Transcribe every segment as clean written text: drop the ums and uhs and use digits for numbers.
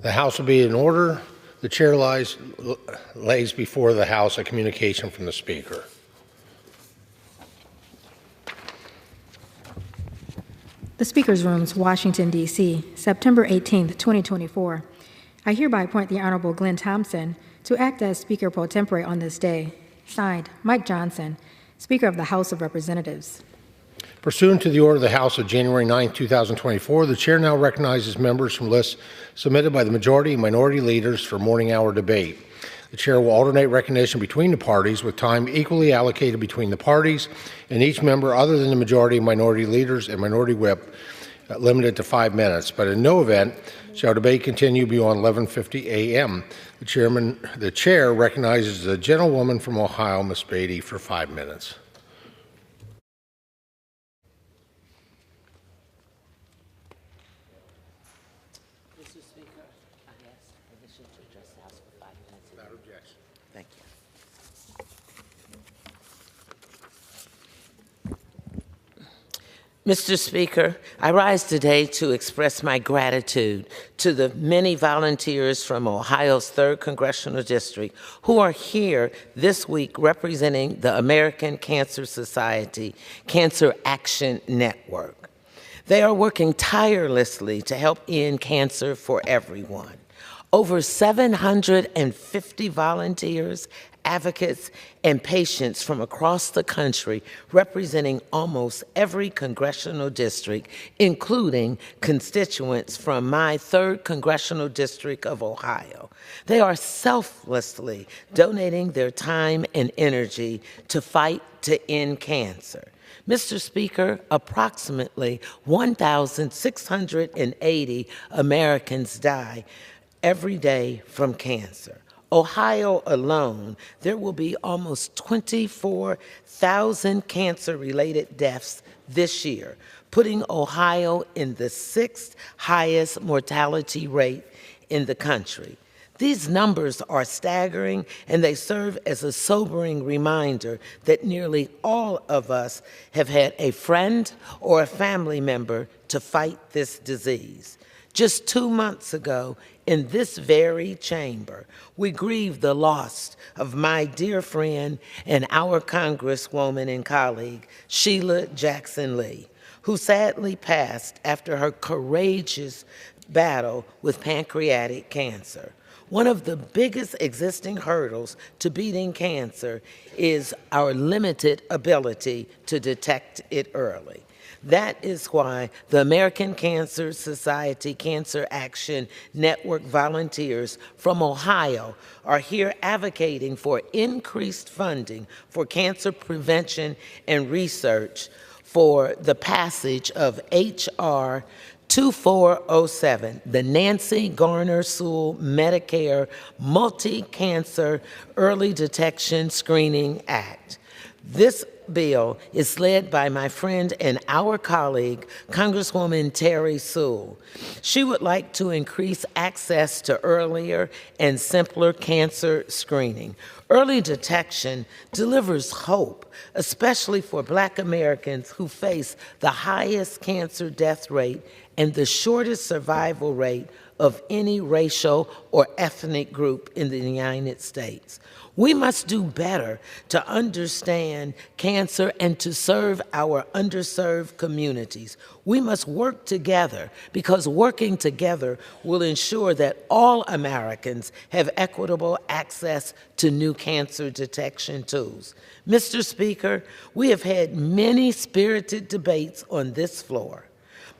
The House will be in order. The chair lays before the House a communication from the Speaker. The Speaker's Rooms, Washington, D.C., September 18, 2024. I hereby appoint the Honorable Glenn Thompson to act as Speaker pro tempore on this day. Signed, Mike Johnson, Speaker of the House of Representatives. Pursuant to the order of the House of January 9, 2024, the Chair now recognizes members from lists submitted by the majority and minority leaders for morning hour debate. The Chair will alternate recognition between the parties with time equally allocated between the parties and each member other than the majority and minority leaders and minority whip limited to 5 minutes, but in no event shall debate continue beyond 11:50 a.m. The Chair recognizes the gentlewoman from Ohio, Ms. Beatty, for 5 minutes. Thank you. Mr. Speaker, I rise today to express my gratitude to the many volunteers from Ohio's 3rd Congressional District who are here this week representing the American Cancer Society Cancer Action Network. They are working tirelessly to help end cancer for everyone. Over 750 volunteers, advocates, and patients from across the country representing almost every congressional district, including constituents from my 3rd Congressional District of Ohio. They are selflessly donating their time and energy to fight to end cancer. Mr. Speaker, approximately 1,680 Americans die every day from cancer. Ohio alone, there will be almost 24,000 cancer-related deaths this year, putting Ohio in the 6th highest mortality rate in the country. These numbers are staggering, and they serve as a sobering reminder that nearly all of us have had a friend or a family member to fight this disease. Just 2 months ago, in this very chamber, we grieved the loss of my dear friend and our Congresswoman and colleague, Sheila Jackson Lee, who sadly passed after her courageous battle with pancreatic cancer. One of the biggest existing hurdles to beating cancer is our limited ability to detect it early. That is why the American Cancer Society Cancer Action Network volunteers from Ohio are here advocating for increased funding for cancer prevention and research for the passage of H.R. 2407, the Nancy Garner Sewell Medicare Multi-Cancer Early Detection Screening Act. This bill is led by my friend and our colleague, Congresswoman Terry Sewell. She would like to increase access to earlier and simpler cancer screening. Early detection delivers hope, especially for Black Americans who face the highest cancer death rate and the shortest survival rate of any racial or ethnic group in the United States. We must do better to understand cancer and to serve our underserved communities. We must work together because working together will ensure that all Americans have equitable access to new cancer detection tools. Mr. Speaker, we have had many spirited debates on this floor.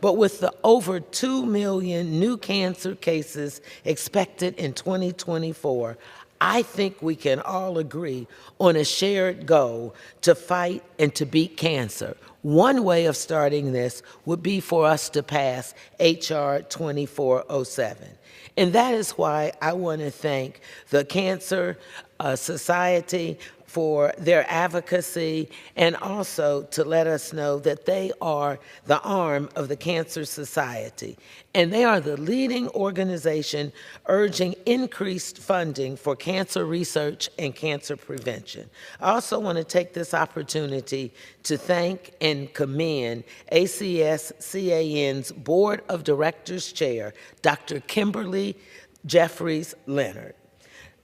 But with the over 2 million new cancer cases expected in 2024, I think we can all agree on a shared goal to fight and to beat cancer. One way of starting this would be for us to pass H.R. 2407. And that is why I want to thank the Cancer Society for their advocacy, and also to let us know that they are the arm of the Cancer Society. And they are the leading organization urging increased funding for cancer research and cancer prevention. I also want to take this opportunity to thank and commend ACS-CAN's Board of Directors Chair, Dr. Kimberly Jeffries Leonard.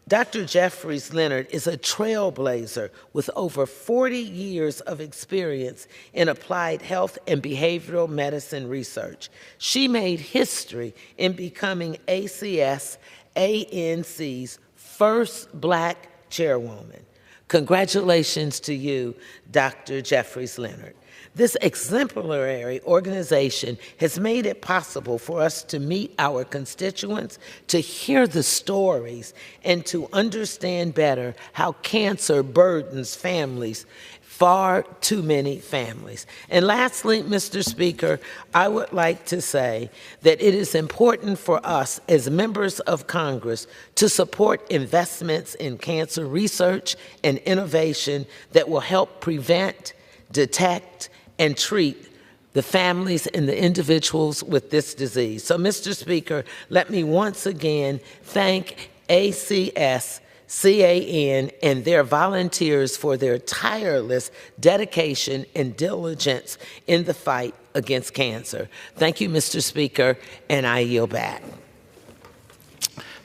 Dr. Jeffries Leonard is a trailblazer with over 40 years of experience in applied health and behavioral medicine research. She made history in becoming ACS ANC's first Black chairwoman. Congratulations to you, Dr. Jeffries Leonard. This exemplary organization has made it possible for us to meet our constituents, to hear the stories, and to understand better how cancer burdens families, far too many families. And lastly, Mr. Speaker, I would like to say that it is important for us as members of Congress to support investments in cancer research and innovation that will help prevent, detect, and treat the families and the individuals with this disease. So, Mr. Speaker, let me once again thank ACS, CAN, and their volunteers for their tireless dedication and diligence in the fight against cancer. Thank you, Mr. Speaker, and I yield back.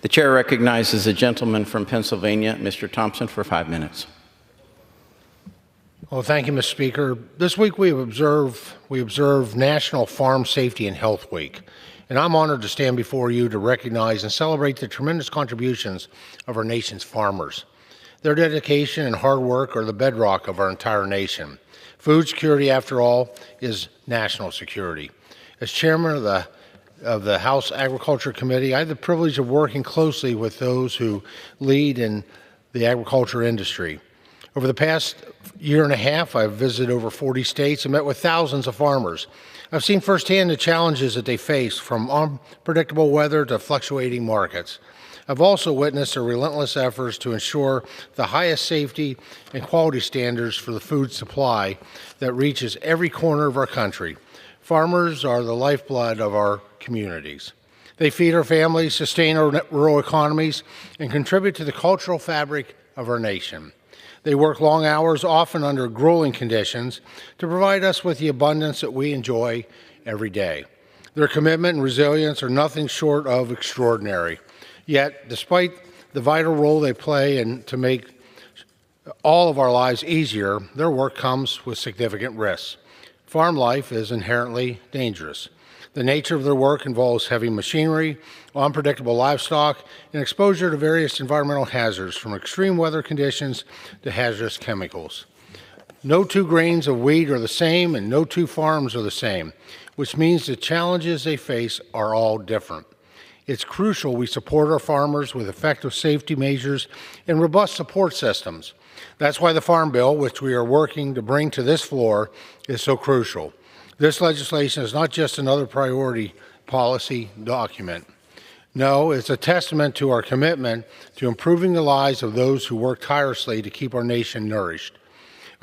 The chair recognizes the gentleman from Pennsylvania, Mr. Thompson, for 5 minutes. Well, thank you, Mr. Speaker. This week we observe National Farm Safety and Health Week, and I'm honored to stand before you to recognize and celebrate the tremendous contributions of our nation's farmers. Their dedication and hard work are the bedrock of our entire nation. Food security, after all, is national security. As chairman of the House Agriculture Committee, I have the privilege of working closely with those who lead in the agriculture industry. Over the past year and a half, I've visited over 40 states and met with thousands of farmers. I've seen firsthand the challenges that they face, from unpredictable weather to fluctuating markets. I've also witnessed their relentless efforts to ensure the highest safety and quality standards for the food supply that reaches every corner of our country. Farmers are the lifeblood of our communities. They feed our families, sustain our rural economies, and contribute to the cultural fabric of our nation. They work long hours, often under grueling conditions, to provide us with the abundance that we enjoy every day. Their commitment and resilience are nothing short of extraordinary. Yet, despite the vital role they play to make all of our lives easier, their work comes with significant risks. Farm life is inherently dangerous. The nature of their work involves heavy machinery, unpredictable livestock, and exposure to various environmental hazards, from extreme weather conditions to hazardous chemicals. No two grains of wheat are the same, and no two farms are the same, which means the challenges they face are all different. It's crucial we support our farmers with effective safety measures and robust support systems. That's why the Farm Bill, which we are working to bring to this floor, is so crucial. This legislation is not just another priority policy document. No, it's a testament to our commitment to improving the lives of those who work tirelessly to keep our nation nourished.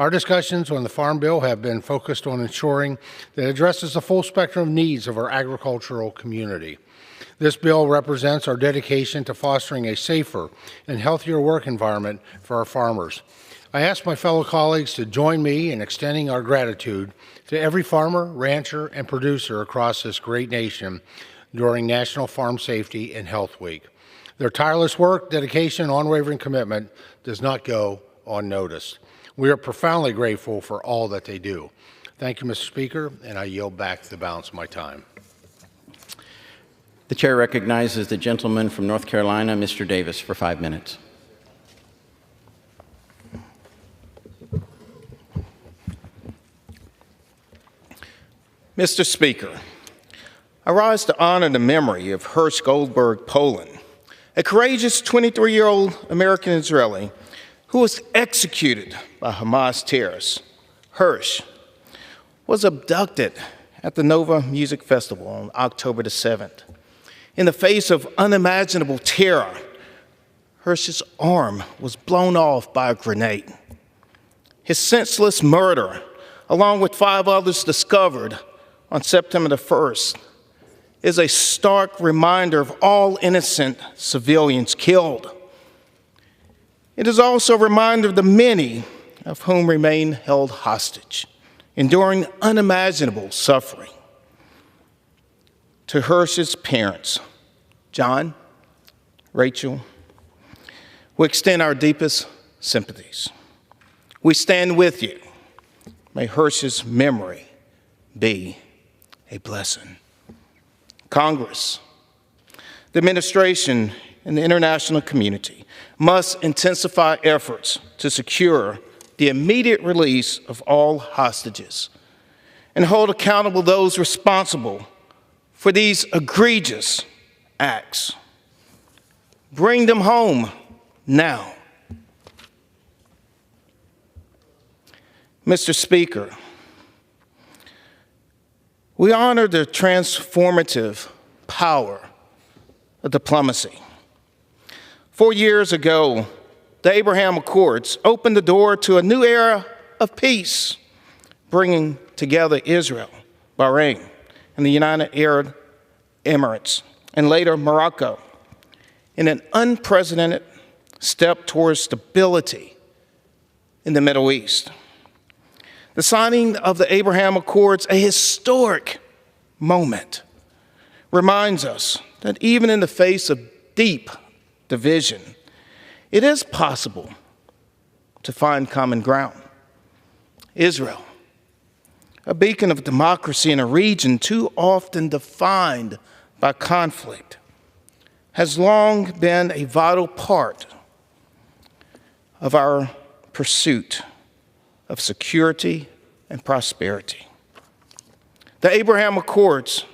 Our discussions on the Farm Bill have been focused on ensuring that it addresses the full spectrum of needs of our agricultural community. This bill represents our dedication to fostering a safer and healthier work environment for our farmers. I ask my fellow colleagues to join me in extending our gratitude to every farmer, rancher, and producer across this great nation during National Farm Safety and Health Week. Their tireless work, dedication, and unwavering commitment does not go unnoticed. We are profoundly grateful for all that they do. Thank you, Mr. Speaker, and I yield back the balance of my time. The chair recognizes the gentleman from North Carolina, Mr. Davis, for 5 minutes. Mr. Speaker, I rise to honor the memory of Hirsch Goldberg Poland, a courageous 23-year-old American Israeli who was executed by Hamas terrorists. Hirsch was abducted at the Nova Music Festival on October the 7th. In the face of unimaginable terror, Hirsch's arm was blown off by a grenade. His senseless murder, along with 5 others discovered on September the 1st, is a stark reminder of all innocent civilians killed. It is also a reminder of the many of whom remain held hostage, enduring unimaginable suffering. To Hirsch's parents, John, Rachel, we extend our deepest sympathies. We stand with you. May Hirsch's memory be a blessing. Congress, the administration, and the international community must intensify efforts to secure the immediate release of all hostages and hold accountable those responsible for these egregious acts. Bring them home now. Mr. Speaker, we honor the transformative power of diplomacy. 4 years ago, the Abraham Accords opened the door to a new era of peace, bringing together Israel, Bahrain, and the United Arab Emirates, and later Morocco, in an unprecedented step towards stability in the Middle East. The signing of the Abraham Accords, a historic moment, reminds us that even in the face of deep division, it is possible to find common ground. Israel, a beacon of democracy in a region too often defined by conflict, has long been a vital part of our pursuit of security and prosperity. The Abraham Accords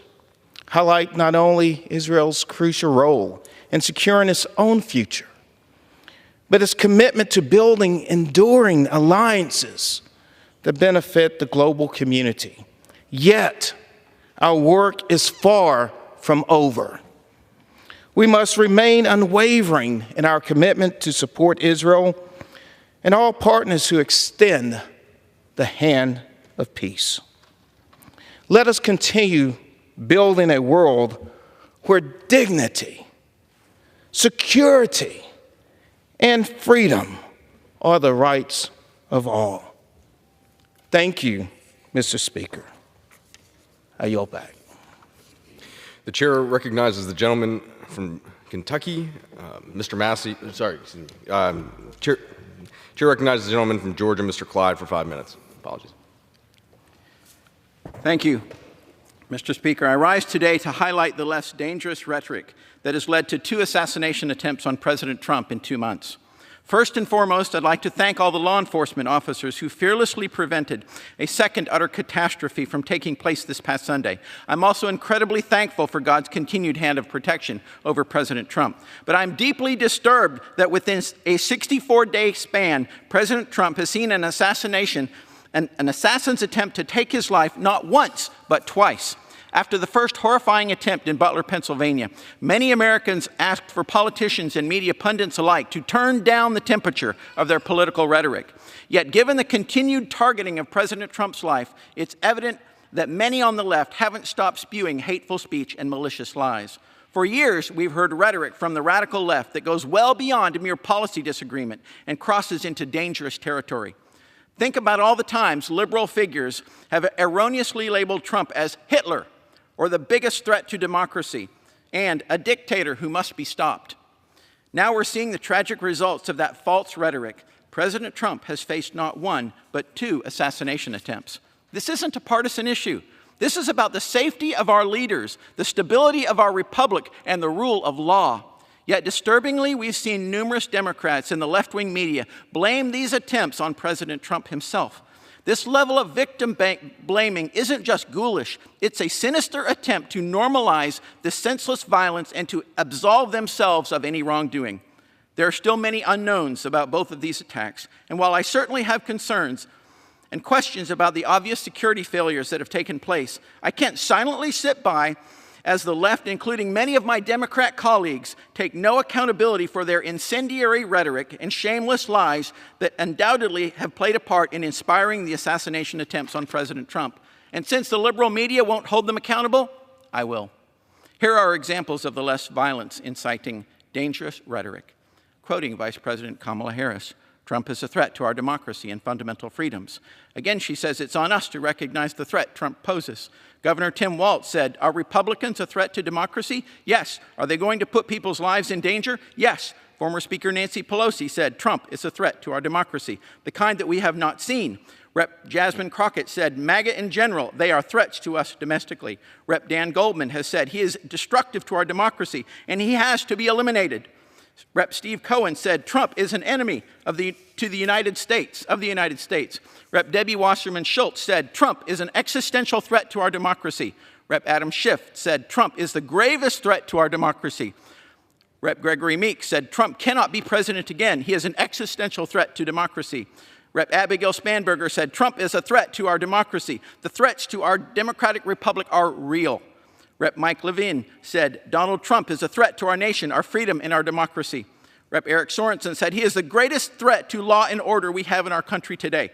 highlight not only Israel's crucial role in securing its own future, but its commitment to building enduring alliances that benefit the global community. Yet, our work is far from over. We must remain unwavering in our commitment to support Israel and all partners who extend the hand of peace. Let us continue building a world where dignity, security, and freedom are the rights of all. Thank you, Mr. Speaker. I yield back. The chair recognizes the gentleman from Kentucky, Mr. Massey. Chair recognizes the gentleman from Georgia, Mr. Clyde, for 5 minutes. Apologies. Thank you, Mr. Speaker. I rise today to highlight the less dangerous rhetoric that has led to 2 assassination attempts on President Trump in 2 months. First and foremost, I'd like to thank all the law enforcement officers who fearlessly prevented a second utter catastrophe from taking place this past Sunday. I'm also incredibly thankful for God's continued hand of protection over President Trump. But I'm deeply disturbed that within a 64-day span, President Trump has seen an assassin's attempt to take his life not once, but twice. After the first horrifying attempt in Butler, Pennsylvania, many Americans asked for politicians and media pundits alike to turn down the temperature of their political rhetoric. Yet, given the continued targeting of President Trump's life, it's evident that many on the left haven't stopped spewing hateful speech and malicious lies. For years, we've heard rhetoric from the radical left that goes well beyond a mere policy disagreement and crosses into dangerous territory. Think about all the times liberal figures have erroneously labeled Trump as Hitler, or the biggest threat to democracy, and a dictator who must be stopped. Now we're seeing the tragic results of that false rhetoric. President Trump has faced not 1, but 2 assassination attempts. This isn't a partisan issue. This is about the safety of our leaders, the stability of our republic, and the rule of law. Yet disturbingly, we've seen numerous Democrats in the left-wing media blame these attempts on President Trump himself. This level of victim blaming isn't just ghoulish, it's a sinister attempt to normalize the senseless violence and to absolve themselves of any wrongdoing. There are still many unknowns about both of these attacks, and while I certainly have concerns and questions about the obvious security failures that have taken place, I can't silently sit by as the left, including many of my Democrat colleagues, take no accountability for their incendiary rhetoric and shameless lies that undoubtedly have played a part in inspiring the assassination attempts on President Trump. And since the liberal media won't hold them accountable, I will. Here are examples of the less violence inciting dangerous rhetoric. Quoting Vice President Kamala Harris, Trump is a threat to our democracy and fundamental freedoms. Again, she says it's on us to recognize the threat Trump poses. Governor Tim Walz said, are Republicans a threat to democracy? Yes. Are they going to put people's lives in danger? Yes. Former Speaker Nancy Pelosi said Trump is a threat to our democracy, the kind that we have not seen. Rep. Jasmine Crockett said, MAGA in general, they are threats to us domestically. Rep. Dan Goldman has said he is destructive to our democracy and he has to be eliminated. Rep. Steve Cohen said Trump is an enemy of the United States. Rep. Debbie Wasserman Schultz said Trump is an existential threat to our democracy. Rep. Adam Schiff said Trump is the gravest threat to our democracy. Rep. Gregory Meeks said Trump cannot be president again. He is an existential threat to democracy. Rep. Abigail Spanberger said Trump is a threat to our democracy. The threats to our democratic republic are real. Rep. Mike Levin said Donald Trump is a threat to our nation, our freedom, and our democracy. Rep. Eric Sorensen said he is the greatest threat to law and order we have in our country today.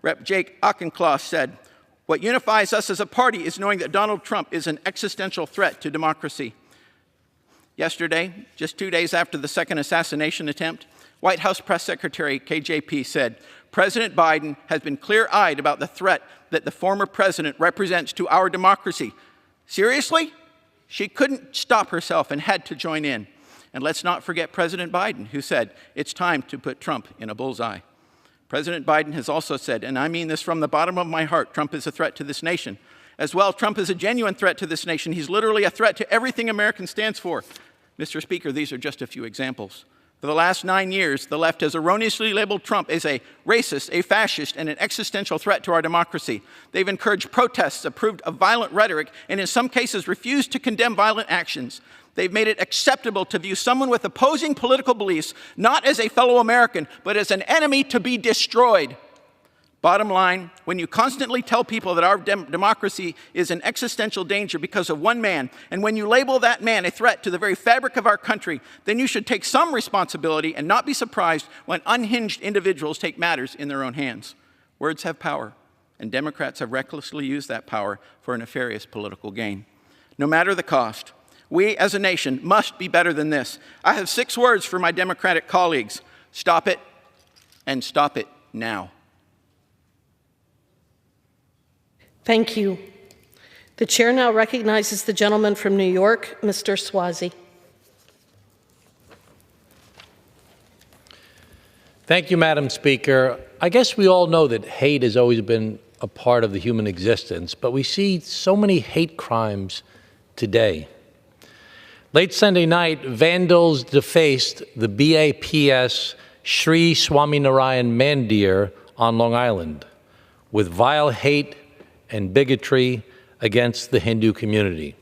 Rep. Jake Auchincloss said, what unifies us as a party is knowing that Donald Trump is an existential threat to democracy. Yesterday, just 2 days after the second assassination attempt, White House Press Secretary KJP said, President Biden has been clear-eyed about the threat that the former president represents to our democracy. Seriously? She couldn't stop herself and had to join in. And let's not forget President Biden, who said, it's time to put Trump in a bullseye. President Biden has also said, and I mean this from the bottom of my heart, Trump is a threat to this nation. As well, Trump is a genuine threat to this nation. He's literally a threat to everything America stands for. Mr. Speaker, these are just a few examples. For the last 9 years, the left has erroneously labeled Trump as a racist, a fascist, and an existential threat to our democracy. They've encouraged protests, approved of violent rhetoric, and in some cases refused to condemn violent actions. They've made it acceptable to view someone with opposing political beliefs not as a fellow American, but as an enemy to be destroyed. Bottom line, when you constantly tell people that our democracy is in existential danger because of one man, and when you label that man a threat to the very fabric of our country, then you should take some responsibility and not be surprised when unhinged individuals take matters in their own hands. Words have power, and Democrats have recklessly used that power for a nefarious political gain. No matter the cost, we as a nation must be better than this. I have 6 words for my Democratic colleagues. Stop it, and stop it now. Thank you. The chair now recognizes the gentleman from New York, Mr. Swazi. Thank you, Madam Speaker. I guess we all know that hate has always been a part of the human existence, but we see so many hate crimes today. Late Sunday night, vandals defaced the BAPS Sri Swaminarayan Mandir on Long Island with vile hate and bigotry against the Hindu community.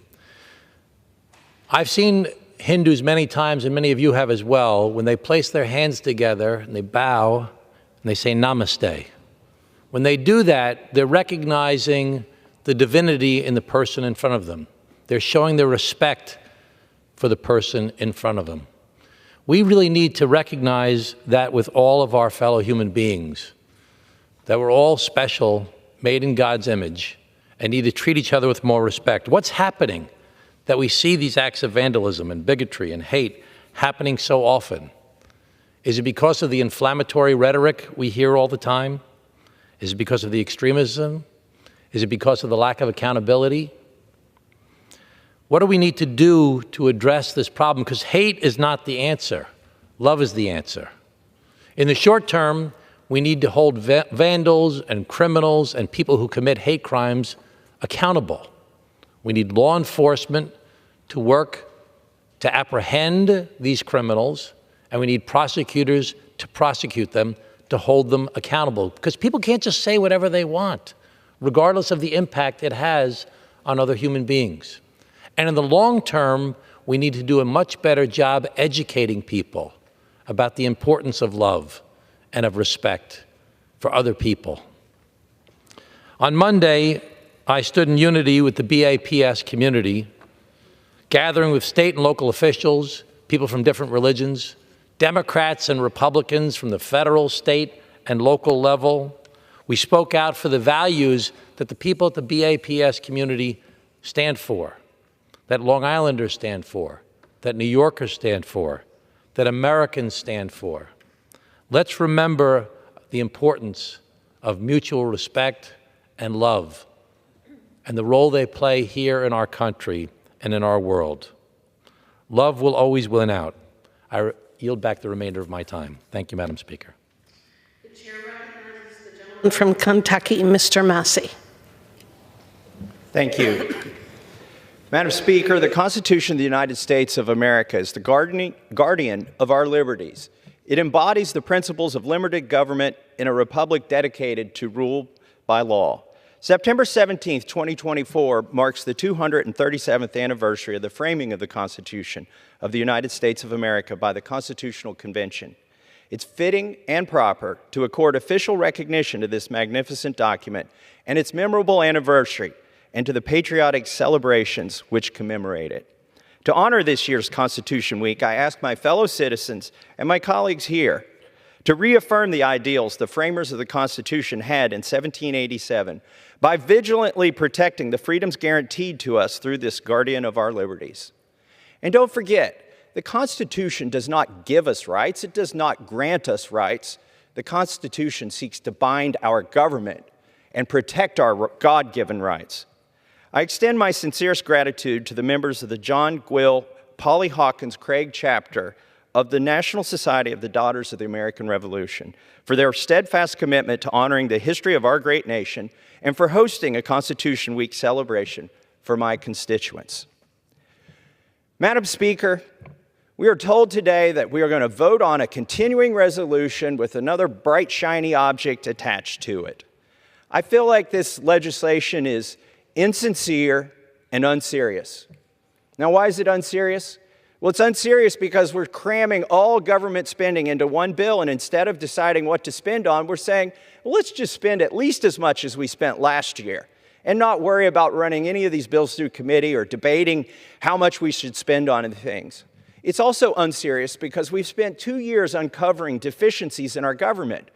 I've seen Hindus many times, and many of you have as well, when they place their hands together and they bow and they say namaste. When they do that, they're recognizing the divinity in the person in front of them. They're showing their respect for the person in front of them. We really need to recognize that with all of our fellow human beings, that we're all special, made in God's image, and need to treat each other with more respect. What's happening that we see these acts of vandalism and bigotry and hate happening so often? Is it because of the inflammatory rhetoric we hear all the time? Is it because of the extremism? Is it because of the lack of accountability? What do we need to do to address this problem? Because hate is not the answer. Love is the answer. In the short term, we need to hold vandals and criminals and people who commit hate crimes accountable. We need law enforcement to work to apprehend these criminals, and we need prosecutors to prosecute them, to hold them accountable. Because people can't just say whatever they want, regardless of the impact it has on other human beings. And in the long term, we need to do a much better job educating people about the importance of love and of respect for other people. On Monday, I stood in unity with the BAPS community, gathering with state and local officials, people from different religions, Democrats and Republicans from the federal, state, and local level. We spoke out for the values that the people at the BAPS community stand for, that Long Islanders stand for, that New Yorkers stand for, that Americans stand for. Let's remember the importance of mutual respect and love and the role they play here in our country and in our world. Love will always win out. I yield back the remainder of my time. Thank you, Madam Speaker. The chair recognizes the gentleman from Kentucky, Mr. Massey. Thank you. Madam Speaker, the Constitution of the United States of America is the guardian of our liberties. It embodies the principles of limited government in a republic dedicated to rule by law. September 17, 2024 marks the 237th anniversary of the framing of the Constitution of the United States of America by the Constitutional Convention. It's fitting and proper to accord official recognition to this magnificent document and its memorable anniversary, and to the patriotic celebrations which commemorate it. To honor this year's Constitution Week, I ask my fellow citizens and my colleagues here to reaffirm the ideals the framers of the Constitution had in 1787 by vigilantly protecting the freedoms guaranteed to us through this guardian of our liberties. And don't forget, the Constitution does not give us rights, it does not grant us rights. The Constitution seeks to bind our government and protect our God-given rights. I extend my sincerest gratitude to the members of the John Gwill Polly Hawkins Craig chapter of the National Society of the Daughters of the American Revolution for their steadfast commitment to honoring the history of our great nation and for hosting a Constitution Week celebration for my constituents. Madam Speaker, we are told today that we are going to vote on a continuing resolution with another bright, shiny object attached to it. I feel like this legislation is insincere and unserious. Now, why is it unserious? Well, it's unserious because we're cramming all government spending into one bill, and instead of deciding what to spend on, we're saying, well, let's just spend at least as much as we spent last year and not worry about running any of these bills through committee or debating how much we should spend on things. It's also unserious because we've spent 2 years uncovering deficiencies in our government.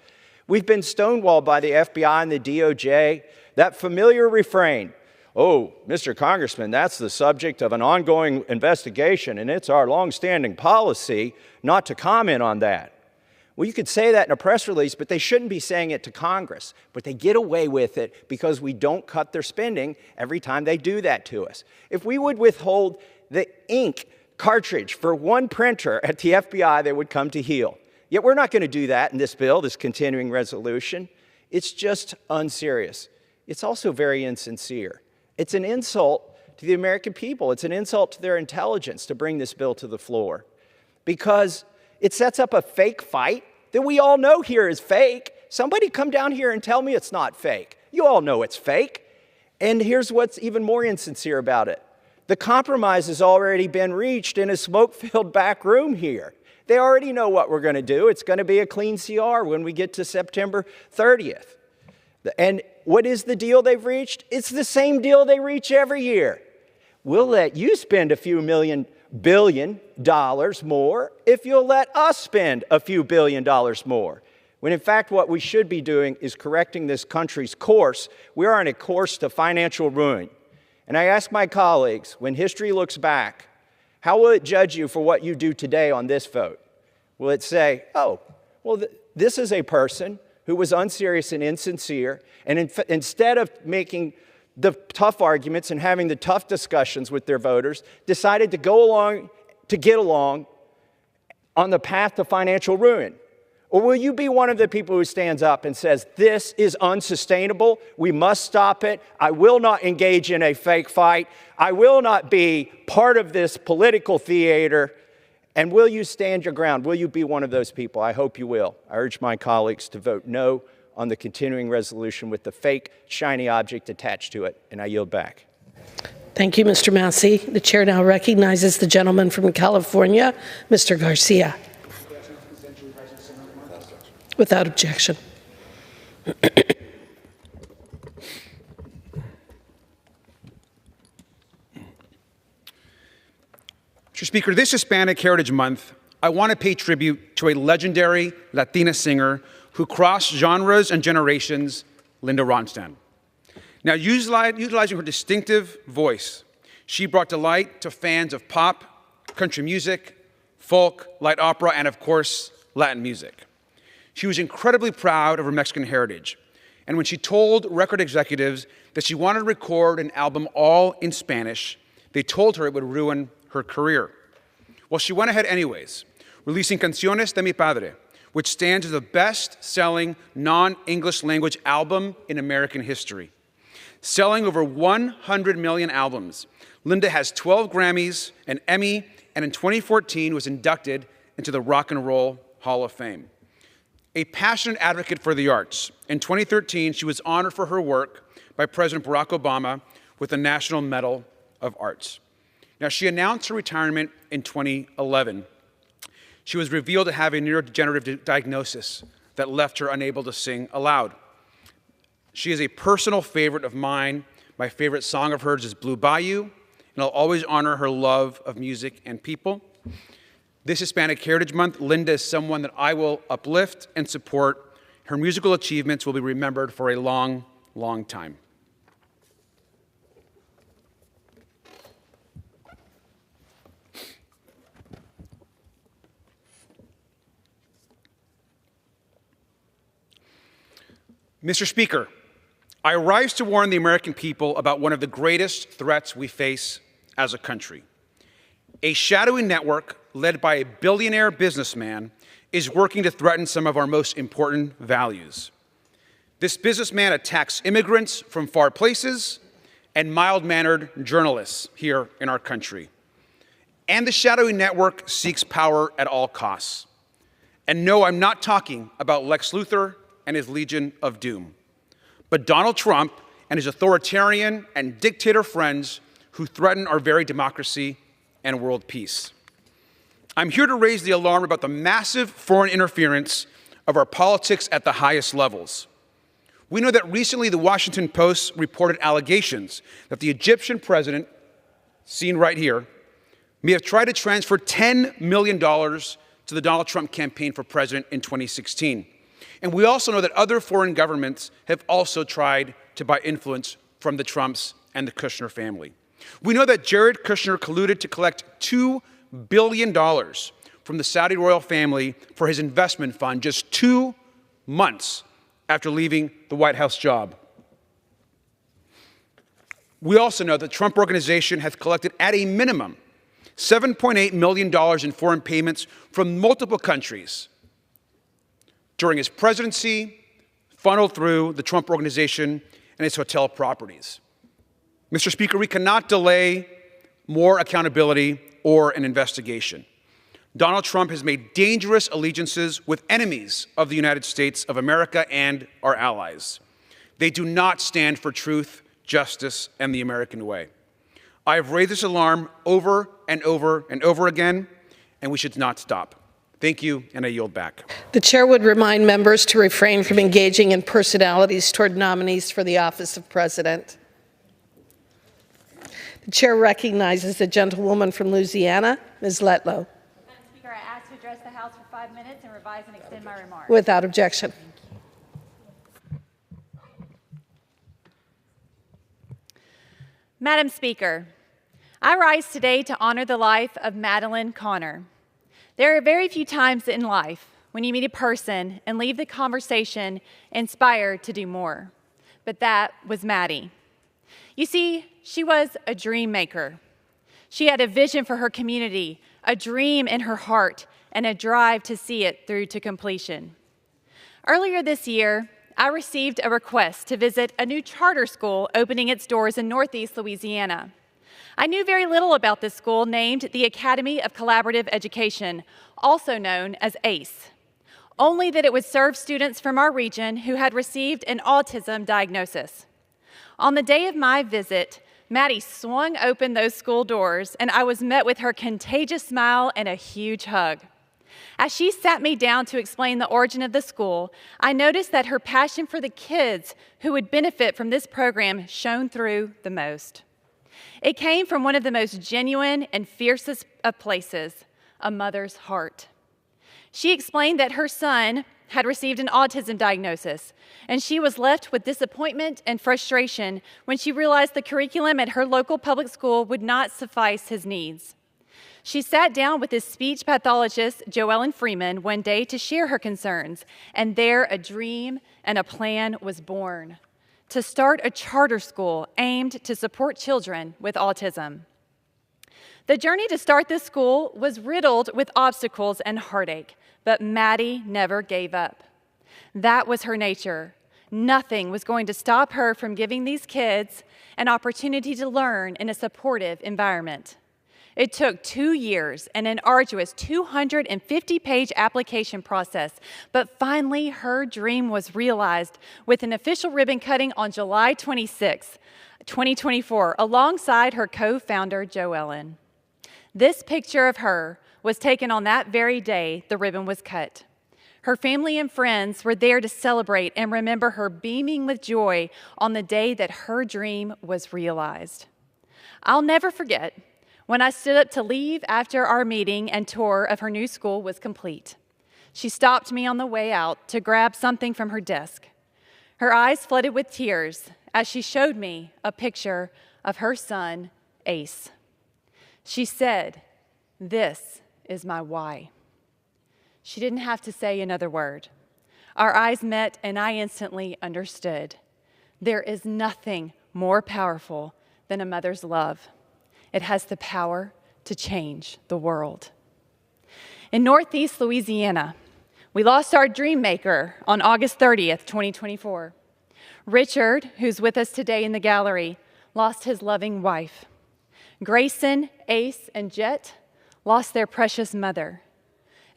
We've been stonewalled by the FBI and the DOJ. That familiar refrain, oh, Mr. Congressman, that's the subject of an ongoing investigation, and it's our longstanding policy not to comment on that. Well, you could say that in a press release, but they shouldn't be saying it to Congress. But they get away with it because we don't cut their spending every time they do that to us. If we would withhold the ink cartridge for one printer at the FBI, they would come to heel. Yet we're not going to do that in this bill, this continuing resolution. It's just unserious. It's also very insincere. It's an insult to the American people. It's an insult to their intelligence to bring this bill to the floor because it sets up a fake fight that we all know here is fake. Somebody come down here and tell me it's not fake. You all know it's fake. And here's what's even more insincere about it. The compromise has already been reached in a smoke-filled back room here. They already know what we're going to do. It's going to be a clean CR when we get to September 30th. And what is the deal they've reached? It's the same deal they reach every year. We'll let you spend a few billion dollars more if you'll let us spend a few billion dollars more. When in fact what we should be doing is correcting this country's course. We are on a course to financial ruin. And I ask my colleagues, when history looks back, how will it judge you for what you do today on this vote? Will it say, oh, well, this is a person who was unserious and insincere, and instead of making the tough arguments and having the tough discussions with their voters, decided to go along, to get along on the path to financial ruin? Or will you be one of the people who stands up and says, this is unsustainable, we must stop it, I will not engage in a fake fight, I will not be part of this political theater, and will you stand your ground? Will you be one of those people? I hope you will. I urge my colleagues to vote no on the continuing resolution with the fake, shiny object attached to it, and I yield back. Thank you, Mr. Massey. The chair now recognizes the gentleman from California, Mr. Garcia. Without objection. Mr. Speaker, this Hispanic Heritage Month, I want to pay tribute to a legendary Latina singer who crossed genres and generations, Linda Ronstadt. Now, utilizing her distinctive voice, she brought delight to fans of pop, country music, folk, light opera, and of course, Latin music. She was incredibly proud of her Mexican heritage. And when she told record executives that she wanted to record an album all in Spanish, they told her it would ruin her career. Well, she went ahead anyways, releasing Canciones de mi Padre, which stands as the best-selling non-English language album in American history. Selling over 100 million albums, Linda has 12 Grammys, an Emmy, and in 2014 was inducted into the Rock and Roll Hall of Fame. A passionate advocate for the arts, in 2013 she was honored for her work by President Barack Obama with the National Medal of Arts. Now, she announced her retirement in 2011. She was revealed to have a neurodegenerative diagnosis that left her unable to sing aloud. She is a personal favorite of mine. My favorite song of hers is Blue Bayou, and I'll always honor her love of music and people. This Hispanic Heritage Month, Linda is someone that I will uplift and support. Her musical achievements will be remembered for a long, long time. Mr. Speaker, I rise to warn the American people about one of the greatest threats we face as a country. A shadowy network led by a billionaire businessman is working to threaten some of our most important values. This businessman attacks immigrants from far places and mild-mannered journalists here in our country. And the shadowy network seeks power at all costs. And no, I'm not talking about Lex Luthor and his Legion of Doom, but Donald Trump and his authoritarian and dictator friends who threaten our very democracy and world peace. I'm here to raise the alarm about the massive foreign interference of our politics at the highest levels. We know that recently the Washington Post reported allegations that the Egyptian president, seen right here, may have tried to transfer $10 million to the Donald Trump campaign for president in 2016. And we also know that other foreign governments have also tried to buy influence from the Trumps and the Kushner family. We know that Jared Kushner colluded to collect $2 billion from the Saudi royal family for his investment fund just 2 months after leaving the White House job. We also know that the Trump Organization has collected at a minimum $7.8 million in foreign payments from multiple countries during his presidency, funneled through the Trump Organization and its hotel properties. Mr. Speaker, we cannot delay more accountability or an investigation. Donald Trump has made dangerous allegiances with enemies of the United States of America and our allies. They do not stand for truth, justice, and the American way. I have raised this alarm over and over and over again, and we should not stop. Thank you, and I yield back. The chair would remind members to refrain from engaging in personalities toward nominees for the office of president. The chair recognizes the gentlewoman from Louisiana, Ms. Letlow. Madam Speaker, I ask to address the House for 5 minutes and revise and extend my remarks. Without objection. Madam Speaker, I rise today to honor the life of Madeline Connor. There are very few times in life when you meet a person and leave the conversation inspired to do more. But that was Maddie. You see, she was a dream maker. She had a vision for her community, a dream in her heart, and a drive to see it through to completion. Earlier this year, I received a request to visit a new charter school opening its doors in Northeast Louisiana. I knew very little about this school named the Academy of Collaborative Education, also known as ACE, only that it would serve students from our region who had received an autism diagnosis. On the day of my visit, Maddie swung open those school doors, and I was met with her contagious smile and a huge hug. As she sat me down to explain the origin of the school, I noticed that her passion for the kids who would benefit from this program shone through the most. It came from one of the most genuine and fiercest of places, a mother's heart. She explained that her son had received an autism diagnosis, and she was left with disappointment and frustration when she realized the curriculum at her local public school would not suffice his needs. She sat down with his speech pathologist, Joellen Freeman, one day to share her concerns, and there a dream and a plan was born: to start a charter school aimed to support children with autism. The journey to start this school was riddled with obstacles and heartache, but Maddie never gave up. That was her nature. Nothing was going to stop her from giving these kids an opportunity to learn in a supportive environment. It took 2 years and an arduous 250-page application process, but finally her dream was realized with an official ribbon cutting on July 26, 2024, alongside her co-founder, Joellen. This picture of her was taken on that very day the ribbon was cut. Her family and friends were there to celebrate and remember her beaming with joy on the day that her dream was realized. I'll never forget when I stood up to leave after our meeting and tour of her new school was complete. She stopped me on the way out to grab something from her desk. Her eyes flooded with tears as she showed me a picture of her son, Ace. She said, "This is my why." She didn't have to say another word. Our eyes met and I instantly understood. There is nothing more powerful than a mother's love. It has the power to change the world. In Northeast Louisiana, we lost our dream maker on August 30th, 2024. Richard, who's with us today in the gallery, lost his loving wife. Grayson, Ace, and Jet lost their precious mother.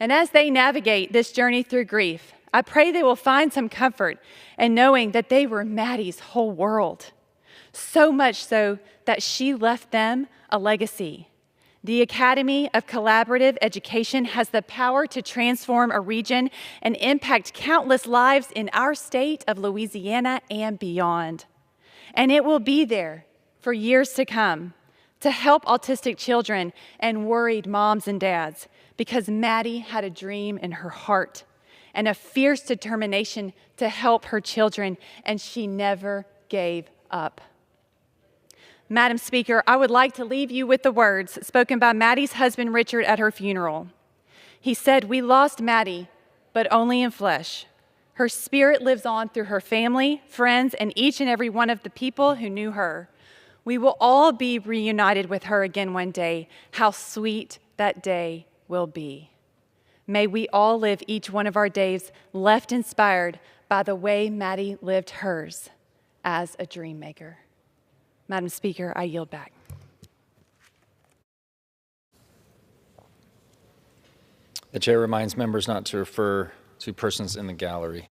And as they navigate this journey through grief, I pray they will find some comfort in knowing that they were Maddie's whole world. So much so that she left them a legacy. The Academy of Collaborative Education has the power to transform a region and impact countless lives in our state of Louisiana and beyond. And it will be there for years to come to help autistic children and worried moms and dads, because Maddie had a dream in her heart and a fierce determination to help her children, and she never gave up. Madam Speaker, I would like to leave you with the words spoken by Maddie's husband, Richard, at her funeral. He said, "We lost Maddie, but only in flesh. Her spirit lives on through her family, friends, and each and every one of the people who knew her. We will all be reunited with her again one day. How sweet that day will be. May we all live each one of our days left inspired by the way Maddie lived hers as a dream maker." Madam Speaker, I yield back. The chair reminds members not to refer to persons in the gallery.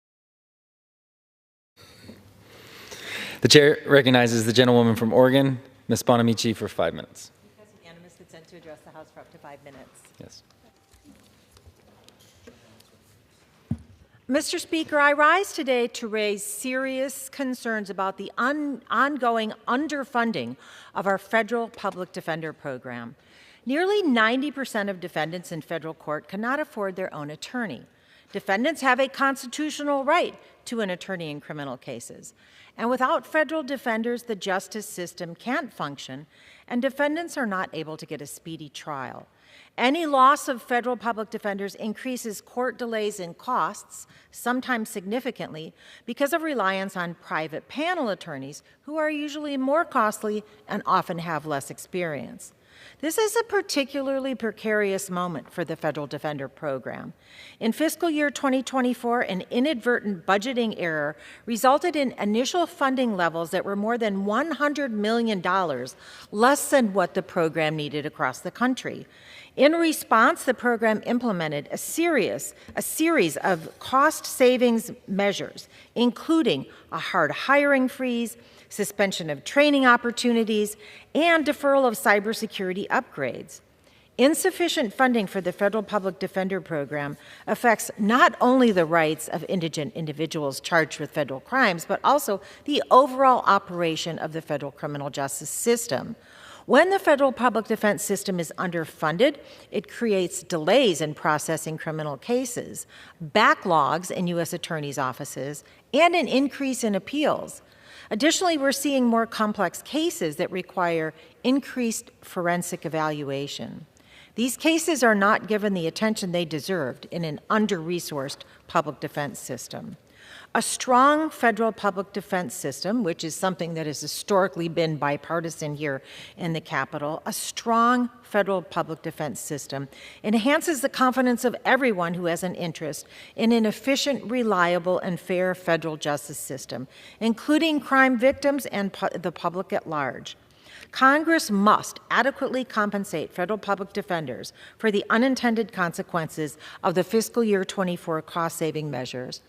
The chair recognizes the gentlewoman from Oregon, Ms. Bonamici, for 5 minutes. Because unanimous consent to address the House for up to 5 minutes. Yes. Mr. Speaker, I rise today to raise serious concerns about the ongoing underfunding of our federal public defender program. Nearly 90% of defendants in federal court cannot afford their own attorney. Defendants have a constitutional right to an attorney in criminal cases. And without federal defenders, the justice system can't function, and defendants are not able to get a speedy trial. Any loss of federal public defenders increases court delays and costs, sometimes significantly, because of reliance on private panel attorneys who are usually more costly and often have less experience. This is a particularly precarious moment for the Federal Defender Program. In fiscal year 2024, an inadvertent budgeting error resulted in initial funding levels that were more than $100 million less than what the program needed across the country. In response, the program implemented a series of cost savings measures, including a hard hiring freeze, suspension of training opportunities, and deferral of cybersecurity upgrades. Insufficient funding for the Federal Public Defender Program affects not only the rights of indigent individuals charged with federal crimes, but also the overall operation of the federal criminal justice system. When the federal public defense system is underfunded, it creates delays in processing criminal cases, backlogs in U.S. attorneys' offices, and an increase in appeals. Additionally, we're seeing more complex cases that require increased forensic evaluation. These cases are not given the attention they deserved in an under-resourced public defense system. A strong federal public defense system, which is something that has historically been bipartisan here in the Capitol, a strong federal public defense system enhances the confidence of everyone who has an interest in an efficient, reliable, and fair federal justice system, including crime victims and the public at large. Congress must adequately compensate federal public defenders for the unintended consequences of the fiscal year 24 cost-saving measures.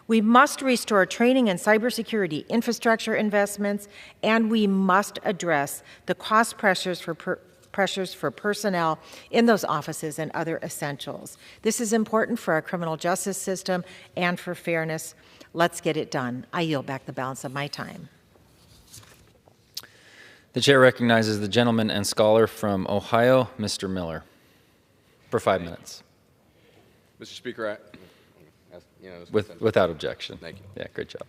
We must restore training and cybersecurity infrastructure investments, and we must address the cost pressures for personnel in those offices and other essentials. This is important for our criminal justice system and for fairness. Let's get it done. I yield back the balance of my time. The chair recognizes the gentleman and scholar from Ohio, Mr. Miller, for 5 minutes. Mr. Speaker, Without objection. Thank you. Yeah, great job.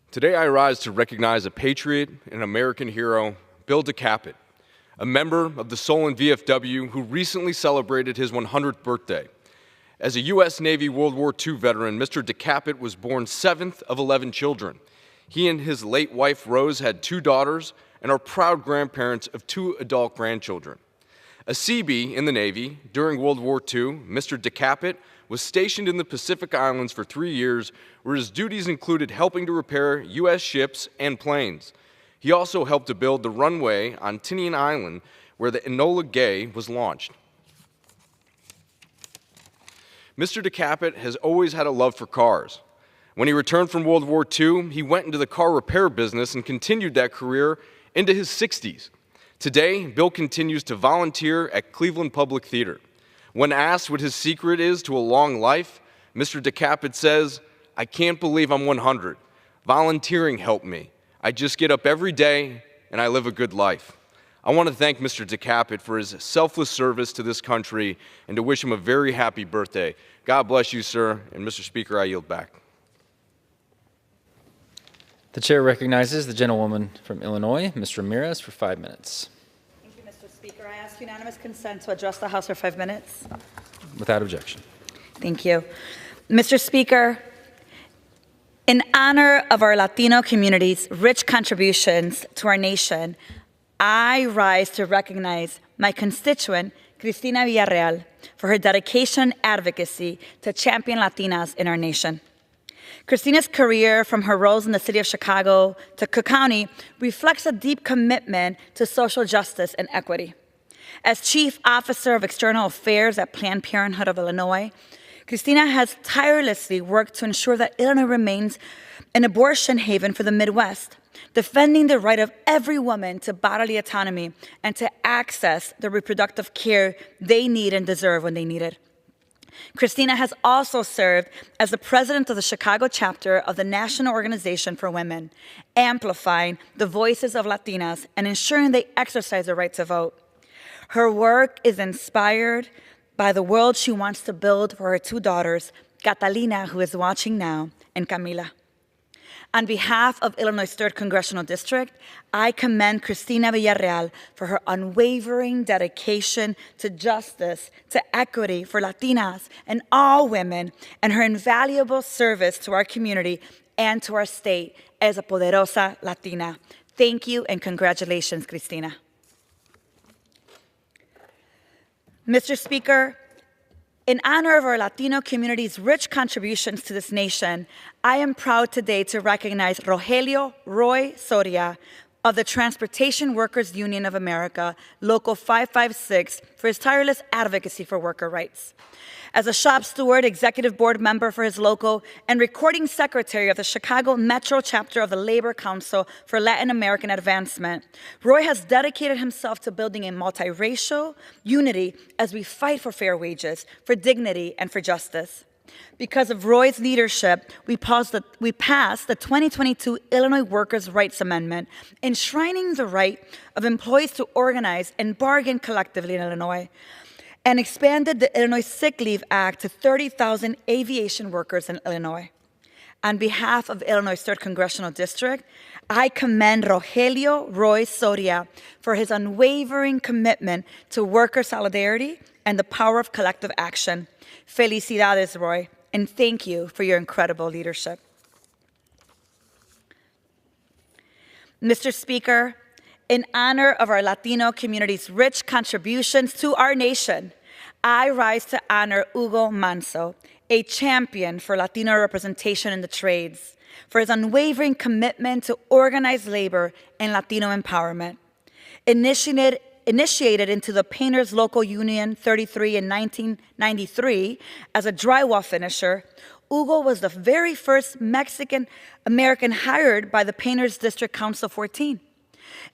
Today I rise to recognize a patriot and an American hero, Bill DeCapit, a member of the Solon VFW who recently celebrated his 100th birthday. As a U.S. Navy World War II veteran, Mr. DeCapit was born 7th of 11 children. He and his late wife, Rose, had 2 daughters and are proud grandparents of 2 adult grandchildren. A Seabee in the Navy, during World War II, Mr. DeCapit was stationed in the Pacific Islands for 3 years, where his duties included helping to repair U.S. ships and planes. He also helped to build the runway on Tinian Island, where the Enola Gay was launched. Mr. DeCapit has always had a love for cars. When he returned from World War II, he went into the car repair business and continued that career into his 60s. Today, Bill continues to volunteer at Cleveland Public Theater. When asked what his secret is to a long life, Mr. DeCapit says, "I can't believe I'm 100. Volunteering helped me. I just get up every day and I live a good life." I want to thank Mr. DeCapit for his selfless service to this country and to wish him a very happy birthday. God bless you, sir. And Mr. Speaker, I yield back. The chair recognizes the gentlewoman from Illinois, Ms. Ramirez, for 5 minutes. Thank you, Mr. Speaker. I ask unanimous consent to address the House for 5 minutes. Without objection. Thank you. Mr. Speaker, in honor of our Latino community's rich contributions to our nation, I rise to recognize my constituent, Cristina Villarreal, for her dedication and advocacy to champion Latinas in our nation. Cristina's career, from her roles in the city of Chicago to Cook County, reflects a deep commitment to social justice and equity. As Chief Officer of External Affairs at Planned Parenthood of Illinois, Cristina has tirelessly worked to ensure that Illinois remains an abortion haven for the Midwest, defending the right of every woman to bodily autonomy and to access the reproductive care they need and deserve when they need it. Cristina has also served as the president of the Chicago chapter of the National Organization for Women, amplifying the voices of Latinas and ensuring they exercise the right to vote. Her work is inspired by the world she wants to build for her 2 daughters, Catalina, who is watching now, and Camila. On behalf of Illinois' 3rd Congressional District, I commend Cristina Villarreal for her unwavering dedication to justice, to equity for Latinas and all women, and her invaluable service to our community and to our state as a poderosa Latina. Thank you and congratulations, Cristina. Mr. Speaker, in honor of our Latino community's rich contributions to this nation, I am proud today to recognize Rogelio Roy Soria of the Transportation Workers Union of America, Local 556, for his tireless advocacy for worker rights. As a shop steward, executive board member for his local, and recording secretary of the Chicago Metro chapter of the Labor Council for Latin American Advancement, Roy has dedicated himself to building a multiracial unity as we fight for fair wages, for dignity, and for justice. Because of Roy's leadership, we passed the 2022 Illinois Workers' Rights Amendment, enshrining the right of employees to organize and bargain collectively in Illinois, and expanded the Illinois Sick Leave Act to 30,000 aviation workers in Illinois. On behalf of Illinois' 3rd Congressional District, I commend Rogelio Roy Soria for his unwavering commitment to worker solidarity and the power of collective action. Felicidades, Roy, and thank you for your incredible leadership. Mr. Speaker, in honor of our Latino community's rich contributions to our nation, I rise to honor Hugo Manso, a champion for Latino representation in the trades, for his unwavering commitment to organized labor and Latino empowerment. Initiated into the Painters Local Union 33 in 1993 as a drywall finisher, Hugo was the very first Mexican American hired by the Painters District Council 14.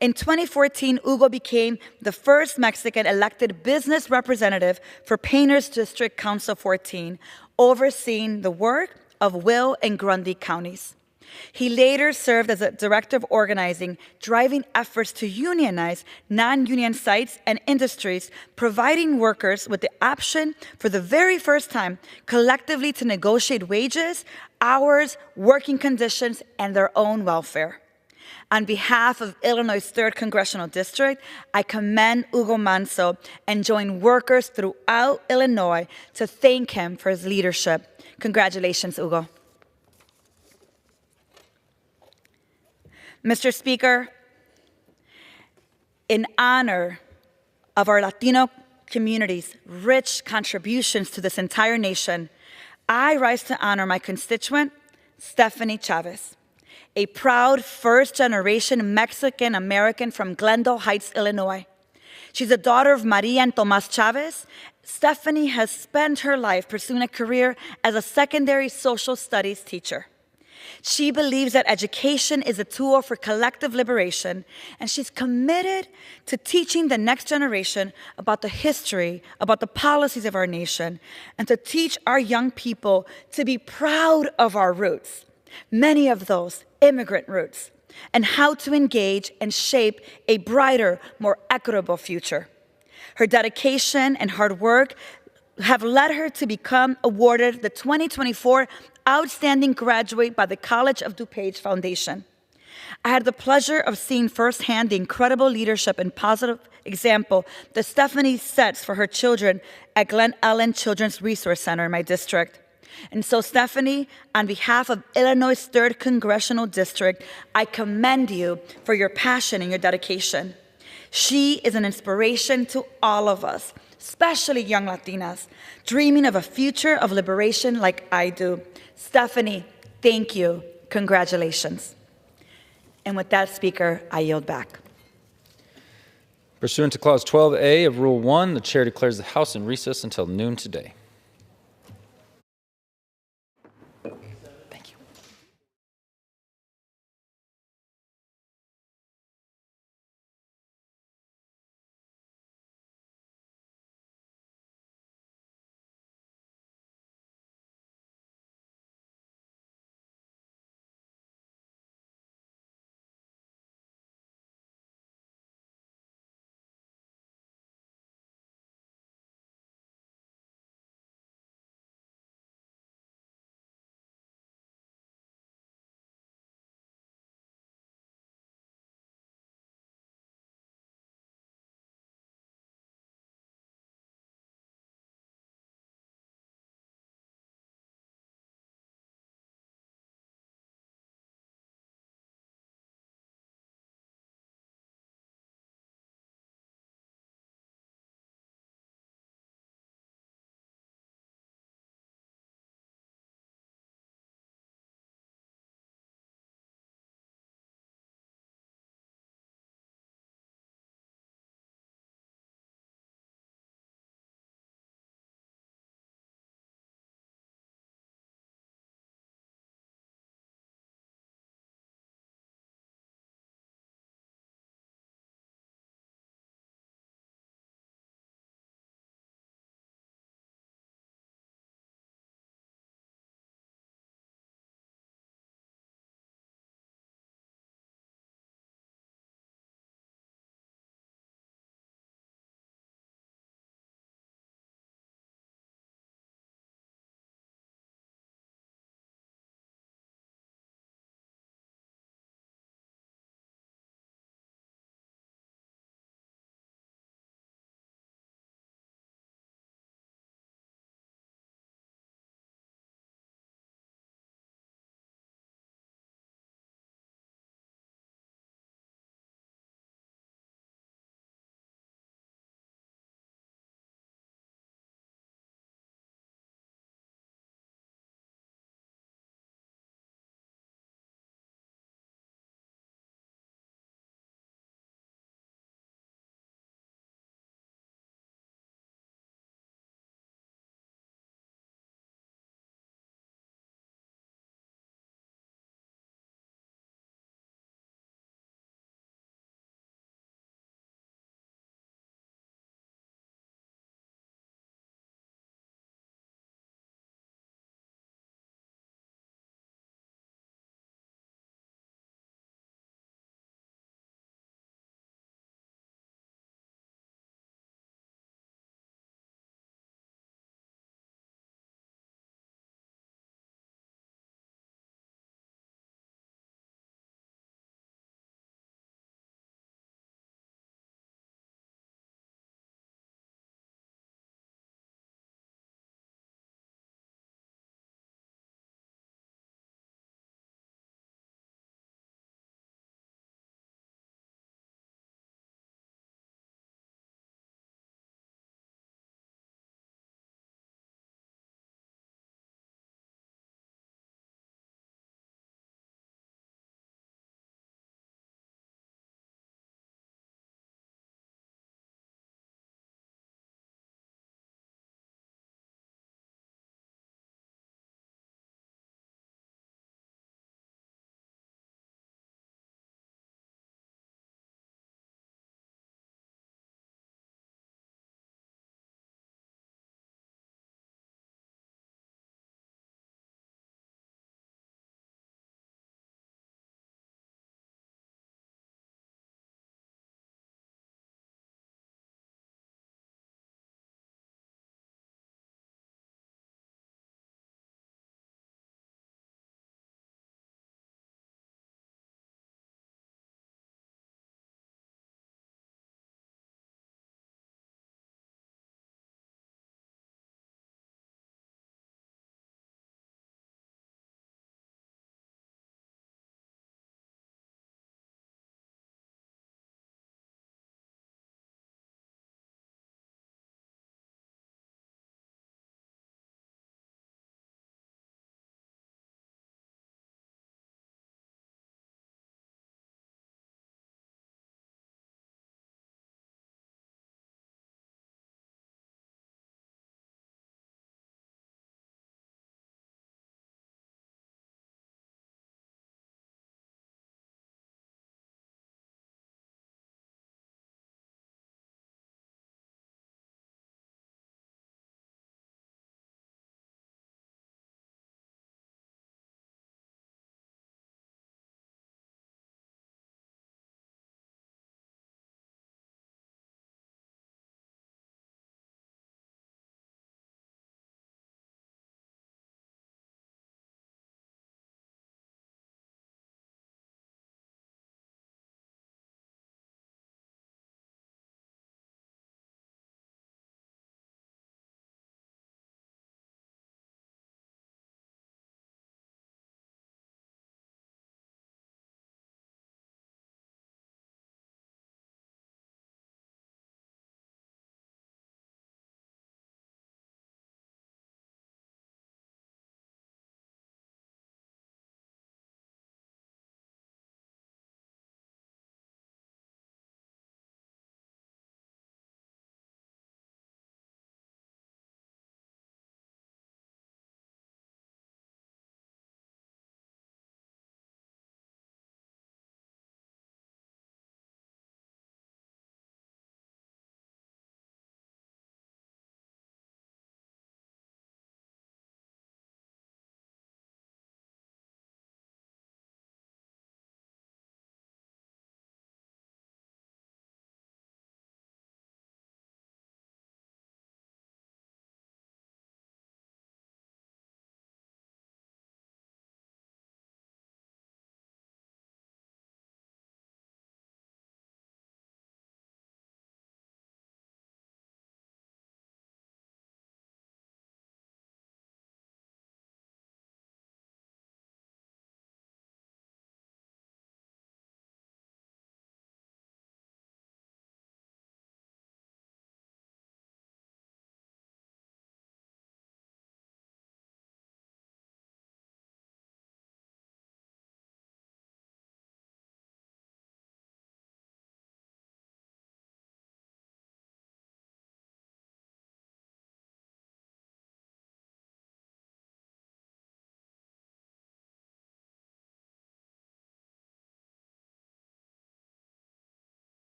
In 2014, Hugo became the first Mexican elected business representative for Painters District Council 14, overseeing the work of Will and Grundy counties. He later served as a director of organizing, driving efforts to unionize non-union sites and industries, providing workers with the option for the very first time collectively to negotiate wages, hours, working conditions, and their own welfare. On behalf of Illinois' 3rd Congressional District, I commend Hugo Manso and join workers throughout Illinois to thank him for his leadership. Congratulations, Hugo. Mr. Speaker, in honor of our Latino community's rich contributions to this entire nation, I rise to honor my constituent, Stephanie Chavez, a proud first-generation Mexican-American from Glendale Heights, Illinois. She's the daughter of Maria and Tomas Chavez. Stephanie has spent her life pursuing a career as a secondary social studies teacher. She believes that education is a tool for collective liberation, and she's committed to teaching the next generation about the history, about the policies of our nation, and to teach our young people to be proud of our roots, many of those immigrant roots, and how to engage and shape a brighter, more equitable future. Her dedication and hard work have led her to become awarded the 2024 Outstanding Graduate by the College of DuPage Foundation. I had the pleasure of seeing firsthand the incredible leadership and positive example that Stephanie sets for her children at Glen Ellen Children's Resource Center in my district. And so, Stephanie, on behalf of Illinois' 3rd Congressional District, I commend you for your passion and your dedication. She is an inspiration to all of us, especially young Latinas, dreaming of a future of liberation like I do. Stephanie, thank you. Congratulations. And with that, Speaker, I yield back. Pursuant to Clause 12A of Rule 1, the Chair declares the House in recess until noon today.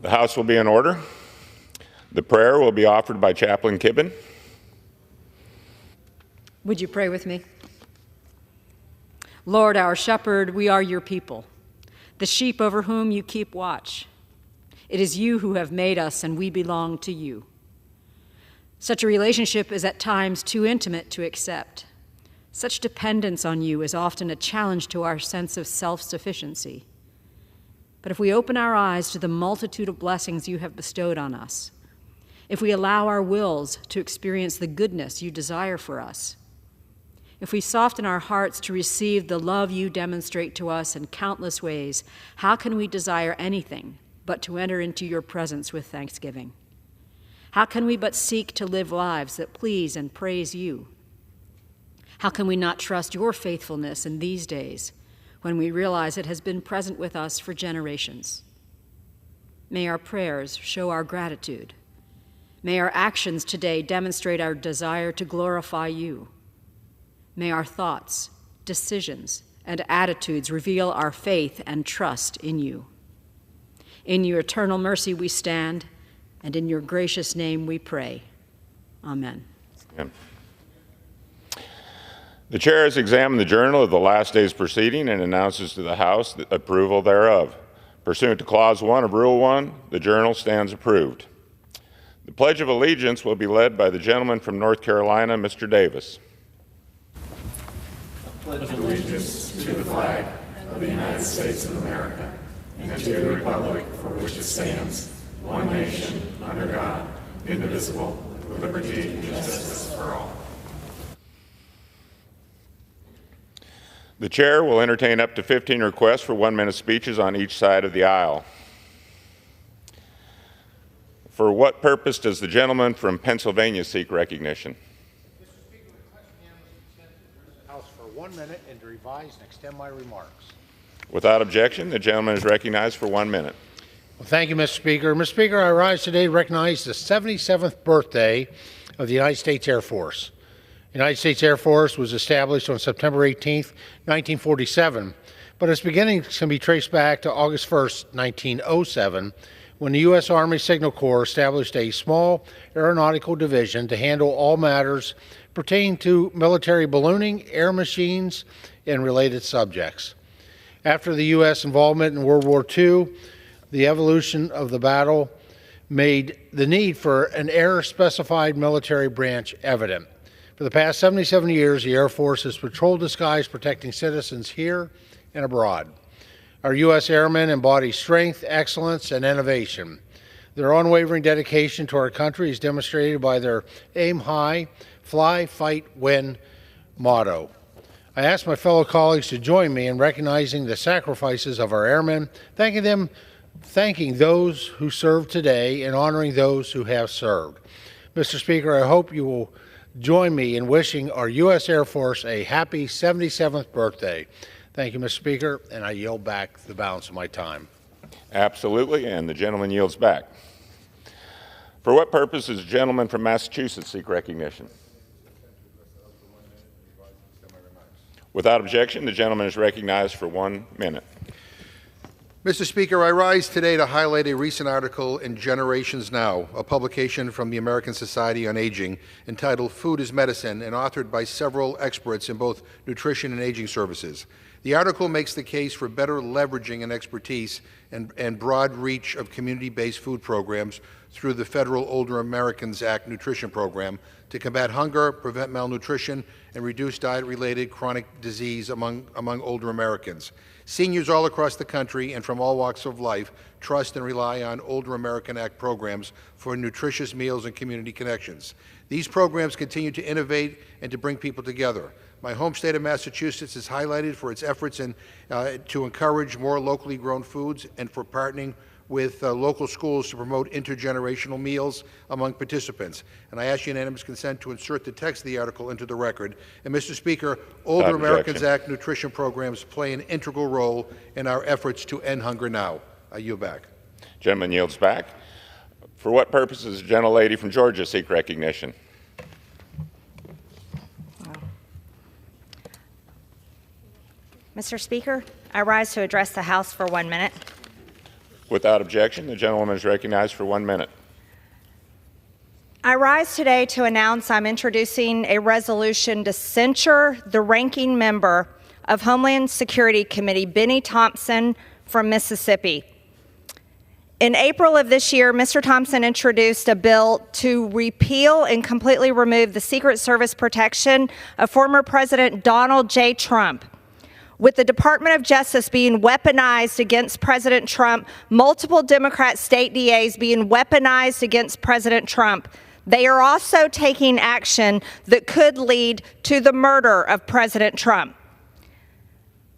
The House will be in order. The prayer will be offered by Chaplain Kibben. Would you pray with me? Lord, our shepherd, we are your people, the sheep over whom you keep watch. It is you who have made us, and we belong to you. Such a relationship is at times too intimate to accept. Such dependence on you is often a challenge to our sense of self-sufficiency. But if we open our eyes to the multitude of blessings you have bestowed on us, if we allow our wills to experience the goodness you desire for us, if we soften our hearts to receive the love you demonstrate to us in countless ways, how can we desire anything but to enter into your presence with thanksgiving? How can we but seek to live lives that please and praise you? How can we not trust your faithfulness in these days when we realize it has been present with us for generations? May our prayers show our gratitude. May our actions today demonstrate our desire to glorify you. May our thoughts, decisions, and attitudes reveal our faith and trust in you. In your eternal mercy we stand, and in your gracious name we pray. Amen. Amen. The chair has examined the journal of the last day's proceeding and announces to the House the approval thereof. Pursuant to Clause 1 of Rule 1, the journal stands approved. The Pledge of Allegiance will be led by the gentleman from North Carolina, Mr. Davis. Pledge allegiance to the flag of the United States of America and to the republic for which it stands, one nation, under God, indivisible, with liberty and justice for all. The chair will entertain up to 15 requests for 1-minute speeches on each side of the aisle. For what purpose does the gentleman from Pennsylvania seek recognition? Mr. Speaker, request unanimous consent to address the House for 1 minute and to revise and extend my remarks. Without objection, the gentleman is recognized for 1 minute. Well, thank you, Mr. Speaker. Mr. Speaker, I rise today to recognize the 77th birthday of the United States Air Force. The United States Air Force was established on September 18, 1947, but its beginnings can be traced back to August 1, 1907, when the U.S. Army Signal Corps established a small aeronautical division to handle all matters pertaining to military ballooning, air machines, and related subjects. After the U.S. involvement in World War II, the evolution of the battle made the need for an air-specified military branch evident. For the past 77 years, the Air Force has patrolled the skies protecting citizens here and abroad. Our U.S. airmen embody strength, excellence, and innovation. Their unwavering dedication to our country is demonstrated by their aim high, fly, fight, win motto. I ask my fellow colleagues to join me in recognizing the sacrifices of our airmen, thanking those who serve today and honoring those who have served. Mr. Speaker, I hope you will join me in wishing our U.S. Air Force a happy 77th birthday. Thank you, Mr. Speaker, and I yield back the balance of my time. Absolutely, and the gentleman yields back. For what purpose does the gentleman from Massachusetts seek recognition? Without objection, the gentleman is recognized for 1 minute. Mr. Speaker, I rise today to highlight a recent article in Generations Now, a publication from the American Society on Aging, entitled Food is Medicine, and authored by several experts in both nutrition and aging services. The article makes the case for better leveraging and expertise and broad reach of community-based food programs through the Federal Older Americans Act nutrition program to combat hunger, prevent malnutrition, and reduce diet-related chronic disease among older Americans. Seniors all across the country and from all walks of life trust and rely on Older American Act programs for nutritious meals and community connections. These programs continue to innovate and to bring people together. My home state of Massachusetts is highlighted for its efforts to encourage more locally grown foods and for partnering with local schools to promote intergenerational meals among participants. And I ask unanimous consent to insert the text of the article into the record. And Mr. Speaker, Older Americans Act nutrition programs play an integral role in our efforts to end hunger now. I yield back. Gentleman yields back. For what purpose does the gentlelady from Georgia seek recognition? Mr. Speaker, I rise to address the House for 1 minute. Without objection, the gentlewoman is recognized for 1 minute. I rise today to announce I'm introducing a resolution to censure the ranking member of Homeland Security Committee, Benny Thompson from Mississippi. In April of this year, Mr. Thompson introduced a bill to repeal and completely remove the Secret Service protection of former President Donald J. Trump. With the Department of Justice being weaponized against President Trump, multiple Democrat state DAs being weaponized against President Trump, they are also taking action that could lead to the murder of President Trump.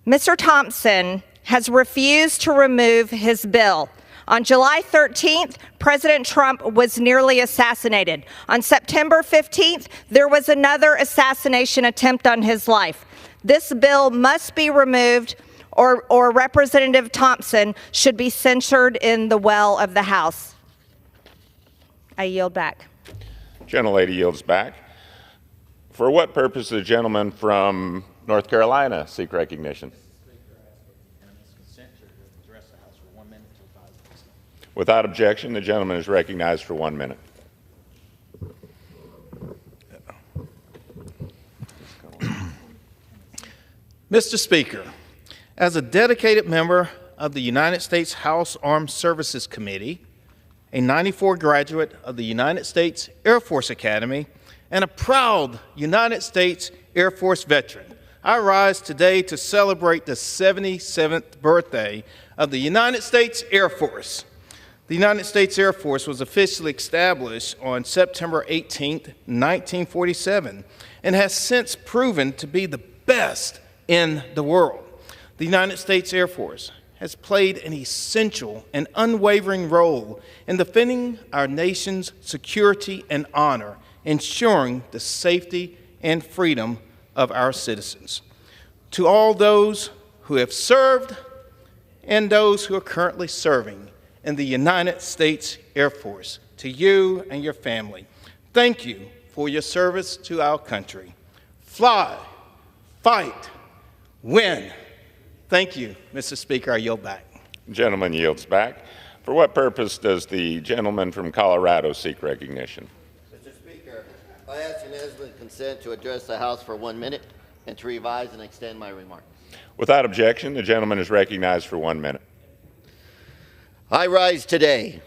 Mr. Thompson has refused to remove his bill. On July 13th, President Trump was nearly assassinated. On September 15th, there was another assassination attempt on his life. This bill must be removed, or Representative Thompson should be censured in the well of the House. I yield back. Gentlelady yields back. For what purpose does the gentleman from North Carolina seek recognition? Without objection, the gentleman is recognized for 1 minute. Mr. Speaker, as a dedicated member of the United States House Armed Services Committee, a '94 graduate of the United States Air Force Academy, and a proud United States Air Force veteran, I rise today to celebrate the 77th birthday of the United States Air Force. The United States Air Force was officially established on September 18, 1947, and has since proven to be the best in the world. The United States Air Force has played an essential and unwavering role in defending our nation's security and honor, ensuring the safety and freedom of our citizens. To all those who have served and those who are currently serving in the United States Air Force, to you and your family, thank you for your service to our country. Fly, fight, win. Thank you, Mr. Speaker. I yield back. The gentleman yields back. For what purpose does the gentleman from Colorado seek recognition? Mr. Speaker, I ask unanimous consent to address the House for 1 minute and to revise and extend my remarks. Without objection, the gentleman is recognized for 1 minute. I rise today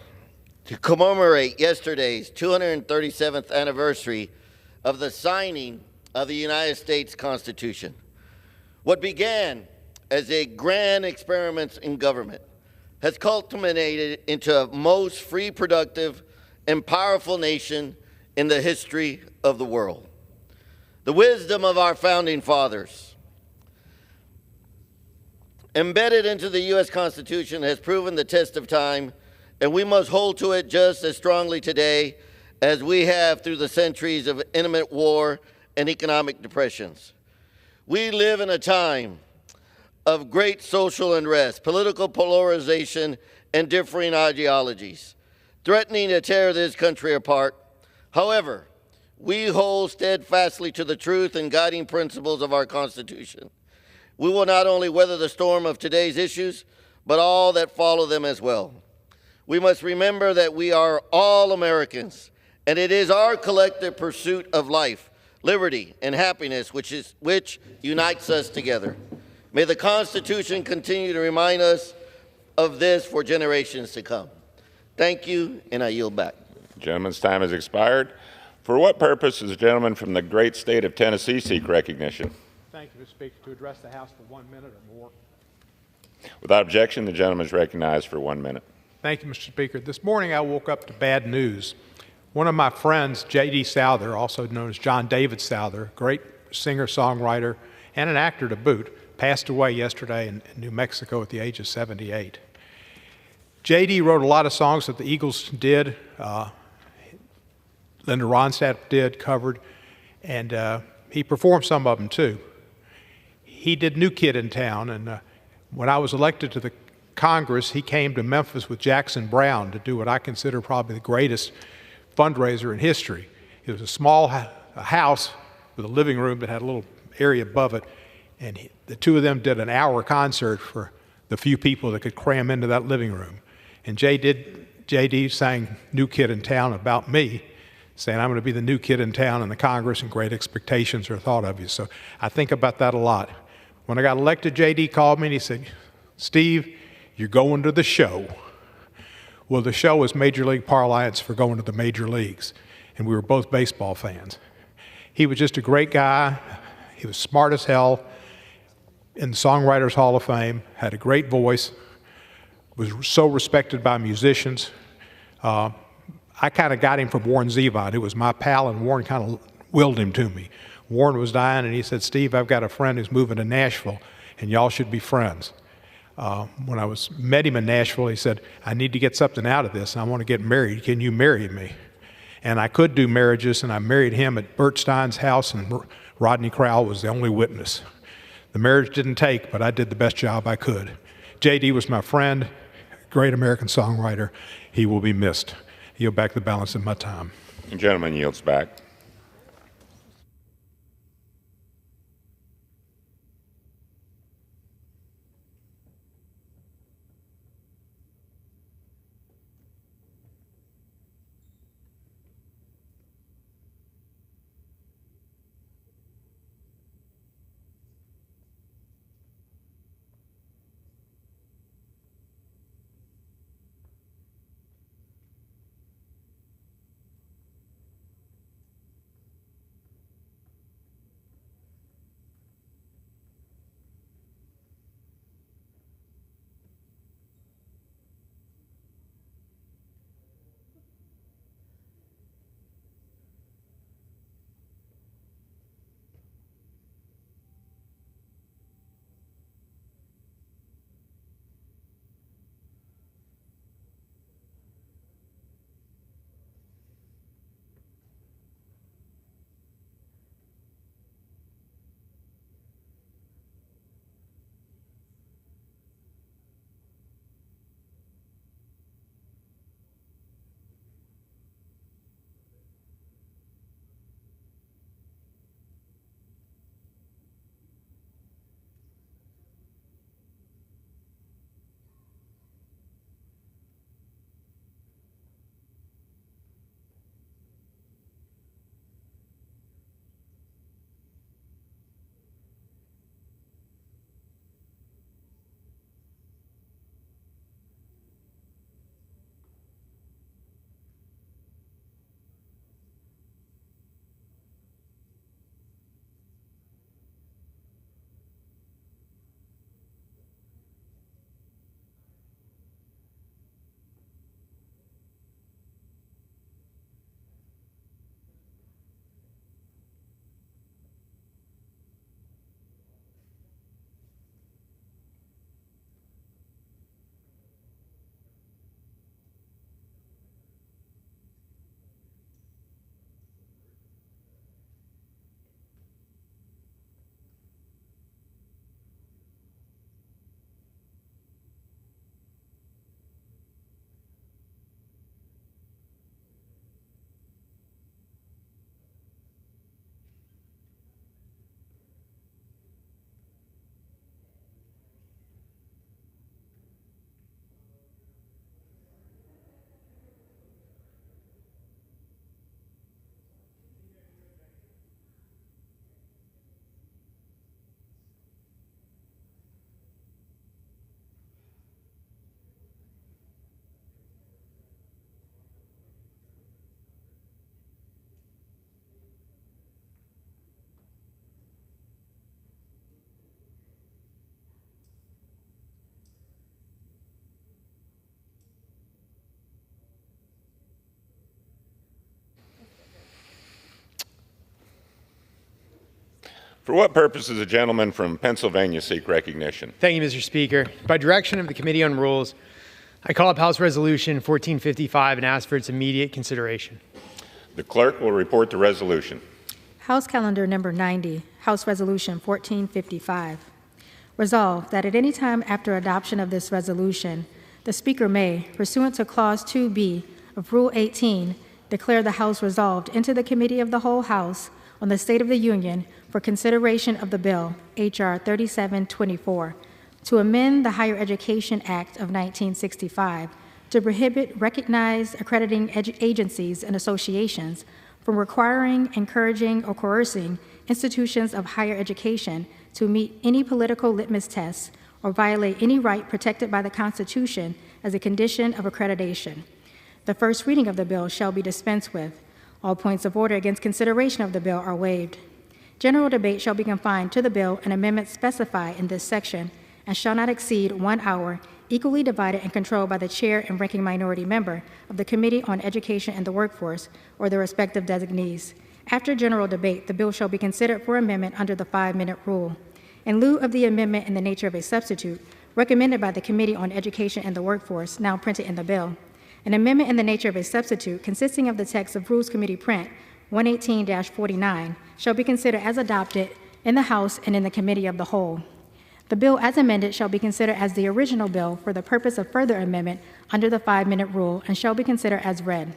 to commemorate yesterday's 237th anniversary of the signing of the United States Constitution. What began as a grand experiment in government has culminated into a most free, productive, and powerful nation in the history of the world. The wisdom of our founding fathers, embedded into the U.S. Constitution, has proven the test of time, and we must hold to it just as strongly today as we have through the centuries of intimate war and economic depressions. We live in a time of great social unrest, political polarization, and differing ideologies, threatening to tear this country apart. However, we hold steadfastly to the truth and guiding principles of our Constitution. We will not only weather the storm of today's issues, but all that follow them as well. We must remember that we are all Americans, and it is our collective pursuit of life, liberty, and happiness which unites us together. May the Constitution continue to remind us of this for generations to come. Thank you, and I yield back. The gentleman's time has expired. For what purpose does the gentleman from the great state of Tennessee seek recognition? Thank you, Mr. Speaker. To address the House for 1 minute or more. Without objection, the gentleman is recognized for 1 minute. Thank you, Mr. Speaker. This morning I woke up to bad news. One of my friends, J.D. Souther, also known as John David Souther, great singer-songwriter and an actor to boot, passed away yesterday in New Mexico at the age of 78. J.D. wrote a lot of songs that the Eagles did, Linda Ronstadt did, covered, and he performed some of them too. He did New Kid in Town, and when I was elected to the Congress, he came to Memphis with Jackson Browne to do what I consider probably the greatest fundraiser in history. It was a small house with a living room that had a little area above it, and the two of them did an hour concert for the few people that could cram into that living room. And J.D. sang New Kid in Town about me, saying I'm going to be the new kid in town in the Congress and great expectations are thought of you. So I think about that a lot. When I got elected, J.D. called me and he said, Steve, you're going to the show. Well, the show was Major League parlance for going to the major leagues, and we were both baseball fans. He was just a great guy. He was smart as hell, in the Songwriters Hall of Fame, had a great voice, was so respected by musicians. I kind of got him from Warren Zevon, who was my pal, and Warren kind of willed him to me. Warren was dying, and he said, Steve, I've got a friend who's moving to Nashville, and y'all should be friends. When I met him in Nashville, he said, I need to get something out of this. I want to get married. Can you marry me? And I could do marriages, and I married him at Bert Stein's house, and Rodney Crowell was the only witness. The marriage didn't take, but I did the best job I could. J.D. was my friend, great American songwriter. He will be missed. Yield back the balance of my time. The gentleman yields back. For what purpose does the gentleman from Pennsylvania seek recognition? Thank you, Mr. Speaker. By direction of the Committee on Rules, I call up House Resolution 1455 and ask for its immediate consideration. The clerk will report the resolution. House Calendar Number 90, House Resolution 1455. Resolved that at any time after adoption of this resolution, the Speaker may, pursuant to Clause 2B of Rule 18, declare the House resolved into the Committee of the Whole House on the State of the Union for consideration of the bill, H.R. 3724, to amend the Higher Education Act of 1965 to prohibit recognized accrediting agencies and associations from requiring, encouraging, or coercing institutions of higher education to meet any political litmus tests or violate any right protected by the Constitution as a condition of accreditation. The first reading of the bill shall be dispensed with. All points of order against consideration of the bill are waived. General debate shall be confined to the bill and amendments specified in this section and shall not exceed 1 hour, equally divided and controlled by the chair and ranking minority member of the Committee on Education and the Workforce or their respective designees. After general debate, the bill shall be considered for amendment under the 5-minute rule. In lieu of the amendment in the nature of a substitute recommended by the Committee on Education and the Workforce, now printed in the bill, an amendment in the nature of a substitute consisting of the text of Rules Committee Print 118-49 shall be considered as adopted in the House and in the Committee of the Whole. The bill as amended shall be considered as the original bill for the purpose of further amendment under the 5-minute rule and shall be considered as read.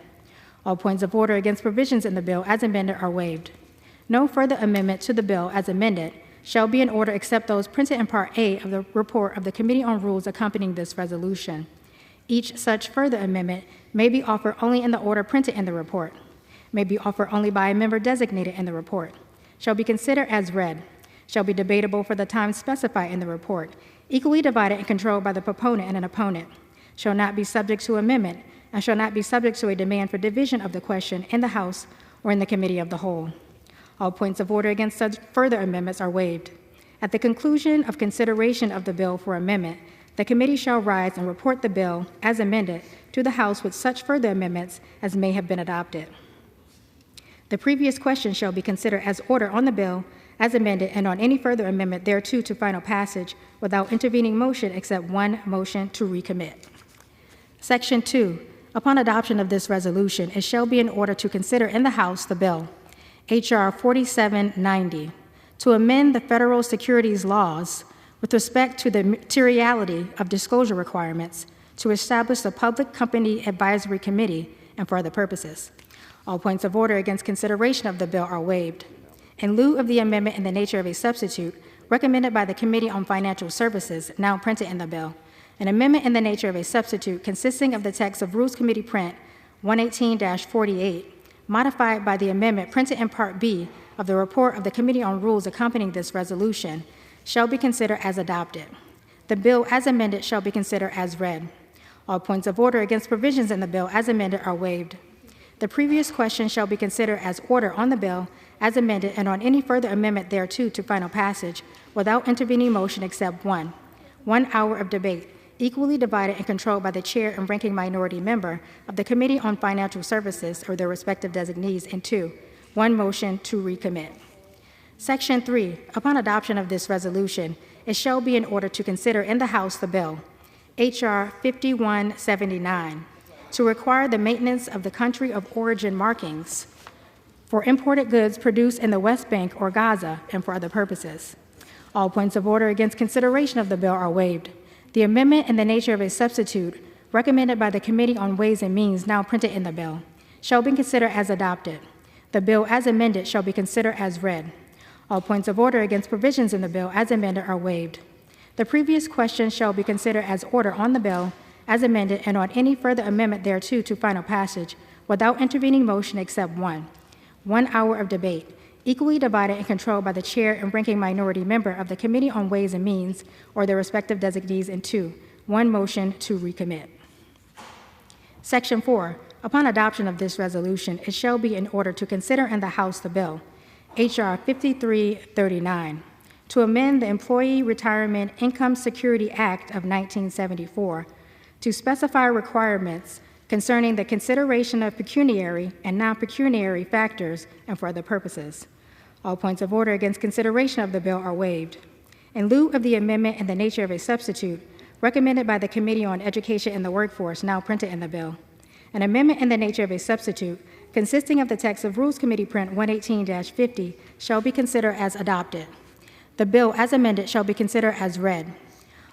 All points of order against provisions in the bill as amended are waived. No further amendment to the bill as amended shall be in order except those printed in Part A of the report of the Committee on Rules accompanying this resolution. Each such further amendment may be offered only in the order printed in the report, may be offered only by a member designated in the report, shall be considered as read, shall be debatable for the time specified in the report, equally divided and controlled by the proponent and an opponent, shall not be subject to amendment, and shall not be subject to a demand for division of the question in the House or in the Committee of the Whole. All points of order against such further amendments are waived. At the conclusion of consideration of the bill for amendment, the committee shall rise and report the bill as amended to the House with such further amendments as may have been adopted. The previous question shall be considered as order on the bill as amended and on any further amendment thereto to final passage without intervening motion except one motion to recommit. Section 2. Upon adoption of this resolution, it shall be in order to consider in the House the bill, H.R. 4790, to amend the federal securities laws with respect to the materiality of disclosure requirements to establish a public company advisory committee and for other purposes. All points of order against consideration of the bill are waived. In lieu of the amendment in the nature of a substitute recommended by the Committee on Financial Services, now printed in the bill, an amendment in the nature of a substitute consisting of the text of Rules Committee Print 118-48, modified by the amendment printed in Part B of the report of the Committee on Rules accompanying this resolution, shall be considered as adopted. The bill as amended shall be considered as read. All points of order against provisions in the bill as amended are waived. The previous question shall be considered as order on the bill as amended and on any further amendment thereto to final passage without intervening motion except 1 hour of debate, equally divided and controlled by the chair and ranking minority member of the Committee on Financial Services or their respective designees, and 2, 1 motion to recommit. Section 3. Upon adoption of this resolution, it shall be in order to consider in the House the bill, H.R. 5179, to require the maintenance of the country of origin markings for imported goods produced in the West Bank or Gaza and for other purposes. All points of order against consideration of the bill are waived. The amendment in the nature of a substitute recommended by the Committee on Ways and Means, now printed in the bill, shall be considered as adopted. The bill as amended shall be considered as read. All points of order against provisions in the bill as amended are waived. The previous question shall be considered as order on the bill as amended and on any further amendment thereto to final passage without intervening motion except 1 hour of debate, equally divided and controlled by the chair and ranking minority member of the Committee on Ways and Means or their respective designees, and 2, 1 motion to recommit. Section 4. Upon adoption of this resolution, it shall be in order to consider in the House the bill, H.R. 5339, to amend the Employee Retirement Income Security Act of 1974 to specify requirements concerning the consideration of pecuniary and non-pecuniary factors and for other purposes. All points of order against consideration of the bill are waived. In lieu of the amendment in the nature of a substitute recommended by the Committee on Education and the Workforce, now printed in the bill, an amendment in the nature of a substitute consisting of the text of Rules Committee Print 118-50 shall be considered as adopted. The bill as amended shall be considered as read.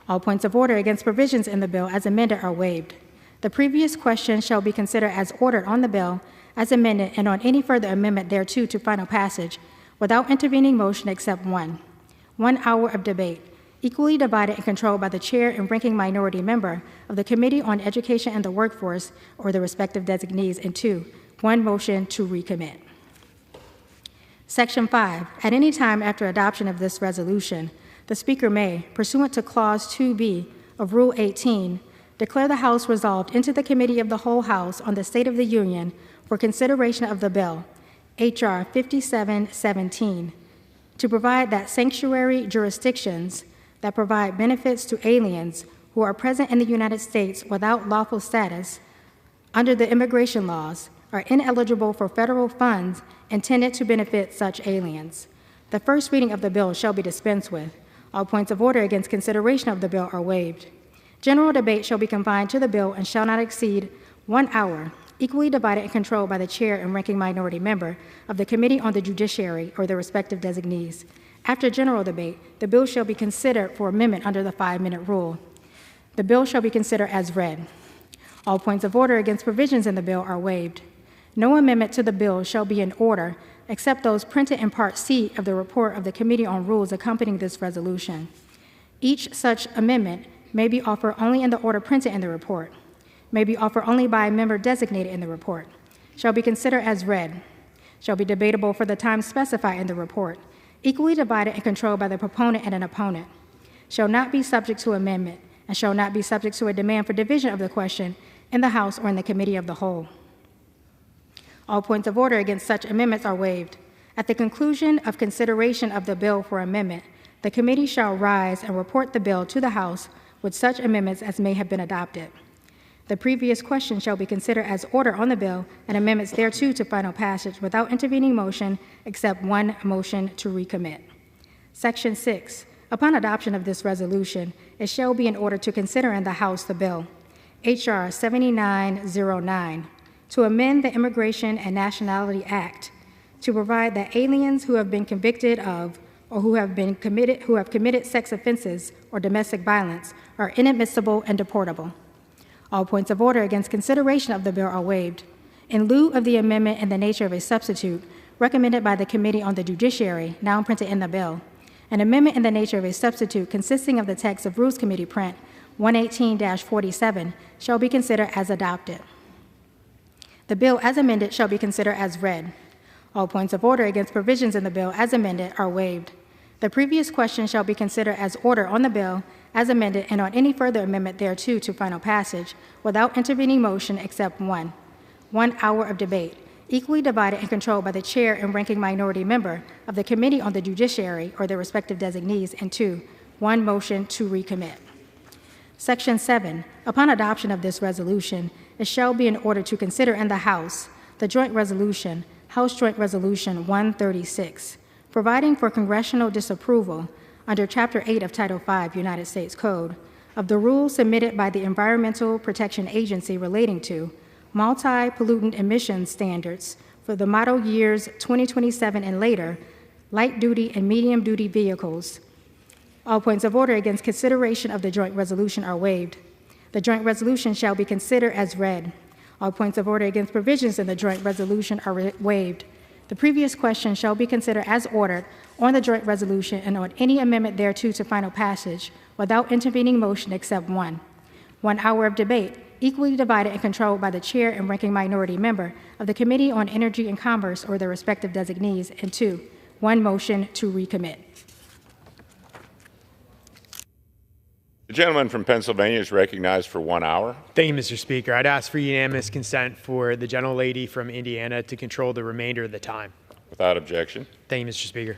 All points of order against provisions in the bill as amended are waived. The previous question shall be considered as ordered on the bill as amended and on any further amendment thereto to final passage without intervening motion except 1 hour of debate, equally divided and controlled by the chair and ranking minority member of the Committee on Education and the Workforce or the respective designees, and 2, one motion to recommit. Section 5, at any time after adoption of this resolution, the Speaker may, pursuant to Clause 2B of Rule 18, declare the House resolved into the Committee of the Whole House on the State of the Union for consideration of the bill, H.R. 5717, to provide that sanctuary jurisdictions that provide benefits to aliens who are present in the United States without lawful status under the immigration laws are ineligible for federal funds intended to benefit such aliens. The first reading of the bill shall be dispensed with. All points of order against consideration of the bill are waived. General debate shall be confined to the bill and shall not exceed 1 hour, equally divided and controlled by the chair and ranking minority member of the Committee on the Judiciary or their respective designees. After general debate, the bill shall be considered for amendment under the 5-minute rule. The bill shall be considered as read. All points of order against provisions in the bill are waived. No amendment to the bill shall be in order except those printed in Part C of the report of the Committee on Rules accompanying this resolution. Each such amendment may be offered only in the order printed in the report, may be offered only by a member designated in the report, shall be considered as read, shall be debatable for the time specified in the report, equally divided and controlled by the proponent and an opponent, shall not be subject to amendment, and shall not be subject to a demand for division of the question in the House or in the Committee of the Whole. All points of order against such amendments are waived. At the conclusion of consideration of the bill for amendment, the committee shall rise and report the bill to the House with such amendments as may have been adopted. The previous question shall be considered as order on the bill and amendments thereto to final passage without intervening motion except one motion to recommit. Section 6. Upon adoption of this resolution, it shall be in order to consider in the House the bill, H.R. 7909, to amend the Immigration and Nationality Act to provide that aliens who have been convicted of or who have committed sex offenses or domestic violence are inadmissible and deportable. All points of order against consideration of the bill are waived. In lieu of the amendment in the nature of a substitute recommended by the Committee on the Judiciary, now printed in the bill, an amendment in the nature of a substitute consisting of the text of Rules Committee Print 118-47 shall be considered as adopted. The bill as amended shall be considered as read. All points of order against provisions in the bill as amended are waived. The previous question shall be considered as order on the bill as amended and on any further amendment thereto to final passage without intervening motion except 1 hour of debate, equally divided and controlled by the chair and ranking minority member of the Committee on the Judiciary or their respective designees, and 2, one motion to recommit. Section 7. Upon adoption of this resolution, it shall be in order to consider in the House the joint resolution, House Joint Resolution 136, providing for congressional disapproval under Chapter 8 of Title V United States Code of the rules submitted by the Environmental Protection Agency relating to multi-pollutant emissions standards for the model years 2027 and later, light-duty and medium-duty vehicles. All points of order against consideration of the joint resolution are waived. The joint resolution shall be considered as read. All points of order against provisions in the joint resolution are waived. The previous question shall be considered as ordered on the joint resolution and on any amendment thereto to final passage without intervening motion except 1 hour of debate, equally divided and controlled by the chair and ranking minority member of the Committee on Energy and Commerce or their respective designees, and 2, one motion to recommit. The gentleman from Pennsylvania is recognized for 1 hour. Thank you, Mr. Speaker. I'd ask for unanimous consent for the gentlelady from Indiana to control the remainder of the time. Without objection. Thank you, Mr. Speaker.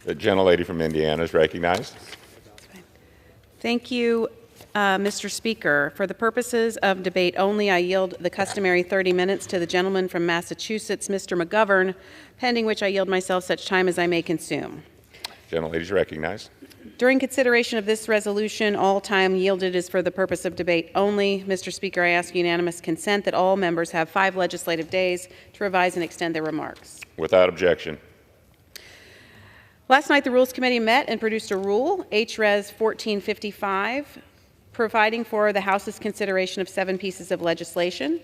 The gentlelady from Indiana is recognized. Thank you, Mr. Speaker. For the purposes of debate only, I yield the customary 30 minutes to the gentleman from Massachusetts, Mr. McGovern, pending which I yield myself such time as I may consume. Gentlelady is recognized. During consideration of this resolution, all time yielded is for the purpose of debate only. Mr. Speaker, I ask unanimous consent that all members have 5 legislative days to revise and extend their remarks. Without objection. Last night, the Rules Committee met and produced a rule, H.Res. 1455, providing for the House's consideration of 7 pieces of legislation.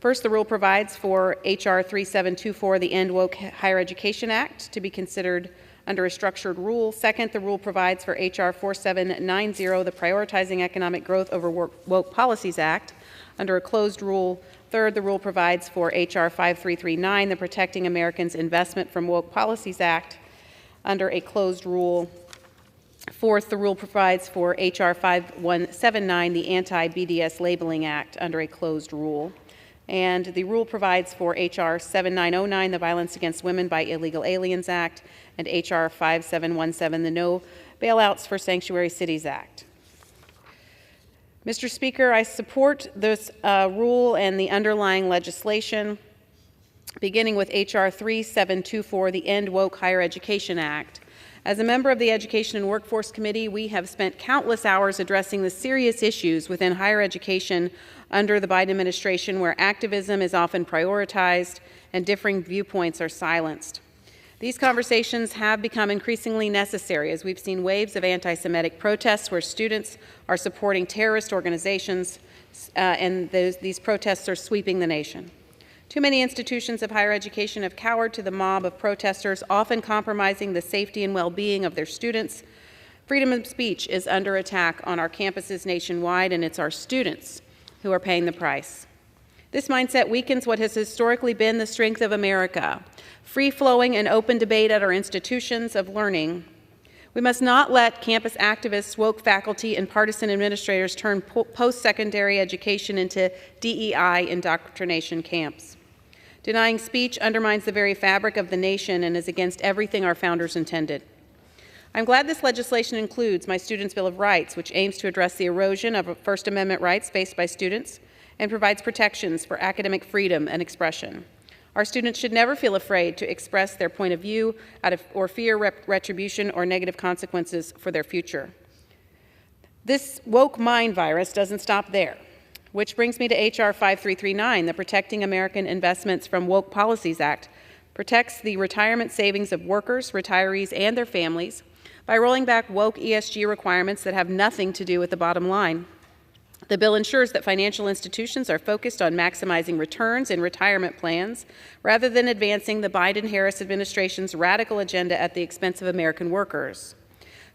First, the rule provides for H.R. 3724, the End Woke Higher Education Act, to be considered under a structured rule. Second, the rule provides for H.R. 4790, the Prioritizing Economic Growth Over Woke Policies Act, under a closed rule. Third, the rule provides for H.R. 5339, the Protecting Americans' Investment from Woke Policies Act, under a closed rule. Fourth, the rule provides for H.R. 5179, the Anti-BDS Labeling Act, under a closed rule. And the rule provides for H.R. 7909, the Violence Against Women by Illegal Aliens Act, and H.R. 5717, the No Bailouts for Sanctuary Cities Act. Mr. Speaker, I support this rule and the underlying legislation, beginning with H.R. 3724, the End Woke Higher Education Act. As a member of the Education and Workforce Committee, we have spent countless hours addressing the serious issues within higher education under the Biden administration, where activism is often prioritized and differing viewpoints are silenced. These conversations have become increasingly necessary as we've seen waves of anti-Semitic protests where students are supporting terrorist organizations, and these protests are sweeping the nation. Too many institutions of higher education have cowered to the mob of protesters, often compromising the safety and well-being of their students. Freedom of speech is under attack on our campuses nationwide, and it's our students who are paying the price. This mindset weakens what has historically been the strength of America: free-flowing and open debate at our institutions of learning. We must not let campus activists, woke faculty, and partisan administrators turn post-secondary education into DEI indoctrination camps. Denying speech undermines the very fabric of the nation and is against everything our founders intended. I'm glad this legislation includes my Students' Bill of Rights, which aims to address the erosion of First Amendment rights faced by students and provides protections for academic freedom and expression. Our students should never feel afraid to express their point of view or fear retribution or negative consequences for their future. This woke mind virus doesn't stop there, which brings me to H.R. 5339, the Protecting American Investments from Woke Policies Act, protects the retirement savings of workers, retirees, and their families by rolling back woke ESG requirements that have nothing to do with the bottom line. The bill ensures that financial institutions are focused on maximizing returns in retirement plans rather than advancing the Biden-Harris administration's radical agenda at the expense of American workers.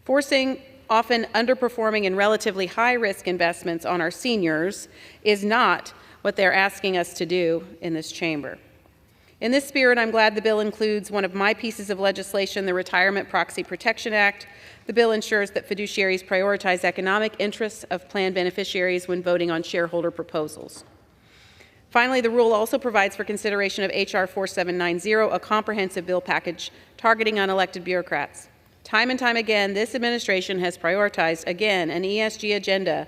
Forcing often underperforming and relatively high-risk investments on our seniors is not what they're asking us to do in this chamber. In this spirit, I'm glad the bill includes one of my pieces of legislation, the Retirement Proxy Protection Act. The bill ensures that fiduciaries prioritize economic interests of plan beneficiaries when voting on shareholder proposals. Finally, the rule also provides for consideration of H.R. 4790, a comprehensive bill package targeting unelected bureaucrats. Time and time again, this administration has prioritized, again, an ESG agenda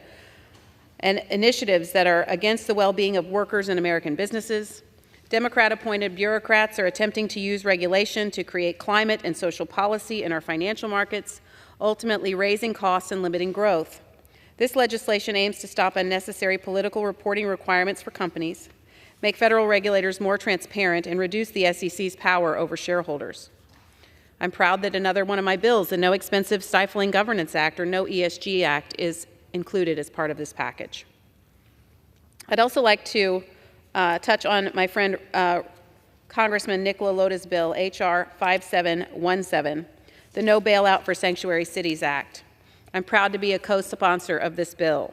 and initiatives that are against the well-being of workers and American businesses. Democrat-appointed bureaucrats are attempting to use regulation to create climate and social policy in our financial markets, ultimately raising costs and limiting growth. This legislation aims to stop unnecessary political reporting requirements for companies, make federal regulators more transparent, and reduce the SEC's power over shareholders. I'm proud that another one of my bills, the No Expensive Stifling Governance Act, or No ESG Act, is included as part of this package. I'd also like to touch on my friend Congressman Nicola Loda's bill, H.R. 5717, the No Bailout for Sanctuary Cities Act. I'm proud to be a co-sponsor of this bill.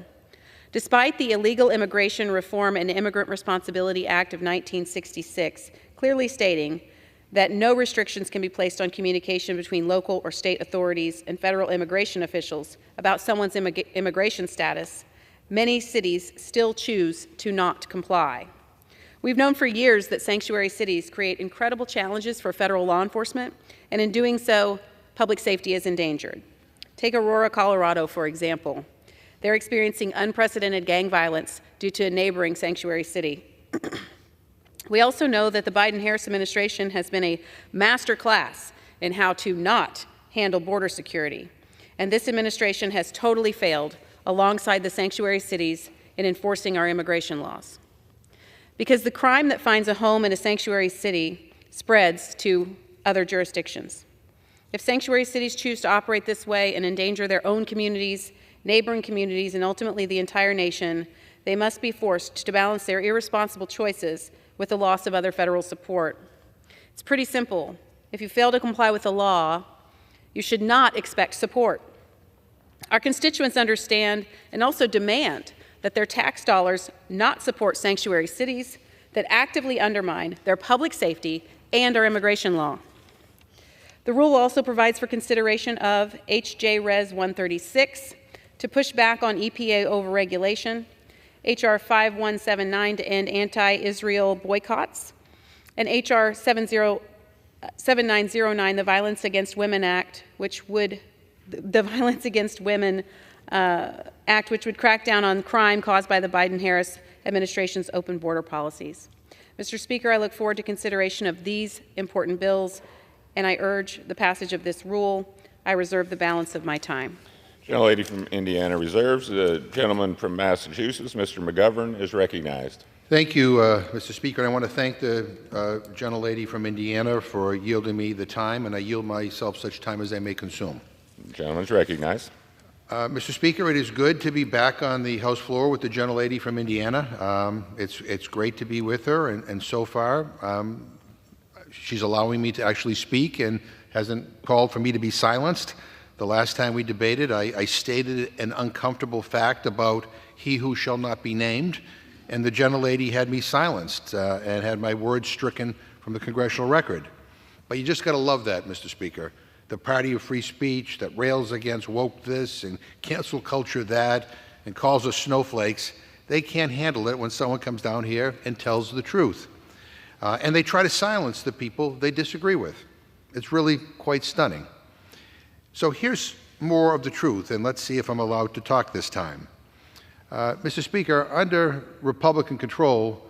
Despite the Illegal Immigration Reform and Immigrant Responsibility Act of 1966 clearly stating that no restrictions can be placed on communication between local or state authorities and federal immigration officials about someone's immigration status, many cities still choose to not comply. We've known for years that sanctuary cities create incredible challenges for federal law enforcement, and in doing so, public safety is endangered. Take Aurora, Colorado, for example. They're experiencing unprecedented gang violence due to a neighboring sanctuary city. We also know that the Biden-Harris administration has been a master class in how to not handle border security, and this administration has totally failed alongside the sanctuary cities in enforcing our immigration laws. Because the crime that finds a home in a sanctuary city spreads to other jurisdictions. If sanctuary cities choose to operate this way and endanger their own communities, neighboring communities, and ultimately the entire nation, they must be forced to balance their irresponsible choices with the loss of other federal support. It's pretty simple. If you fail to comply with the law, you should not expect support. Our constituents understand and also demand that their tax dollars not support sanctuary cities that actively undermine their public safety and our immigration law. The rule also provides for consideration of H.J. Res. 136 to push back on EPA overregulation, H.R. 5179 to end anti-Israel boycotts, and H.R. 7909, the Violence Against Women Act, which would crack down on crime caused by the Biden-Harris administration's open border policies. Mr. Speaker, I look forward to consideration of these important bills, and I urge the passage of this rule. I reserve the balance of my time. Gentlelady from Indiana reserves. The gentleman from Massachusetts, Mr. McGovern, is recognized. Thank you, Mr. Speaker. I want to thank the gentlelady from Indiana for yielding me the time, and I yield myself such time as I may consume. The gentleman is recognized. Mr. Speaker, it is good to be back on the House floor with the gentlelady from Indiana. It's great to be with her, and so far she's allowing me to actually speak and hasn't called for me to be silenced. The last time we debated, I stated an uncomfortable fact about he who shall not be named, and the gentlelady had me silenced and had my words stricken from the congressional record. But you just got to love that, Mr. Speaker. The party of free speech that rails against woke this and cancel culture that and calls us snowflakes, they can't handle it when someone comes down here and tells the truth. And they try to silence the people they disagree with. It's really quite stunning. So here's more of the truth, and let's see if I'm allowed to talk this time. Mr. Speaker, under Republican control,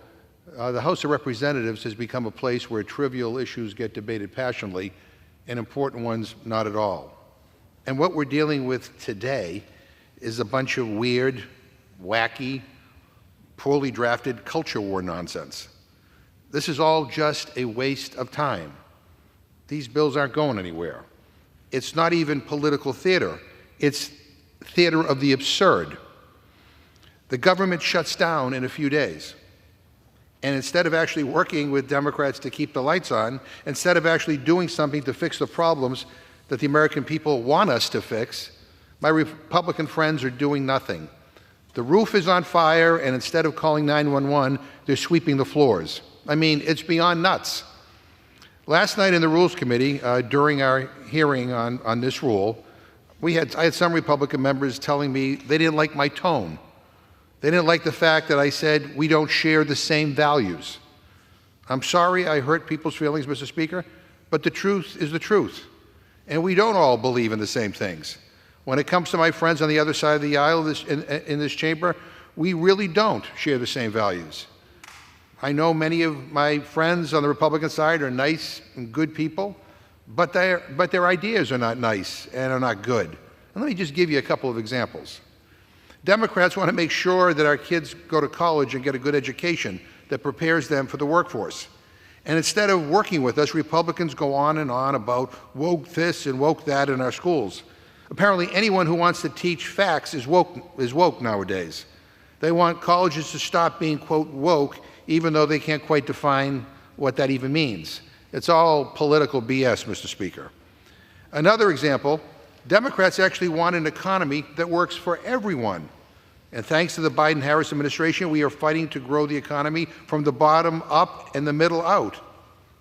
the House of Representatives has become a place where trivial issues get debated passionately and important ones not at all. And what we're dealing with today is a bunch of weird, wacky, poorly drafted culture war nonsense. This is all just a waste of time. These bills aren't going anywhere. It's not even political theater. It's theater of the absurd. The government shuts down in a few days. And instead of actually working with Democrats to keep the lights on, instead of actually doing something to fix the problems that the American people want us to fix, my Republican friends are doing nothing. The roof is on fire, and instead of calling 911, they're sweeping the floors. I mean, it's beyond nuts. Last night in the Rules Committee, during our hearing on this rule, I had some Republican members telling me they didn't like my tone. They didn't like the fact that I said we don't share the same values. I'm sorry I hurt people's feelings, Mr. Speaker, but the truth is the truth. And we don't all believe in the same things. When it comes to my friends on the other side of the aisle in this chamber, we really don't share the same values. I know many of my friends on the Republican side are nice and good people, but their ideas are not nice and are not good. And let me just give you a couple of examples. Democrats want to make sure that our kids go to college and get a good education that prepares them for the workforce. And instead of working with us, Republicans go on and on about woke this and woke that in our schools. Apparently anyone who wants to teach facts is woke nowadays. They want colleges to stop being, quote, woke, even though they can't quite define what that even means. It's all political BS, Mr. Speaker. Another example, Democrats actually want an economy that works for everyone. And thanks to the Biden-Harris administration, we are fighting to grow the economy from the bottom up and the middle out.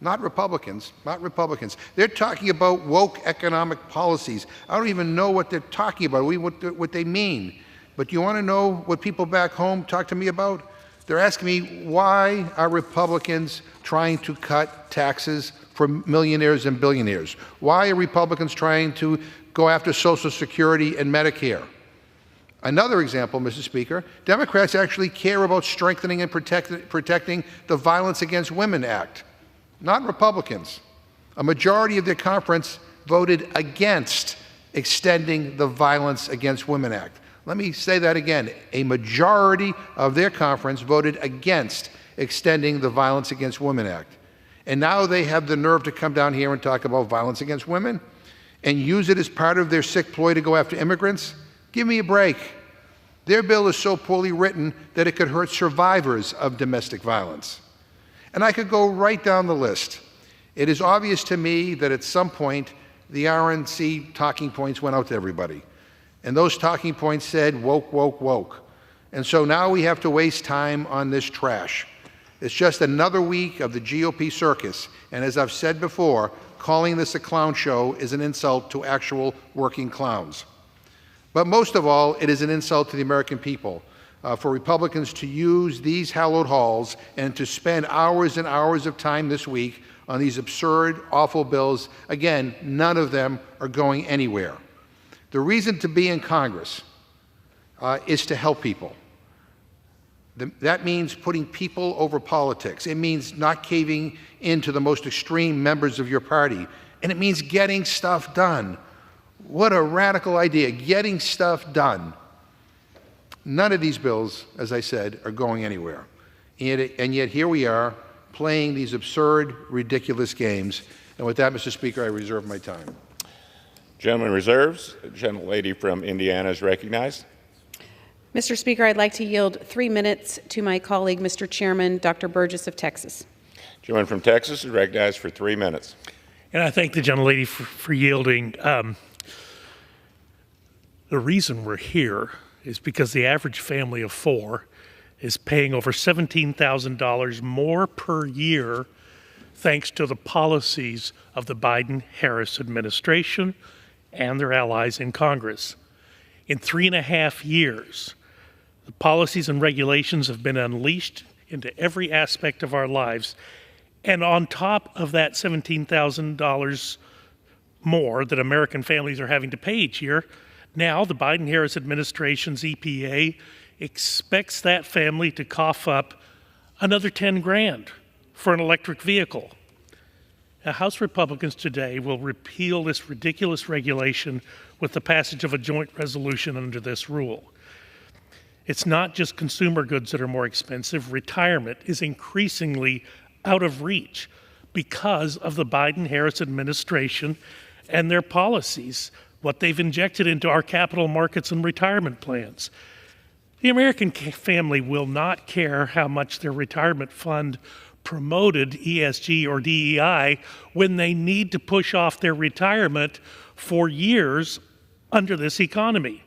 Not Republicans, not Republicans. They're talking about woke economic policies. I don't even know what they're talking about, what they mean. But you want to know what people back home talk to me about? They're asking me, why are Republicans trying to cut taxes for millionaires and billionaires? Why are Republicans trying to go after Social Security and Medicare? Another example, Mr. Speaker, Democrats actually care about strengthening and protecting the Violence Against Women Act, not Republicans. A majority of their conference voted against extending the Violence Against Women Act. Let me say that again. A majority of their conference voted against extending the Violence Against Women Act. And now they have the nerve to come down here and talk about violence against women and use it as part of their sick ploy to go after immigrants? Give me a break. Their bill is so poorly written that it could hurt survivors of domestic violence. And I could go right down the list. It is obvious to me that at some point the RNC talking points went out to everybody. And those talking points said, woke, woke, woke. And so now we have to waste time on this trash. It's just another week of the GOP circus. And as I've said before, calling this a clown show is an insult to actual working clowns. But most of all, it is an insult to the American people for Republicans to use these hallowed halls and to spend hours and hours of time this week on these absurd, awful bills. Again, none of them are going anywhere. The reason to be in Congress is to help people. That means putting people over politics. It means not caving in to the most extreme members of your party. And it means getting stuff done. What a radical idea, getting stuff done. None of these bills, as I said, are going anywhere. And yet here we are playing these absurd, ridiculous games. And with that, Mr. Speaker, I reserve my time. Gentleman reserves. The gentlelady from Indiana is recognized. Mr. Speaker, I'd like to yield 3 minutes to my colleague, Mr. Chairman, Dr. Burgess of Texas. Gentleman from Texas is recognized for 3 minutes. And I thank the gentlelady for yielding. The reason we're here is because the average family of 4 is paying over $17,000 more per year thanks to the policies of the Biden-Harris administration and their allies in Congress. In 3.5 years, the policies and regulations have been unleashed into every aspect of our lives. And on top of that $17,000 more that American families are having to pay each year, now the Biden-Harris administration's EPA expects that family to cough up another $10,000 for an electric vehicle. Now, House Republicans today will repeal this ridiculous regulation with the passage of a joint resolution under this rule. It's not just consumer goods that are more expensive. Retirement is increasingly out of reach because of the Biden-Harris administration and their policies, what they've injected into our capital markets and retirement plans. The American family will not care how much their retirement fund promoted ESG or DEI when they need to push off their retirement for years under this economy.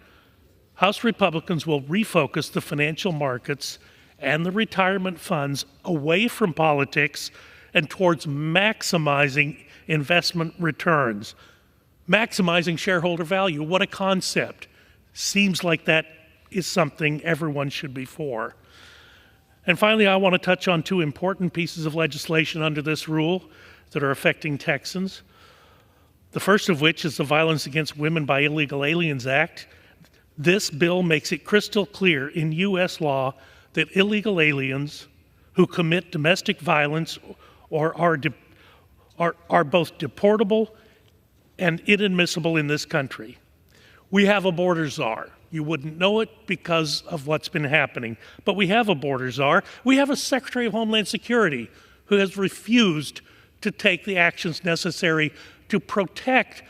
House Republicans will refocus the financial markets and the retirement funds away from politics and towards maximizing investment returns. Maximizing shareholder value, what a concept. Seems like that is something everyone should be for. And finally, I want to touch on 2 important pieces of legislation under this rule that are affecting Texans. The first of which is the Violence Against Women by Illegal Aliens Act. This bill makes it crystal clear in U.S. law that illegal aliens who commit domestic violence or are both deportable and inadmissible in this country. We have a border czar. You wouldn't know it because of what's been happening, but we have a border czar. We have a Secretary of Homeland Security who has refused to take the actions necessary to protect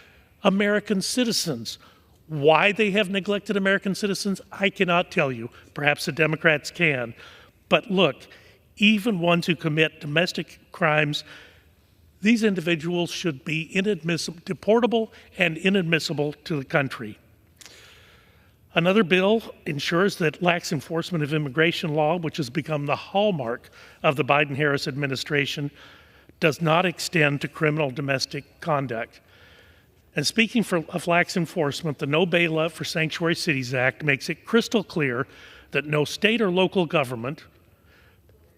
American citizens. Why they have neglected American citizens, I cannot tell you. Perhaps the Democrats can. But look, even ones who commit domestic crimes, these individuals should be deportable and inadmissible to the country. Another bill ensures that lax enforcement of immigration law, which has become the hallmark of the Biden-Harris administration, does not extend to criminal domestic conduct. And speaking of lax enforcement, the No Bailout for Sanctuary Cities Act makes it crystal clear that no state or local government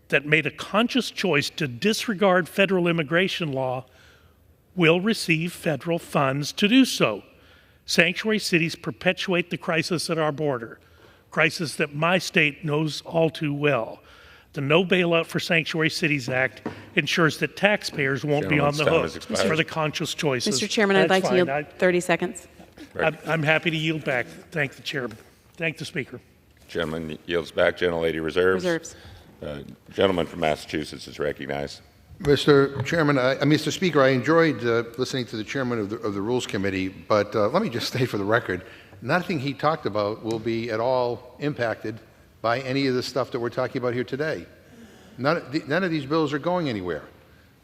that made a conscious choice to disregard federal immigration law will receive federal funds to do so. Sanctuary cities perpetuate the crisis at our border, crisis that my state knows all too well. The No Bailout for Sanctuary Cities Act ensures that taxpayers won't be on the hook for the conscious choices. Mr. Chairman, I'd like to yield 30 seconds. I'm happy to yield back. Thank the Chairman. Thank the Speaker. Gentleman yields back. Gentlelady reserves. Reserves. Gentleman from Massachusetts is recognized. Mr. Chairman, Mr. Speaker, I enjoyed listening to the chairman of the Rules Committee, but let me just state for the record, nothing he talked about will be at all impacted by any of the stuff that we're talking about here today. None of these bills are going anywhere.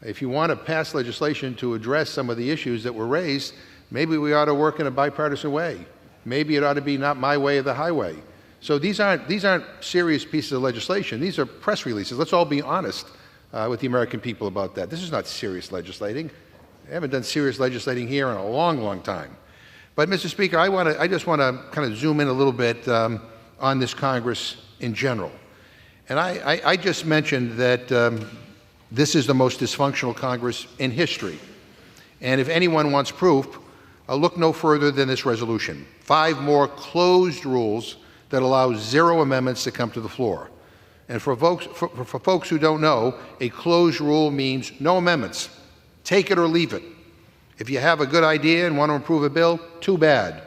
If you want to pass legislation to address some of the issues that were raised, maybe we ought to work in a bipartisan way. Maybe it ought to be not my way or the highway. So these aren't serious pieces of legislation. These are press releases. Let's all be honest with the American people about that. This is not serious legislating. I haven't done serious legislating here in a long, long time. But, Mr. Speaker, I just want to kind of zoom in a little bit on this Congress in general. And I just mentioned that this is the most dysfunctional Congress in history. And if anyone wants proof, look no further than this resolution. 5 more closed rules that allow 0 amendments to come to the floor. And for folks who don't know, a closed rule means no amendments. Take it or leave it. If you have a good idea and want to improve a bill, too bad.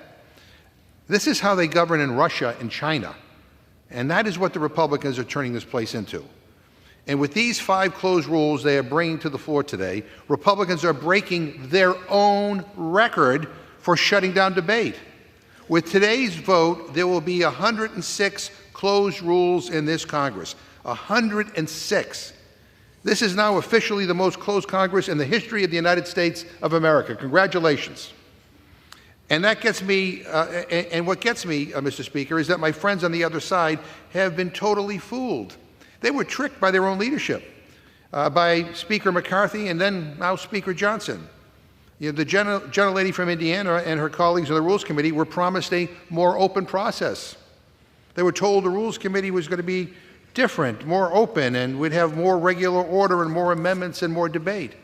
This is how they govern in Russia and China. And that is what the Republicans are turning this place into. And with these 5 closed rules they are bringing to the floor today, Republicans are breaking their own record for shutting down debate. With today's vote, there will be 106 closed rules in this Congress. 106. This is now officially the most closed Congress in the history of the United States of America. Congratulations. And that gets me, and what gets me, Mr. Speaker, is that my friends on the other side have been totally fooled. They were tricked by their own leadership, by Speaker McCarthy and then now Speaker Johnson. You know, the gentlelady from Indiana and her colleagues on the Rules Committee were promised a more open process. They were told the Rules Committee was going to be different, more open, and would have more regular order and more amendments and more debate.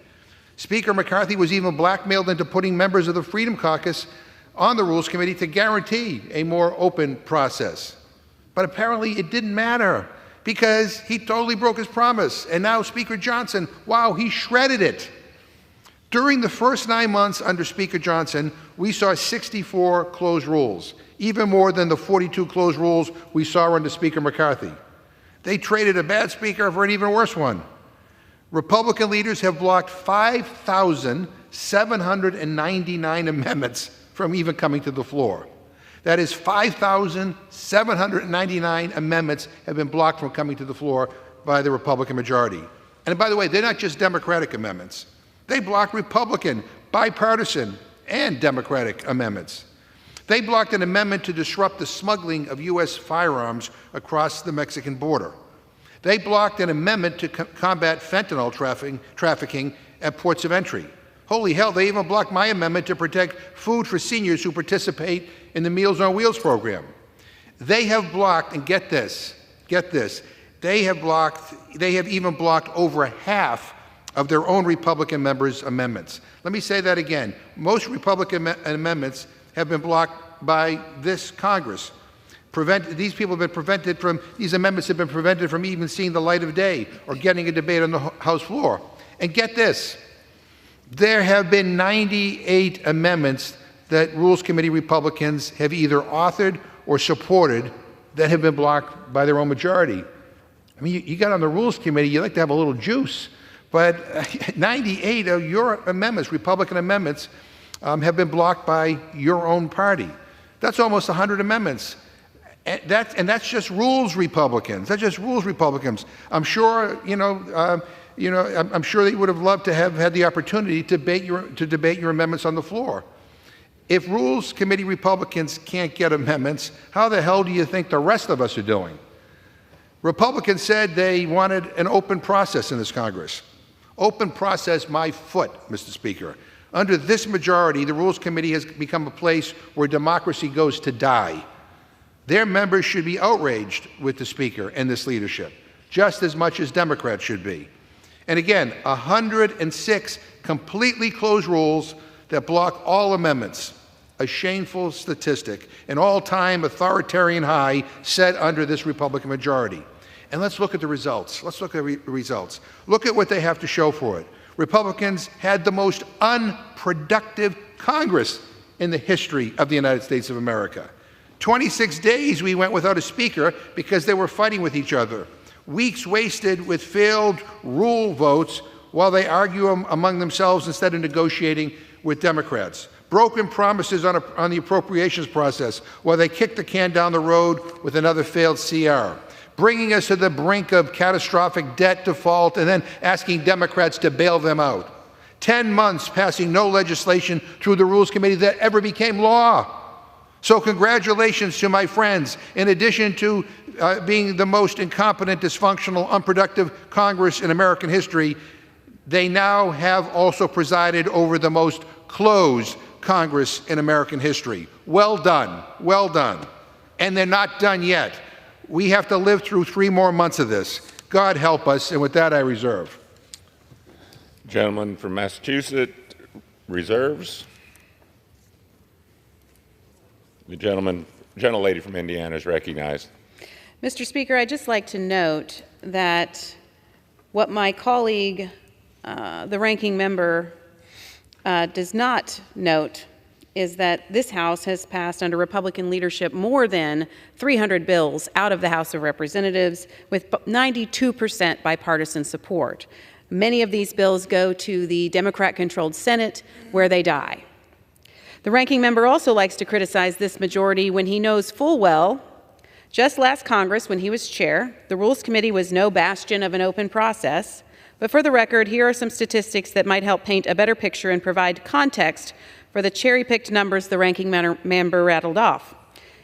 Speaker McCarthy was even blackmailed into putting members of the Freedom Caucus on the Rules Committee to guarantee a more open process. But apparently it didn't matter because he totally broke his promise. And now Speaker Johnson, wow, he shredded it. During the first 9 months under Speaker Johnson, we saw 64 closed rules, even more than the 42 closed rules we saw under Speaker McCarthy. They traded a bad speaker for an even worse one. Republican leaders have blocked 5,799 amendments from even coming to the floor. That is 5,799 amendments have been blocked from coming to the floor by the Republican majority. And by the way, they're not just Democratic amendments. They blocked Republican, bipartisan, and Democratic amendments. They blocked an amendment to disrupt the smuggling of U.S. firearms across the Mexican border. They blocked an amendment to combat fentanyl trafficking at ports of entry. Holy hell, they even blocked my amendment to protect food for seniors who participate in the Meals on Wheels program. They have blocked, and get this, they have even blocked over half of their own Republican members' amendments. Let me say that again. Most Republican amendments have been blocked by this Congress. These amendments have been prevented from even seeing the light of day or getting a debate on the House floor. And get this, there have been 98 amendments that Rules Committee Republicans have either authored or supported that have been blocked by their own majority. I mean, you got on the Rules Committee, you like to have a little juice, but 98 of your amendments, Republican amendments, have been blocked by your own party. That's almost 100 amendments. And that's just rules Republicans. That's just rules Republicans. I'm sure, I'm sure they would have loved to have had the opportunity to debate your amendments on the floor. If Rules Committee Republicans can't get amendments, how the hell do you think the rest of us are doing? Republicans said they wanted an open process in this Congress. Open process, my foot, Mr. Speaker. Under this majority, the Rules Committee has become a place where democracy goes to die. Their members should be outraged with the Speaker and this leadership, just as much as Democrats should be. And again, 106 completely closed rules that block all amendments. A shameful statistic, an all-time authoritarian high set under this Republican majority. And let's look at the results. Let's look at the results. Look at what they have to show for it. Republicans had the most unproductive Congress in the history of the United States of America. 26 days we went without a speaker because they were fighting with each other. Weeks wasted with failed rule votes while they argue among themselves instead of negotiating with Democrats. broken promises on the appropriations process while they kick the can down the road with another failed CR, bringing us to the brink of catastrophic debt default and then asking Democrats to bail them out. 10 months passing no legislation through the Rules Committee that ever became law. So congratulations to my friends. In addition to being the most incompetent, dysfunctional, unproductive Congress in American history, they now have also presided over the most closed Congress in American history. Well done, well done. And they're not done yet. We have to live through 3 more months of this. God help us, and with that I reserve. Gentleman from Massachusetts reserves. The gentlelady from Indiana is recognized. Mr. Speaker, I'd just like to note that what my colleague, the ranking member, does not note is that this House has passed under Republican leadership more than 300 bills out of the House of Representatives with 92% bipartisan support. Many of these bills go to the Democrat-controlled Senate, where they die. The ranking member also likes to criticize this majority when he knows full well, just last Congress, when he was chair, the Rules Committee was no bastion of an open process. But for the record, here are some statistics that might help paint a better picture and provide context for the cherry-picked numbers the ranking member rattled off.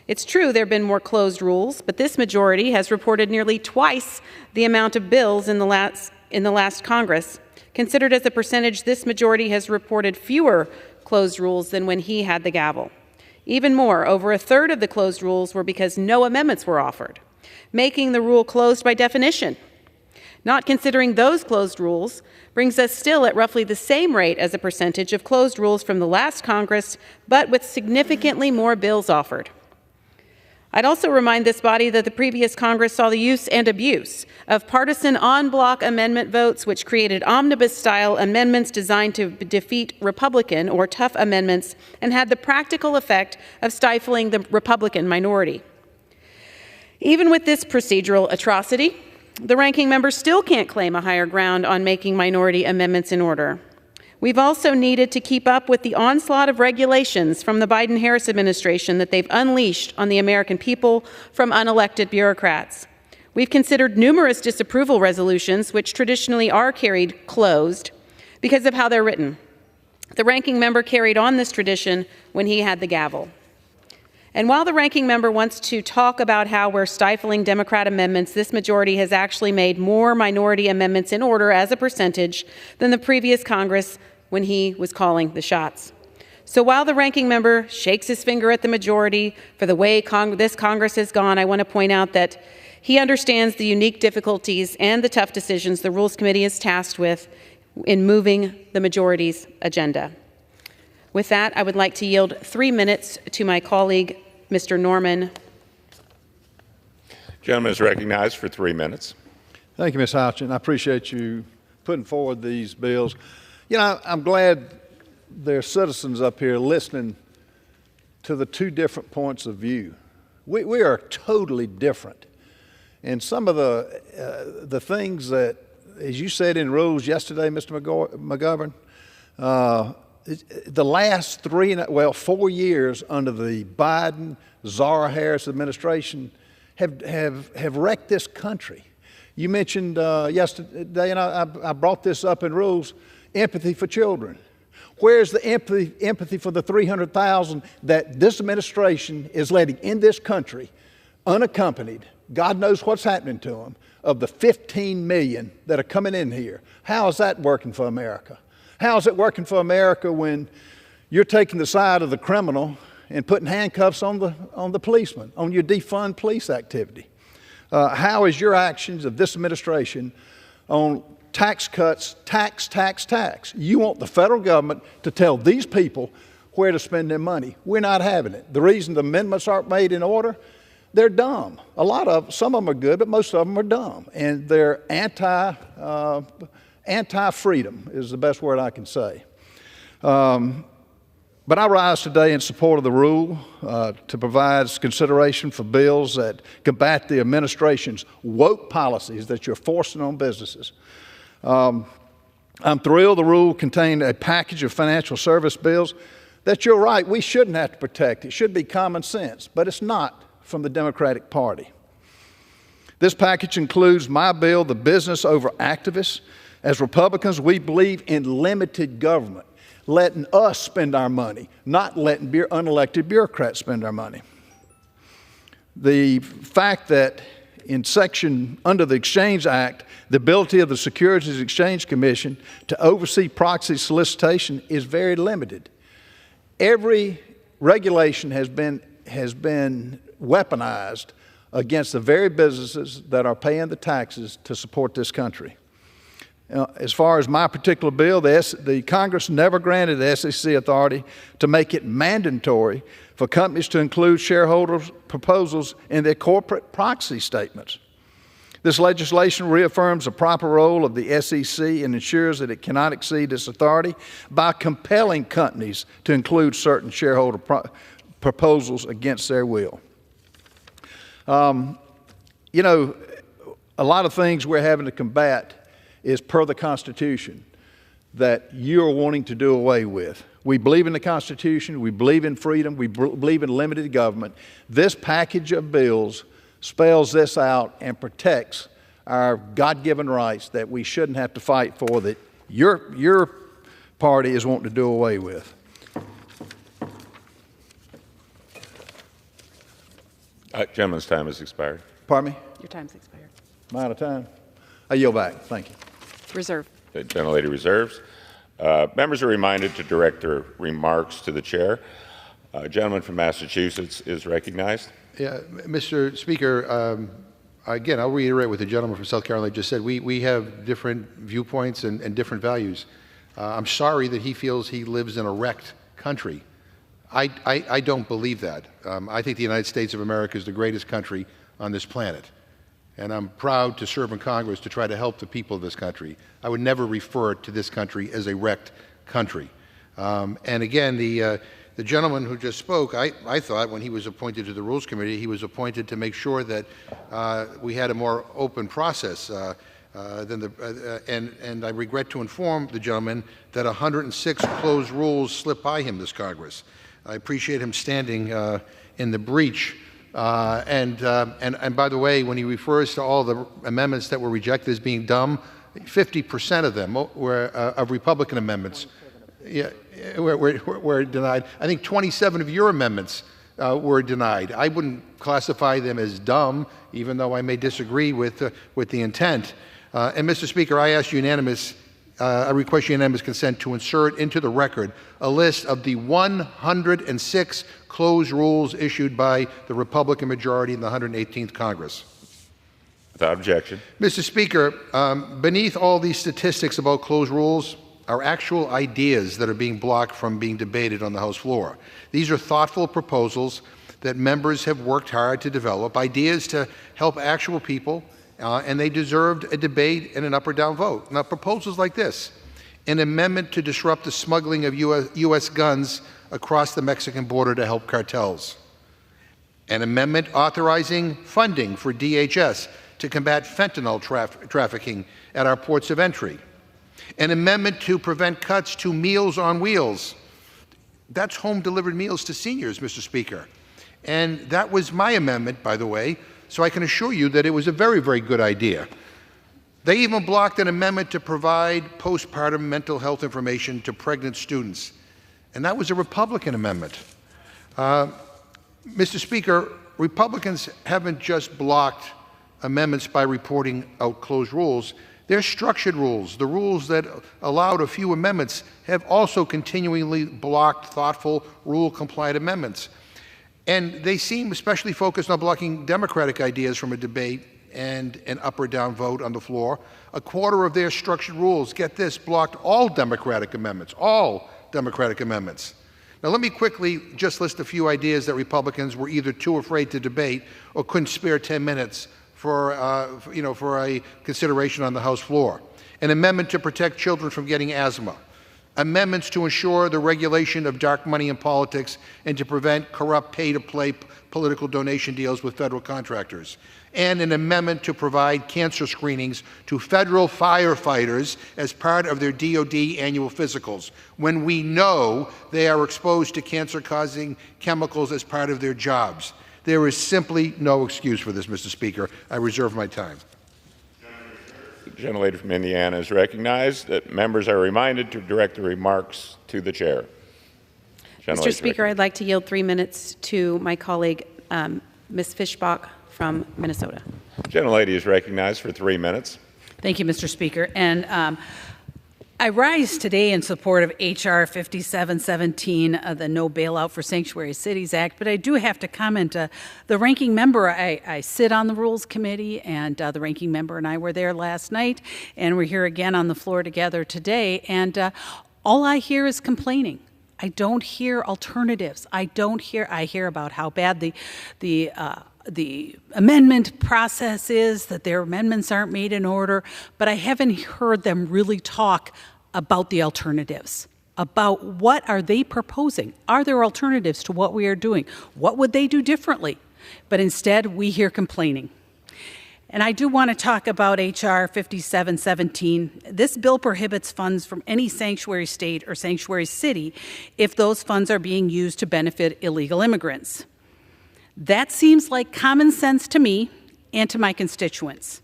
It's true there have been more closed rules, but this majority has reported nearly twice the amount of bills in the last Congress. Considered as a percentage, this majority has reported fewer closed rules than when he had the gavel. Even more, over a third of the closed rules were because no amendments were offered, making the rule closed by definition. Not considering those closed rules brings us still at roughly the same rate as a percentage of closed rules from the last Congress, but with significantly more bills offered. I'd also remind this body that the previous Congress saw the use and abuse of partisan en bloc amendment votes, which created omnibus-style amendments designed to defeat Republican or tough amendments and had the practical effect of stifling the Republican minority. Even with this procedural atrocity, the ranking member still can't claim a higher ground on making minority amendments in order. We've also needed to keep up with the onslaught of regulations from the Biden-Harris administration that they've unleashed on the American people from unelected bureaucrats. We've considered numerous disapproval resolutions, which traditionally are carried closed because of how they're written. The ranking member carried on this tradition when he had the gavel. And while the ranking member wants to talk about how we're stifling Democrat amendments, this majority has actually made more minority amendments in order as a percentage than the previous Congress when he was calling the shots. So while the ranking member shakes his finger at the majority for the way this Congress has gone, I want to point out that he understands the unique difficulties and the tough decisions the Rules Committee is tasked with in moving the majority's agenda. With that, I would like to yield 3 minutes to my colleague, Mr. Norman. Gentleman is recognized for 3 minutes. Thank you, Ms. Houchin. I appreciate you putting forward these bills. You know, I'm glad there are citizens up here listening to the 2 different points of view. We are totally different. And some of the things that, as you said in rules yesterday, Mr. McGovern, the last 4 years under the Biden, Zara Harris administration have wrecked this country. You mentioned yesterday, and I brought this up in rules, empathy for children. Where's the empathy for the 300,000 that this administration is letting in this country unaccompanied? God knows what's happening to them, of the 15 million that are coming in here. How is that working for America? How is it working for America when you're taking the side of the criminal and putting handcuffs on the policeman, on your defund police activity? How is your actions of this administration on tax cuts, tax? You want the federal government to tell these people where to spend their money. We're not having it. The reason the amendments aren't made in order, they're dumb. Some of them are good, but most of them are dumb. And they're anti-freedom is the best word I can say. But I rise today in support of the rule to provide consideration for bills that combat the administration's woke policies that you're forcing on businesses. I'm thrilled the rule contained a package of financial service bills that you're right, we shouldn't have to protect. It should be common sense, but it's not from the Democratic Party. This package includes my bill, the business over activists. As Republicans, we believe in limited government, letting us spend our money, not letting unelected bureaucrats spend our money. The fact that in under the Exchange Act, the ability of the Securities Exchange Commission to oversee proxy solicitation is very limited. Every regulation has been weaponized against the very businesses that are paying the taxes to support this country. As far as my particular bill, the Congress never granted the SEC authority to make it mandatory for companies to include shareholder proposals in their corporate proxy statements. This legislation reaffirms the proper role of the SEC and ensures that it cannot exceed its authority by compelling companies to include certain shareholder proposals against their will. You know, a lot of things we're having to combat is per the Constitution that you're wanting to do away with. We believe in the Constitution, we believe in freedom, we believe in limited government. This package of bills spells this out and protects our God-given rights that we shouldn't have to fight for, that your party is wanting to do away with. Gentleman's time has expired. Pardon me? Your time's expired. I'm out of time. I yield back. Thank you. Reserve. The gentlelady reserves. Members are reminded to direct their remarks to the chair. Gentleman from Massachusetts is recognized. Yeah, Mr. Speaker, again, I'll reiterate what the gentleman from South Carolina just said. We have different viewpoints and different values. I'm sorry that he feels he lives in a wrecked country. I don't believe that. I think the United States of America is the greatest country on this planet. And I'm proud to serve in Congress to try to help the people of this country. I would never refer to this country as a wrecked country. And again, the gentleman who just spoke, I thought when he was appointed to the Rules Committee, he was appointed to make sure that we had a more open process. And I regret to inform the gentleman that 106 closed rules slipped by him this Congress. I appreciate him standing in the breach. And by the way, when he refers to all the amendments that were rejected as being dumb, 50% of them were of Republican amendments. Yeah, were denied. I think 27 of your amendments were denied. I wouldn't classify them as dumb, even though I may disagree with the intent. And Mr. Speaker, I request unanimous consent to insert into the record a list of the 106 closed rules issued by the Republican majority in the 118th Congress. Without objection. Mr. Speaker, beneath all these statistics about closed rules are actual ideas that are being blocked from being debated on the House floor. These are thoughtful proposals that members have worked hard to develop, ideas to help actual people, and they deserved a debate and an up or down vote. Now, proposals like this: an amendment to disrupt the smuggling of U.S. guns across the Mexican border to help cartels, an amendment authorizing funding for DHS to combat fentanyl trafficking at our ports of entry, an amendment to prevent cuts to Meals on Wheels. That's home-delivered meals to seniors, Mr. Speaker. And that was my amendment, by the way, so I can assure you that it was a very, very good idea. They even blocked an amendment to provide postpartum mental health information to pregnant students, and that was a Republican amendment. Mr. Speaker, Republicans haven't just blocked amendments by reporting out closed rules. They're structured rules. The rules that allowed a few amendments have also continually blocked thoughtful, rule-compliant amendments. And they seem especially focused on blocking Democratic ideas from a debate and an up or down vote on the floor. A quarter of their structured rules, get this, blocked all Democratic amendments, all Democratic amendments. Now, let me quickly just list a few ideas that Republicans were either too afraid to debate or couldn't spare 10 minutes for a consideration on the House floor. An amendment to protect children from getting asthma, amendments to ensure the regulation of dark money in politics and to prevent corrupt pay-to-play political donation deals with federal contractors, and an amendment to provide cancer screenings to federal firefighters as part of their DoD annual physicals when we know they are exposed to cancer-causing chemicals as part of their jobs. There is simply no excuse for this, Mr. Speaker. I reserve my time. The gentlelady from Indiana is recognized. That members are reminded to direct the remarks to the chair. Mr. Speaker, I'd like to yield 3 minutes to my colleague, Ms. Fischbach from Minnesota. Gentlelady is recognized for 3 minutes. Thank you, Mr. Speaker. And I rise today in support of H.R. 5717, the No Bailout for Sanctuary Cities Act, but I do have to comment. The ranking member, I sit on the Rules Committee, and the ranking member and I were there last night, and we're here again on the floor together today, and all I hear is complaining. I don't hear alternatives. I hear about how bad the amendment process is, that their amendments aren't made in order, but I haven't heard them really talk about the alternatives, about what are they proposing. Are there alternatives to what we are doing? What would they do differently? But instead, we hear complaining. And I do want to talk about H.R. 5717. This bill prohibits funds from any sanctuary state or sanctuary city if those funds are being used to benefit illegal immigrants. That seems like common sense to me and to my constituents.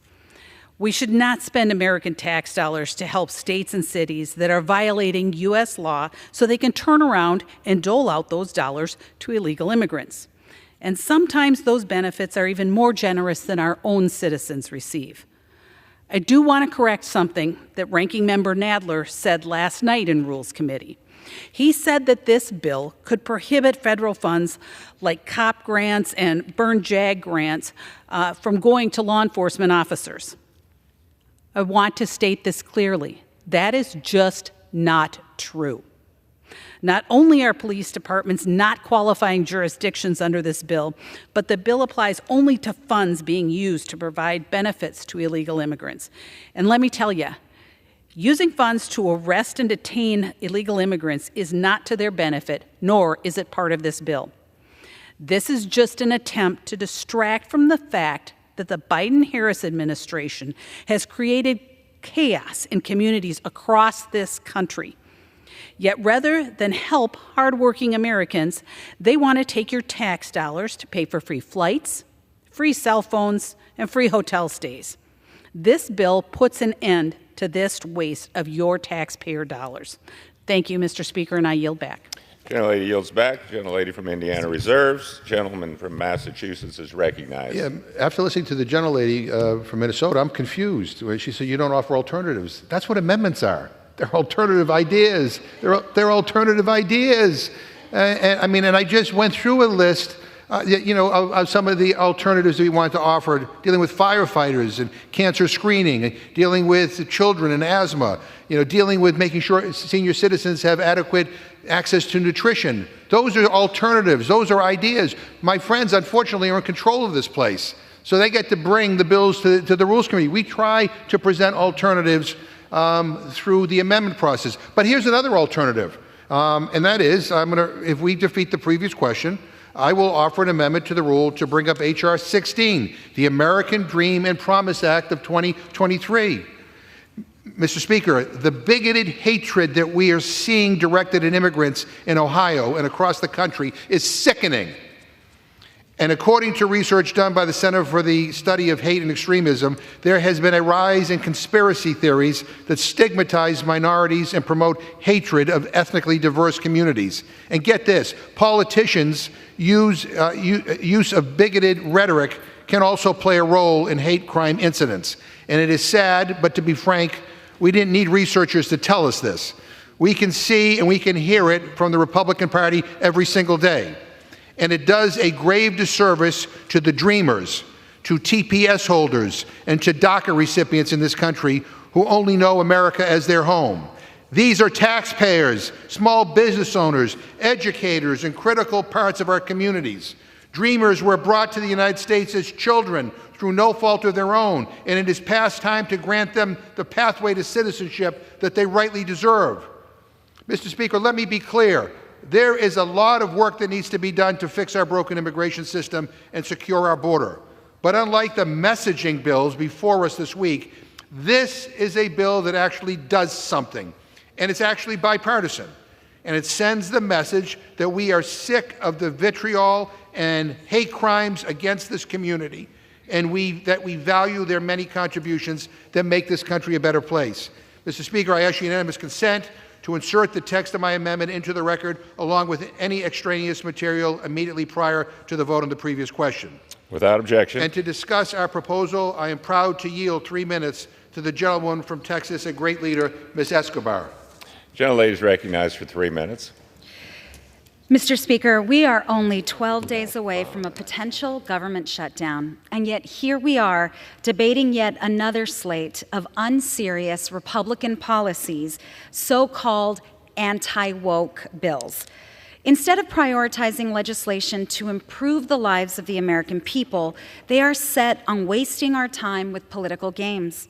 We should not spend American tax dollars to help states and cities that are violating U.S. law so they can turn around and dole out those dollars to illegal immigrants. And sometimes those benefits are even more generous than our own citizens receive. I do want to correct something that Ranking Member Nadler said last night in Rules Committee. He said that this bill could prohibit federal funds like COP grants and Burn JAG grants from going to law enforcement officers. I want to state this clearly. That is just not true. Not only are police departments not qualifying jurisdictions under this bill, but the bill applies only to funds being used to provide benefits to illegal immigrants. And let me tell you, using funds to arrest and detain illegal immigrants is not to their benefit, nor is it part of this bill. This is just an attempt to distract from the fact that the Biden-Harris administration has created chaos in communities across this country. Yet rather than help hardworking Americans, they want to take your tax dollars to pay for free flights, free cell phones, and free hotel stays. This bill puts an end to this waste of your taxpayer dollars. Thank you, Mr. Speaker, and I yield back. Gentlelady yields back. Gentlelady from Indiana reserves. Gentleman from Massachusetts is recognized. Yeah, after listening to the gentlelady from Minnesota, I'm confused. She said you don't offer alternatives. That's what amendments are. They're alternative ideas. They're alternative ideas. And I just went through a list, of some of the alternatives that we wanted to offer, dealing with firefighters and cancer screening, and dealing with children and asthma, dealing with making sure senior citizens have adequate access to nutrition. Those are alternatives. Those are ideas. My friends, unfortunately, are in control of this place. So they get to bring the bills to the Rules Committee. We try to present alternatives through the amendment process. But here's another alternative, and that is, if we defeat the previous question, I will offer an amendment to the rule to bring up H.R. 16, the American Dream and Promise Act of 2023. Mr. Speaker, the bigoted hatred that we are seeing directed at immigrants in Ohio and across the country is sickening. And according to research done by the Center for the Study of Hate and Extremism, there has been a rise in conspiracy theories that stigmatize minorities and promote hatred of ethnically diverse communities. And get this, politicians' use of bigoted rhetoric can also play a role in hate crime incidents. And it is sad, but to be frank, we didn't need researchers to tell us this. We can see and we can hear it from the Republican Party every single day. And it does a grave disservice to the dreamers, to TPS holders, and to DACA recipients in this country who only know America as their home. These are taxpayers, small business owners, educators, and critical parts of our communities. Dreamers were brought to the United States as children through no fault of their own, and it is past time to grant them the pathway to citizenship that they rightly deserve. Mr. Speaker, let me be clear. There is a lot of work that needs to be done to fix our broken immigration system and secure our border. But unlike the messaging bills before us this week, this is a bill that actually does something, and it's actually bipartisan. And it sends the message that we are sick of the vitriol and hate crimes against this community, and that we value their many contributions that make this country a better place. Mr. Speaker, I ask unanimous consent to insert the text of my amendment into the record, along with any extraneous material immediately prior to the vote on the previous question. Without objection. And to discuss our proposal, I am proud to yield 3 minutes to the gentlewoman from Texas, a great leader, Ms. Escobar. Gentlelady is recognized for 3 minutes. Mr. Speaker, we are only 12 days away from a potential government shutdown, and yet here we are debating yet another slate of unserious Republican policies, so-called anti-woke bills. Instead of prioritizing legislation to improve the lives of the American people, they are set on wasting our time with political games.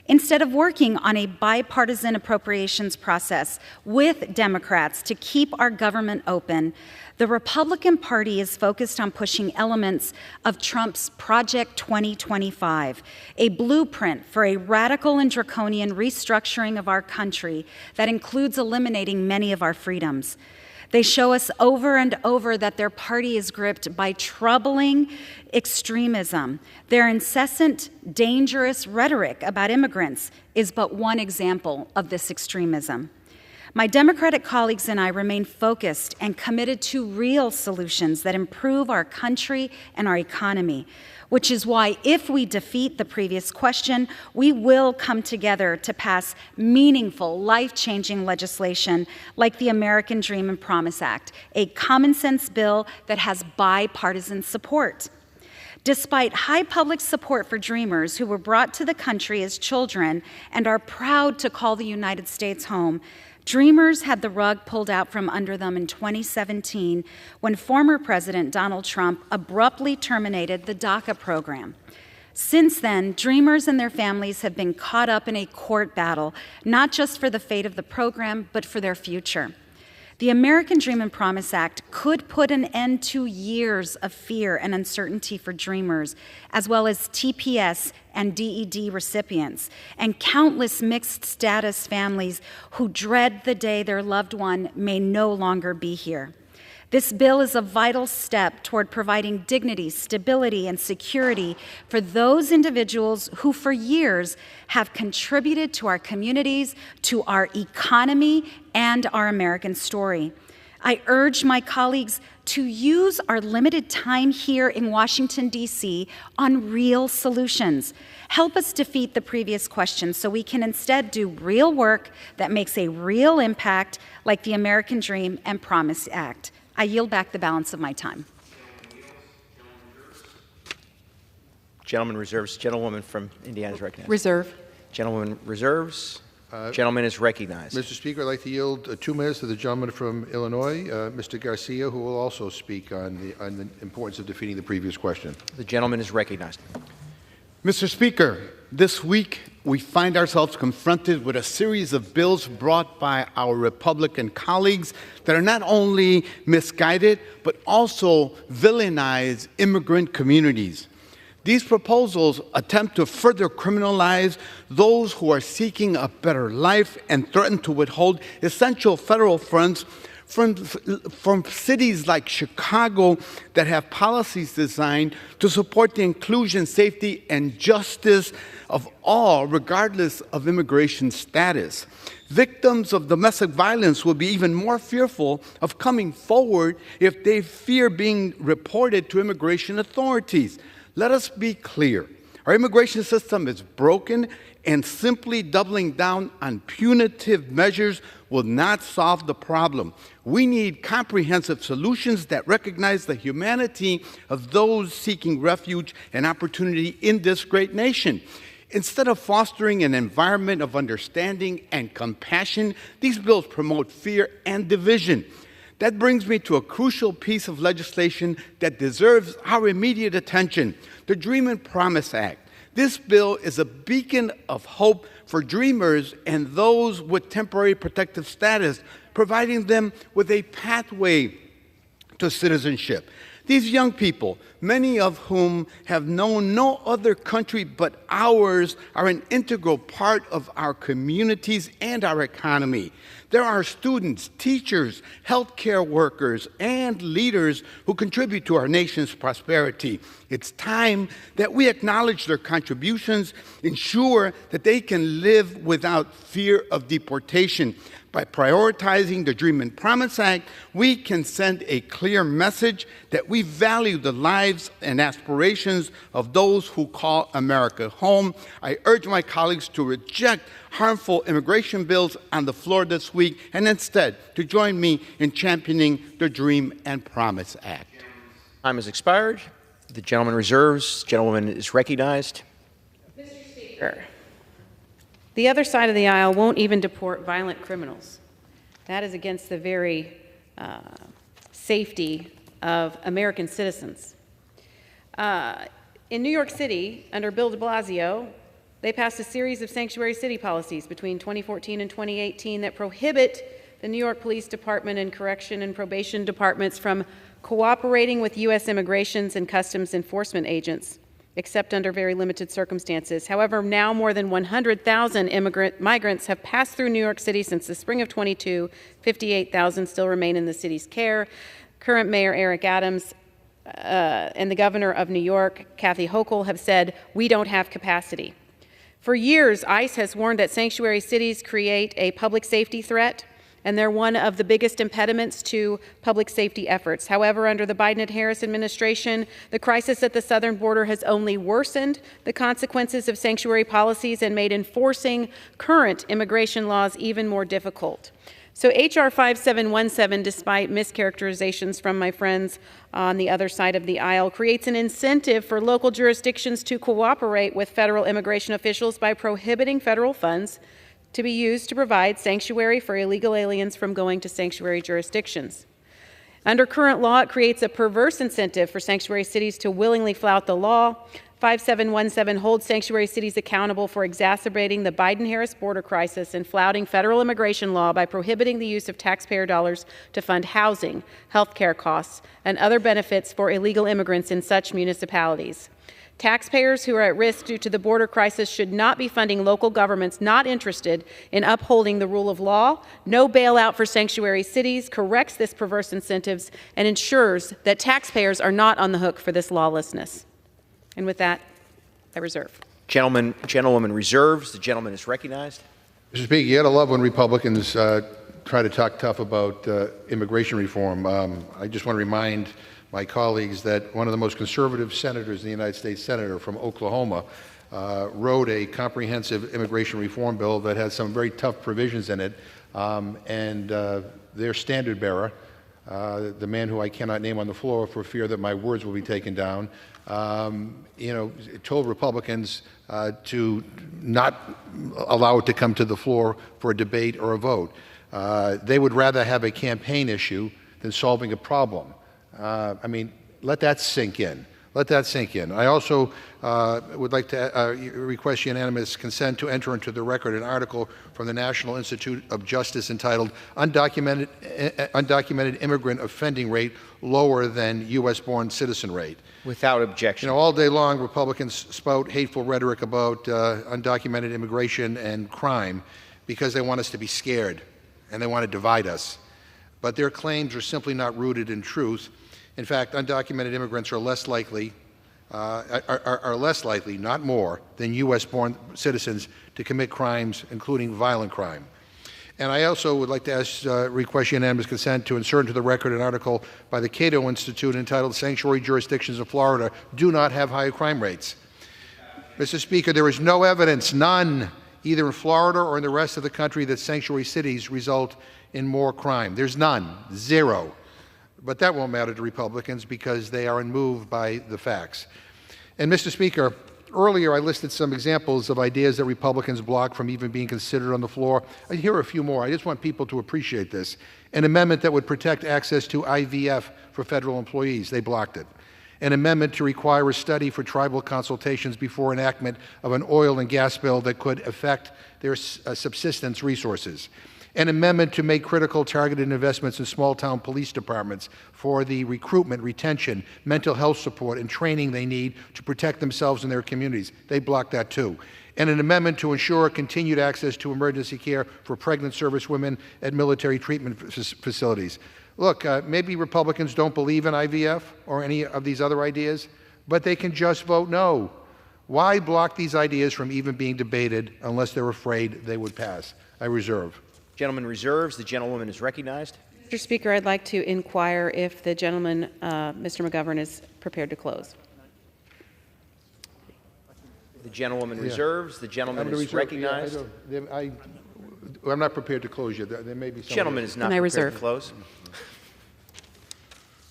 Instead of working on a bipartisan appropriations process with Democrats to keep our government open, the Republican Party is focused on pushing elements of Trump's Project 2025, a blueprint for a radical and draconian restructuring of our country that includes eliminating many of our freedoms. They show us over and over that their party is gripped by troubling extremism. Their incessant, dangerous rhetoric about immigrants is but one example of this extremism. My Democratic colleagues and I remain focused and committed to real solutions that improve our country and our economy, which is why if we defeat the previous question, we will come together to pass meaningful, life-changing legislation like the American Dream and Promise Act, a common-sense bill that has bipartisan support. Despite high public support for Dreamers who were brought to the country as children and are proud to call the United States home, Dreamers had the rug pulled out from under them in 2017 when former President Donald Trump abruptly terminated the DACA program. Since then, Dreamers and their families have been caught up in a court battle, not just for the fate of the program, but for their future. The American Dream and Promise Act could put an end to years of fear and uncertainty for Dreamers, as well as TPS and DED recipients, and countless mixed status families who dread the day their loved one may no longer be here. This bill is a vital step toward providing dignity, stability, and security for those individuals who for years have contributed to our communities, to our economy, and our American story. I urge my colleagues to use our limited time here in Washington, D.C. on real solutions. Help us defeat the previous question so we can instead do real work that makes a real impact like the American Dream and Promise Act. I yield back the balance of my time. Gentleman reserves. Gentlewoman from Indiana is recognized. Reserve. Gentlewoman reserves. Gentleman is recognized. Mr. Speaker, I'd like to yield 2 minutes to the gentleman from Illinois, Mr. Garcia, who will also speak on the importance of defeating the previous question. The gentleman is recognized. Mr. Speaker, this week we find ourselves confronted with a series of bills brought by our Republican colleagues that are not only misguided, but also villainize immigrant communities. These proposals attempt to further criminalize those who are seeking a better life and threaten to withhold essential federal funds from cities like Chicago that have policies designed to support the inclusion, safety, and justice of all, regardless of immigration status. Victims of domestic violence will be even more fearful of coming forward if they fear being reported to immigration authorities. Let us be clear. Our immigration system is broken, and simply doubling down on punitive measures will not solve the problem. We need comprehensive solutions that recognize the humanity of those seeking refuge and opportunity in this great nation. Instead of fostering an environment of understanding and compassion, these bills promote fear and division. That brings me to a crucial piece of legislation that deserves our immediate attention, the Dream and Promise Act. This bill is a beacon of hope for dreamers and those with temporary protective status, providing them with a pathway to citizenship. These young people, many of whom have known no other country but ours, are an integral part of our communities and our economy. There are students, teachers, healthcare workers, and leaders who contribute to our nation's prosperity. It's time that we acknowledge their contributions, ensure that they can live without fear of deportation. By prioritizing the Dream and Promise Act, we can send a clear message that we value the lives and aspirations of those who call America home. I urge my colleagues to reject harmful immigration bills on the floor this week and instead to join me in championing the Dream and Promise Act. Time has expired. The gentleman reserves. Gentlewoman is recognized. Mr. Speaker, the other side of the aisle won't even deport violent criminals. That is against the very safety of American citizens. In New York City, under Bill de Blasio, they passed a series of sanctuary city policies between 2014 and 2018 that prohibit the New York Police Department and Correction and Probation Departments from cooperating with U.S. Immigrations and Customs Enforcement agents, except under very limited circumstances. However, now more than 100,000 migrants have passed through New York City since the spring of 22. 58,000 still remain in the city's care. Current Mayor Eric Adams and the governor of New York, Kathy Hochul, have said, we don't have capacity. For years, ICE has warned that sanctuary cities create a public safety threat, and they're one of the biggest impediments to public safety efforts. However, under the Biden and Harris administration, the crisis at the southern border has only worsened the consequences of sanctuary policies and made enforcing current immigration laws even more difficult. So H.R. 5717, despite mischaracterizations from my friends on the other side of the aisle, creates an incentive for local jurisdictions to cooperate with federal immigration officials by prohibiting federal funds to be used to provide sanctuary for illegal aliens from going to sanctuary jurisdictions. Under current law, it creates a perverse incentive for sanctuary cities to willingly flout the law. 5717 holds sanctuary cities accountable for exacerbating the Biden-Harris border crisis and flouting federal immigration law by prohibiting the use of taxpayer dollars to fund housing, health care costs, and other benefits for illegal immigrants in such municipalities. Taxpayers who are at risk due to the border crisis should not be funding local governments not interested in upholding the rule of law. No bailout for sanctuary cities corrects this perverse incentives and ensures that taxpayers are not on the hook for this lawlessness. And with that, I reserve. Gentlewoman reserves. The gentleman is recognized. Mr. Speaker, you gotta love when Republicans try to talk tough about immigration reform. I just want to remind my colleagues that one of the most conservative senators in the United States, Senator from Oklahoma, wrote a comprehensive immigration reform bill that has some very tough provisions in it, and their standard bearer, the man who I cannot name on the floor for fear that my words will be taken down, told Republicans to not allow it to come to the floor for a debate or a vote. They would rather have a campaign issue than solving a problem. I mean, let that sink in. Let that sink in. I also would like to request unanimous consent to enter into the record an article from the National Institute of Justice entitled Undocumented Immigrant Offending Rate Lower Than U.S.-Born Citizen Rate. Without objection. You know, all day long, Republicans spout hateful rhetoric about undocumented immigration and crime because they want us to be scared and they want to divide us. But their claims are simply not rooted in truth. In fact, undocumented immigrants are less likely, not more, than U.S.-born citizens to commit crimes, including violent crime. And I also would like to request unanimous consent to insert into the record an article by the Cato Institute entitled Sanctuary Jurisdictions of Florida Do Not Have Higher Crime Rates. Mr. Speaker, there is no evidence, none, either in Florida or in the rest of the country, that sanctuary cities result in more crime. There's none, zero. But that won't matter to Republicans because they are unmoved by the facts. And Mr. Speaker, earlier I listed some examples of ideas that Republicans blocked from even being considered on the floor. Here are a few more. I just want people to appreciate this. An amendment that would protect access to IVF for federal employees. They blocked it. An amendment to require a study for tribal consultations before enactment of an oil and gas bill that could affect their subsistence resources. An amendment to make critical targeted investments in small-town police departments for the recruitment, retention, mental health support, and training they need to protect themselves and their communities. They blocked that too. And an amendment to ensure continued access to emergency care for pregnant service women at military treatment facilities. Look, maybe Republicans don't believe in IVF or any of these other ideas, but they can just vote no. Why block these ideas from even being debated unless they're afraid they would pass? I reserve. Gentleman reserves. The gentlewoman is recognized. Mr. Speaker, I'd like to inquire if the gentleman, Mr. McGovern, is prepared to close. The gentlewoman reserves. The gentleman is recognized. I'm not prepared to close yet. There may be some. Gentleman is not prepared to close.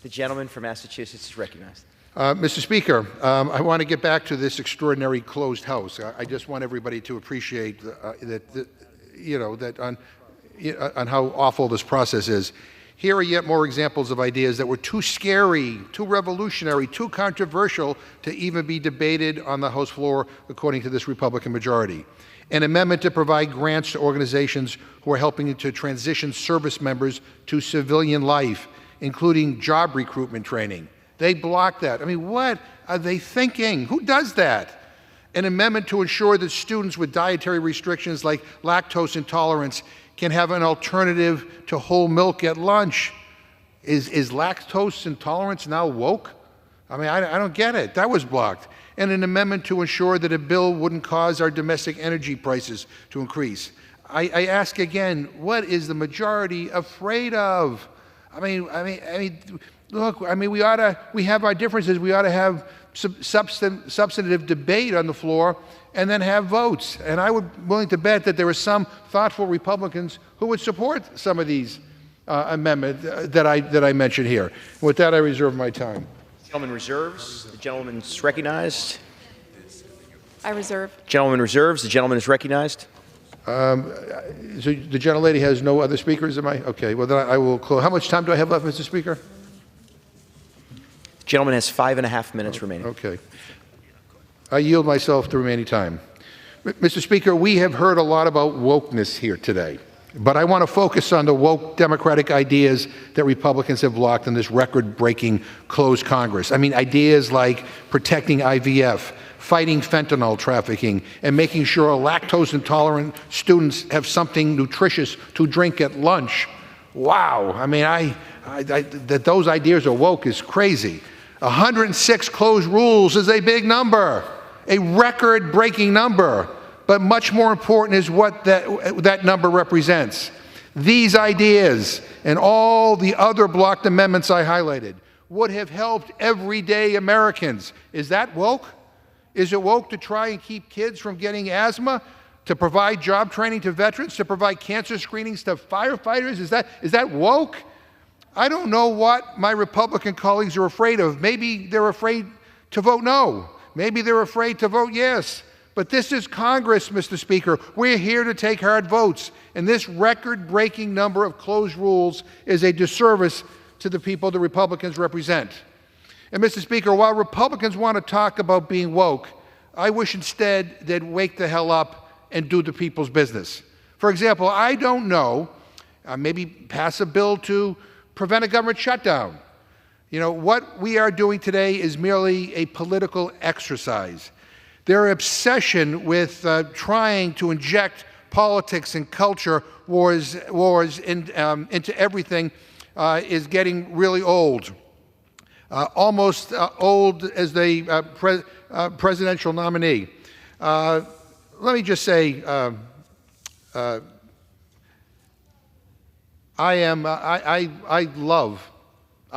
The gentleman from Massachusetts is recognized. Mr. Speaker, I want to get back to this extraordinary closed house. I just want everybody to appreciate on how awful this process is. Here are yet more examples of ideas that were too scary, too revolutionary, too controversial to even be debated on the House floor, according to this Republican majority. An amendment to provide grants to organizations who are helping to transition service members to civilian life, including job recruitment training. They blocked that. I mean, what are they thinking? Who does that? An amendment to ensure that students with dietary restrictions like lactose intolerance can have an alternative to whole milk at lunch. Is lactose intolerance now woke? I mean, I don't get it. That was blocked. And an amendment to ensure that a bill wouldn't cause our domestic energy prices to increase. I ask again, what is the majority afraid of? I mean, look, I mean, we have our differences. We ought to have substantive debate on the floor and then have votes. And I would be willing to bet that there are some thoughtful Republicans who would support some of these amendments that I mentioned here. With that, I reserve my time. The gentleman reserves. The gentleman is recognized. I reserve. Gentleman reserves. The gentleman is recognized. So the gentlelady has no other speakers, am I? Okay, well, then I will close. How much time do I have left, Mr. Speaker? The gentleman has 5.5 minutes remaining. Okay. I yield myself the remaining time. Mr. Speaker, we have heard a lot about wokeness here today, but I want to focus on the woke democratic ideas that Republicans have blocked in this record-breaking closed Congress. I mean, ideas like protecting IVF, fighting fentanyl trafficking, and making sure lactose-intolerant students have something nutritious to drink at lunch. Wow. I mean, that those ideas are woke is crazy. 106 closed rules is a big number, a record-breaking number, but much more important is what that number represents. These ideas and all the other blocked amendments I highlighted would have helped everyday Americans. Is that woke? Is it woke to try and keep kids from getting asthma, to provide job training to veterans, to provide cancer screenings to firefighters? Is that woke? I don't know what my Republican colleagues are afraid of. Maybe they're afraid to vote no. Maybe they're afraid to vote yes. But this is Congress, Mr. Speaker. We're here to take hard votes. And this record-breaking number of closed rules is a disservice to the people the Republicans represent. And Mr. Speaker, while Republicans want to talk about being woke, I wish instead they'd wake the hell up and do the people's business. For example, I don't know, maybe pass a bill to prevent a government shutdown. You know, what we are doing today is merely a political exercise. Their obsession with trying to inject politics and culture wars into everything is getting really old. Almost old as the presidential nominee. Let me just say, I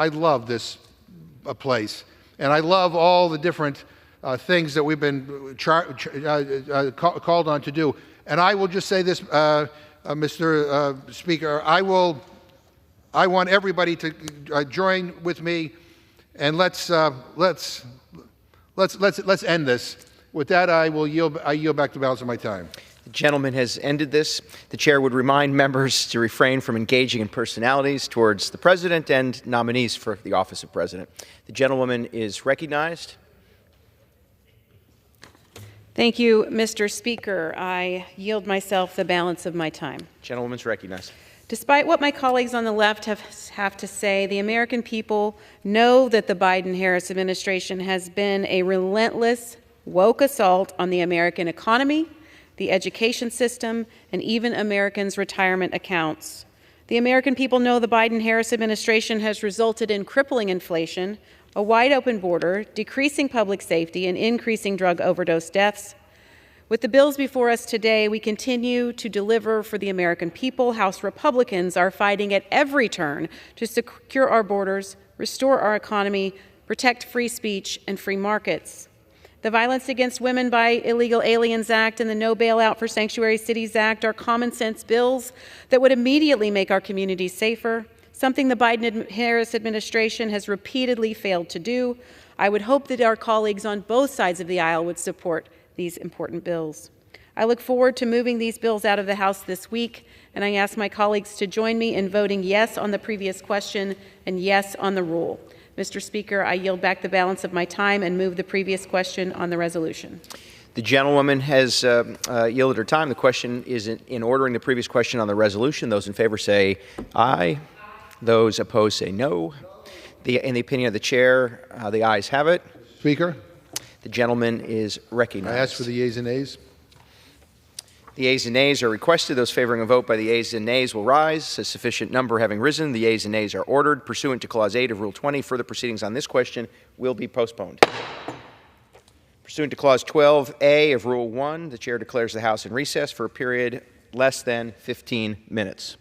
love this place, and I love all the different things that we've been called on to do. And I will just say this, Mr. Speaker, I want everybody to join with me, and let's end this. With that, I yield back the balance of my time. The gentleman has ended this. The chair would remind members to refrain from engaging in personalities towards the president and nominees for the office of president. The gentlewoman is recognized. Thank you, Mr. Speaker. I yield myself the balance of my time. Gentlewoman's recognized. Despite what my colleagues on the left have to say, the American people know that the Biden-Harris administration has been a relentless, woke assault on the American economy, the education system, and even Americans' retirement accounts. The American people know the Biden-Harris administration has resulted in crippling inflation, a wide-open border, decreasing public safety, and increasing drug overdose deaths. With the bills before us today, we continue to deliver for the American people. House Republicans are fighting at every turn to secure our borders, restore our economy, protect free speech and free markets. The Violence Against Women by Illegal Aliens Act and the No Bailout for Sanctuary Cities Act are common sense bills that would immediately make our communities safer, something the Biden-Harris administration has repeatedly failed to do. I would hope that our colleagues on both sides of the aisle would support these important bills. I look forward to moving these bills out of the House this week, and I ask my colleagues to join me in voting yes on the previous question and yes on the rule. Mr. Speaker, I yield back the balance of my time and move the previous question on the resolution. The gentlewoman has yielded her time. The question is in ordering the previous question on the resolution. Those in favor say aye. Those opposed say no. In the opinion of the chair, the ayes have it. Speaker? The gentleman is recognized. I ask for the yeas and nays. The yeas and nays are requested. Those favoring a vote by the yeas and nays will rise. A sufficient number having risen, the yeas and nays are ordered. Pursuant to Clause 8 of Rule 20, further proceedings on this question will be postponed. Pursuant to Clause 12A of Rule 1, the chair declares the House in recess for a period less than 15 minutes.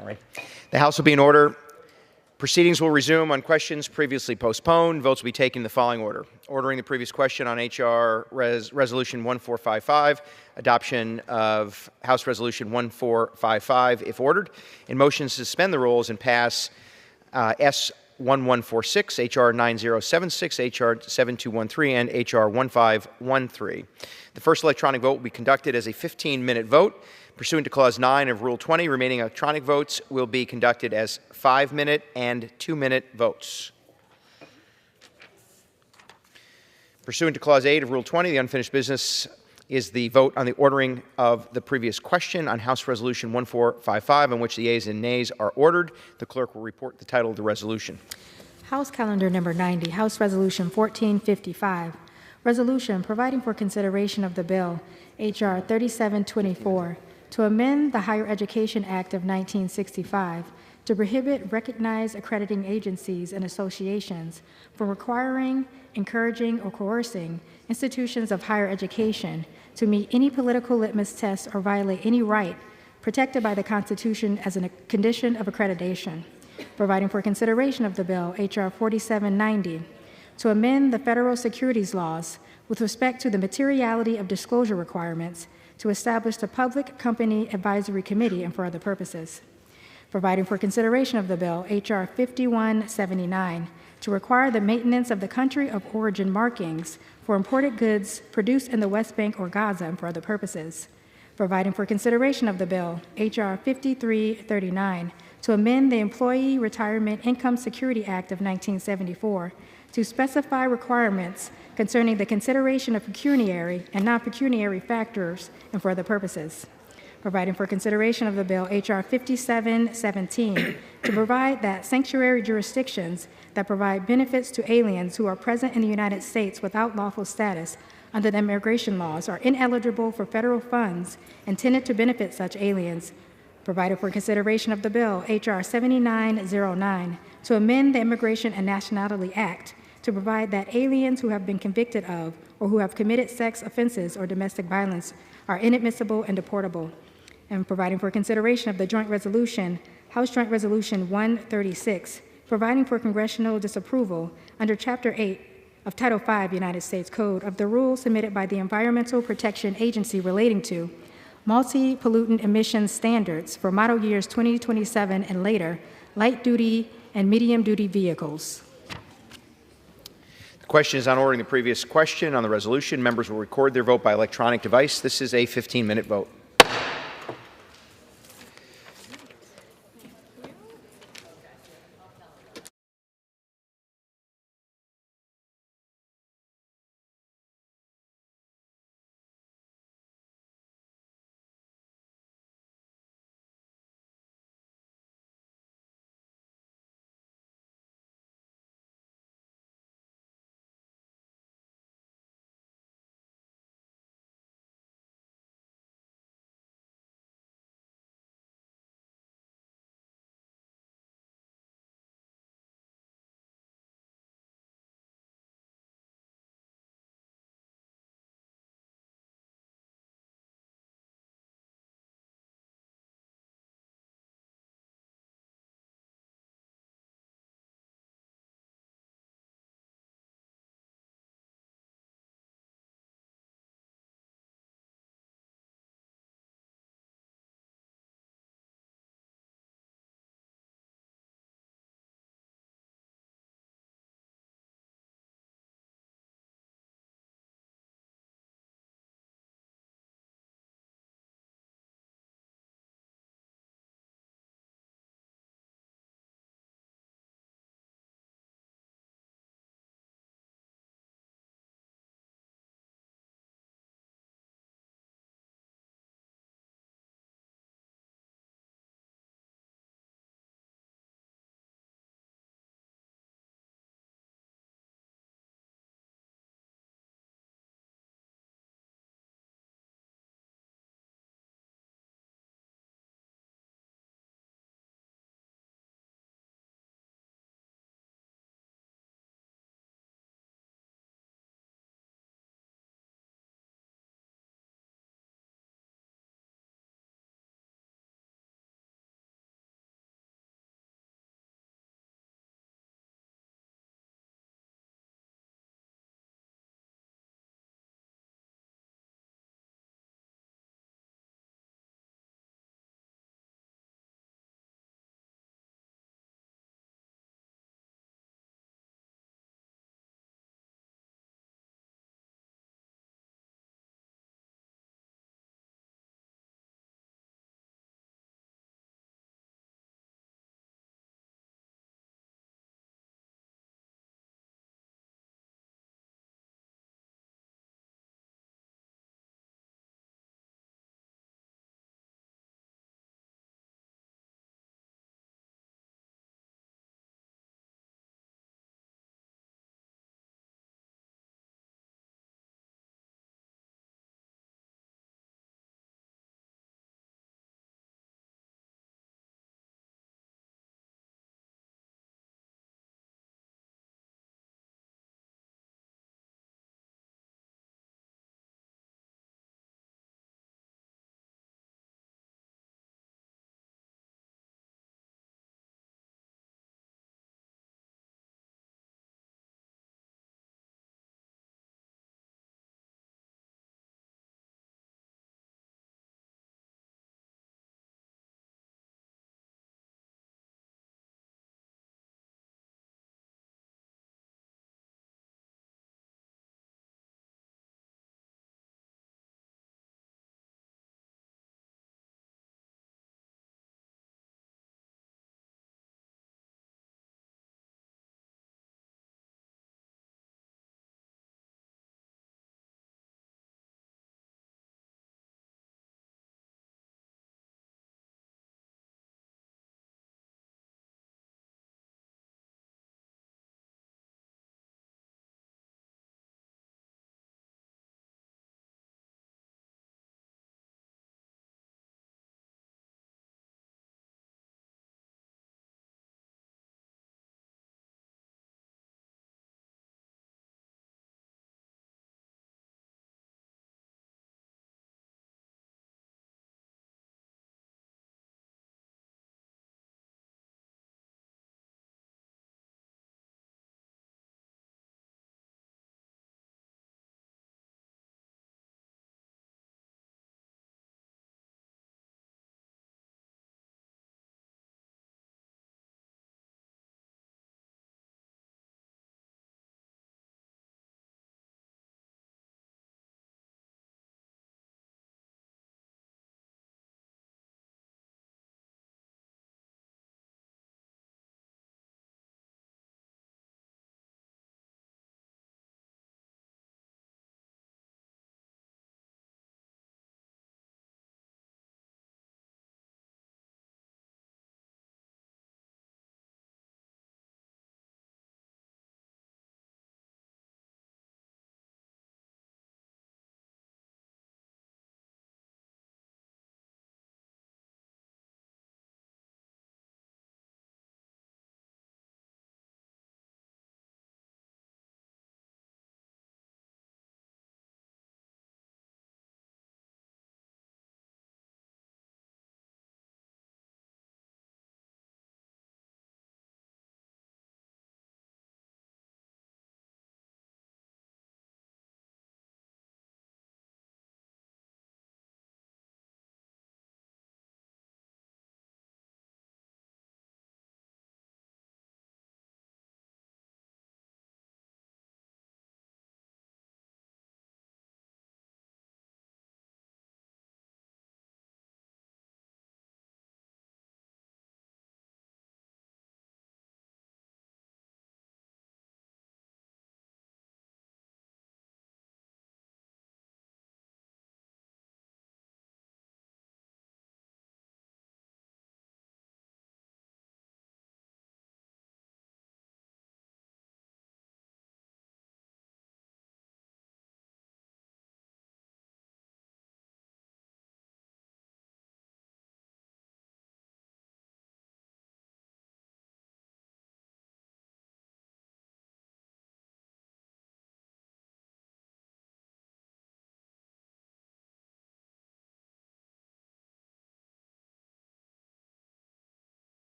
Sorry. The House will be in order. Proceedings will resume on questions previously postponed. Votes will be taken in the following order. Ordering the previous question on HR Resolution 1455, adoption of House Resolution 1455, if ordered. In motion to suspend the rules and pass S 1146, HR 9076, HR 7213, and HR 1513. The first electronic vote will be conducted as a 15-minute vote. Pursuant to Clause 9 of Rule 20, remaining electronic votes will be conducted as 5-minute and 2-minute votes. Pursuant to Clause 8 of Rule 20, the unfinished business is the vote on the ordering of the previous question on House Resolution 1455, in which the ayes and nays are ordered. The clerk will report the title of the resolution. House Calendar Number 90, House Resolution 1455, Resolution providing for consideration of the bill, H.R. 3724, to amend the Higher Education Act of 1965 to prohibit recognized accrediting agencies and associations from requiring, encouraging, or coercing institutions of higher education to meet any political litmus test or violate any right protected by the Constitution as a condition of accreditation, providing for consideration of the bill, H.R. 4790, to amend the federal securities laws with respect to the materiality of disclosure requirements to establish the Public Company Advisory Committee and for other purposes, providing for consideration of the bill, H.R. 5179, to require the maintenance of the country of origin markings for imported goods produced in the West Bank or Gaza and for other purposes, providing for consideration of the bill, H.R. 5339, to amend the Employee Retirement Income Security Act of 1974 to specify requirements concerning the consideration of pecuniary and non-pecuniary factors and for other purposes, providing for consideration of the bill, H.R. 5717, to provide that sanctuary jurisdictions that provide benefits to aliens who are present in the United States without lawful status under the immigration laws are ineligible for federal funds intended to benefit such aliens, provided for consideration of the bill, H.R. 7909, to amend the Immigration and Nationality Act to provide that aliens who have been convicted of or who have committed sex offenses or domestic violence are inadmissible and deportable, and providing for consideration of the joint resolution, House Joint Resolution 136, providing for congressional disapproval under Chapter 8 of Title V United States Code of the rules submitted by the Environmental Protection Agency relating to multi-pollutant emissions standards for model years 2027 and later, light-duty and medium-duty vehicles. The question is on ordering the previous question on the resolution. Members will record their vote by electronic device. This is a 15-minute vote.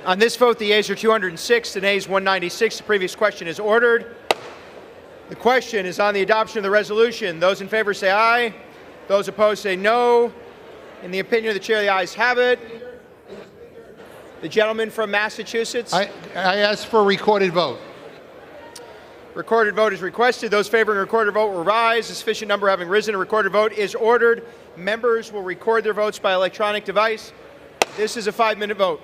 On this vote, the yeas are 206, the nays 196. The previous question is ordered. The question is on the adoption of the resolution. Those in favor say aye. Those opposed say no. In the opinion of the chair, the ayes have it. The gentleman from Massachusetts. I ask for a recorded vote. Recorded vote is requested. Those favoring a recorded vote will rise. A sufficient number having risen, a recorded vote is ordered. Members will record their votes by electronic device. This is a 5-minute vote.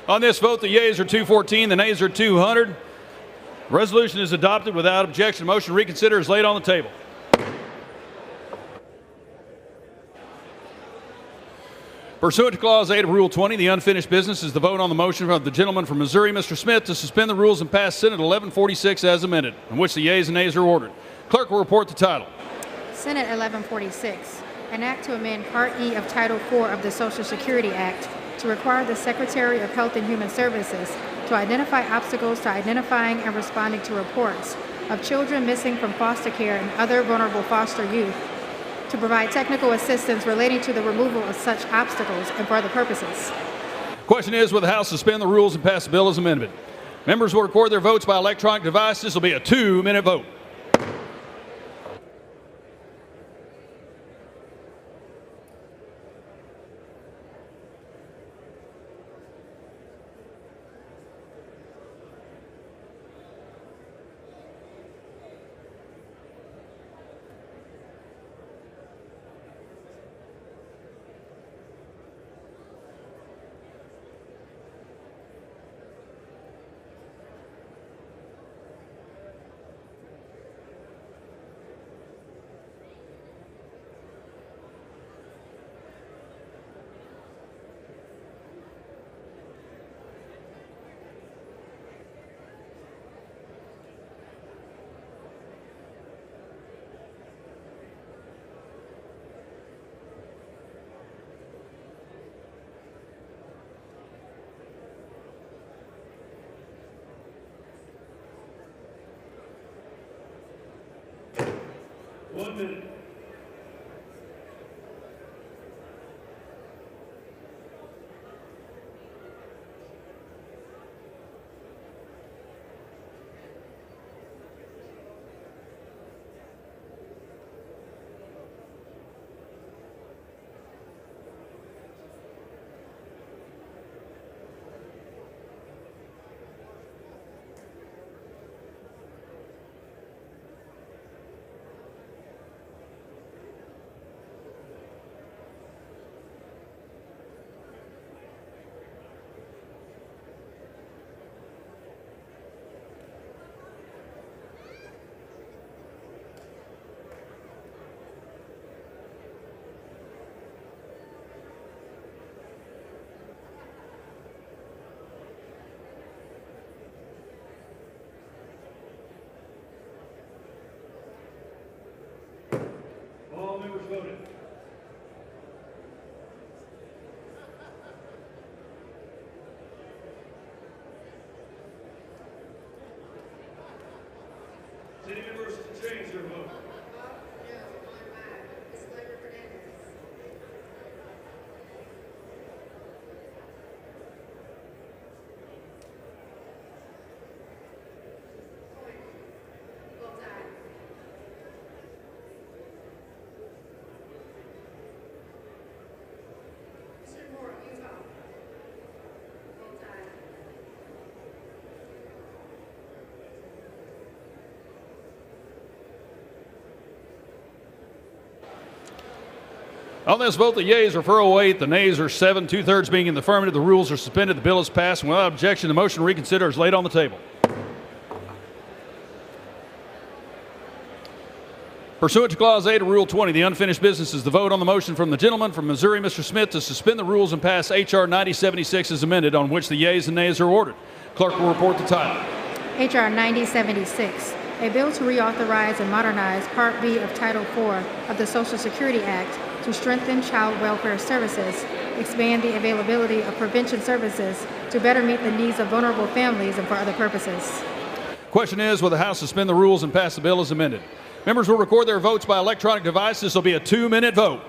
On this vote, the yeas are 214, the nays are 200. Resolution is adopted without objection. Motion to reconsider is laid on the table. Pursuant to Clause 8 of Rule 20, the unfinished business is the vote on the motion of the gentleman from Missouri, Mr. Smith, to suspend the rules and pass Senate 1146 as amended, in which the yeas and nays are ordered. Clerk will report the title. Senate 1146, an act to amend Part E of Title IV of the Social Security Act to require the Secretary of Health and Human Services to identify obstacles to identifying and responding to reports of children missing from foster care and other vulnerable foster youth, to provide technical assistance relating to the removal of such obstacles and for other purposes. Question is, will the House suspend the rules and pass the bill as amended? Members will record their votes by electronic device. This will be a 2-minute vote. All members voted. City members to change their vote. On this vote, the yeas are 408, the nays are 7, 2/3 being in the affirmative. The rules are suspended. The bill is passed, and without objection, the motion to reconsider is laid on the table. Pursuant to Clause 8 of Rule 20, the unfinished business is the vote on the motion from the gentleman from Missouri, Mr. Smith, to suspend the rules and pass H.R. 9076 as amended, on which the yeas and nays are ordered. Clerk will report the title. H.R. 9076, a bill to reauthorize and modernize Part B of Title IV of the Social Security Act to strengthen child welfare services, expand the availability of prevention services to better meet the needs of vulnerable families and for other purposes. Question is, will the House suspend the rules and pass the bill as amended? Members will record their votes by electronic device. This will be a 2-minute vote.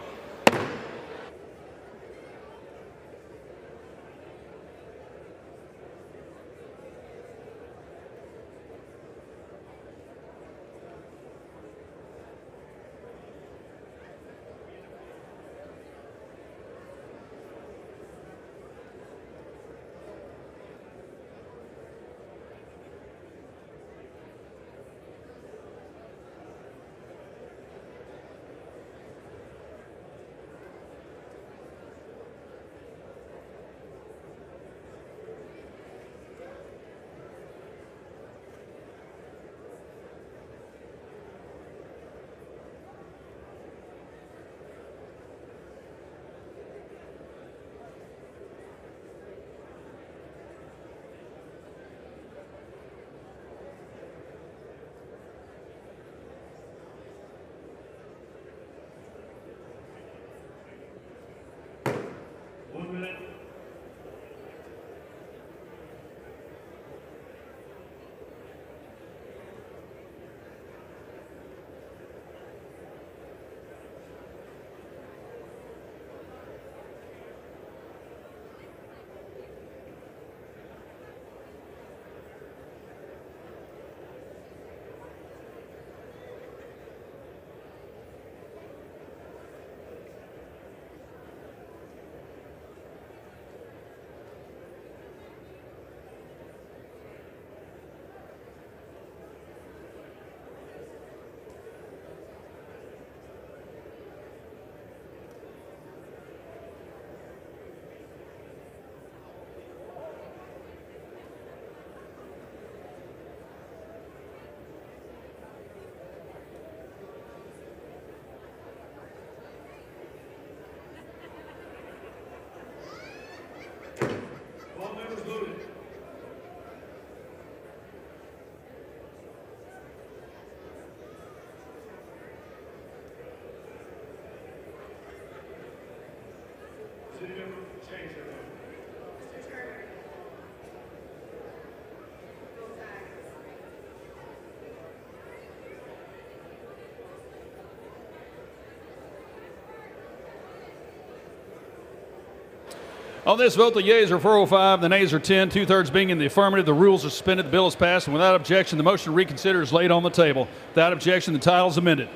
On this vote, the yeas are 405, the nays are 10, two-thirds being in the affirmative. The rules are suspended, the bill is passed, and without objection, the motion to reconsider is laid on the table. Without objection, the title is amended.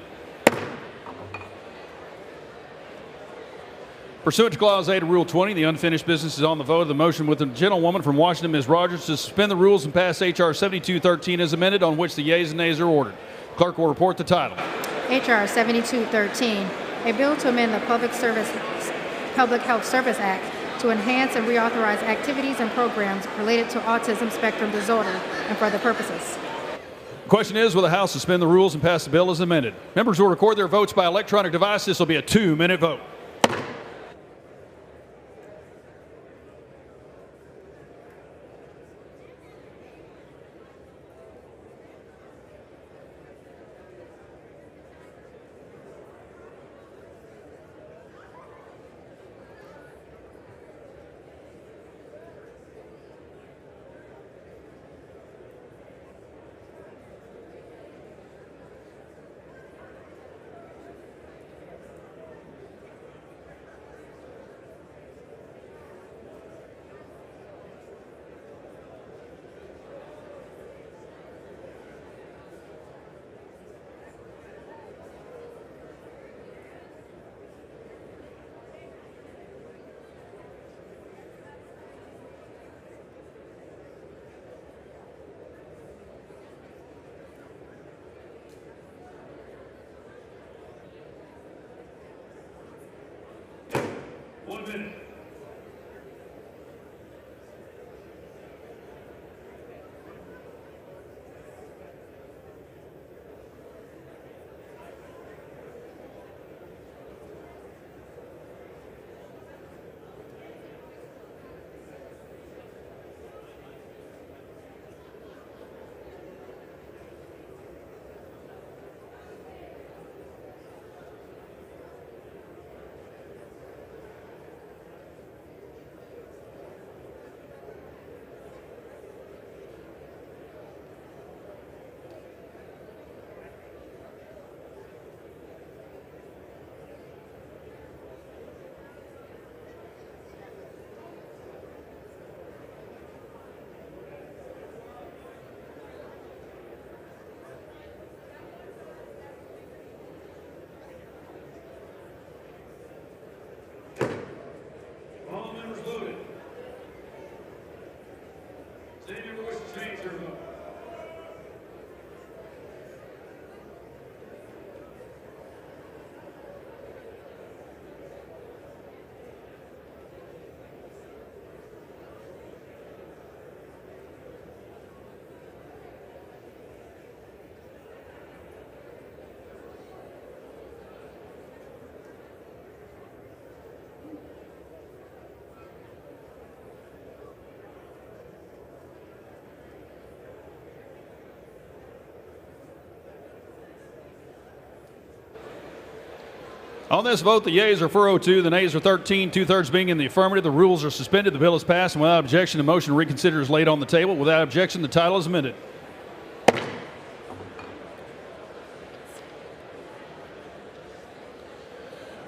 Pursuant to Clause 8 of Rule 20, the unfinished business is on the vote of the motion with the gentlewoman from Washington, Ms. Rogers, to suspend the rules and pass H.R. 7213 as amended, on which the yeas and nays are ordered. Clerk will report the title. H.R. 7213, a bill to amend the Public Health Service Act to enhance and reauthorize activities and programs related to autism spectrum disorder and for other purposes. The question is, will the House suspend the rules and pass the bill as amended? Members will record their votes by electronic device. This will be a 2-minute vote. On this vote, the yeas are 402, the nays are 13, two-thirds being in the affirmative. The rules are suspended, the bill is passed, and without objection, the motion to reconsider is laid on the table. Without objection, the title is amended.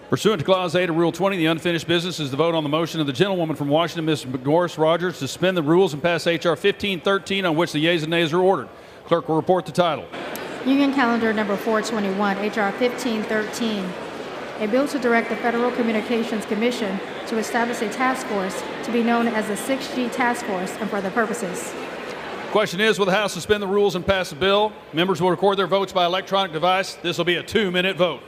Pursuant to Clause 8 of Rule 20, the unfinished business is the vote on the motion of the gentlewoman from Washington, Ms. Doris Rogers, to suspend the rules and pass H.R. 1513, on which the yeas and nays are ordered. Clerk will report the title. Union Calendar Number 421, H.R. 1513, a bill to direct the Federal Communications Commission to establish a task force to be known as the 6G Task Force and for other purposes. Question is, will the House suspend the rules and pass the bill? Members will record their votes by electronic device. This will be a 2-minute vote.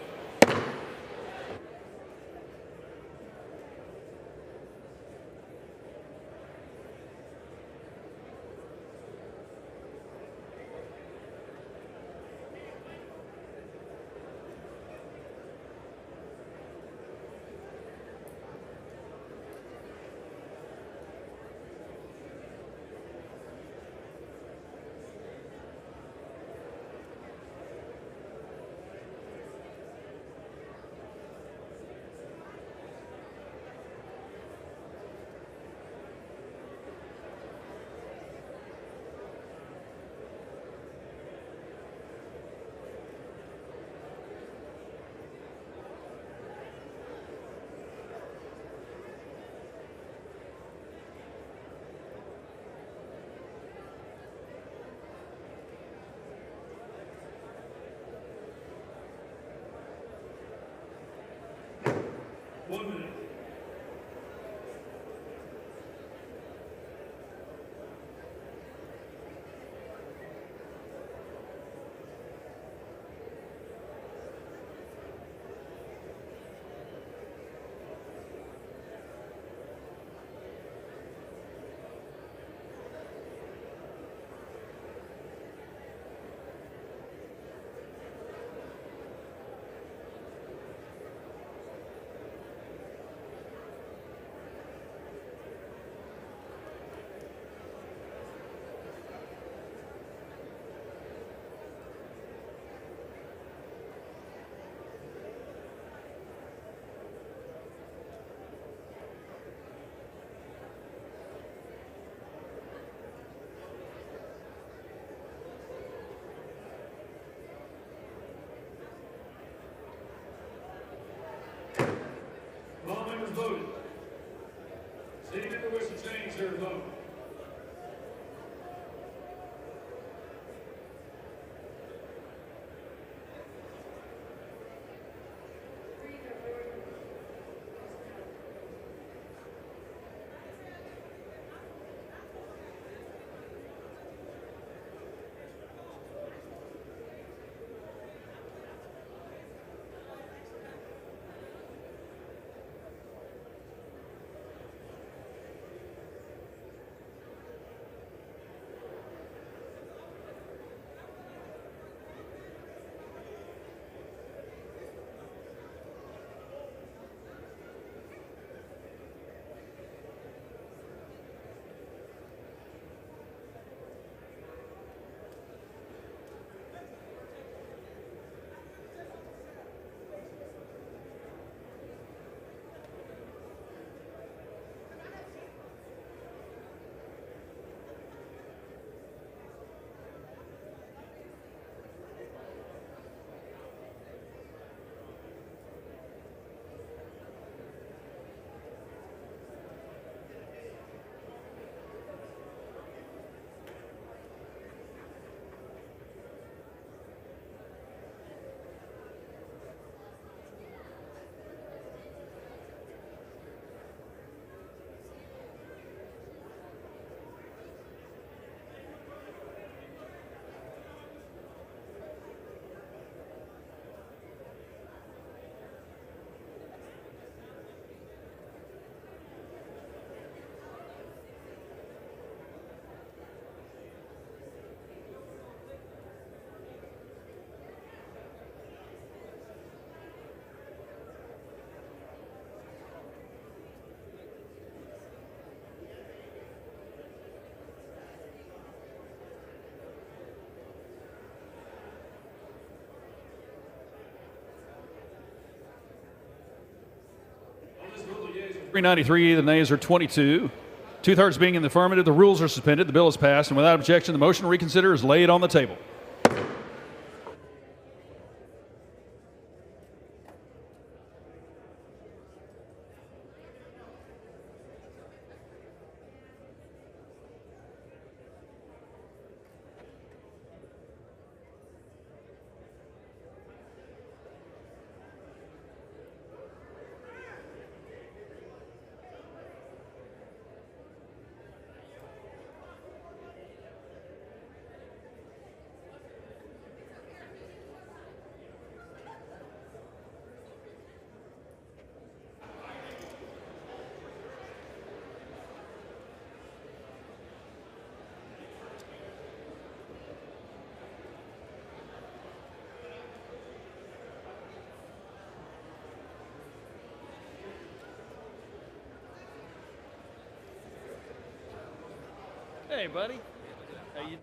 393, the nays are 22. Two-thirds being in the affirmative, the rules are suspended. The bill is passed, and without objection, the motion to reconsider is laid on the table. Hey, buddy. How you?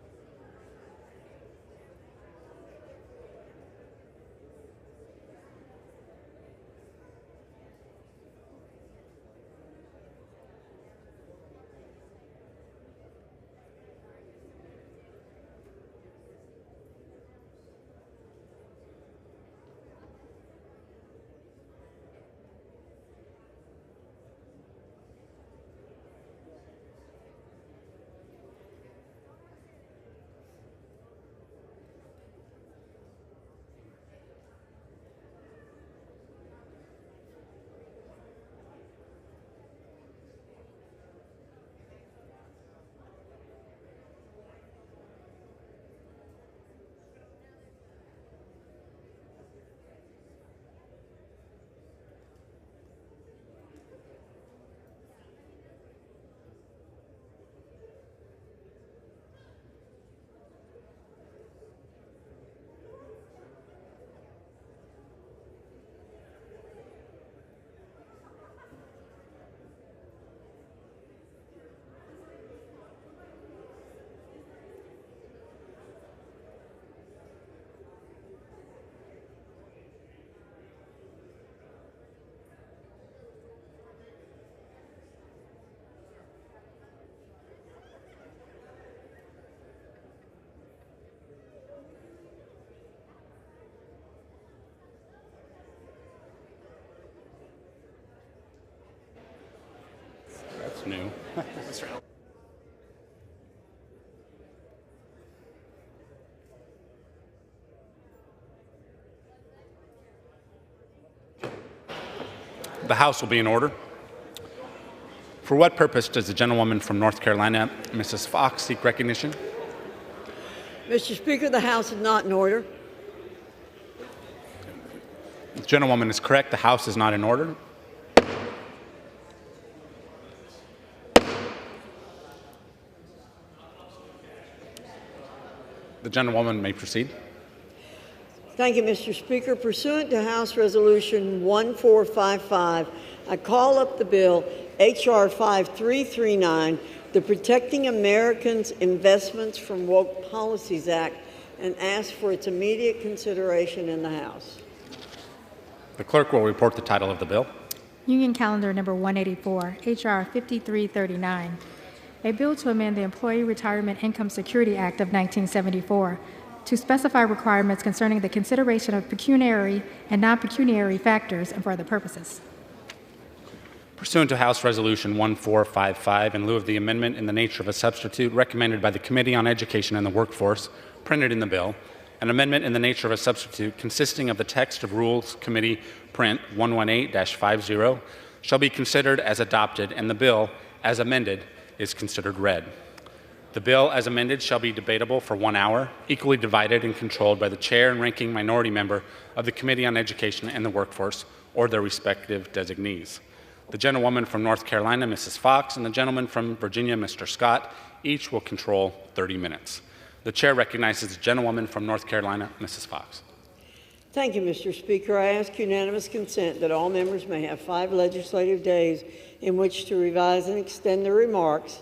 That's new. The House will be in order. For what purpose does the gentlewoman from North Carolina, Mrs. Fox, seek recognition? Mr. Speaker, the House is not in order. The gentlewoman is correct. The House is not in order. The gentlewoman may proceed. Thank you, Mr. Speaker. Pursuant to House Resolution 1455, I call up the bill H.R. 5339, the Protecting Americans' Investments from Woke Policies Act, and ask for its immediate consideration in the House. The clerk will report the title of the bill. Union Calendar Number 184, H.R. 5339, a bill to amend the Employee Retirement Income Security Act of 1974 to specify requirements concerning the consideration of pecuniary and non-pecuniary factors and for other purposes. Pursuant to House Resolution 1455, in lieu of the amendment in the nature of a substitute recommended by the Committee on Education and the Workforce, printed in the bill, an amendment in the nature of a substitute consisting of the text of Rules Committee Print 118-50 shall be considered as adopted, and the bill, as amended, is considered read. The bill, as amended, shall be debatable for 1 hour, equally divided and controlled by the chair and ranking minority member of the Committee on Education and the Workforce, or their respective designees. The gentlewoman from North Carolina, Mrs. Fox, and the gentleman from Virginia, Mr. Scott, each will control 30 minutes. The chair recognizes the gentlewoman from North Carolina, Mrs. Fox. Thank you, Mr. Speaker. I ask unanimous consent that all members may have 5 legislative days in which to revise and extend their remarks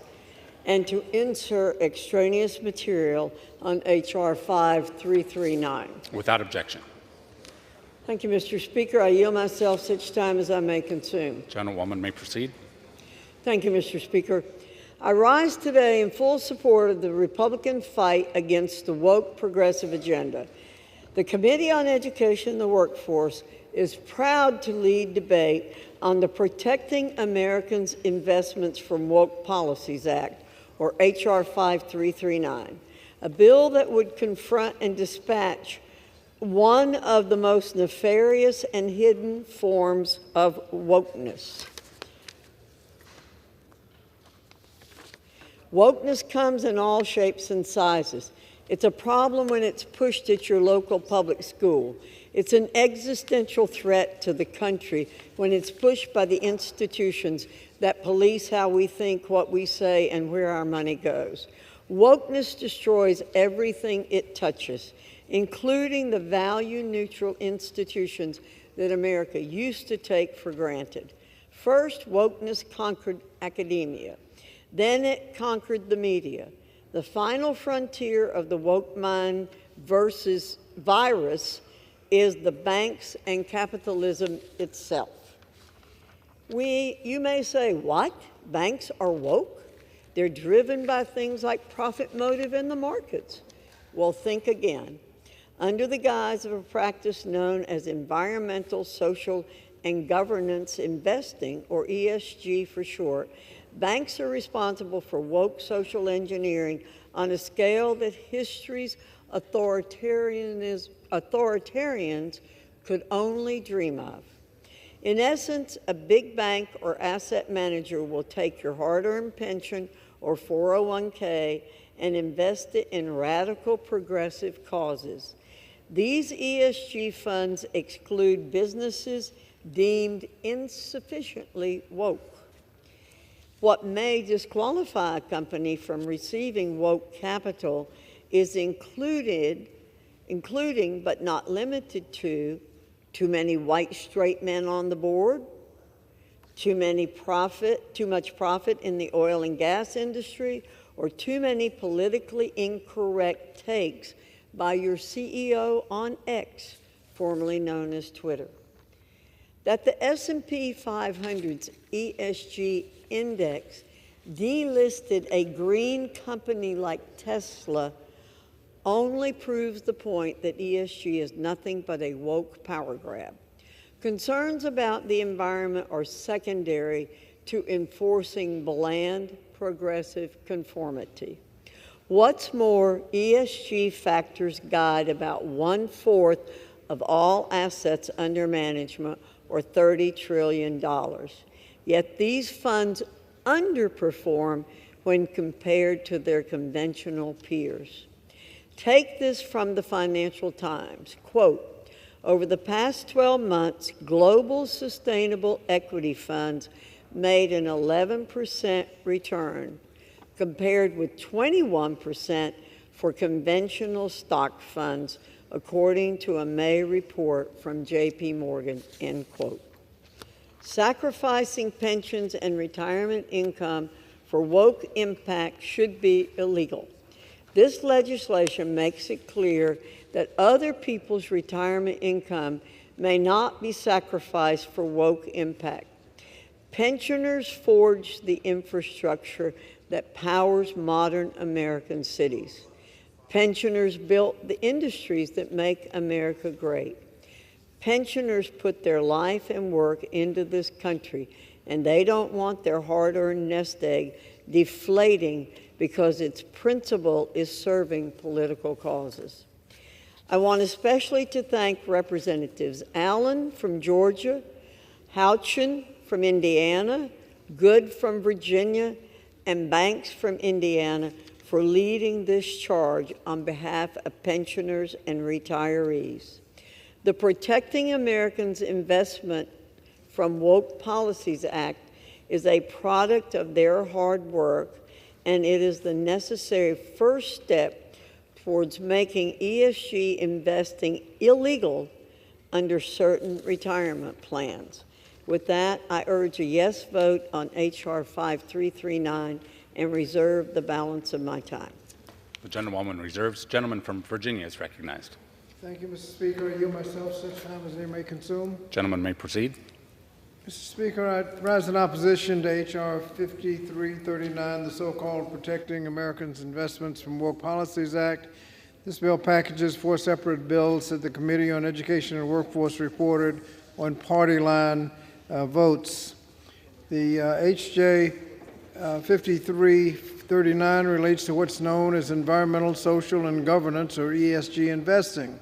and to insert extraneous material on H.R. 5339. Without objection. Thank you, Mr. Speaker. I yield myself such time as I may consume. Gentlewoman may proceed. Thank you, Mr. Speaker. I rise today in full support of the Republican fight against the woke progressive agenda. The Committee on Education and the Workforce is proud to lead debate on the Protecting Americans' Investments from Woke Policies Act, or H.R. 5339, a bill that would confront and dispatch one of the most nefarious and hidden forms of wokeness. Wokeness comes in all shapes and sizes. It's a problem when it's pushed at your local public school. It's an existential threat to the country when it's pushed by the institutions that police how we think, what we say, and where our money goes. Wokeness destroys everything it touches, including the value-neutral institutions that America used to take for granted. First, wokeness conquered academia. Then it conquered the media. The final frontier of the woke mind versus virus is the banks and capitalism itself. You may say, what? Banks are woke? They're driven by things like profit motive in the markets. Well, think again. Under the guise of a practice known as environmental, social, and governance investing, or ESG for short, banks are responsible for woke social engineering on a scale that history's authoritarians could only dream of. In essence, a big bank or asset manager will take your hard-earned pension or 401k and invest it in radical progressive causes. These ESG funds exclude businesses deemed insufficiently woke. What may disqualify a company from receiving woke capital is including but not limited to too many white straight men on the board, too much profit in the oil and gas industry, or too many politically incorrect takes by your CEO on X, formerly known as Twitter. That the S&P 500's ESG index delisted a green company like Tesla only proves the point that ESG is nothing but a woke power grab. Concerns about the environment are secondary to enforcing bland, progressive conformity. What's more, ESG factors guide about 1/4 of all assets under management, or $30 trillion. Yet these funds underperform when compared to their conventional peers. Take this from the Financial Times, quote, over the past 12 months, global sustainable equity funds made an 11% return, compared with 21% for conventional stock funds, according to a May report from J.P. Morgan, end quote. Sacrificing pensions and retirement income for woke impact should be illegal. This legislation makes it clear that other people's retirement income may not be sacrificed for woke impact. Pensioners forged the infrastructure that powers modern American cities. Pensioners built the industries that make America great. Pensioners put their life and work into this country, and they don't want their hard-earned nest egg deflating because its principal is serving political causes. I want especially to thank Representatives Allen from Georgia, Houchin from Indiana, Good from Virginia, and Banks from Indiana for leading this charge on behalf of pensioners and retirees. The Protecting Americans Investment from Woke Policies Act is a product of their hard work, and it is the necessary first step towards making ESG investing illegal under certain retirement plans. With that, I urge a yes vote on H.R. 5339 and reserve the balance of my time. The gentlewoman reserves. Gentleman from Virginia is recognized. Thank you, Mr. Speaker. I yield myself such time as they may consume. Gentleman may proceed. Mr. Speaker, I rise in opposition to H.R. 5339, the so-called Protecting Americans' Investments from Woke Policies Act. This bill packages 4 separate bills that the Committee on Education and Workforce reported on party line votes. The H.J. 5339 relates to what's known as environmental, social, and governance, or ESG investing.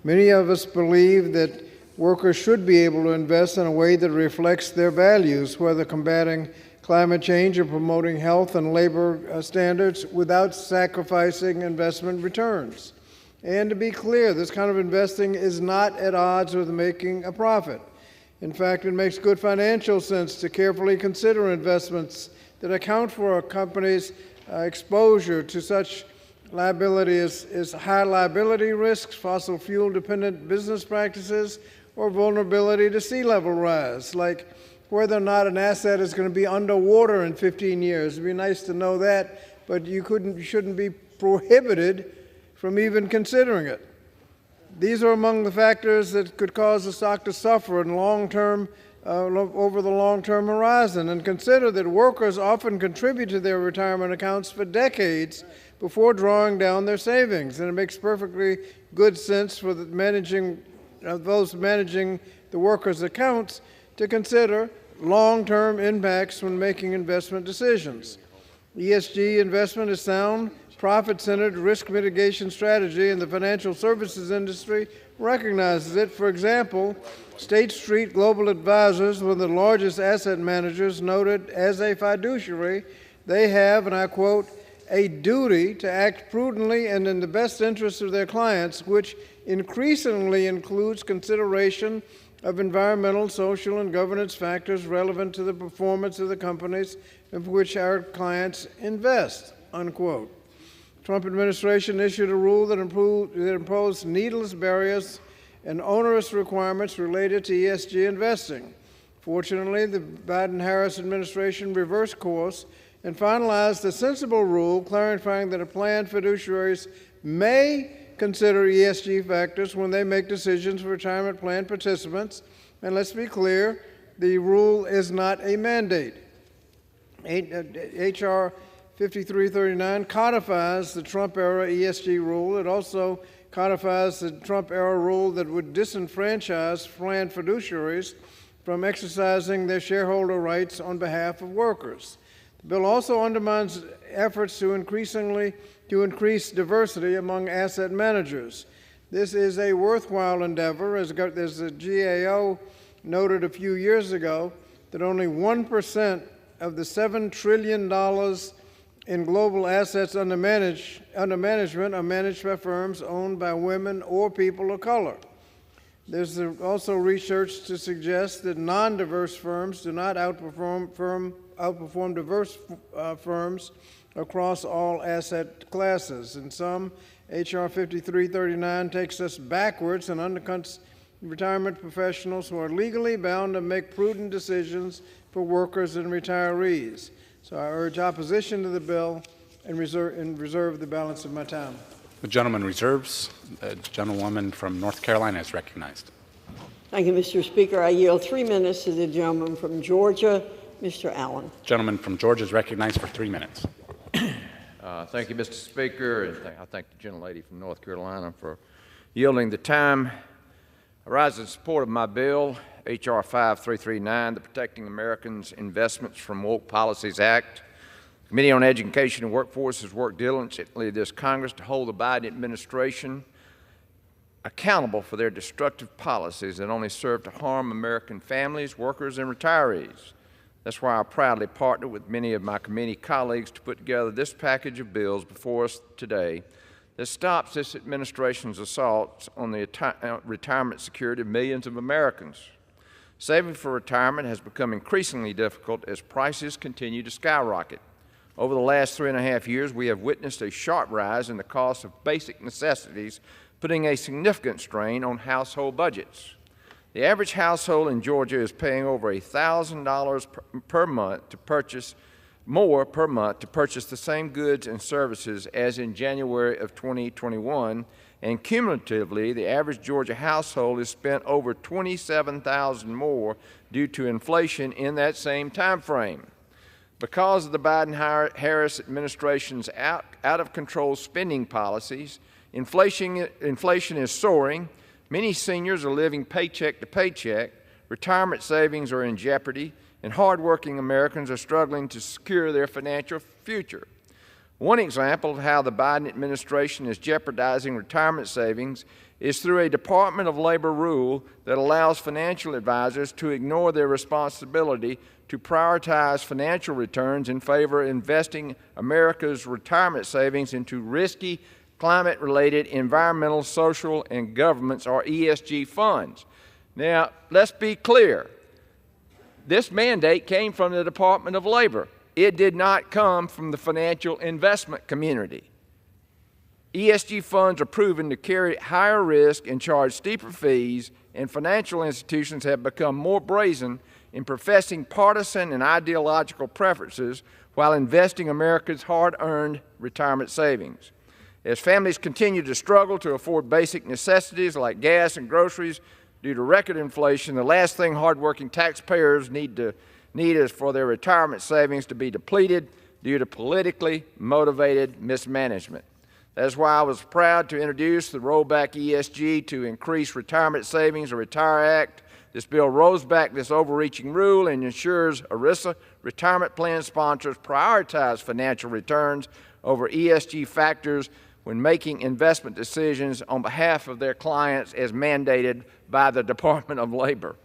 Many of us believe that workers should be able to invest in a way that reflects their values, whether combating climate change or promoting health and labor standards without sacrificing investment returns. And to be clear, this kind of investing is not at odds with making a profit. In fact, it makes good financial sense to carefully consider investments that account for a company's exposure to such liability as high liability risks, fossil fuel dependent business practices, or vulnerability to sea level rise, like whether or not an asset is going to be underwater in 15 years. It'd be nice to know that, but you shouldn't be prohibited from even considering it. These are among the factors that could cause the stock to suffer in over the long-term horizon. And consider that workers often contribute to their retirement accounts for decades before drawing down their savings. And it makes perfectly good sense for those managing the workers' accounts to consider long-term impacts when making investment decisions. ESG investment is sound, profit-centered risk mitigation strategy, and the financial services industry recognizes it. For example, State Street Global Advisors, one of the largest asset managers, noted as a fiduciary, they have, and I quote, a duty to act prudently and in the best interest of their clients, which increasingly includes consideration of environmental, social, and governance factors relevant to the performance of the companies in which our clients invest, unquote. Trump administration issued a rule that imposed needless barriers and onerous requirements related to ESG investing. Fortunately, the Biden-Harris administration reversed course and finalized a sensible rule clarifying that planned fiduciaries may consider ESG factors when they make decisions for retirement plan participants. And let's be clear, the rule is not a mandate. H.R. 5339 codifies the Trump-era ESG rule. It also codifies the Trump-era rule that would disenfranchise planned fiduciaries from exercising their shareholder rights on behalf of workers. The bill also undermines efforts to increase diversity among asset managers. This is a worthwhile endeavor, as the GAO noted a few years ago that only 1% of the $7 trillion in global assets under management are managed by firms owned by women or people of color. There's also research to suggest that non-diverse firms do not outperform diverse firms across all asset classes. In some, H.R. 5339 takes us backwards and undercuts retirement professionals who are legally bound to make prudent decisions for workers and retirees. So I urge opposition to the bill and reserve the balance of my time. The gentleman reserves. The gentlewoman from North Carolina is recognized. Thank you, Mr. Speaker. I yield 3 minutes to the gentleman from Georgia, Mr. Allen. Gentleman from Georgia is recognized for 3 minutes. Thank you, Mr. Speaker, and I thank the gentlelady from North Carolina for yielding the time. I rise in support of my bill, H.R. 5339, the Protecting Americans' Investments from Woke Policies Act. The Committee on Education and Workforce has worked diligently this Congress to hold the Biden administration accountable for their destructive policies that only serve to harm American families, workers, and retirees. That's why I proudly partnered with many of my committee colleagues to put together this package of bills before us today that stops this administration's assaults on the retirement security of millions of Americans. Saving for retirement has become increasingly difficult as prices continue to skyrocket. Over the last 3.5 years, we have witnessed a sharp rise in the cost of basic necessities, putting a significant strain on household budgets. The average household in Georgia is paying over $1,000 per month to purchase more per month to purchase the same goods and services as in January of 2021, and cumulatively, the average Georgia household has spent over $27,000 more due to inflation in that same time frame. Because of the Biden-Harris administration's out-of-control spending policies, inflation is soaring, many seniors are living paycheck to paycheck, retirement savings are in jeopardy, and hardworking Americans are struggling to secure their financial future. One example of how the Biden administration is jeopardizing retirement savings is through a Department of Labor rule that allows financial advisors to ignore their responsibility to prioritize financial returns in favor of investing America's retirement savings into risky climate-related environmental, social, and governance, or ESG funds. Now, let's be clear. This mandate came from the Department of Labor. It did not come from the financial investment community. ESG funds are proven to carry higher risk and charge steeper fees, and financial institutions have become more brazen in professing partisan and ideological preferences while investing America's hard-earned retirement savings. As families continue to struggle to afford basic necessities like gas and groceries due to record inflation, the last thing hardworking taxpayers need is for their retirement savings to be depleted due to politically motivated mismanagement. That's why I was proud to introduce the Rollback ESG to Increase Retirement Savings, or RETIRE Act. This bill rolls back this overreaching rule and ensures ERISA retirement plan sponsors prioritize financial returns over ESG factors when making investment decisions on behalf of their clients as mandated by the Department of Labor.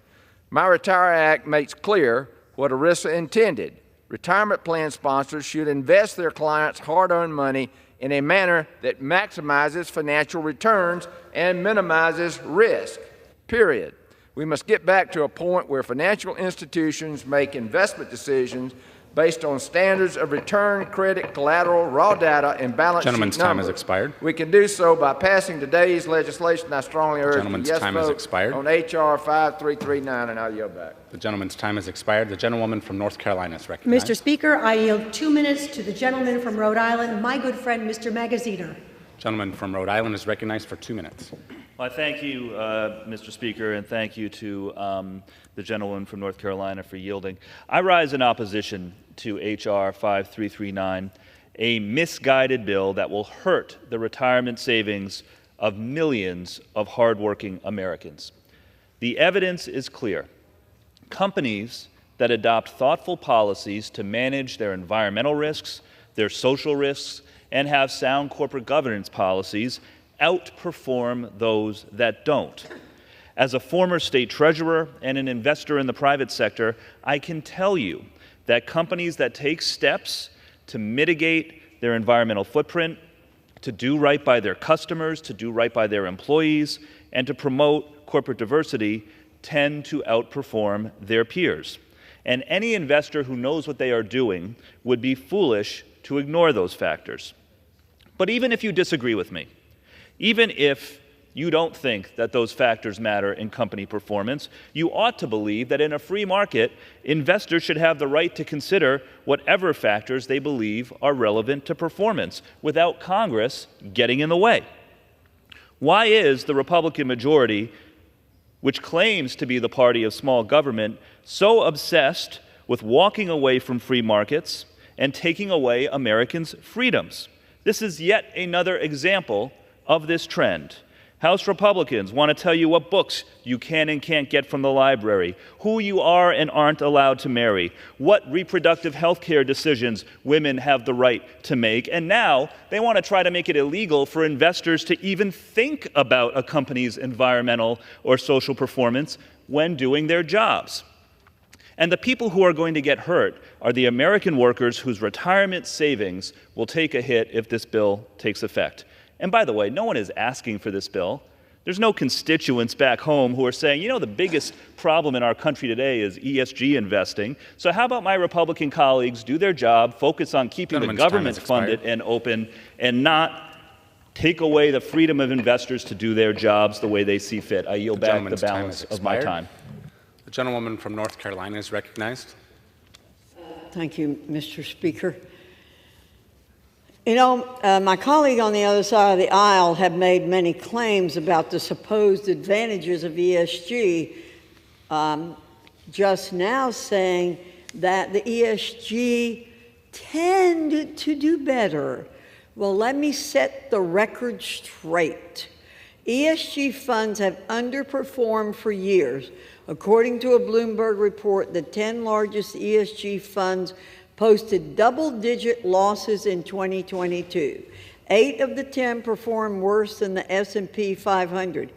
My RETIRE Act makes clear what ERISA intended. Retirement plan sponsors should invest their clients' hard-earned money in a manner that maximizes financial returns and minimizes risk, period. We must get back to a point where financial institutions make investment decisions based on standards of return, credit, collateral, raw data, and balance sheet numbers. Gentleman's time has expired. We can do so by passing today's legislation. I strongly urge the yes time has vote expired. on H.R. 5339, and I'll yield back. The gentleman's time has expired. The gentlewoman from North Carolina is recognized. Mr. Speaker, I yield 2 minutes to the gentleman from Rhode Island, my good friend, Mr. Magaziner. Gentleman from Rhode Island is recognized for 2 minutes. Well, I thank you, Mr. Speaker, and thank you to the gentleman from North Carolina for yielding. I rise in opposition to H.R. 5339, a misguided bill that will hurt the retirement savings of millions of hardworking Americans. The evidence is clear. Companies that adopt thoughtful policies to manage their environmental risks, their social risks, and have sound corporate governance policies outperform those that don't. As a former state treasurer and an investor in the private sector, I can tell you that companies that take steps to mitigate their environmental footprint, to do right by their customers, to do right by their employees, and to promote corporate diversity tend to outperform their peers. And any investor who knows what they are doing would be foolish to ignore those factors. But even if you disagree with me, even if you don't think that those factors matter in company performance, you ought to believe that in a free market, investors should have the right to consider whatever factors they believe are relevant to performance without Congress getting in the way. Why is the Republican majority, which claims to be the party of small government, so obsessed with walking away from free markets and taking away Americans' freedoms? This is yet another example of this trend. House Republicans want to tell you what books you can and can't get from the library, who you are and aren't allowed to marry, what reproductive health care decisions women have the right to make, and now they want to try to make it illegal for investors to even think about a company's environmental or social performance when doing their jobs. And the people who are going to get hurt are the American workers whose retirement savings will take a hit if this bill takes effect. And by the way, no one is asking for this bill. There's no constituents back home who are saying, you know, the biggest problem in our country today is ESG investing. So how about my Republican colleagues do their job, focus on keeping the government funded and open, and not take away the freedom of investors to do their jobs the way they see fit. I yield back the balance of my time. The gentlewoman from North Carolina is recognized. Thank you, Mr. Speaker. You know, my colleague on the other side of the aisle have made many claims about the supposed advantages of ESG, just now saying that the ESG tend to do better. Well, let me set the record straight. ESG funds have underperformed for years. According to a Bloomberg report, the 10 largest ESG funds posted double-digit losses in 2022. 8 of the 10 performed worse than the S&P 500.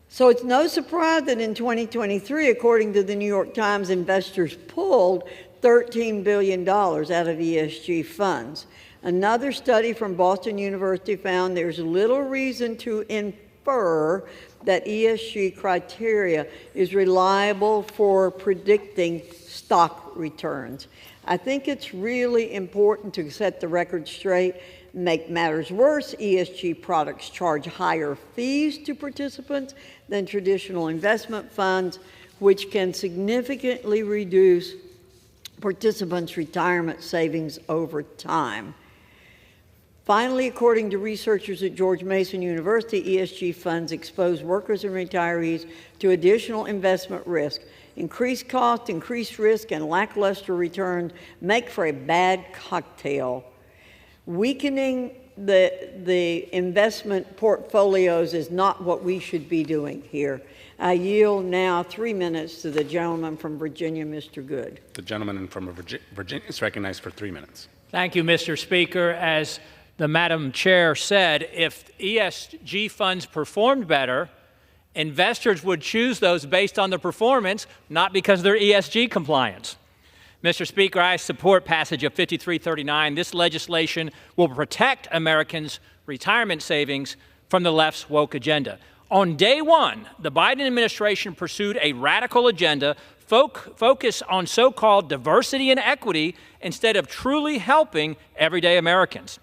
So it's no surprise that in 2023, according to the New York Times, investors pulled $13 billion out of ESG funds. Another study from Boston University found there's little reason to infer that ESG criteria is reliable for predicting stock returns. I think it's really important to set the record straight. Make matters worse, ESG products charge higher fees to participants than traditional investment funds, which can significantly reduce participants' retirement savings over time. Finally, according to researchers at George Mason University, ESG funds expose workers and retirees to additional investment risk. Increased cost, increased risk, and lackluster returns make for a bad cocktail. Weakening the investment portfolios is not what we should be doing here. I yield now 3 minutes to the gentleman from Virginia, Mr. Good. The gentleman from Virginia is recognized for 3 minutes. Thank you, Mr. Speaker. As the Madam Chair said, if ESG funds performed better, investors would choose those based on their performance, not because of their ESG compliance. Mr. Speaker, I support passage of 5339. This legislation will protect Americans' retirement savings from the left's woke agenda. On day one, the Biden administration pursued a radical agenda focused on so-called diversity and equity instead of truly helping everyday Americans.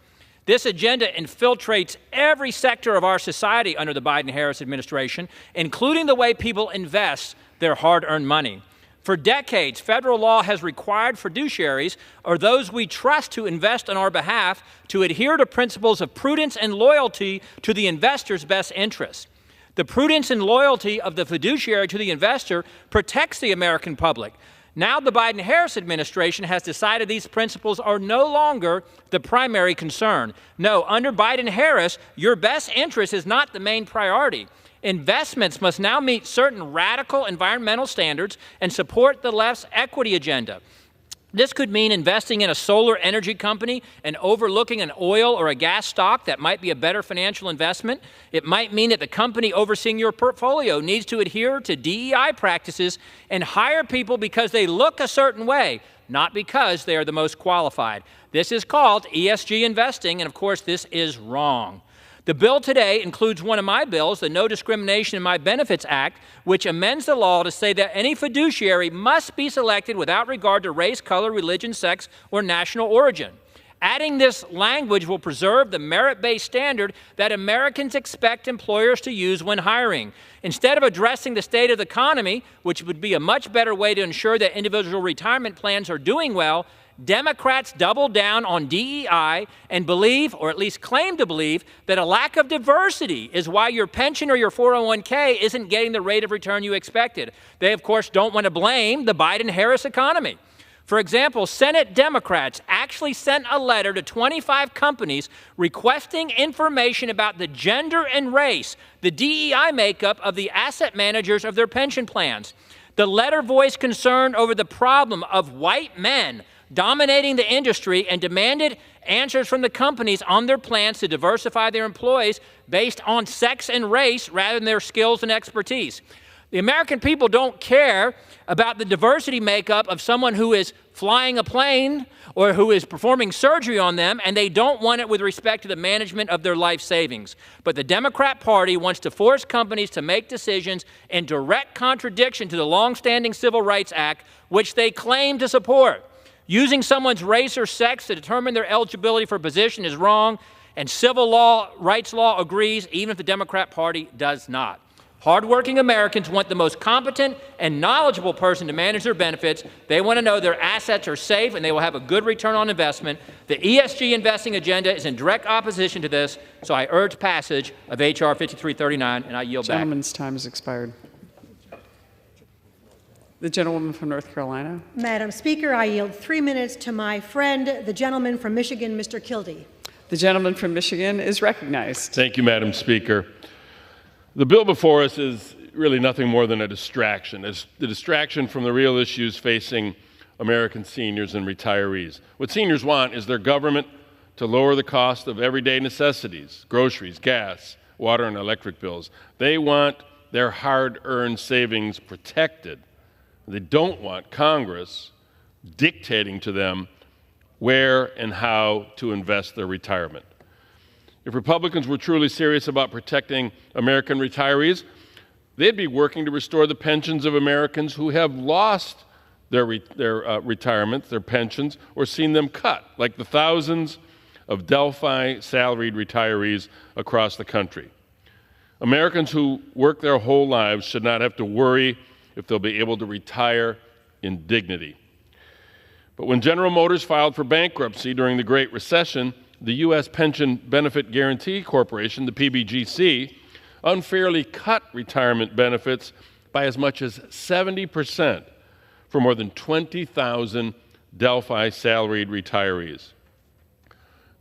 This agenda infiltrates every sector of our society under the Biden-Harris administration, including the way people invest their hard-earned money. For decades, federal law has required fiduciaries, or those we trust to invest on our behalf, to adhere to principles of prudence and loyalty to the investor's best interests. The prudence and loyalty of the fiduciary to the investor protects the American public. Now the Biden-Harris administration has decided these principles are no longer the primary concern. No, under Biden-Harris, your best interest is not the main priority. Investments must now meet certain radical environmental standards and support the left's equity agenda. This could mean investing in a solar energy company and overlooking an oil or a gas stock that might be a better financial investment. It might mean that the company overseeing your portfolio needs to adhere to DEI practices and hire people because they look a certain way, not because they are the most qualified. This is called ESG investing, and of course, this is wrong. The bill today includes one of my bills, the No Discrimination in My Benefits Act, which amends the law to say that any fiduciary must be selected without regard to race, color, religion, sex, or national origin. Adding this language will preserve the merit-based standard that Americans expect employers to use when hiring. Instead of addressing the state of the economy, which would be a much better way to ensure that individual retirement plans are doing well, Democrats double down on DEI and believe, or at least claim to believe, that a lack of diversity is why your pension or your 401k isn't getting the rate of return you expected. They, of course, don't want to blame the Biden-Harris economy. For example, Senate Democrats actually sent a letter to 25 companies requesting information about the gender and race, the DEI makeup of the asset managers of their pension plans. The letter voiced concern over the problem of white men dominating the industry and demanded answers from the companies on their plans to diversify their employees based on sex and race rather than their skills and expertise. The American people don't care about the diversity makeup of someone who is flying a plane or who is performing surgery on them, and they don't want it with respect to the management of their life savings. But the Democrat Party wants to force companies to make decisions in direct contradiction to the longstanding Civil Rights Act, which they claim to support. Using someone's race or sex to determine their eligibility for a position is wrong, and civil rights law agrees, even if the Democrat Party does not. Hardworking Americans want the most competent and knowledgeable person to manage their benefits. They want to know their assets are safe and they will have a good return on investment. The ESG investing agenda is in direct opposition to this, so I urge passage of H.R. 5339, and I yield back. Gentleman's time has expired. The gentlewoman from North Carolina. Madam Speaker, I yield 3 minutes to my friend, the gentleman from Michigan, Mr. Kildee. The gentleman from Michigan is recognized. Thank you, Madam Speaker. The bill before us is really nothing more than a distraction. It's the distraction from the real issues facing American seniors and retirees. What seniors want is their government to lower the cost of everyday necessities, groceries, gas, water, and electric bills. They want their hard-earned savings protected. They don't want Congress dictating to them where and how to invest their retirement. If Republicans were truly serious about protecting American retirees, they'd be working to restore the pensions of Americans who have lost their retirement, their pensions, or seen them cut, like the thousands of Delphi salaried retirees across the country. Americans who work their whole lives should not have to worry if they'll be able to retire in dignity. But when General Motors filed for bankruptcy during the Great Recession, the U.S. Pension Benefit Guaranty Corporation, the PBGC, unfairly cut retirement benefits by as much as 70% for more than 20,000 Delphi salaried retirees.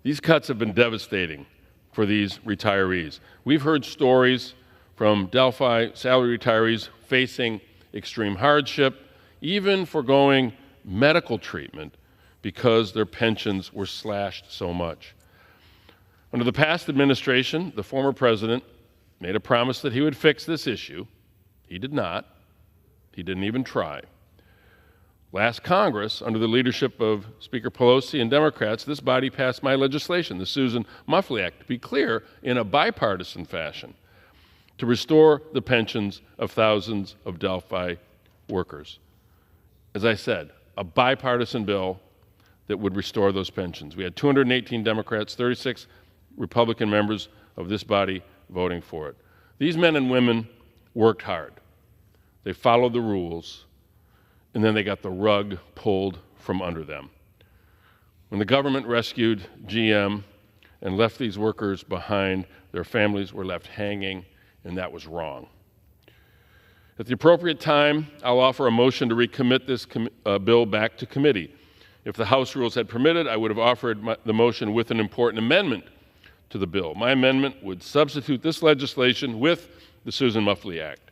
These cuts have been devastating for these retirees. We've heard stories from Delphi salary retirees facing extreme hardship, even foregoing medical treatment because their pensions were slashed so much. Under the past administration, the former president made a promise that he would fix this issue. He did not. He didn't even try. Last Congress, under the leadership of Speaker Pelosi and Democrats, this body passed my legislation, the Susan Muffley Act, to be clear, in a bipartisan fashion, to restore the pensions of thousands of Delphi workers. As I said, a bipartisan bill that would restore those pensions. We had 218 Democrats, 36 Republican members of this body voting for it. These men and women worked hard. They followed the rules, and then they got the rug pulled from under them. When the government rescued GM and left these workers behind, their families were left hanging, and that was wrong. At the appropriate time, I'll offer a motion to recommit this bill back to committee. If the House rules had permitted, I would have offered the motion with an important amendment to the bill. My amendment would substitute this legislation with the Susan Muffley Act,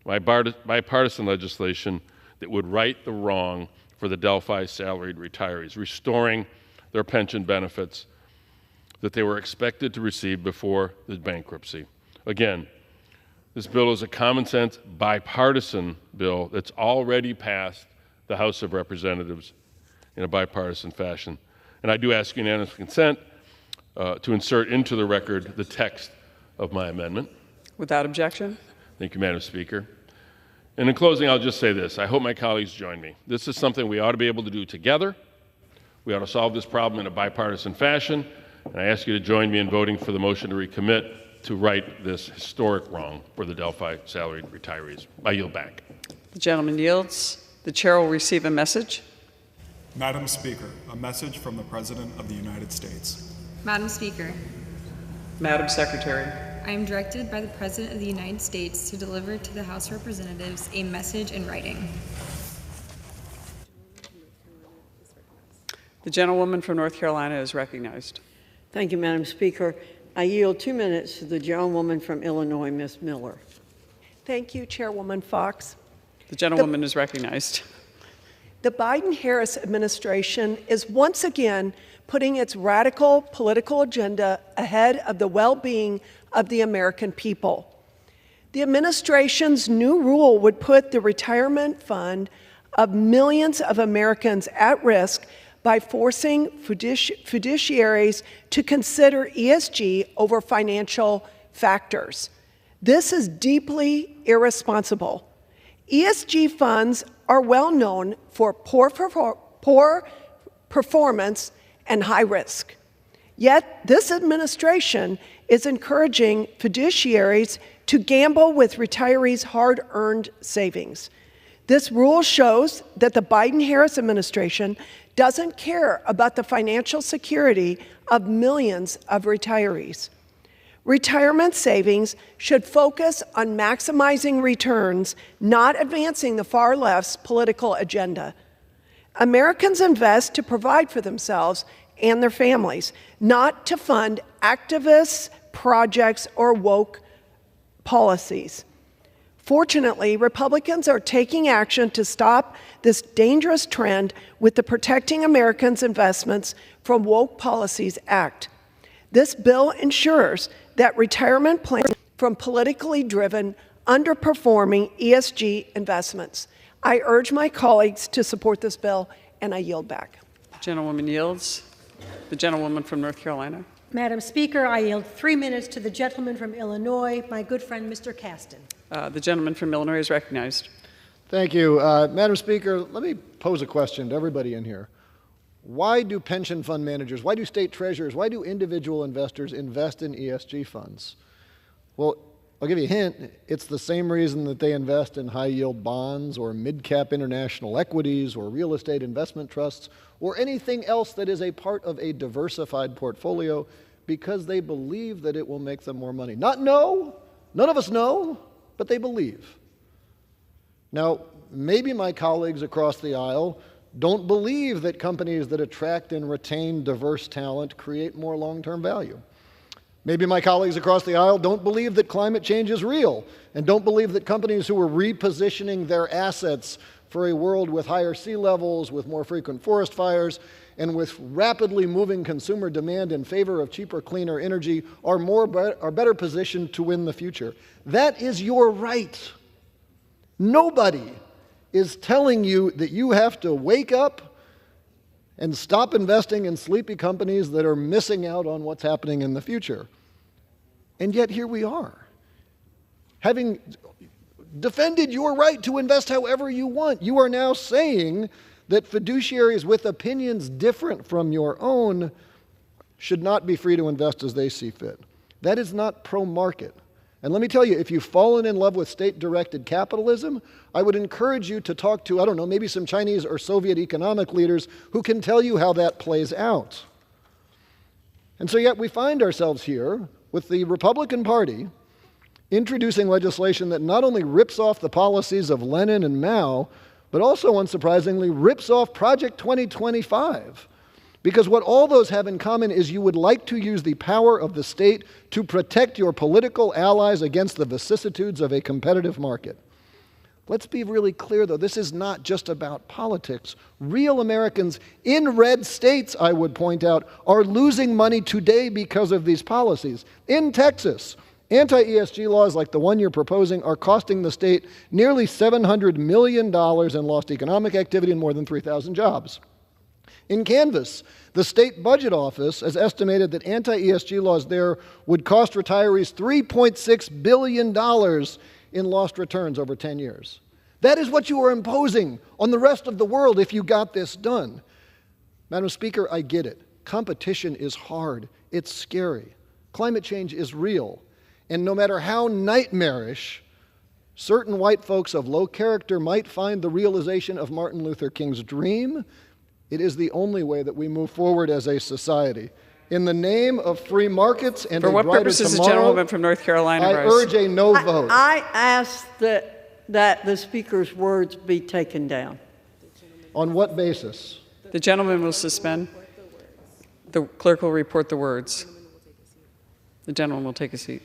bipartisan legislation that would right the wrong for the Delphi salaried retirees, restoring their pension benefits that they were expected to receive before the bankruptcy. Again, this bill is a common sense bipartisan bill that's already passed the House of Representatives in a bipartisan fashion. And I do ask unanimous consent to insert into the record the text of my amendment. Without objection. Thank you, Madam Speaker. And in closing, I'll just say this. I hope my colleagues join me. This is something we ought to be able to do together. We ought to solve this problem in a bipartisan fashion. And I ask you to join me in voting for the motion to recommit to right this historic wrong for the Delphi salaried retirees. I yield back. The gentleman yields. The chair will receive a message. Madam Speaker, a message from the President of the United States. Madam Speaker. Madam Secretary. I am directed by the President of the United States to deliver to the House of Representatives a message in writing. The gentlewoman from North Carolina is recognized. Thank you, Madam Speaker. I yield 2 minutes to the gentlewoman from Illinois, Ms. Miller. Thank you, Chairwoman Fox. The gentlewoman is recognized. The Biden-Harris administration is once again putting its radical political agenda ahead of the well-being of the American people. The administration's new rule would put the retirement fund of millions of Americans at risk by forcing fiduciaries to consider ESG over financial factors. This is deeply irresponsible. ESG funds are well known for poor performance and high risk. Yet this administration is encouraging fiduciaries to gamble with retirees' hard-earned savings. This rule shows that the Biden-Harris administration doesn't care about the financial security of millions of retirees. Retirement savings should focus on maximizing returns, not advancing the far left's political agenda. Americans invest to provide for themselves and their families, not to fund activists, projects, or woke policies. Fortunately, Republicans are taking action to stop this dangerous trend with the Protecting Americans' Investments from Woke Policies Act. This bill ensures that retirement plans from politically driven, underperforming ESG investments. I urge my colleagues to support this bill, and I yield back. The gentlewoman yields. The gentlewoman from North Carolina. Madam Speaker, I yield 3 minutes to the gentleman from Illinois, my good friend, Mr. Caston. The gentleman from Illinois is recognized. Thank you. Madam Speaker, let me pose a question to everybody in here. Why do pension fund managers, why do state treasurers, why do individual investors invest in ESG funds? Well, I'll give you a hint. It's the same reason that they invest in high-yield bonds or mid-cap international equities or real estate investment trusts or anything else that is a part of a diversified portfolio, because they believe that it will make them more money. Not know, none of us know, but they believe. Now, maybe my colleagues across the aisle don't believe that companies that attract and retain diverse talent create more long-term value. Maybe my colleagues across the aisle don't believe that climate change is real and don't believe that companies who are repositioning their assets for a world with higher sea levels, with more frequent forest fires, and with rapidly moving consumer demand in favor of cheaper, cleaner energy are better positioned to win the future. That is your right. Nobody is telling you that you have to wake up and stop investing in sleepy companies that are missing out on what's happening in the future. And yet here we are, having defended your right to invest however you want. You are now saying that fiduciaries with opinions different from your own should not be free to invest as they see fit. That is not pro-market. And let me tell you, if you've fallen in love with state-directed capitalism, I would encourage you to talk to, I don't know, maybe some Chinese or Soviet economic leaders who can tell you how that plays out. And so yet we find ourselves here with the Republican Party introducing legislation that not only rips off the policies of Lenin and Mao, but also, unsurprisingly, rips off Project 2025. Because what all those have in common is you would like to use the power of the state to protect your political allies against the vicissitudes of a competitive market. Let's be really clear, though. This is not just about politics. Real Americans in red states, I would point out, are losing money today because of these policies. In Texas, anti-ESG laws like the one you're proposing are costing the state nearly $700 million in lost economic activity and more than 3,000 jobs. In Kansas, the state budget office has estimated that anti-ESG laws there would cost retirees $3.6 billion in lost returns over 10 years. That is what you are imposing on the rest of the world if you got this done. Madam Speaker, I get it. Competition is hard. It's scary. Climate change is real. And no matter how nightmarish certain white folks of low character might find the realization of Martin Luther King's dream, it is the only way that we move forward as a society. In the name of free markets and For a what brighter purpose is the tomorrow, gentlewoman from North Carolina I rise? urge a no vote. I ask that the speaker's words be taken down. On what basis? The gentleman will suspend. The clerk will report the words. The gentleman will take a seat.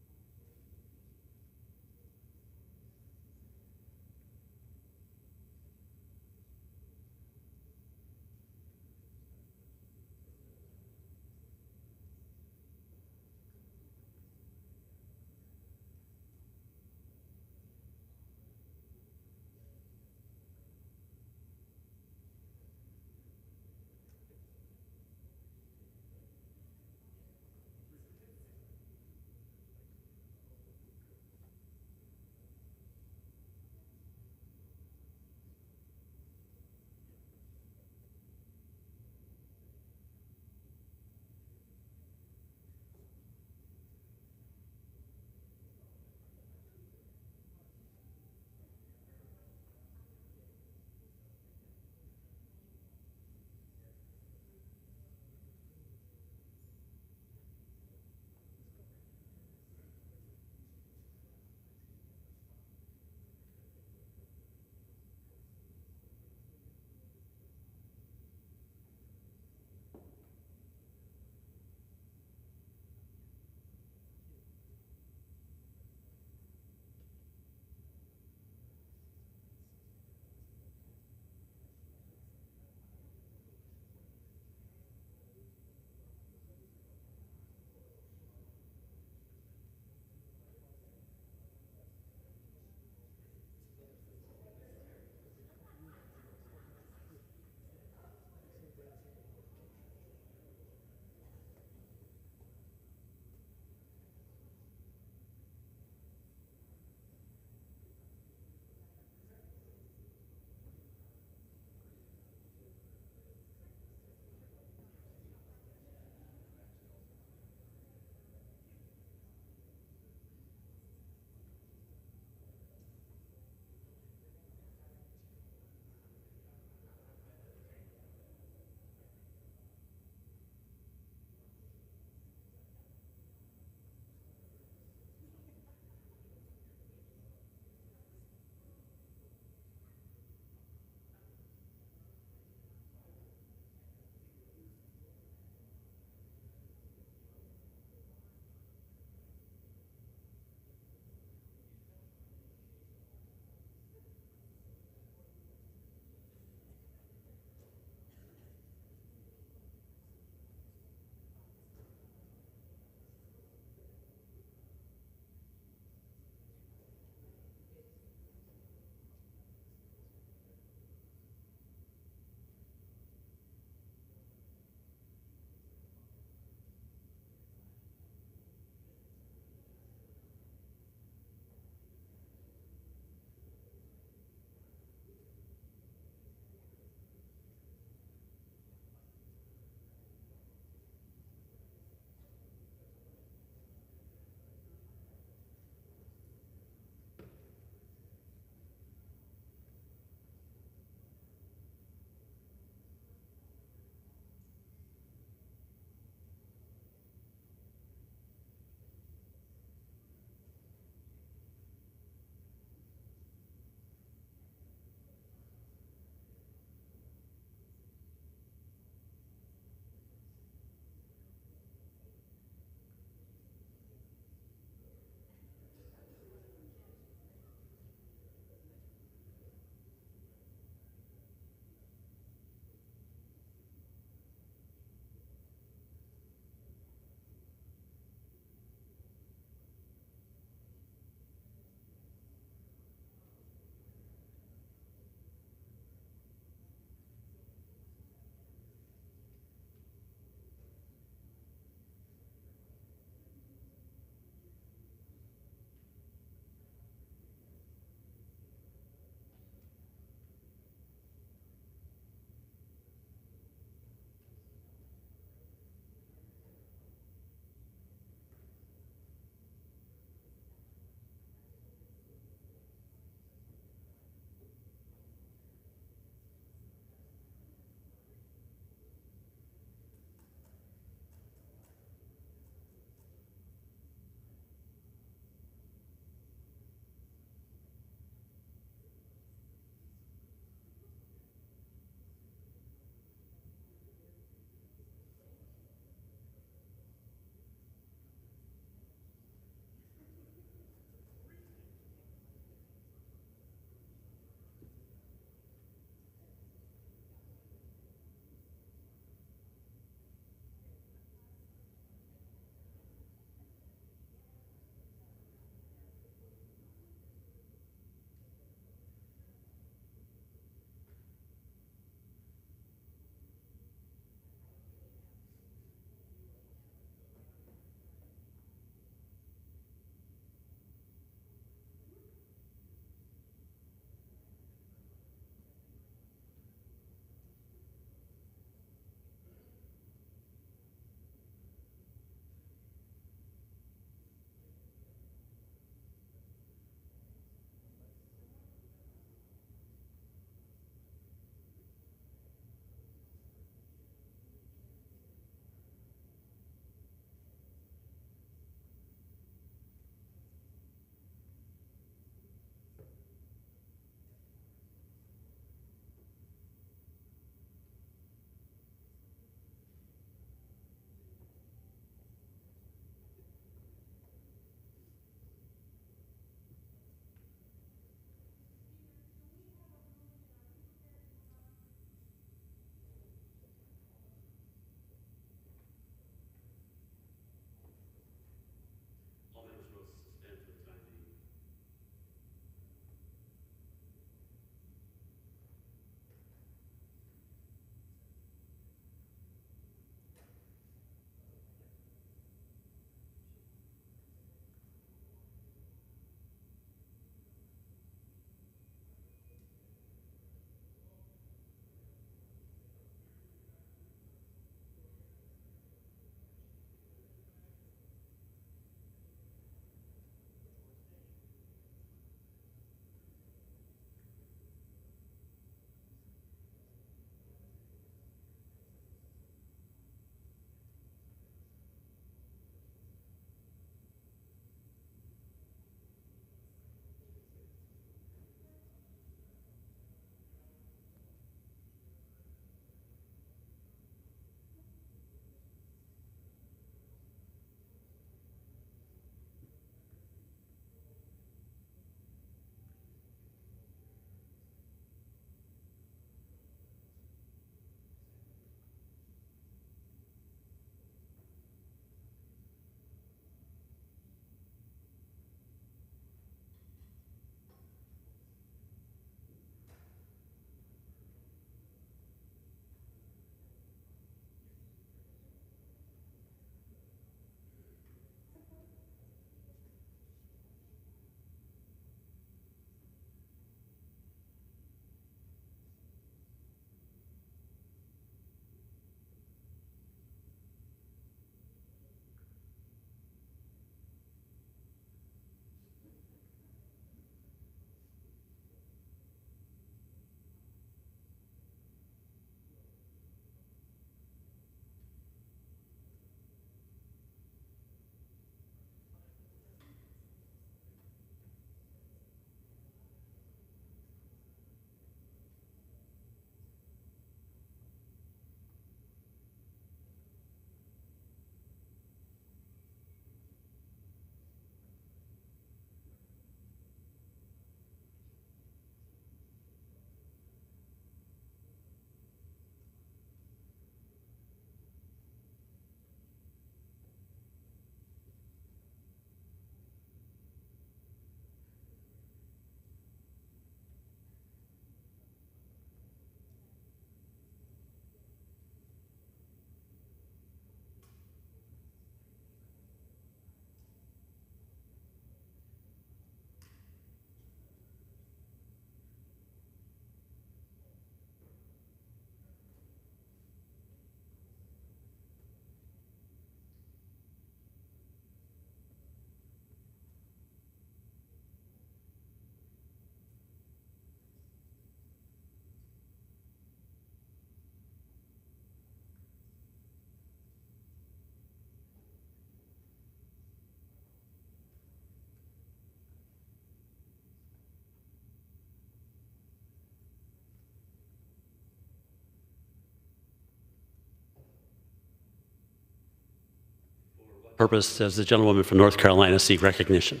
purpose does the gentlewoman from North Carolina seek recognition?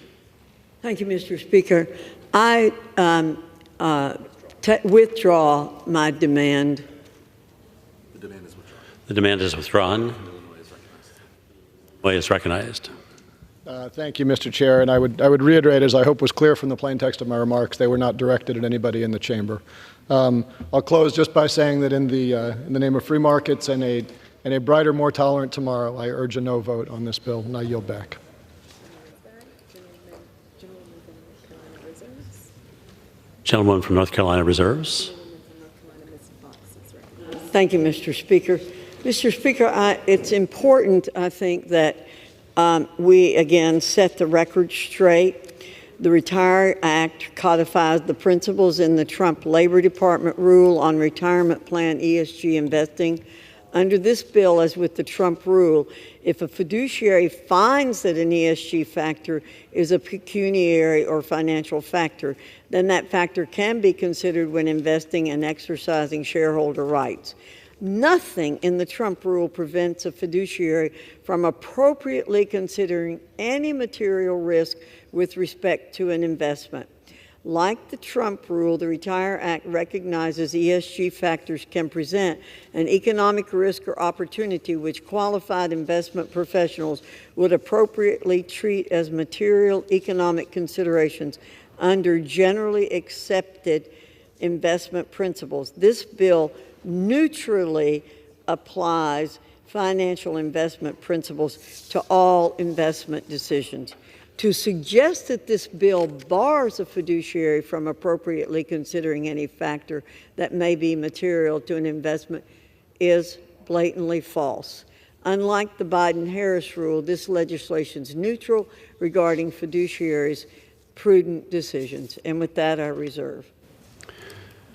Thank you, Mr. Speaker. I withdraw my demand. The demand is withdrawn. Illinois is recognized. Thank you, Mr. Chair. And I would reiterate, as I hope was clear from the plain text of my remarks, they were not directed at anybody in the chamber. I'll close just by saying that in the name of free markets and a brighter, more tolerant tomorrow, I urge a no vote on this bill, and I yield back. Gentlewoman from North Carolina reserves. Thank you, Mr. Speaker. Mr. Speaker, it's important, I think, that we again set the record straight. The Retire Act codifies the principles in the Trump Labor Department rule on retirement plan ESG investing. Under this bill, as with the Trump rule, if a fiduciary finds that an ESG factor is a pecuniary or financial factor, then that factor can be considered when investing and exercising shareholder rights. Nothing in the Trump rule prevents a fiduciary from appropriately considering any material risk with respect to an investment. Like the Trump rule, the Retire Act recognizes ESG factors can present an economic risk or opportunity which qualified investment professionals would appropriately treat as material economic considerations under generally accepted investment principles. This bill neutrally applies financial investment principles to all investment decisions. To suggest that this bill bars a fiduciary from appropriately considering any factor that may be material to an investment is blatantly false. Unlike the Biden-Harris rule, this legislation is neutral regarding fiduciaries' prudent decisions. And with that, I reserve.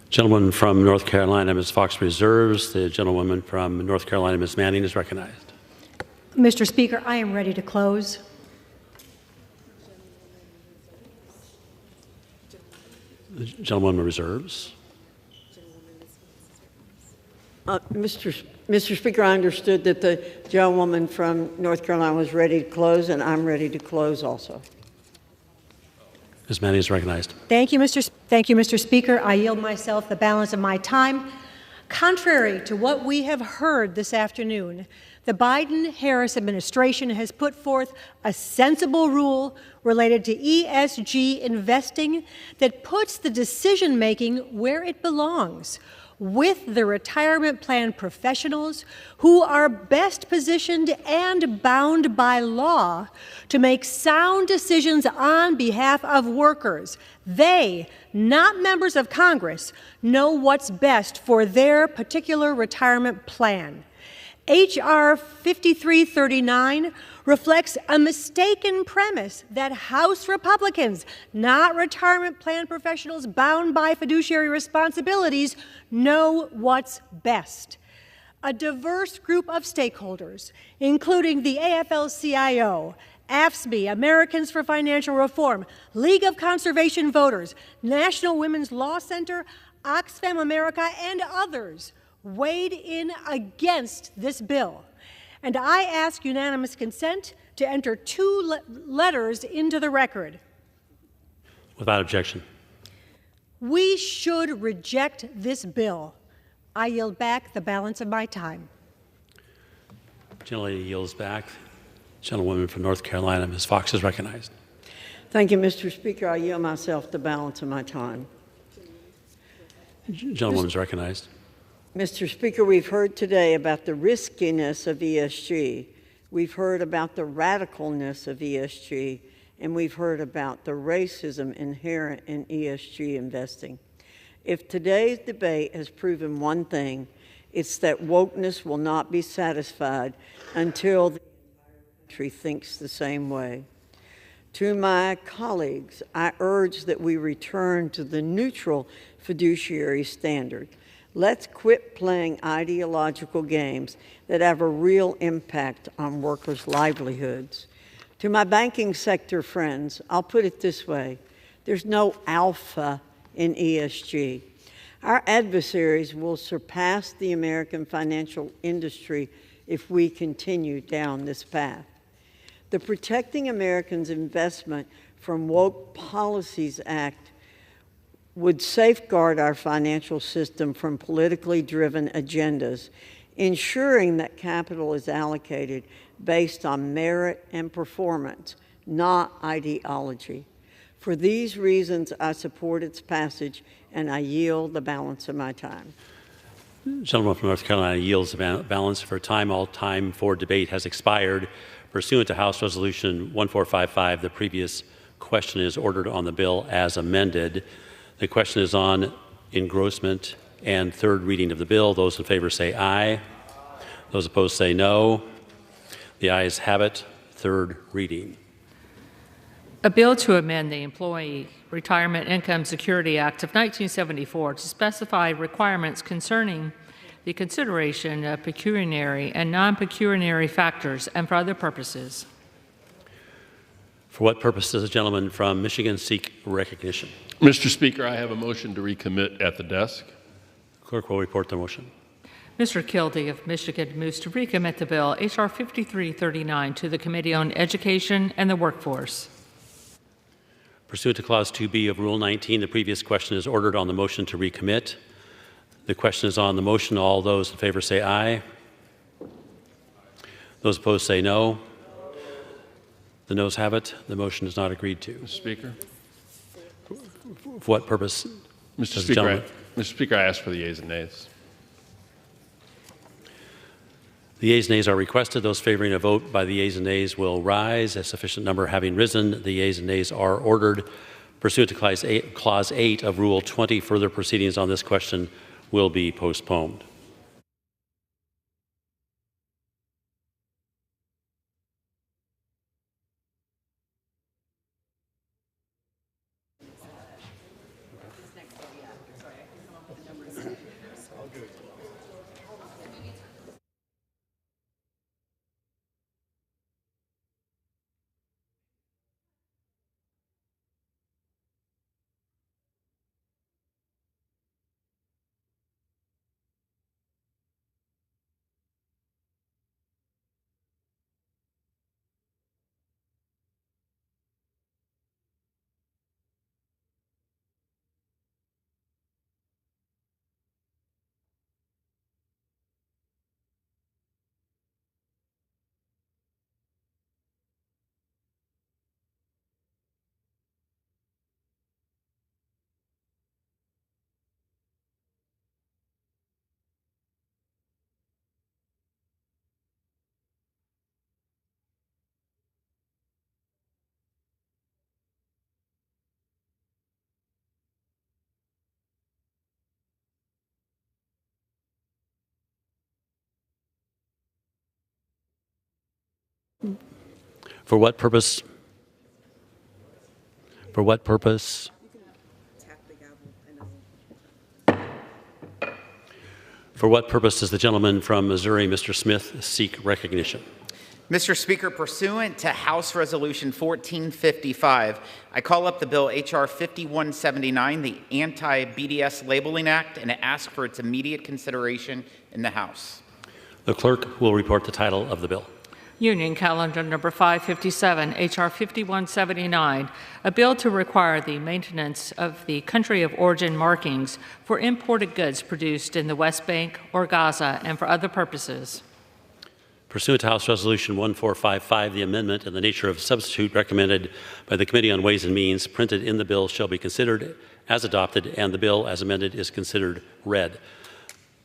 Gentlewoman from North Carolina, Ms. Fox reserves. The gentlewoman from North Carolina, Ms. Manning, is recognized. Mr. Speaker, I am ready to close. The gentlewoman reserves. Mr. Speaker, I understood that the gentlewoman from North Carolina was ready to close, and I'm ready to close also. Ms. Manning is recognized. Thank you, Mr. Speaker. I yield myself the balance of my time. Contrary to what we have heard this afternoon, the Biden-Harris administration has put forth a sensible rule related to ESG investing that puts the decision-making where it belongs, with the retirement plan professionals who are best positioned and bound by law to make sound decisions on behalf of workers. They, not members of Congress, know what's best for their particular retirement plan. H.R. 5339 reflects a mistaken premise that House Republicans, not retirement plan professionals bound by fiduciary responsibilities, know what's best. A diverse group of stakeholders, including the AFL-CIO, AFSCME, Americans for Financial Reform, League of Conservation Voters, National Women's Law Center, Oxfam America, and others, weighed in against this bill. And I ask unanimous consent to enter two letters into the record. Without objection. We should reject this bill. I yield back the balance of my time. Gentlelady yields back. Gentlewoman from North Carolina, Ms. Fox, is recognized. Thank you, Mr. Speaker. I yield myself the balance of my time. Gentlewoman is recognized. Mr. Speaker, we've heard today about the riskiness of ESG. We've heard about the radicalness of ESG, and we've heard about the racism inherent in ESG investing. If today's debate has proven one thing, it's that wokeness will not be satisfied until the country thinks the same way. To my colleagues, I urge that we return to the neutral fiduciary standard. Let's quit playing ideological games that have a real impact on workers' livelihoods. To my banking sector friends, I'll put it this way. There's no alpha in ESG. Our adversaries will surpass the American financial industry if we continue down this path. The Protecting Americans Investment from Woke Policies Act would safeguard our financial system from politically driven agendas, ensuring that capital is allocated based on merit and performance, not ideology. For these reasons, I support its passage, and I yield the balance of my time. The gentleman from North Carolina yields the balance for time. All time for debate has expired. Pursuant to House Resolution 1455, the previous question is ordered on the bill as amended. The question is on engrossment and third reading of the bill. Those in favor say aye. Those opposed say no. The ayes have it. Third reading. A bill to amend the Employee Retirement Income Security Act of 1974 to specify requirements concerning the consideration of pecuniary and non-pecuniary factors and for other purposes. For what purpose does the gentleman from Michigan seek recognition? Mr. Speaker, I have a motion to recommit at the desk. Clerk will report the motion. Mr. Kildee of Michigan moves to recommit the bill H.R. 5339 to the Committee on Education and the Workforce. Pursuant to Clause 2B of Rule 19, the previous question is ordered on the motion to recommit. The question is on the motion. All those in favor say aye. Those opposed say no. The noes have it. The motion is not agreed to. Mr. Speaker. For what purpose? Mr. Speaker, I ask for the yeas and nays. The yeas and nays are requested. Those favoring a vote by the yeas and nays will rise. A sufficient number having risen, the yeas and nays are ordered. Pursuant to Clause 8 of Rule 20, further proceedings on this question will be postponed. For what purpose? For what purpose? For what purpose does the gentleman from Missouri, Mr. Smith, seek recognition? Mr. Speaker, pursuant to House Resolution 1455, I call up the bill H.R. 5179, the Anti-BDS Labeling Act, and ask for its immediate consideration in the House. The clerk will report the title of the bill. Union Calendar Number 557, H.R. 5179, a bill to require the maintenance of the country of origin markings for imported goods produced in the West Bank or Gaza and for other purposes. Pursuant to House Resolution 1455, the amendment in the nature of substitute recommended by the Committee on Ways and Means printed in the bill shall be considered as adopted, and the bill as amended is considered read.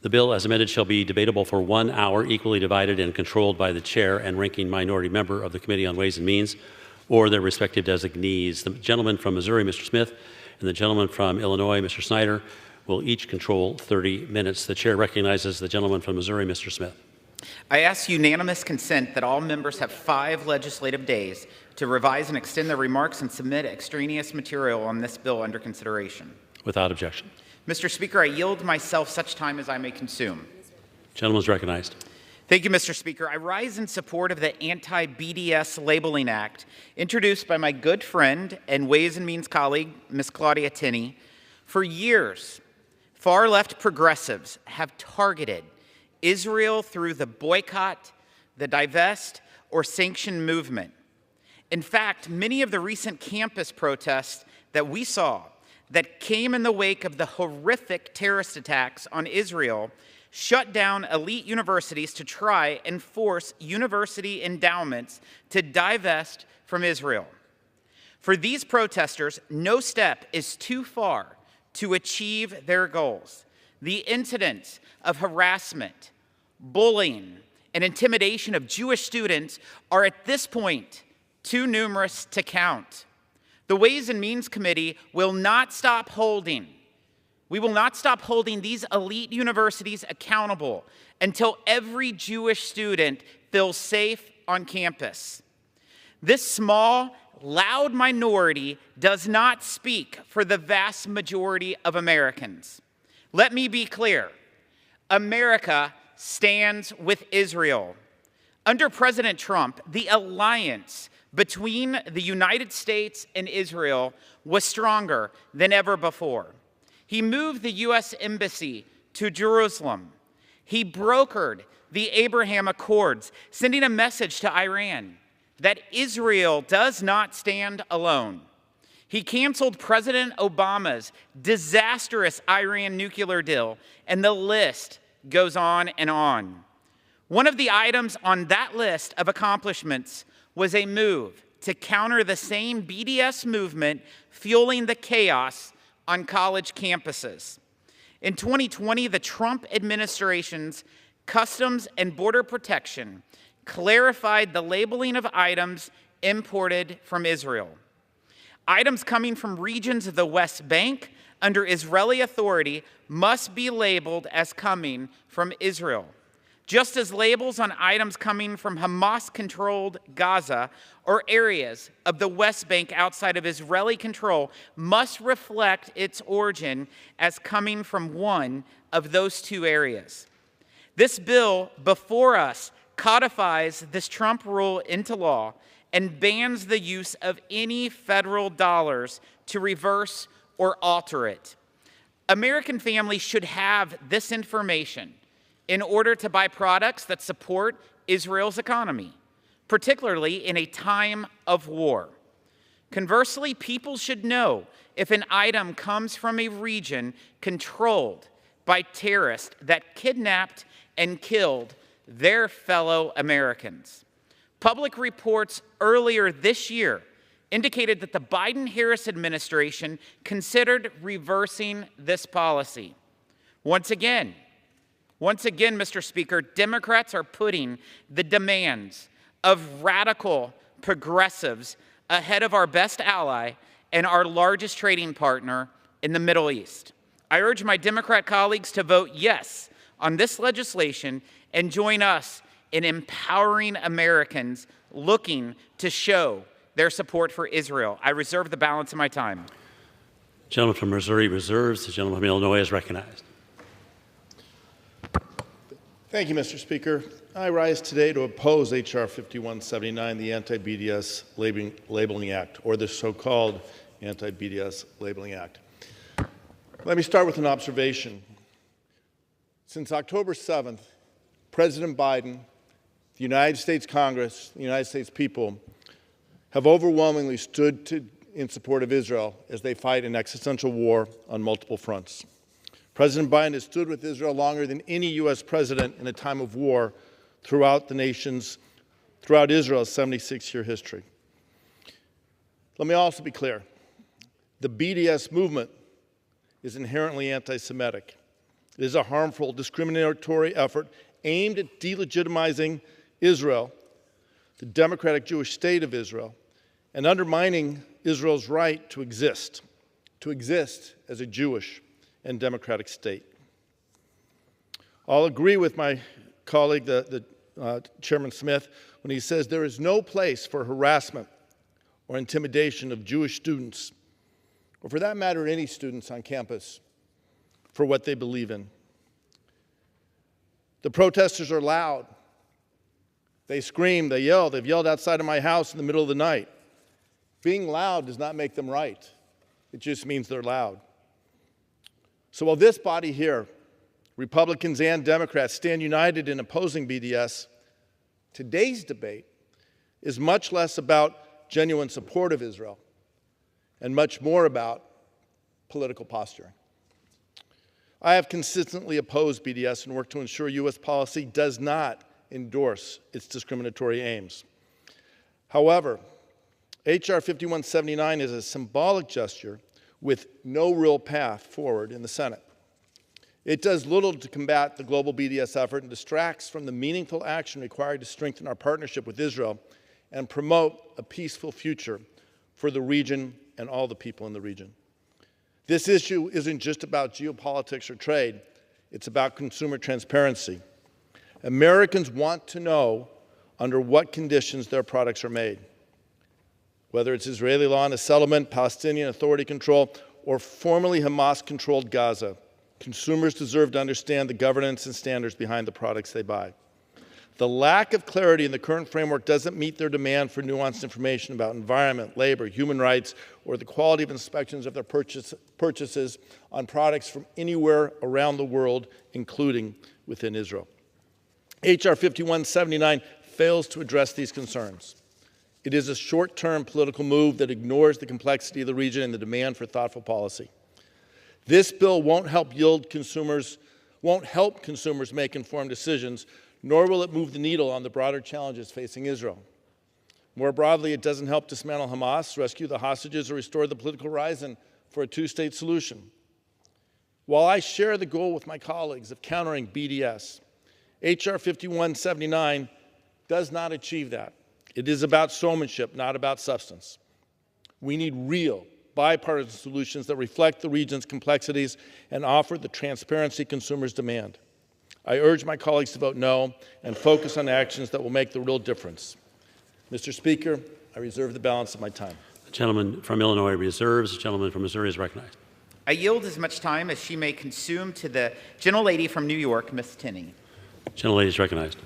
The bill as amended shall be debatable for 1 hour, equally divided and controlled by the chair and ranking minority member of the Committee on Ways and Means or their respective designees. The gentleman from Missouri, Mr. Smith, and the gentleman from Illinois, Mr. Snyder, will each control 30 minutes. The chair recognizes the gentleman from Missouri, Mr. Smith. I ask unanimous consent that all members have 5 legislative days to revise and extend their remarks and submit extraneous material on this bill under consideration. Without objection. Mr. Speaker, I yield myself such time as I may consume. Gentleman is recognized. Thank you, Mr. Speaker. I rise in support of the Anti-BDS Labeling Act, introduced by my good friend and Ways and Means colleague, Ms. Claudia Tenney. For years, far-left progressives have targeted Israel through the boycott, the divest, or sanction movement. In fact, many of the recent campus protests that we saw that came in the wake of the horrific terrorist attacks on Israel shut down elite universities to try and force university endowments to divest from Israel. For these protesters, no step is too far to achieve their goals. The incidents of harassment, bullying, and intimidation of Jewish students are at this point too numerous to count. The Ways and Means Committee will not stop holding. We will not stop holding these elite universities accountable until every Jewish student feels safe on campus. This small, loud minority does not speak for the vast majority of Americans. Let me be clear. America stands with Israel. Under President Trump, the alliance between the United States and Israel was stronger than ever before. He moved the U.S. Embassy to Jerusalem. He brokered the Abraham Accords, sending a message to Iran that Israel does not stand alone. He canceled President Obama's disastrous Iran nuclear deal, and the list goes on and on. One of the items on that list of accomplishments was a move to counter the same BDS movement fueling the chaos on college campuses. In 2020, the Trump administration's Customs and Border Protection clarified the labeling of items imported from Israel. Items coming from regions of the West Bank under Israeli authority must be labeled as coming from Israel, just as labels on items coming from Hamas-controlled Gaza or areas of the West Bank outside of Israeli control must reflect its origin as coming from one of those two areas. This bill before us codifies this Trump rule into law and bans the use of any federal dollars to reverse or alter it. American families should have this information in order to buy products that support Israel's economy, particularly in a time of war. Conversely, people should know if an item comes from a region controlled by terrorists that kidnapped and killed their fellow Americans. Public reports earlier this year indicated that the Biden-Harris administration considered reversing this policy. Once again, Mr. Speaker, Democrats are putting the demands of radical progressives ahead of our best ally and our largest trading partner in the Middle East. I urge my Democrat colleagues to vote yes on this legislation and join us in empowering Americans looking to show their support for Israel. I reserve the balance of my time. The gentleman from Missouri reserves. The gentleman from Illinois is recognized. Thank you, Mr. Speaker. I rise today to oppose H.R. 5179, the Anti-BDS Labeling Act, or the so-called Anti-BDS Labeling Act. Let me start with an observation. Since October 7th, President Biden, the United States Congress, the United States people have overwhelmingly stood in support of Israel as they fight an existential war on multiple fronts. President Biden has stood with Israel longer than any U.S. president in a time of war throughout Israel's 76-year history. Let me also be clear. The BDS movement is inherently anti-Semitic. It is a harmful, discriminatory effort aimed at delegitimizing Israel, the democratic Jewish state of Israel, and undermining Israel's right to exist as a Jewish and democratic state. I'll agree with my colleague, Chairman Smith, when he says there is no place for harassment or intimidation of Jewish students, or for that matter, any students on campus, for what they believe in. The protesters are loud. They scream, they yell. They've yelled outside of my house in the middle of the night. Being loud does not make them right. It just means they're loud. So while this body here, Republicans and Democrats, stand united in opposing BDS, today's debate is much less about genuine support of Israel and much more about political posturing. I have consistently opposed BDS and worked to ensure U.S. policy does not endorse its discriminatory aims. However, H.R. 5179 is a symbolic gesture with no real path forward in the Senate. It does little to combat the global BDS effort and distracts from the meaningful action required to strengthen our partnership with Israel and promote a peaceful future for the region and all the people in the region. This issue isn't just about geopolitics or trade. It's about consumer transparency. Americans want to know under what conditions their products are made. Whether it's Israeli law in a settlement, Palestinian Authority control, or formerly Hamas-controlled Gaza, consumers deserve to understand the governance and standards behind the products they buy. The lack of clarity in the current framework doesn't meet their demand for nuanced information about environment, labor, human rights, or the quality of inspections of their purchases on products from anywhere around the world, including within Israel. H.R. 5179 fails to address these concerns. It is a short-term political move that ignores the complexity of the region and the demand for thoughtful policy. This bill won't help consumers make informed decisions, nor will it move the needle on the broader challenges facing Israel. More broadly, it doesn't help dismantle Hamas, rescue the hostages, or restore the political horizon for a two-state solution. While I share the goal with my colleagues of countering BDS, H.R. 5179 does not achieve that. It is about showmanship, not about substance. We need real, bipartisan solutions that reflect the region's complexities and offer the transparency consumers demand. I urge my colleagues to vote no and focus on actions that will make the real difference. Mr. Speaker, I reserve the balance of my time. The gentleman from Illinois reserves. The gentleman from Missouri is recognized. I yield as much time as she may consume to the gentlelady from New York, Ms. Tinney. Gentlelady is recognized.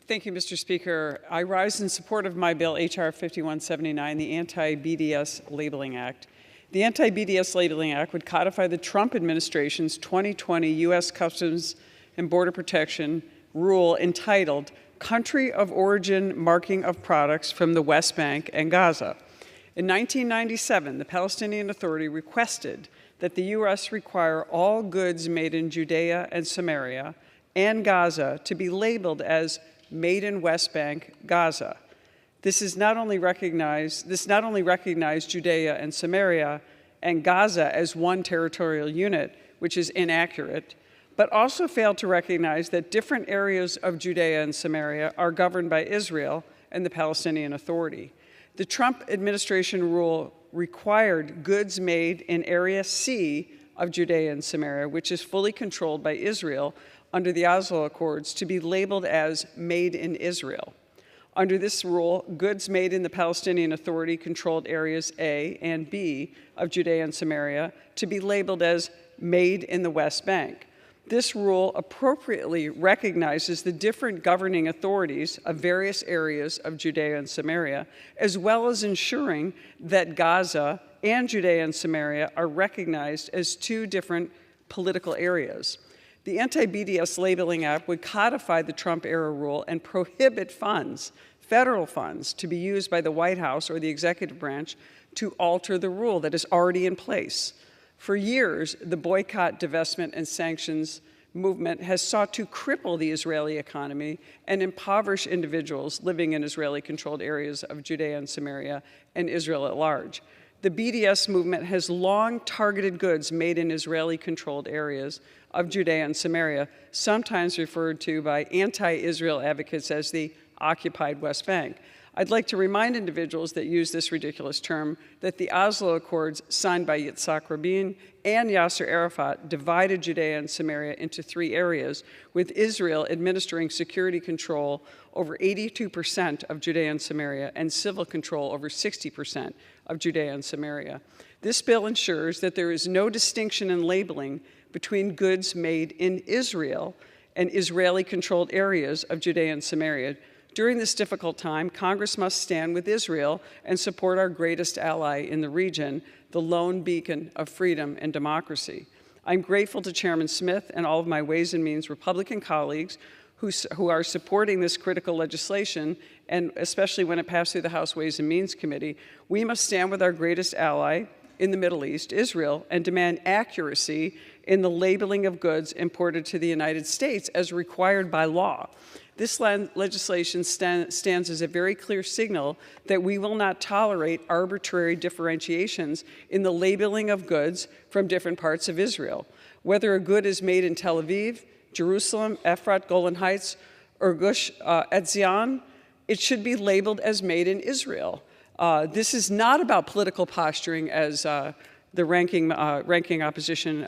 Thank you, Mr. Speaker. I rise in support of my bill, H.R. 5179, the Anti-BDS Labeling Act. The Anti-BDS Labeling Act would codify the Trump administration's 2020 U.S. Customs and Border Protection rule entitled Country of Origin Marking of Products from the West Bank and Gaza. In 1997, the Palestinian Authority requested that the U.S. require all goods made in Judea and Samaria and Gaza to be labeled as Made in West Bank, Gaza. This not only recognized Judea and Samaria and Gaza as one territorial unit, which is inaccurate, but also failed to recognize that different areas of Judea and Samaria are governed by Israel and the Palestinian Authority. The Trump administration rule required goods made in Area C of Judea and Samaria, which is fully controlled by Israel under the Oslo Accords, to be labeled as Made in Israel. Under this rule, goods made in the Palestinian Authority-controlled areas A and B of Judea and Samaria to be labeled as Made in the West Bank. This rule appropriately recognizes the different governing authorities of various areas of Judea and Samaria, as well as ensuring that Gaza and Judea and Samaria are recognized as two different political areas. The Anti-BDS Labeling Act would codify the Trump-era rule and prohibit funds, federal funds, to be used by the White House or the executive branch to alter the rule that is already in place. For years, the boycott, divestment, and sanctions movement has sought to cripple the Israeli economy and impoverish individuals living in Israeli-controlled areas of Judea and Samaria and Israel at large. The BDS movement has long targeted goods made in Israeli-controlled areas of Judea and Samaria, sometimes referred to by anti-Israel advocates as the occupied West Bank. I'd like to remind individuals that use this ridiculous term that the Oslo Accords signed by Yitzhak Rabin and Yasser Arafat divided Judea and Samaria into three areas, with Israel administering security control over 82% of Judea and Samaria and civil control over 60% of Judea and Samaria. This bill ensures that there is no distinction in labeling between goods made in Israel and Israeli-controlled areas of Judea and Samaria. During this difficult time, Congress must stand with Israel and support our greatest ally in the region, the lone beacon of freedom and democracy. I'm grateful to Chairman Smith and all of my Ways and Means Republican colleagues who are supporting this critical legislation, and especially when it passed through the House Ways and Means Committee, we must stand with our greatest ally in the Middle East, Israel, and demand accuracy in the labeling of goods imported to the United States as required by law. This legislation stands as a very clear signal that we will not tolerate arbitrary differentiations in the labeling of goods from different parts of Israel. Whether a good is made in Tel Aviv, Jerusalem, Efrat, Golan Heights, or Gush Etzion, it should be labeled as made in Israel. This is not about political posturing, as the ranking opposition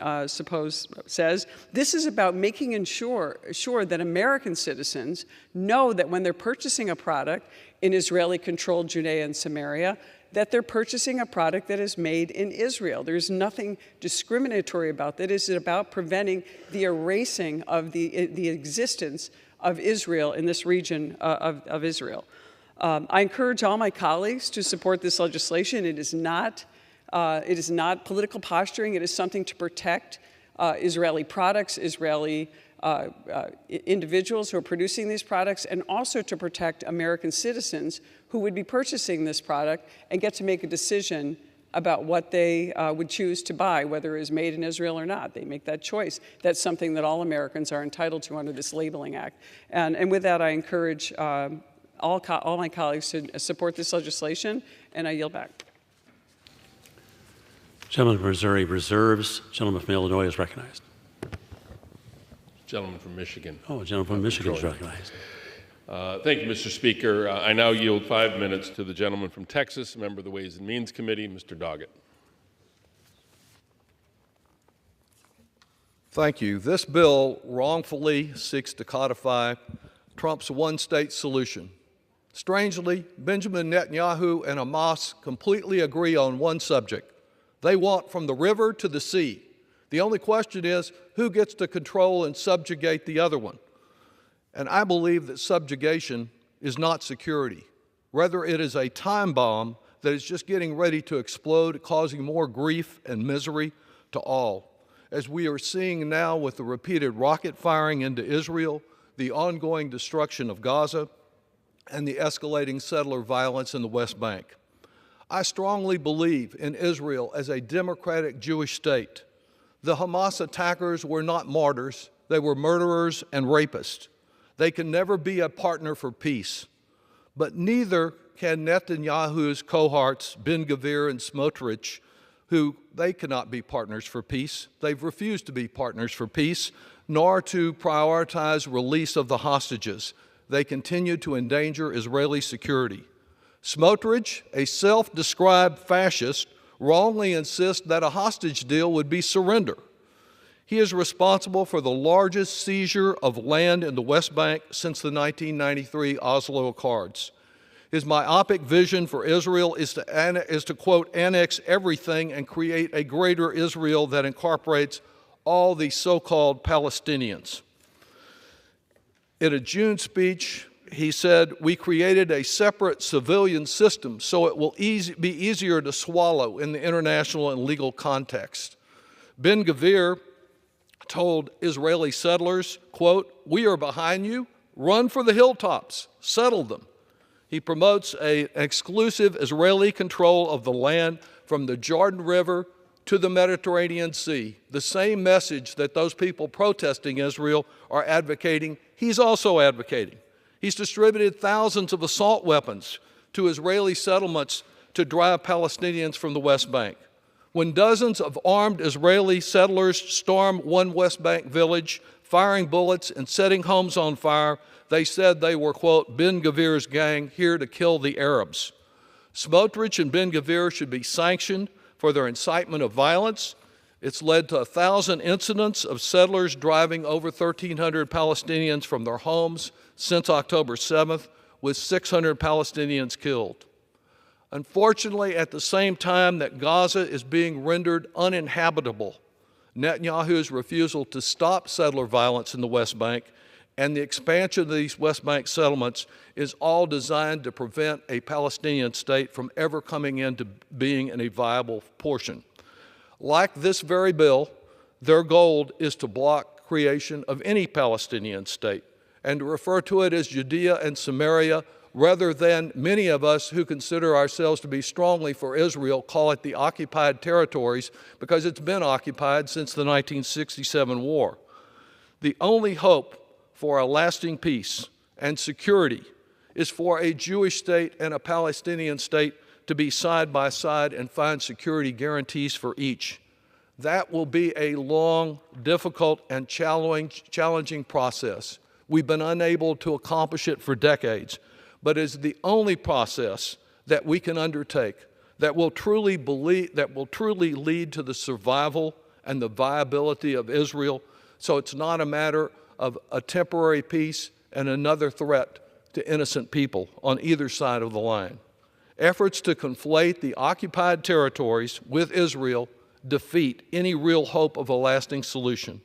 says. This is about making sure that American citizens know that when they're purchasing a product in Israeli-controlled Judea and Samaria, that they're purchasing a product that is made in Israel. There's nothing discriminatory about that. It is about preventing the erasing of the existence of Israel in this region of Israel. I encourage all my colleagues to support this legislation. It is not political posturing. It is something to protect Israeli products, Israeli individuals who are producing these products, and also to protect American citizens who would be purchasing this product and get to make a decision about what they would choose to buy, whether it is made in Israel or not. They make that choice. That's something that all Americans are entitled to under this Labeling Act. And with that, I encourage all my colleagues to support this legislation, and I yield back. Gentleman from Missouri reserves. Gentleman from Illinois is recognized. Gentleman from Michigan. Oh, gentleman from Michigan is recognized. Thank you, Mr. Speaker. I now yield 5 minutes to the gentleman from Texas, a member of the Ways and Means Committee, Mr. Doggett. Thank you. This bill wrongfully seeks to codify Trump's one-state solution. Strangely, Benjamin Netanyahu and Hamas completely agree on one subject. They want from the river to the sea. The only question is who gets to control and subjugate the other one. And I believe that subjugation is not security. Rather, it is a time bomb that is just getting ready to explode, causing more grief and misery to all. As we are seeing now with the repeated rocket firing into Israel, the ongoing destruction of Gaza, and the escalating settler violence in the West Bank. I strongly believe in Israel as a democratic Jewish state. The Hamas attackers were not martyrs. They were murderers and rapists. They can never be a partner for peace. But neither can Netanyahu's cohorts, Ben-Gvir and Smotrich, who they cannot be partners for peace. They've refused to be partners for peace, nor to prioritize release of the hostages. They continue to endanger Israeli security. Smotrich, a self-described fascist, wrongly insists that a hostage deal would be surrender. He is responsible for the largest seizure of land in the West Bank since the 1993 Oslo Accords. His myopic vision for Israel is to, quote, annex everything and create a greater Israel that incorporates all the so-called Palestinians. In a June speech, he said, "We created a separate civilian system so it will be easier to swallow in the international and legal context." Ben-Gvir told Israeli settlers, quote, "We are behind you. Run for the hilltops. Settle them." He promotes an exclusive Israeli control of the land from the Jordan River to the Mediterranean Sea. The same message that those people protesting Israel are advocating, he's also advocating. He's distributed thousands of assault weapons to Israeli settlements to drive Palestinians from the West Bank. When dozens of armed Israeli settlers stormed one West Bank village, firing bullets and setting homes on fire, they said they were, quote, Ben-Gvir's gang here to kill the Arabs. Smotrich and Ben-Gvir should be sanctioned for their incitement of violence. It's led to 1,000 incidents of settlers driving over 1,300 Palestinians from their homes since October 7th, with 600 Palestinians killed. Unfortunately, at the same time that Gaza is being rendered uninhabitable, Netanyahu's refusal to stop settler violence in the West Bank and the expansion of these West Bank settlements is all designed to prevent a Palestinian state from ever coming into being in a viable portion. Like this very bill, their goal is to block creation of any Palestinian state. and to refer to it as Judea and Samaria, rather than many of us who consider ourselves to be strongly for Israel call it the occupied territories, because it's been occupied since the 1967 war. The only hope for a lasting peace and security is for a Jewish state and a Palestinian state to be side by side and find security guarantees for each. That will be a long, difficult, and challenging process. We've been unable to accomplish it for decades, but it's the only process that we can undertake that will truly lead to the survival and the viability of Israel. So it's not a matter of a temporary peace and another threat to innocent people on either side of the line. Efforts to conflate the occupied territories with Israel defeat any real hope of a lasting solution.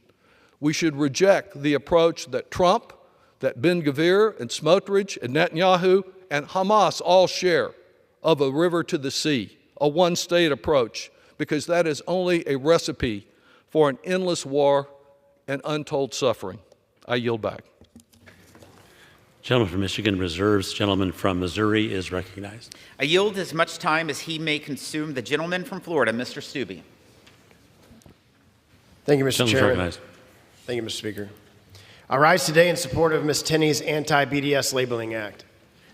We should reject the approach that Trump, that Ben-Gvir and Smotrich and Netanyahu and Hamas all share of a river to the sea, a one-state approach, because that is only a recipe for an endless war and untold suffering. I yield back. Gentleman from Michigan reserves. Gentleman from Missouri is recognized. I yield as much time as he may consume. The gentleman from Florida, Mr. Stubbe. Thank you, Mr. Gentleman's Chairman. recognized. Thank you, Mr. Speaker. I rise today in support of Ms. Tenney's Anti-BDS Labeling Act.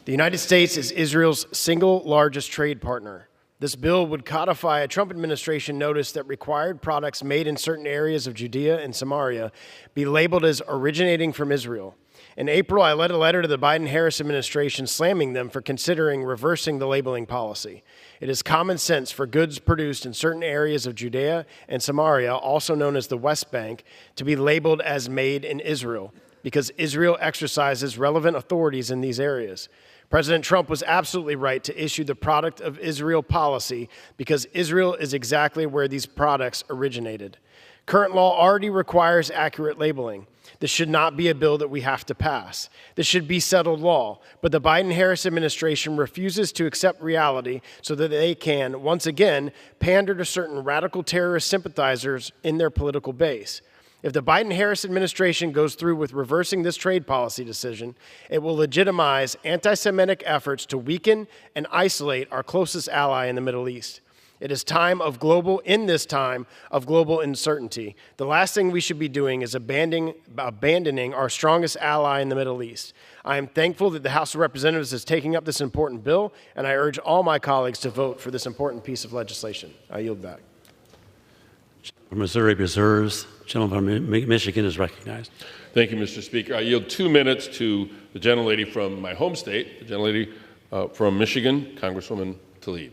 The United States is Israel's single largest trade partner. This bill would codify a Trump administration notice that required products made in certain areas of Judea and Samaria be labeled as originating from Israel. In April, I led a letter to the Biden-Harris administration slamming them for considering reversing the labeling policy. It is common sense for goods produced in certain areas of Judea and Samaria, also known as the West Bank, to be labeled as made in Israel, because Israel exercises relevant authorities in these areas. President Trump was absolutely right to issue the Product of Israel policy, because Israel is exactly where these products originated. Current law already requires accurate labeling. This should not be a bill that we have to pass. This should be settled law. But the Biden-Harris administration refuses to accept reality so that they can, once again, pander to certain radical terrorist sympathizers in their political base. If the Biden-Harris administration goes through with reversing this trade policy decision, it will legitimize anti-Semitic efforts to weaken and isolate our closest ally in the Middle East. It is in this time of global uncertainty. The last thing we should be doing is abandoning our strongest ally in the Middle East. I am thankful that the House of Representatives is taking up this important bill, and I urge all my colleagues to vote for this important piece of legislation. I yield back. From Missouri reserves. Gentleman from Michigan is recognized. Thank you, Mr. Speaker. I yield 2 minutes to the gentlelady from my home state, the gentlelady from Michigan, Congresswoman Tlaib.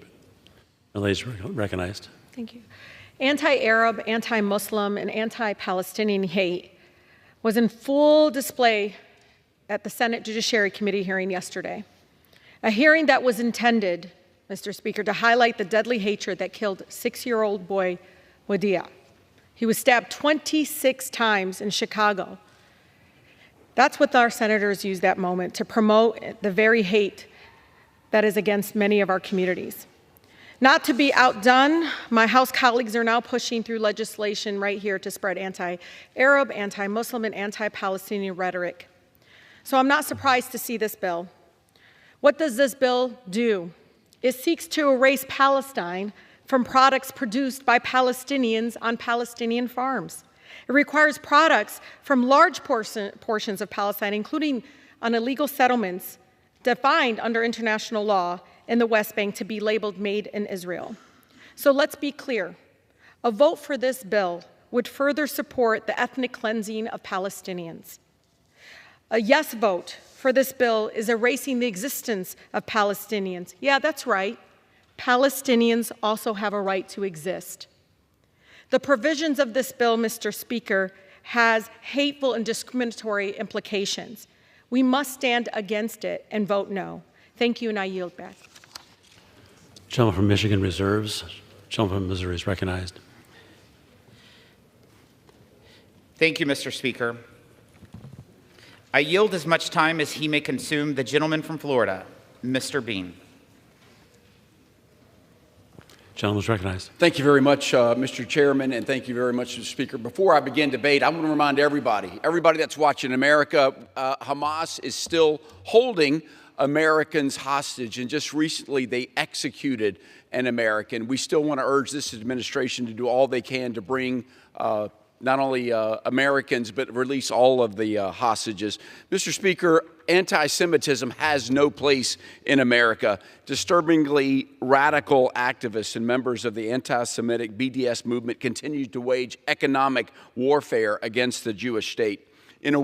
The lady is recognized. Thank you. Anti-Arab, anti-Muslim, and anti-Palestinian hate was in full display at the Senate Judiciary Committee hearing yesterday. A hearing that was intended, Mr. Speaker, to highlight the deadly hatred that killed 6-year-old boy Wadia. He was stabbed 26 times in Chicago. That's what our senators used that moment to promote the very hate that is against many of our communities. Not to be outdone, my House colleagues are now pushing through legislation right here to spread anti-Arab, anti-Muslim, and anti-Palestinian rhetoric. So I'm not surprised to see this bill. What does this bill do? It seeks to erase Palestine from products produced by Palestinians on Palestinian farms. It requires products from large portions of Palestine, including on illegal settlements defined under international law in the West Bank, to be labeled made in Israel. So let's be clear. A vote for this bill would further support the ethnic cleansing of Palestinians. A yes vote for this bill is erasing the existence of Palestinians. Yeah, that's right. Palestinians also have a right to exist. The provisions of this bill, Mr. Speaker, has hateful and discriminatory implications. We must stand against it and vote no. Thank you, and I yield back. Gentleman from Michigan reserves. Gentleman from Missouri is recognized. Thank you, Mr. Speaker. I yield as much time as he may consume. The gentleman from Florida, Mr. Bean. Gentleman is recognized. Thank you very much, Mr. Chairman, and thank you very much, Mr. Speaker. Before I begin debate, I want to remind everybody that's watching America, Hamas is still holding Americans hostage, and just recently they executed an American. We still want to urge this administration to do all they can to bring not only Americans, but release all of the hostages. Mr. Speaker, anti-Semitism has no place in America. Disturbingly radical activists and members of the anti-Semitic BDS movement continue to wage economic warfare against the Jewish state. In a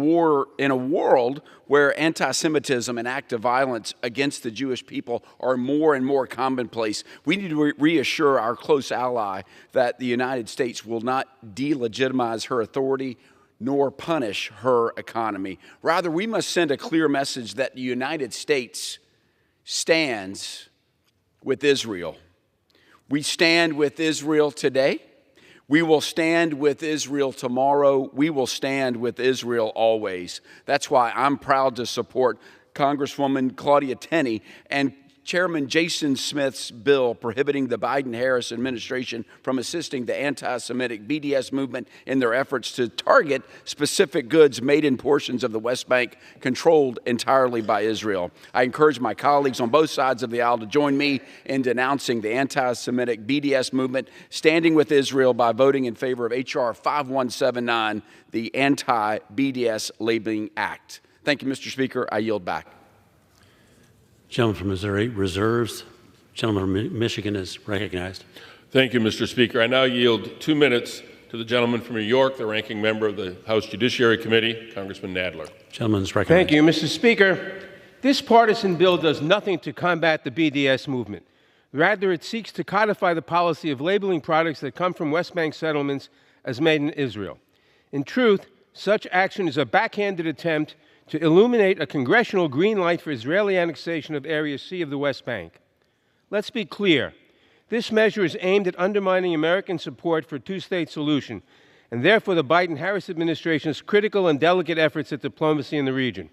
world where anti-Semitism and active violence against the Jewish people are more and more commonplace, we need to reassure our close ally that the United States will not delegitimize her authority nor punish her economy. Rather, we must send a clear message that the United States stands with Israel. We stand with Israel today. We will stand with Israel tomorrow. We will stand with Israel always. That's why I'm proud to support Congresswoman Claudia Tenney and Chairman Jason Smith's bill prohibiting the Biden-Harris administration from assisting the anti-Semitic BDS movement in their efforts to target specific goods made in portions of the West Bank controlled entirely by Israel. I encourage my colleagues on both sides of the aisle to join me in denouncing the anti-Semitic BDS movement, standing with Israel by voting in favor of H.R. 5179, the Anti-BDS Labeling Act. Thank you, Mr. Speaker. I yield back. Gentleman from Missouri reserves. Gentleman from Michigan is recognized. Thank you, Mr. Speaker. I now yield 2 minutes to the gentleman from New York, the ranking member of the House Judiciary Committee, Congressman Nadler. Gentleman is recognized. Thank you, Mr. Speaker. This partisan bill does nothing to combat the BDS movement. Rather, it seeks to codify the policy of labeling products that come from West Bank settlements as made in Israel. In truth, such action is a backhanded attempt to illuminate a congressional green light for Israeli annexation of Area C of the West Bank. Let's be clear. This measure is aimed at undermining American support for a two-state solution, and therefore the Biden-Harris administration's critical and delicate efforts at diplomacy in the region.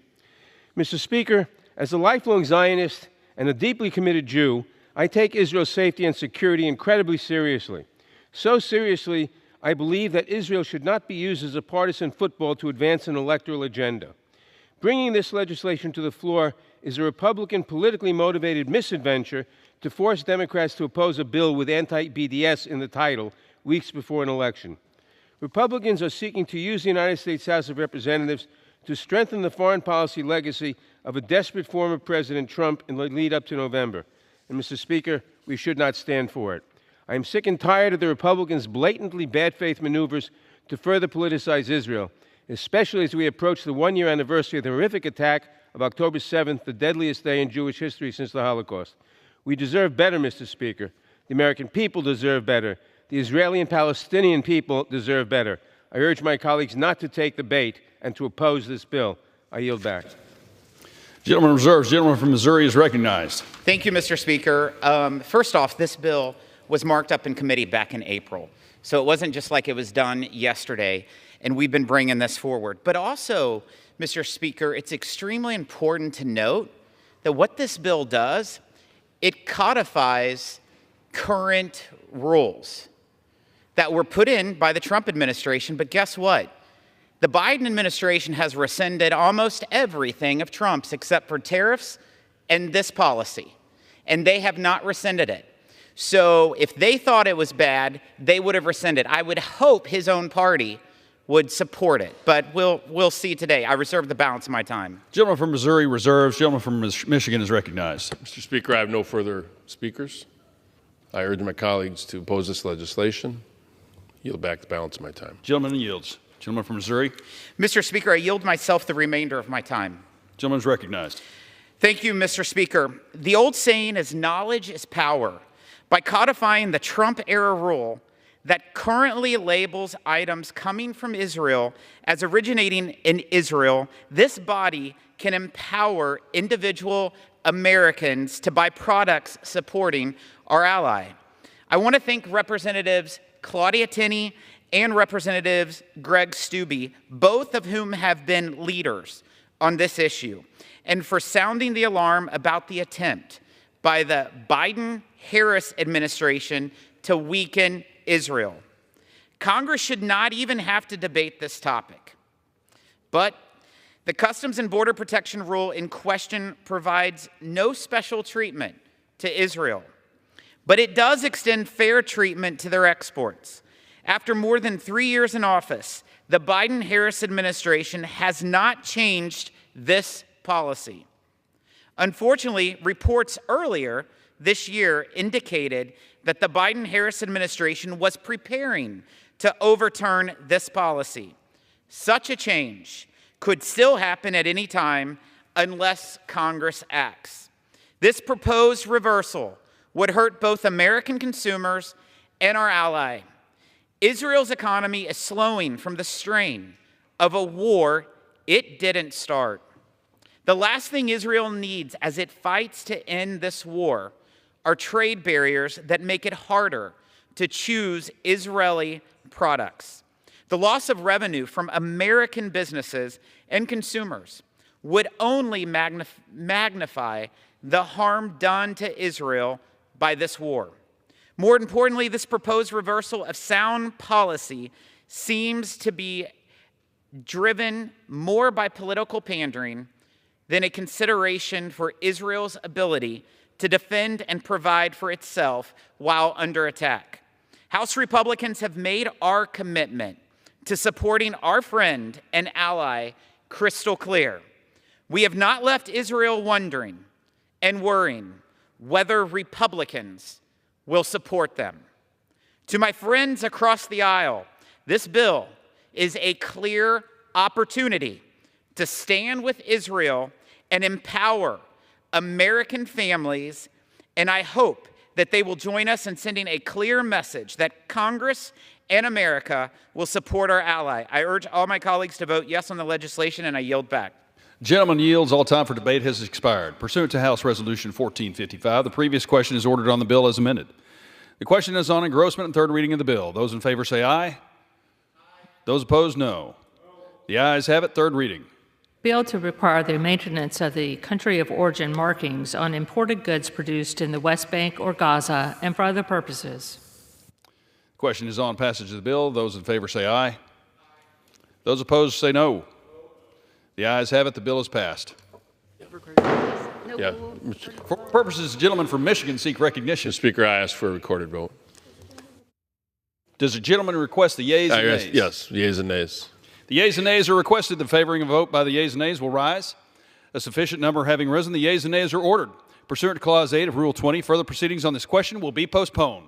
Mr. Speaker, as a lifelong Zionist and a deeply committed Jew, I take Israel's safety and security incredibly seriously. So seriously, I believe that Israel should not be used as a partisan football to advance an electoral agenda. Bringing this legislation to the floor is a Republican politically motivated misadventure to force Democrats to oppose a bill with anti-BDS in the title weeks before an election. Republicans are seeking to use the United States House of Representatives to strengthen the foreign policy legacy of a desperate former President Trump in the lead up to November. And, Mr. Speaker, we should not stand for it. I am sick and tired of the Republicans' blatantly bad faith maneuvers to further politicize Israel, especially as we approach the one-year anniversary of the horrific attack of October 7th, the deadliest day in Jewish history since the Holocaust. We deserve better, Mr. Speaker. The American people deserve better. The Israeli and Palestinian people deserve better. I urge my colleagues not to take the bait and to oppose this bill. I yield back. Gentleman reserves. Gentleman from Missouri is recognized. Thank you, Mr. Speaker. First off, this bill was marked up in committee back in April. So it wasn't just like it was done yesterday, and we've been bringing this forward. But also, Mr. Speaker, it's extremely important to note that what this bill does, it codifies current rules that were put in by the Trump administration. But guess what? The Biden administration has rescinded almost everything of Trump's except for tariffs and this policy, and they have not rescinded it. So if they thought it was bad, they would have rescinded. I would hope his own party would support it, but we'll see today. I reserve the balance of my time. Gentleman from Missouri reserves. Gentleman from Michigan is recognized. Mr. Speaker, I have no further speakers. I urge my colleagues to oppose this legislation. Yield back the balance of my time. Gentleman yields. Gentleman from Missouri. Mr. Speaker, I yield myself the remainder of my time. Gentleman is recognized. Thank you, Mr. Speaker. The old saying is knowledge is power. By codifying the Trump-era rule that currently labels items coming from Israel as originating in Israel, this body can empower individual Americans to buy products supporting our ally. I want to thank Representatives Claudia Tenney and Representatives Greg Steube, both of whom have been leaders on this issue, and for sounding the alarm about the attempt by the Biden-Harris administration to weaken Israel. Congress should not even have to debate this topic. But the Customs and Border Protection rule in question provides no special treatment to Israel, but it does extend fair treatment to their exports. After more than 3 years in office, the Biden-Harris administration has not changed this policy. Unfortunately, reports earlier this year indicated that the Biden-Harris administration was preparing to overturn this policy. Such a change could still happen at any time unless Congress acts. This proposed reversal would hurt both American consumers and our ally. Israel's economy is slowing from the strain of a war it didn't start. The last thing Israel needs as it fights to end this war are trade barriers that make it harder to choose Israeli products. The loss of revenue from American businesses and consumers would only magnify the harm done to Israel by this war. More importantly, this proposed reversal of sound policy seems to be driven more by political pandering than a consideration for Israel's ability to defend and provide for itself while under attack. House Republicans have made our commitment to supporting our friend and ally crystal clear. We have not left Israel wondering and worrying whether Republicans will support them. To my friends across the aisle, this bill is a clear opportunity to stand with Israel and empower American families, and I hope that they will join us in sending a clear message that Congress and America will support our ally. I urge all my colleagues to vote yes on the legislation, and I yield back. Gentleman yields. All time for debate has expired. Pursuant to House Resolution 1455, the previous question is ordered on the bill as amended. The question is on engrossment and third reading of the bill. Those in favor say aye. Those opposed, no. The ayes have it. Third reading. Bill to require the maintenance of the country of origin markings on imported goods produced in the West Bank or Gaza and for other purposes. The question is on passage of the bill. Those in favor say aye. Those opposed say no. The ayes have it. The bill is passed. Yeah. For purposes, the gentleman from Michigan seek recognition. Mr. Speaker, I ask for a recorded vote. Does the gentleman request the yeas and nays? Yes, yeas and nays. The yeas and nays are requested. The favoring a vote by the yeas and nays will rise. A sufficient number having risen, the yeas and nays are ordered. Pursuant to Clause 8 of Rule 20, further proceedings on this question will be postponed.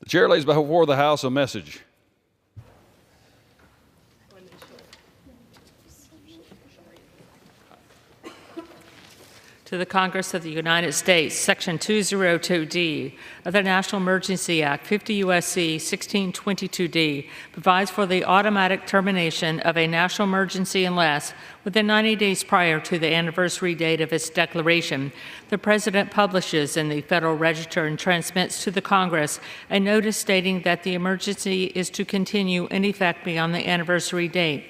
The chair lays before the House a message. To the Congress of the United States, Section 202D of the National Emergency Act, 50 U.S.C. 1622D, provides for the automatic termination of a national emergency unless, within 90 days prior to the anniversary date of its declaration, the President publishes in the Federal Register and transmits to the Congress a notice stating that the emergency is to continue in effect beyond the anniversary date.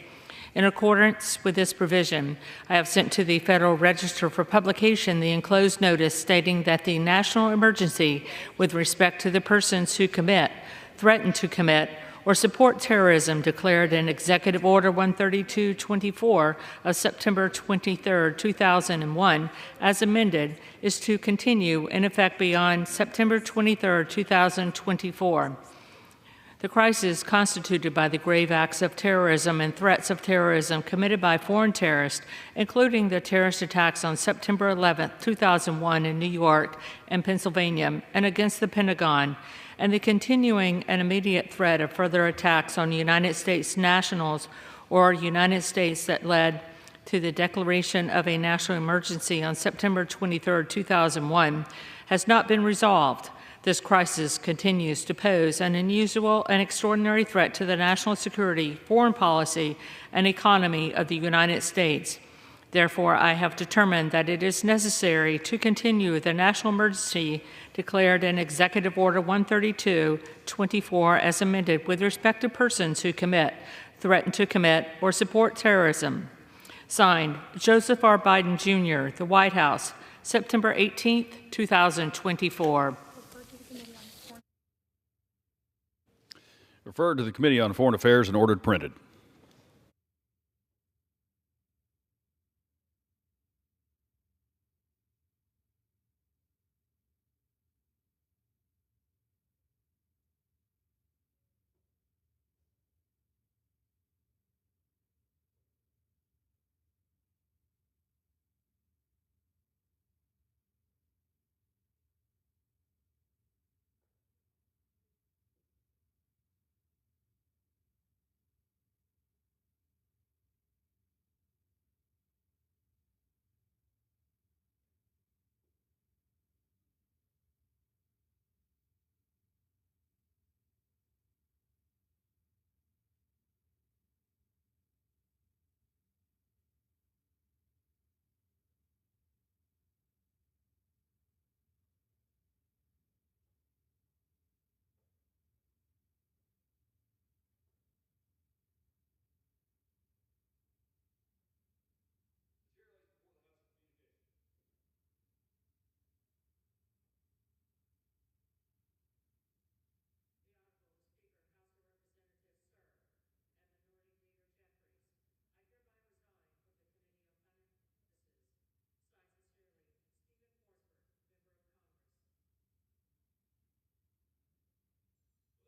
In accordance with this provision, I have sent to the Federal Register for publication the enclosed notice stating that the national emergency with respect to the persons who commit, threaten to commit, or support terrorism declared in Executive Order 132-24 of September 23, 2001, as amended, is to continue in effect beyond September 23, 2024. The crisis constituted by the grave acts of terrorism and threats of terrorism committed by foreign terrorists, including the terrorist attacks on September 11, 2001 in New York and Pennsylvania and against the Pentagon, and the continuing and immediate threat of further attacks on United States nationals or United States that led to the declaration of a national emergency on September 23, 2001, has not been resolved. This crisis continues to pose an unusual and extraordinary threat to the national security, foreign policy, and economy of the United States. Therefore, I have determined that it is necessary to continue the national emergency declared in Executive Order 132-24 as amended with respect to persons who commit, threaten to commit, or support terrorism. Signed, Joseph R. Biden, Jr., The White House, September 18, 2024. Referred to the Committee on Foreign Affairs and ordered printed.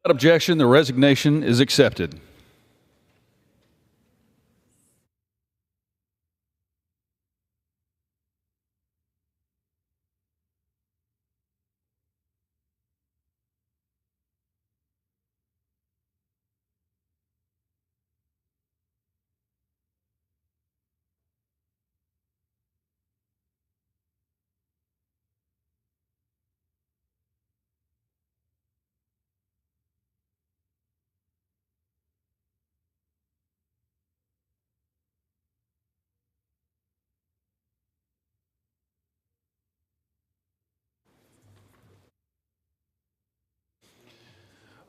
Without objection, the resignation is accepted.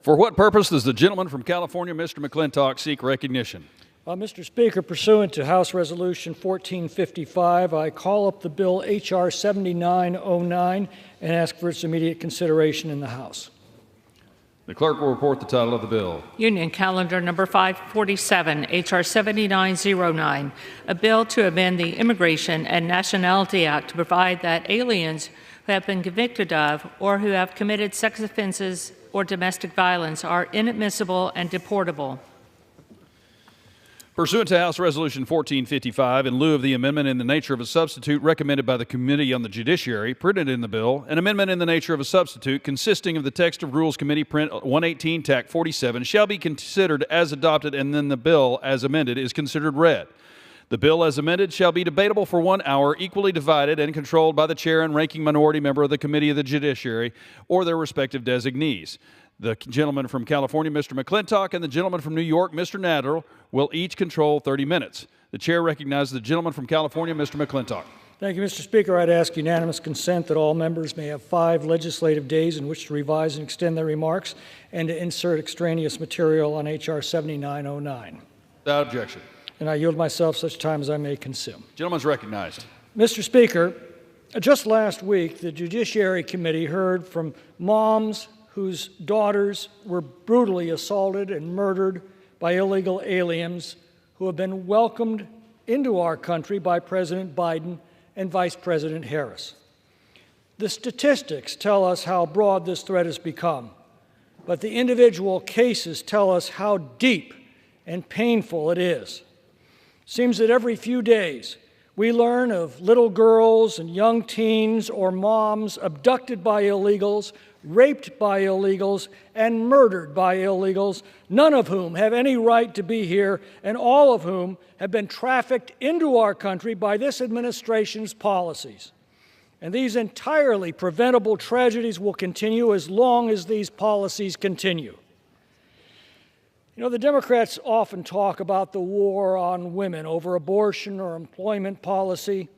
For what purpose does the gentleman from California, Mr. McClintock, seek recognition? Mr. Speaker, pursuant to House Resolution 1455, I call up the bill H.R. 7909 and ask for its immediate consideration in the House. The clerk will report the title of the bill. Union Calendar Number 547, H.R. 7909, a bill to amend the Immigration and Nationality Act to provide that aliens who have been convicted of or who have committed sex offenses or domestic violence are inadmissible and deportable. Pursuant to House Resolution 1455, in lieu of the amendment in the nature of a substitute recommended by the Committee on the Judiciary, printed in the bill, an amendment in the nature of a substitute consisting of the text of Rules Committee Print 118, TAC 47, shall be considered as adopted, and then the bill as amended is considered read. The bill as amended shall be debatable for 1 hour, equally divided and controlled by the chair and ranking minority member of the Committee of the Judiciary or their respective designees. The gentleman from California, Mr. McClintock, and the gentleman from New York, Mr. Nadeau, will each control 30 minutes. The chair recognizes the gentleman from California, Mr. McClintock. Thank you, Mr. Speaker. I'd ask unanimous consent that all members may have 5 legislative days in which to revise and extend their remarks and to insert extraneous material on H.R. 7909. Without objection. And I yield myself such time as I may consume. Gentleman's recognized. Mr. Speaker, just last week, the Judiciary Committee heard from moms whose daughters were brutally assaulted and murdered by illegal aliens who have been welcomed into our country by President Biden and Vice President Harris. The statistics tell us how broad this threat has become, but the individual cases tell us how deep and painful it is. Seems that every few days we learn of little girls and young teens or moms abducted by illegals raped by illegals, and murdered by illegals, none of whom have any right to be here, and all of whom have been trafficked into our country by this administration's policies. And these entirely preventable tragedies will continue as long as these policies continue. You know, the Democrats often talk about the war on women over abortion or employment policy,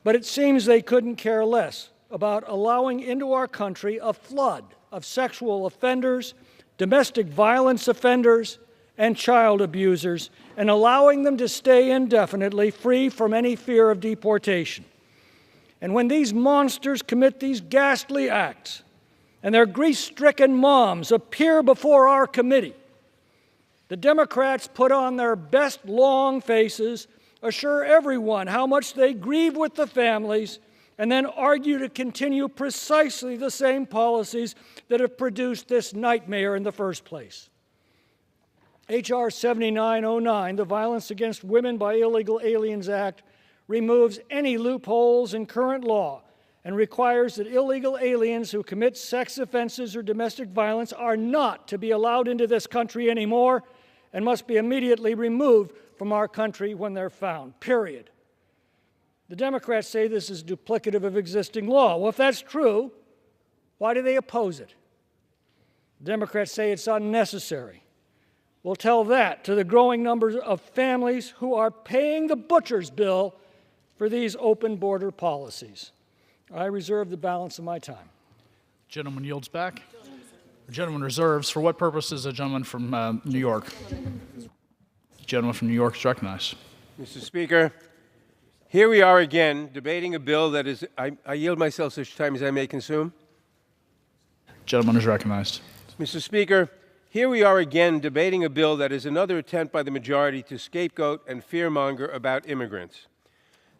but it seems they couldn't care less about allowing into our country a flood of sexual offenders, domestic violence offenders, and child abusers, and allowing them to stay indefinitely free from any fear of deportation. And when these monsters commit these ghastly acts, and their grief-stricken moms appear before our committee, the Democrats put on their best long faces, assure everyone how much they grieve with the families, and then argue to continue precisely the same policies that have produced this nightmare in the first place. H.R. 7909, the Violence Against Women by Illegal Aliens Act, removes any loopholes in current law and requires that illegal aliens who commit sex offenses or domestic violence are not to be allowed into this country anymore and must be immediately removed from our country when they're found, period. The Democrats say this is duplicative of existing law. Well, if that's true, why do they oppose it? The Democrats say it's unnecessary. We'll tell that to the growing numbers of families who are paying the butcher's bill for these open border policies. I reserve the balance of my time. Gentleman yields back. The gentleman reserves. For what purpose is a gentleman from New York? The gentleman from New York is recognized. Mr. Speaker, here we are again debating a bill that is, I yield myself such time as I may consume. Gentleman is recognized. Mr. Speaker, here we are again debating a bill that is another attempt by the majority to scapegoat and fearmonger about immigrants.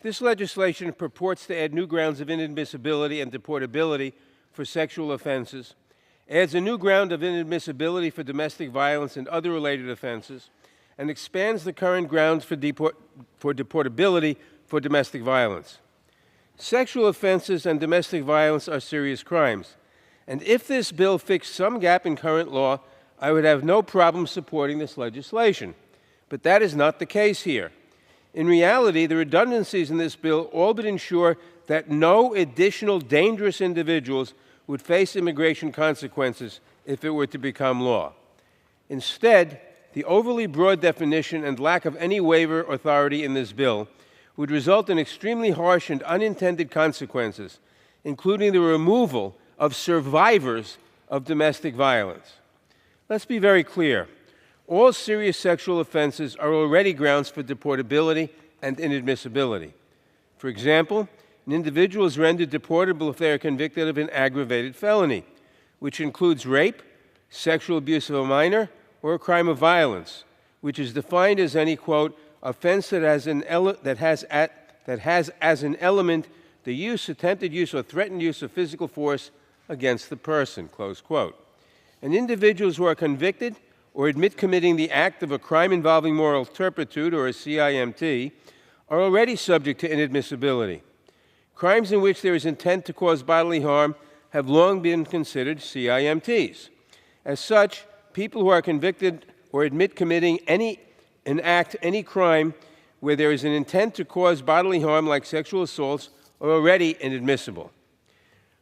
This legislation purports to add new grounds of inadmissibility and deportability for sexual offenses, adds a new ground of inadmissibility for domestic violence and other related offenses, and expands the current grounds for deportability for domestic violence. Sexual offenses and domestic violence are serious crimes, and if this bill fixed some gap in current law, I would have no problem supporting this legislation. But that is not the case here. In reality, the redundancies in this bill all but ensure that no additional dangerous individuals would face immigration consequences if it were to become law. Instead, the overly broad definition and lack of any waiver authority in this bill would result in extremely harsh and unintended consequences, including the removal of survivors of domestic violence. Let's be very clear. All serious sexual offenses are already grounds for deportability and inadmissibility. For example, an individual is rendered deportable if they are convicted of an aggravated felony, which includes rape, sexual abuse of a minor, or a crime of violence, which is defined as any, quote, offense that has as an element the use, attempted use, or threatened use of physical force against the person, close quote. And individuals who are convicted or admit committing the act of a crime involving moral turpitude, or a CIMT, are already subject to inadmissibility. Crimes in which there is intent to cause bodily harm have long been considered CIMTs. As such, people who are convicted or admit committing any crime where there is an intent to cause bodily harm, like sexual assaults, are already inadmissible.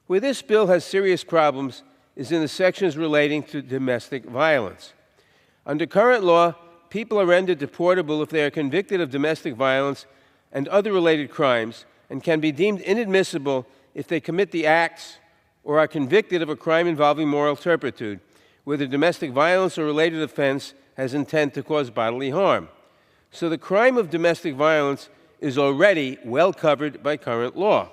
Where this bill has serious problems is in the sections relating to domestic violence. Under current law, people are rendered deportable if they are convicted of domestic violence and other related crimes, and can be deemed inadmissible if they commit the acts or are convicted of a crime involving moral turpitude, where the domestic violence or related offense has intent to cause bodily harm. So the crime of domestic violence is already well covered by current law.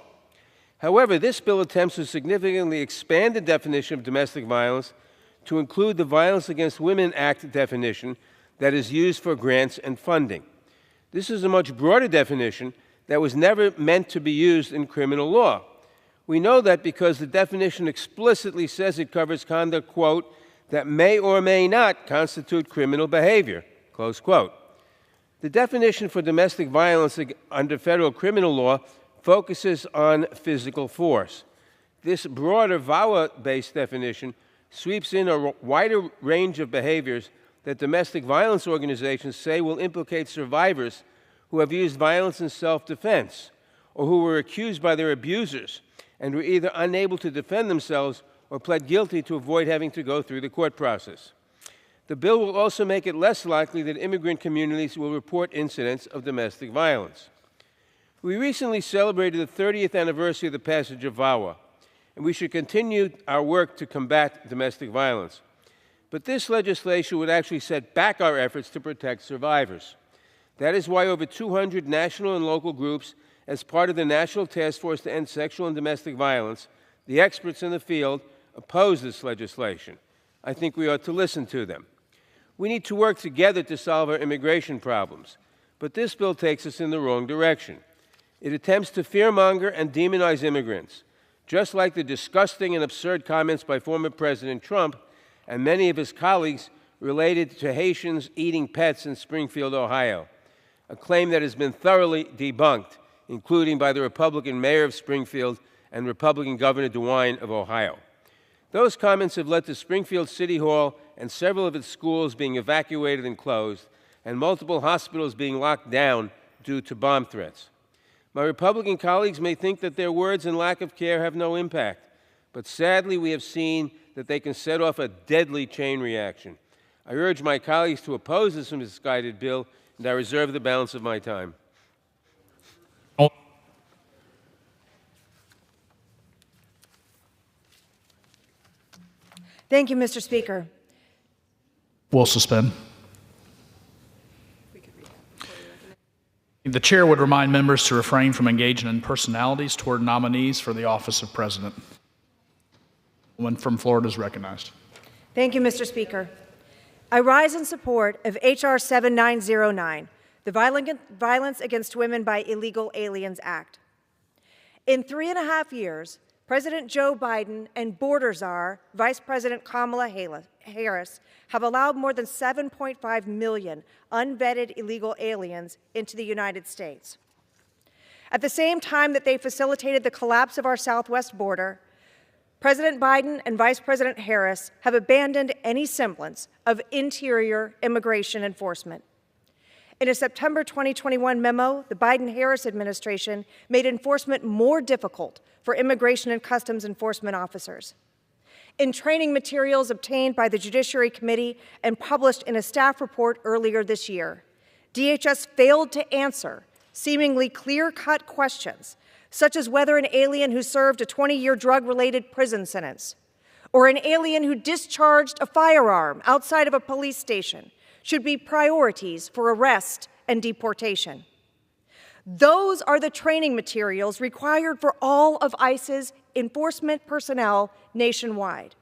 However, this bill attempts to significantly expand the definition of domestic violence to include the Violence Against Women Act definition that is used for grants and funding. This is a much broader definition that was never meant to be used in criminal law. We know that because the definition explicitly says it covers conduct, quote, that may or may not constitute criminal behavior, close quote. The definition for domestic violence under federal criminal law focuses on physical force. This broader VAWA-based definition sweeps in a wider range of behaviors that domestic violence organizations say will implicate survivors who have used violence in self-defense or who were accused by their abusers and were either unable to defend themselves or pled guilty to avoid having to go through the court process. The bill will also make it less likely that immigrant communities will report incidents of domestic violence. We recently celebrated the 30th anniversary of the passage of VAWA, and we should continue our work to combat domestic violence. But this legislation would actually set back our efforts to protect survivors. That is why over 200 national and local groups, as part of the National Task Force to End Sexual and Domestic Violence, the experts in the field, oppose this legislation. I think we ought to listen to them. We need to work together to solve our immigration problems, but this bill takes us in the wrong direction. It attempts to fearmonger and demonize immigrants, just like the disgusting and absurd comments by former President Trump and many of his colleagues related to Haitians eating pets in Springfield, Ohio, a claim that has been thoroughly debunked, including by the Republican mayor of Springfield and Republican Governor DeWine of Ohio. Those comments have led to Springfield City Hall and several of its schools being evacuated and closed, and multiple hospitals being locked down due to bomb threats. My Republican colleagues may think that their words and lack of care have no impact, but sadly we have seen that they can set off a deadly chain reaction. I urge my colleagues to oppose this misguided bill, and I reserve the balance of my time. Thank you, Mr. Speaker. Will suspend. The chair would remind members to refrain from engaging in personalities toward nominees for the office of president. The woman from Florida is recognized. Thank you, Mr. Speaker. I rise in support of H.R. 7909, the Violence Against Women by Illegal Aliens Act. In 3.5 years, President Joe Biden and border czar Vice President Kamala Harris have allowed more than 7.5 million unvetted illegal aliens into the United States. At the same time that they facilitated the collapse of our southwest border, President Biden and Vice President Harris have abandoned any semblance of interior immigration enforcement. In a September 2021 memo, the Biden-Harris administration made enforcement more difficult for immigration and customs enforcement officers. In training materials obtained by the Judiciary Committee and published in a staff report earlier this year, DHS failed to answer seemingly clear-cut questions, such as whether an alien who served a 20-year drug-related prison sentence, or an alien who discharged a firearm outside of a police station should be priorities for arrest and deportation. Those are the training materials required for all of ICE's enforcement personnel nationwide.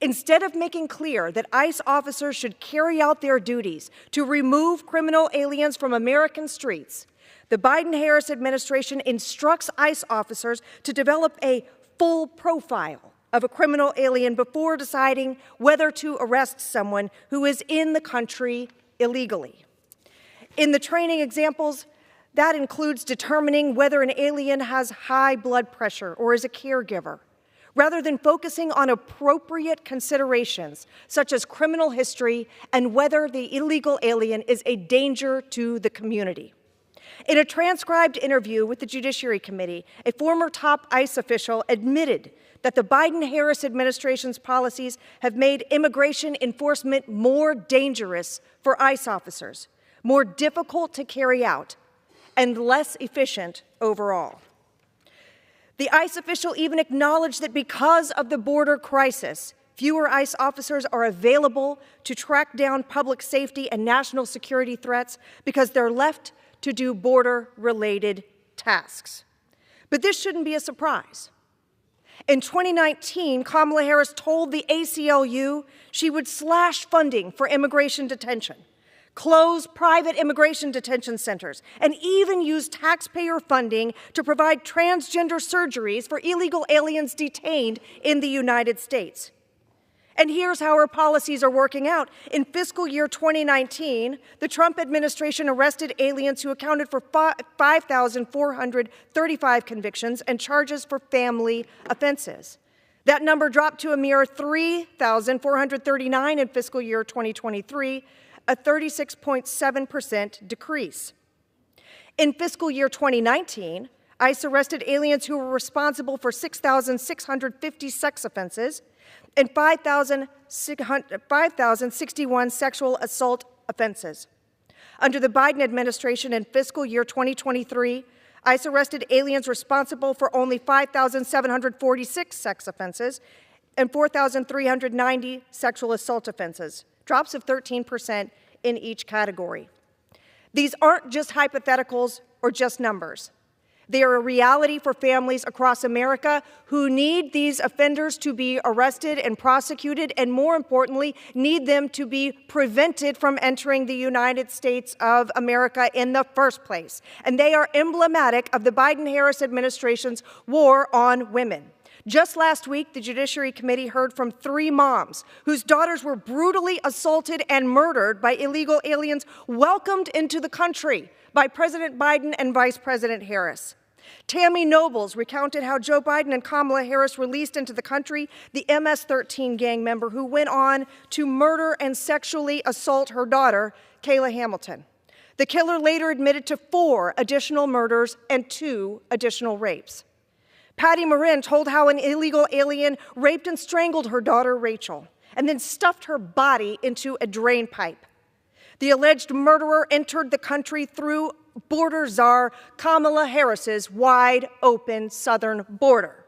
Instead of making clear that ICE officers should carry out their duties to remove criminal aliens from American streets, the Biden-Harris administration instructs ICE officers to develop a full profile of a criminal alien before deciding whether to arrest someone who is in the country illegally. In the training examples, that includes determining whether an alien has high blood pressure or is a caregiver, rather than focusing on appropriate considerations such as criminal history and whether the illegal alien is a danger to the community. In a transcribed interview with the Judiciary Committee, a former top ICE official admitted that the Biden-Harris administration's policies have made immigration enforcement more dangerous for ICE officers, more difficult to carry out, and less efficient overall. The ICE official even acknowledged that because of the border crisis, fewer ICE officers are available to track down public safety and national security threats because they're left to do border-related tasks. But this shouldn't be a surprise. In 2019, Kamala Harris told the ACLU she would slash funding for immigration detention, close private immigration detention centers, and even use taxpayer funding to provide transgender surgeries for illegal aliens detained in the United States. And here's how her policies are working out. In fiscal year 2019, the Trump administration arrested aliens who accounted for 5,435 convictions and charges for family offenses. That number dropped to a mere 3,439 in fiscal year 2023, a 36.7% decrease. In fiscal year 2019, ICE arrested aliens who were responsible for 6,650 sex offenses and 5,061 sexual assault offenses. Under the Biden administration in fiscal year 2023, ICE arrested aliens responsible for only 5,746 sex offenses and 4,390 sexual assault offenses, drops of 13% in each category. These aren't just hypotheticals or just numbers. They are a reality for families across America who need these offenders to be arrested and prosecuted, and more importantly, need them to be prevented from entering the United States of America in the first place. And they are emblematic of the Biden-Harris administration's war on women. Just last week, the Judiciary Committee heard from 3 moms whose daughters were brutally assaulted and murdered by illegal aliens welcomed into the country by President Biden and Vice President Harris. Tammy Nobles recounted how Joe Biden and Kamala Harris released into the country the MS-13 gang member who went on to murder and sexually assault her daughter, Kayla Hamilton. The killer later admitted to 4 additional murders and 2 additional rapes. Patty Marin told how an illegal alien raped and strangled her daughter, Rachel, and then stuffed her body into a drain pipe. The alleged murderer entered the country through border czar Kamala Harris's wide-open southern border.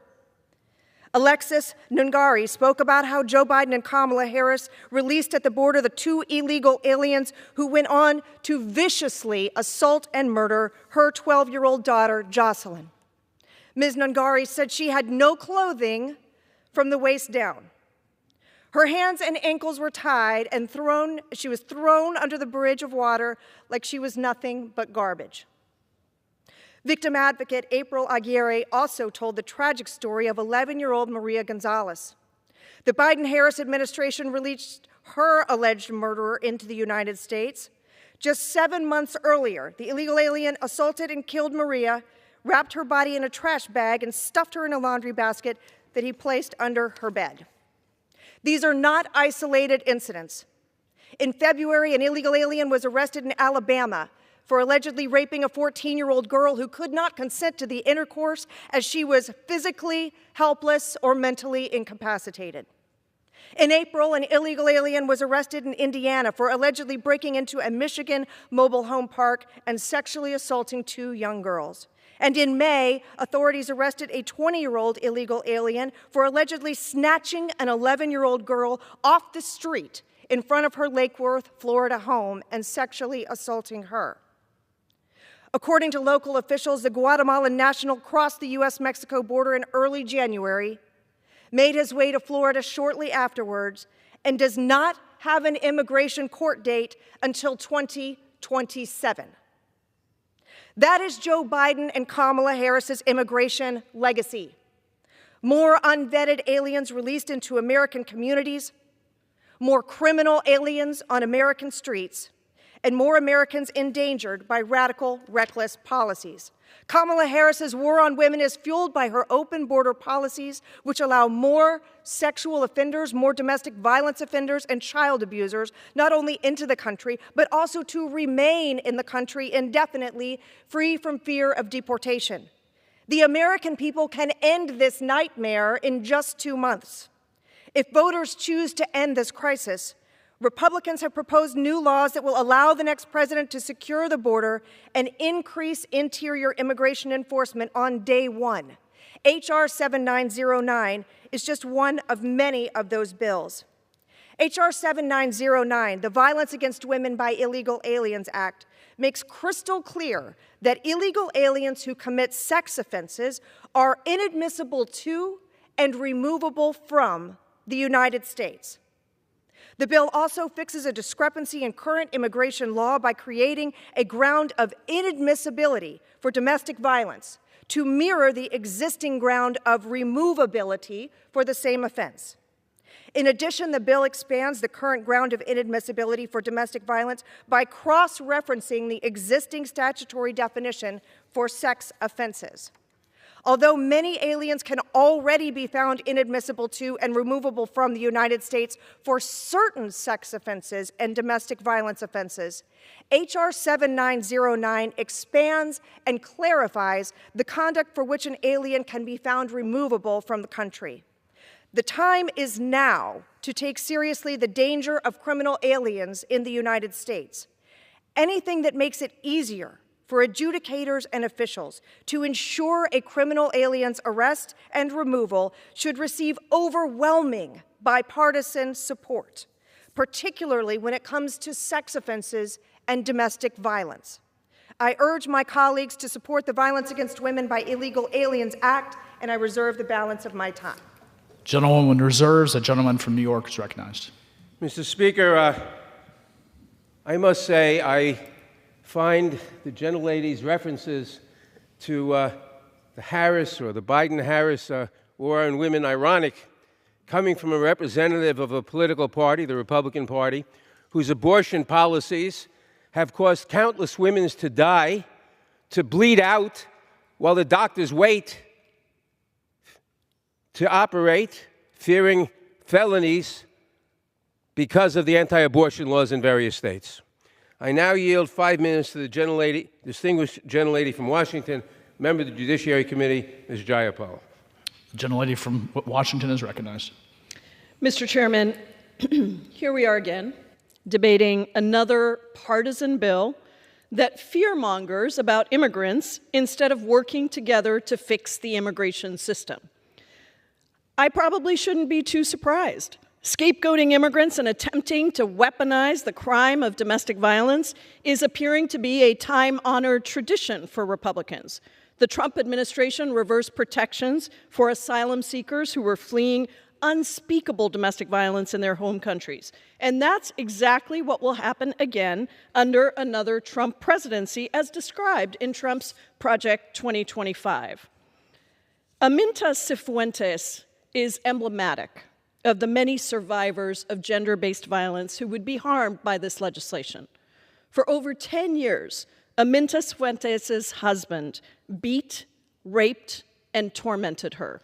Alexis Nungari spoke about how Joe Biden and Kamala Harris released at the border the 2 illegal aliens who went on to viciously assault and murder her 12-year-old daughter, Jocelyn. Ms. Nungari said she had no clothing from the waist down. Her hands and ankles were tied and she was thrown under the bridge of water like she was nothing but garbage. Victim advocate April Aguirre also told the tragic story of 11-year-old Maria Gonzalez. The Biden-Harris administration released her alleged murderer into the United States. Just 7 months earlier, the illegal alien assaulted and killed Maria, wrapped her body in a trash bag, and stuffed her in a laundry basket that he placed under her bed. These are not isolated incidents. In February, an illegal alien was arrested in Alabama for allegedly raping a 14-year-old girl who could not consent to the intercourse as she was physically helpless or mentally incapacitated. In April, an illegal alien was arrested in Indiana for allegedly breaking into a Michigan mobile home park and sexually assaulting 2 young girls. And in May, authorities arrested a 20-year-old illegal alien for allegedly snatching an 11-year-old girl off the street in front of her Lake Worth, Florida home and sexually assaulting her. According to local officials, the Guatemalan national crossed the U.S.-Mexico border in early January, made his way to Florida shortly afterwards, and does not have an immigration court date until 2027. That is Joe Biden and Kamala Harris's immigration legacy. More unvetted aliens released into American communities, more criminal aliens on American streets, and more Americans endangered by radical, reckless policies. Kamala Harris's war on women is fueled by her open border policies, which allow more sexual offenders, more domestic violence offenders, and child abusers not only into the country, but also to remain in the country indefinitely, free from fear of deportation. The American people can end this nightmare in just 2 months. If voters choose to end this crisis, Republicans have proposed new laws that will allow the next president to secure the border and increase interior immigration enforcement on day 1. H.R. 7909 is just one of many of those bills. H.R. 7909, the Violence Against Women by Illegal Aliens Act, makes crystal clear that illegal aliens who commit sex offenses are inadmissible to and removable from the United States. The bill also fixes a discrepancy in current immigration law by creating a ground of inadmissibility for domestic violence to mirror the existing ground of removability for the same offense. In addition, the bill expands the current ground of inadmissibility for domestic violence by cross-referencing the existing statutory definition for sex offenses. Although many aliens can already be found inadmissible to and removable from the United States for certain sex offenses and domestic violence offenses, H.R. 7909 expands and clarifies the conduct for which an alien can be found removable from the country. The time is now to take seriously the danger of criminal aliens in the United States. Anything that makes it easier for adjudicators and officials to ensure a criminal alien's arrest and removal should receive overwhelming bipartisan support, particularly when it comes to sex offenses and domestic violence. I urge my colleagues to support the Violence Against Women by Illegal Aliens Act, and I reserve the balance of my time. Gentlewoman reserves. A gentleman from New York is recognized. Mr. Speaker, I must say I find the gentlelady's references to the Harris or the Biden-Harris war on women ironic, coming from a representative of a political party, the Republican Party, whose abortion policies have caused countless women to die, to bleed out while the doctors wait to operate, fearing felonies because of the anti-abortion laws in various states. I now yield 5 minutes to the gentlelady, distinguished gentlelady from Washington, member of the Judiciary Committee, Ms. Jayapal. The gentlelady from Washington is recognized. Mr. Chairman, here we are again, debating another partisan bill that fearmongers about immigrants instead of working together to fix the immigration system. I probably shouldn't be too surprised. Scapegoating immigrants and attempting to weaponize the crime of domestic violence is appearing to be a time-honored tradition for Republicans. The Trump administration reversed protections for asylum seekers who were fleeing unspeakable domestic violence in their home countries. And that's exactly what will happen again under another Trump presidency, as described in Trump's Project 2025. Aminta Cifuentes is emblematic of the many survivors of gender-based violence who would be harmed by this legislation. For over 10 years, Aminta Cifuentes' husband beat, raped, and tormented her.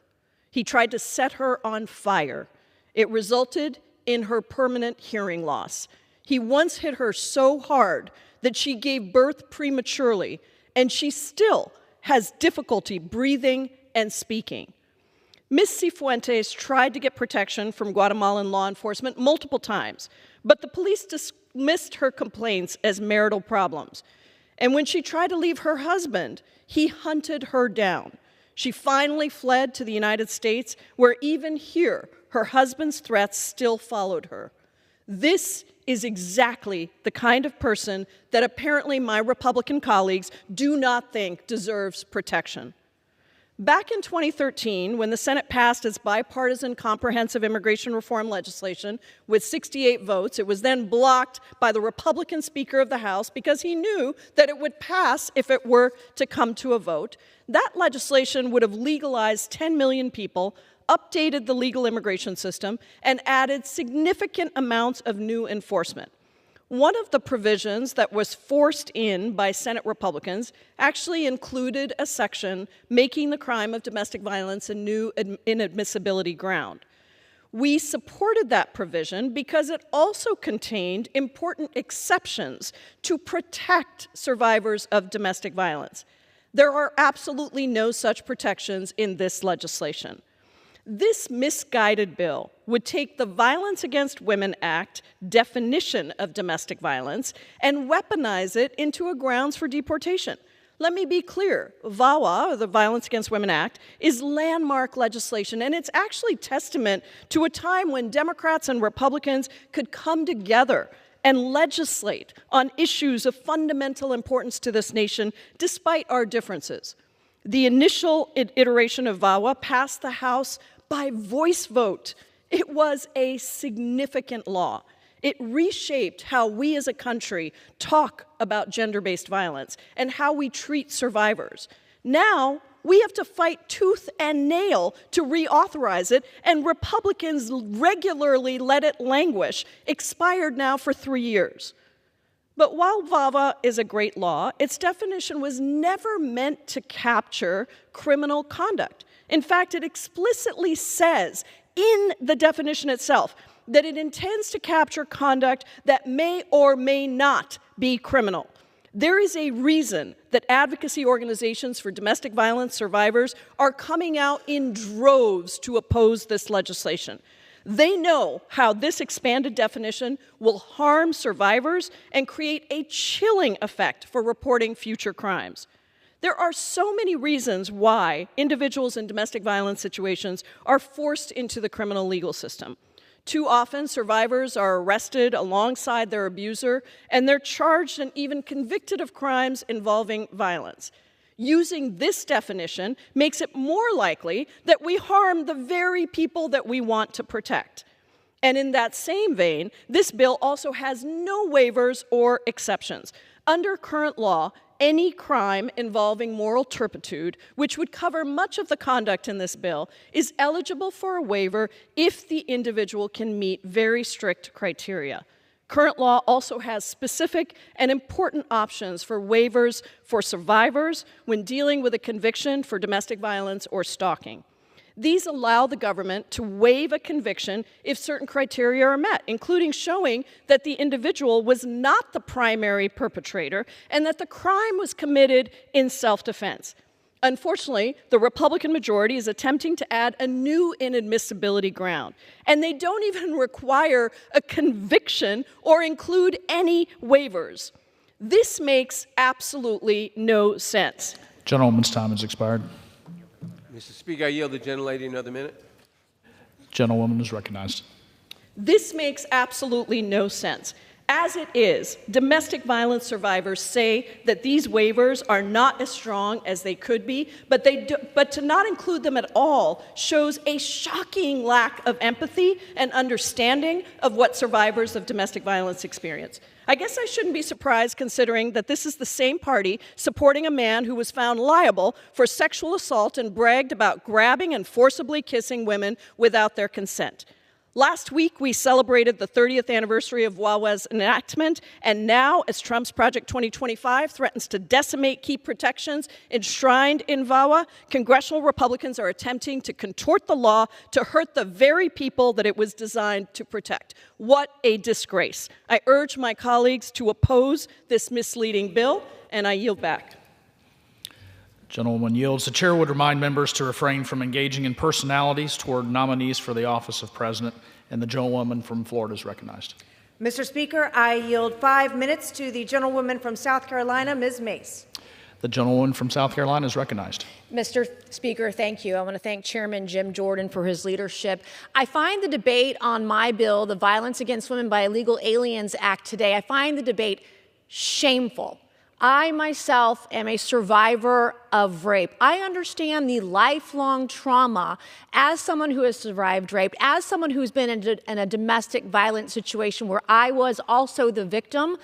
He tried to set her on fire. It resulted in her permanent hearing loss. He once hit her so hard that she gave birth prematurely, and she still has difficulty breathing and speaking. Ms. Cifuentes tried to get protection from Guatemalan law enforcement multiple times, but the police dismissed her complaints as marital problems. And when she tried to leave her husband, he hunted her down. She finally fled to the United States, where even here, her husband's threats still followed her. This is exactly the kind of person that apparently my Republican colleagues do not think deserves protection. Back in 2013, when the Senate passed its bipartisan comprehensive immigration reform legislation with 68 votes, it was then blocked by the Republican Speaker of the House because he knew that it would pass if it were to come to a vote. That legislation would have legalized 10 million people, updated the legal immigration system, and added significant amounts of new enforcement. One of the provisions that was forced in by Senate Republicans actually included a section making the crime of domestic violence a new inadmissibility ground. We supported that provision because it also contained important exceptions to protect survivors of domestic violence. There are absolutely no such protections in this legislation. This misguided bill would take the Violence Against Women Act definition of domestic violence and weaponize it into a grounds for deportation. Let me be clear, VAWA, or the Violence Against Women Act, is landmark legislation, and it's actually testament to a time when Democrats and Republicans could come together and legislate on issues of fundamental importance to this nation despite our differences. The initial iteration of VAWA passed the House by voice vote. It was a significant law. It reshaped how we as a country talk about gender-based violence and how we treat survivors. Now, we have to fight tooth and nail to reauthorize it, and Republicans regularly let it languish, expired now for 3 years. But while VAWA is a great law, its definition was never meant to capture criminal conduct. In fact, it explicitly says in the definition itself that it intends to capture conduct that may or may not be criminal. There is a reason that advocacy organizations for domestic violence survivors are coming out in droves to oppose this legislation. They know how this expanded definition will harm survivors and create a chilling effect for reporting future crimes. There are so many reasons why individuals in domestic violence situations are forced into the criminal legal system. Too often, survivors are arrested alongside their abuser, and they're charged and even convicted of crimes involving violence. Using this definition makes it more likely that we harm the very people that we want to protect. And in that same vein, this bill also has no waivers or exceptions. Under current law, any crime involving moral turpitude, which would cover much of the conduct in this bill, is eligible for a waiver if the individual can meet very strict criteria. Current law also has specific and important options for waivers for survivors when dealing with a conviction for domestic violence or stalking. These allow the government to waive a conviction if certain criteria are met, including showing that the individual was not the primary perpetrator and that the crime was committed in self-defense. Unfortunately, the Republican majority is attempting to add a new inadmissibility ground, and they don't even require a conviction or include any waivers. This makes absolutely no sense. Gentlewoman's time has expired. Mr. Speaker, I yield the gentlelady another minute. Gentlewoman is recognized. This makes absolutely no sense. As it is, domestic violence survivors say that these waivers are not as strong as they could be, but to not include them at all shows a shocking lack of empathy and understanding of what survivors of domestic violence experience. I guess I shouldn't be surprised considering that this is the same party supporting a man who was found liable for sexual assault and bragged about grabbing and forcibly kissing women without their consent. Last week, we celebrated the 30th anniversary of VAWA's enactment, and now, as Trump's Project 2025 threatens to decimate key protections enshrined in VAWA, congressional Republicans are attempting to contort the law to hurt the very people that it was designed to protect. What a disgrace. I urge my colleagues to oppose this misleading bill, and I yield back. Gentlewoman yields. The chair would remind members to refrain from engaging in personalities toward nominees for the office of president, and the gentlewoman from Florida is recognized. Mr. Speaker, I yield 5 minutes to the gentlewoman from South Carolina, Ms. Mace. The gentlewoman from South Carolina is recognized. Mr. Speaker, thank you. I want to thank Chairman Jim Jordan for his leadership. I find the debate on my bill, the Violence Against Women by Illegal Aliens Act today, I find the debate shameful. I myself am a survivor of rape. I understand the lifelong trauma as someone who has survived rape, as someone who's been in a domestic violence situation where I was also the victim.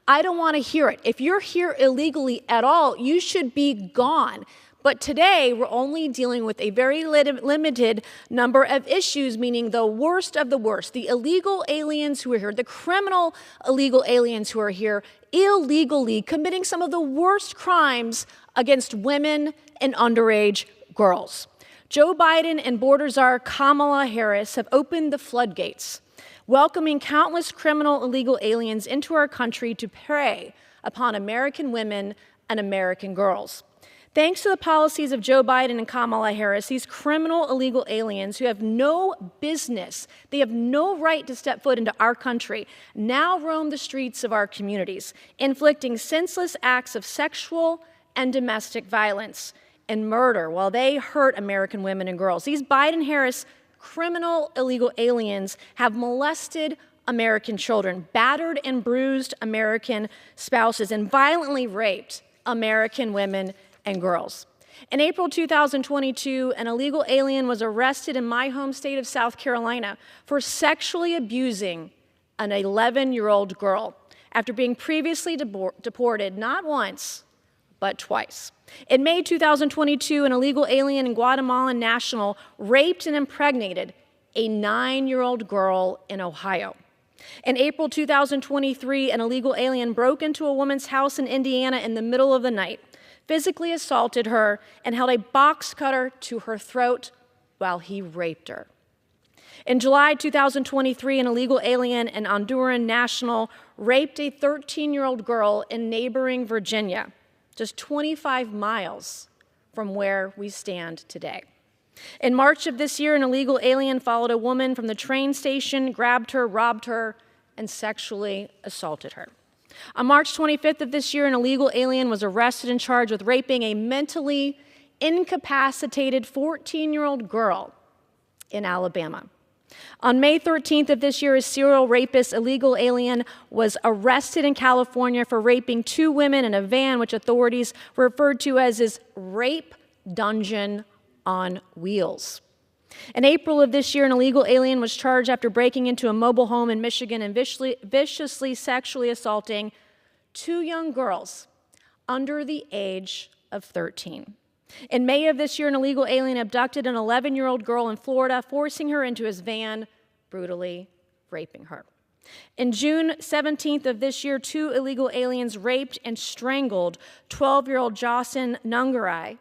I don't want to hear it. If you're here illegally at all, you should be gone. But today, we're only dealing with a very limited number of issues, meaning the worst of the worst, the illegal aliens who are here, the criminal illegal aliens who are here illegally committing some of the worst crimes against women and underage girls. Joe Biden and border czar Kamala Harris have opened the floodgates, welcoming countless criminal illegal aliens into our country to prey upon American women and American girls. Thanks to the policies of Joe Biden and Kamala Harris, these criminal illegal aliens who have no business, they have no right to step foot into our country, now roam the streets of our communities, inflicting senseless acts of sexual and domestic violence and murder while they hurt American women and girls. These Biden-Harris criminal illegal aliens have molested American children, battered and bruised American spouses, and violently raped American women and girls. In April 2022, an illegal alien was arrested in my home state of South Carolina for sexually abusing an 11-year-old girl after being previously deported not once, but twice. In May 2022, an illegal alien and Guatemalan national raped and impregnated a 9-year-old girl in Ohio. In April 2023, an illegal alien broke into a woman's house in Indiana in the middle of the night, physically assaulted her, and held a box cutter to her throat while he raped her. In July 2023, an illegal alien and Honduran national raped a 13-year-old girl in neighboring Virginia, just 25 miles from where we stand today. In March of this year, an illegal alien followed a woman from the train station, grabbed her, robbed her, and sexually assaulted her. On March 25th of this year, an illegal alien was arrested and charged with raping a mentally incapacitated 14-year-old girl in Alabama. On May 13th of this year, a serial rapist illegal alien was arrested in California for raping 2 women in a van, which authorities referred to as his rape dungeon on wheels. In April of this year, an illegal alien was charged after breaking into a mobile home in Michigan and viciously sexually assaulting 2 young girls under the age of 13. In May of this year, an illegal alien abducted an 11-year-old girl in Florida, forcing her into his van, brutally raping her. In June 17th of this year, 2 illegal aliens raped and strangled 12-year-old Jocelyn Nungarai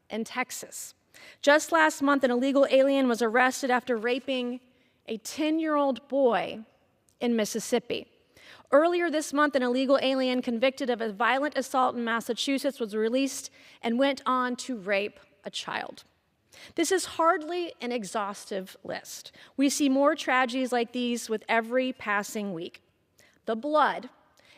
in Texas. Just last month, an illegal alien was arrested after raping a 10-year-old boy in Mississippi. Earlier this month, an illegal alien convicted of a violent assault in Massachusetts was released and went on to rape a child. This is hardly an exhaustive list. We see more tragedies like these with every passing week. The blood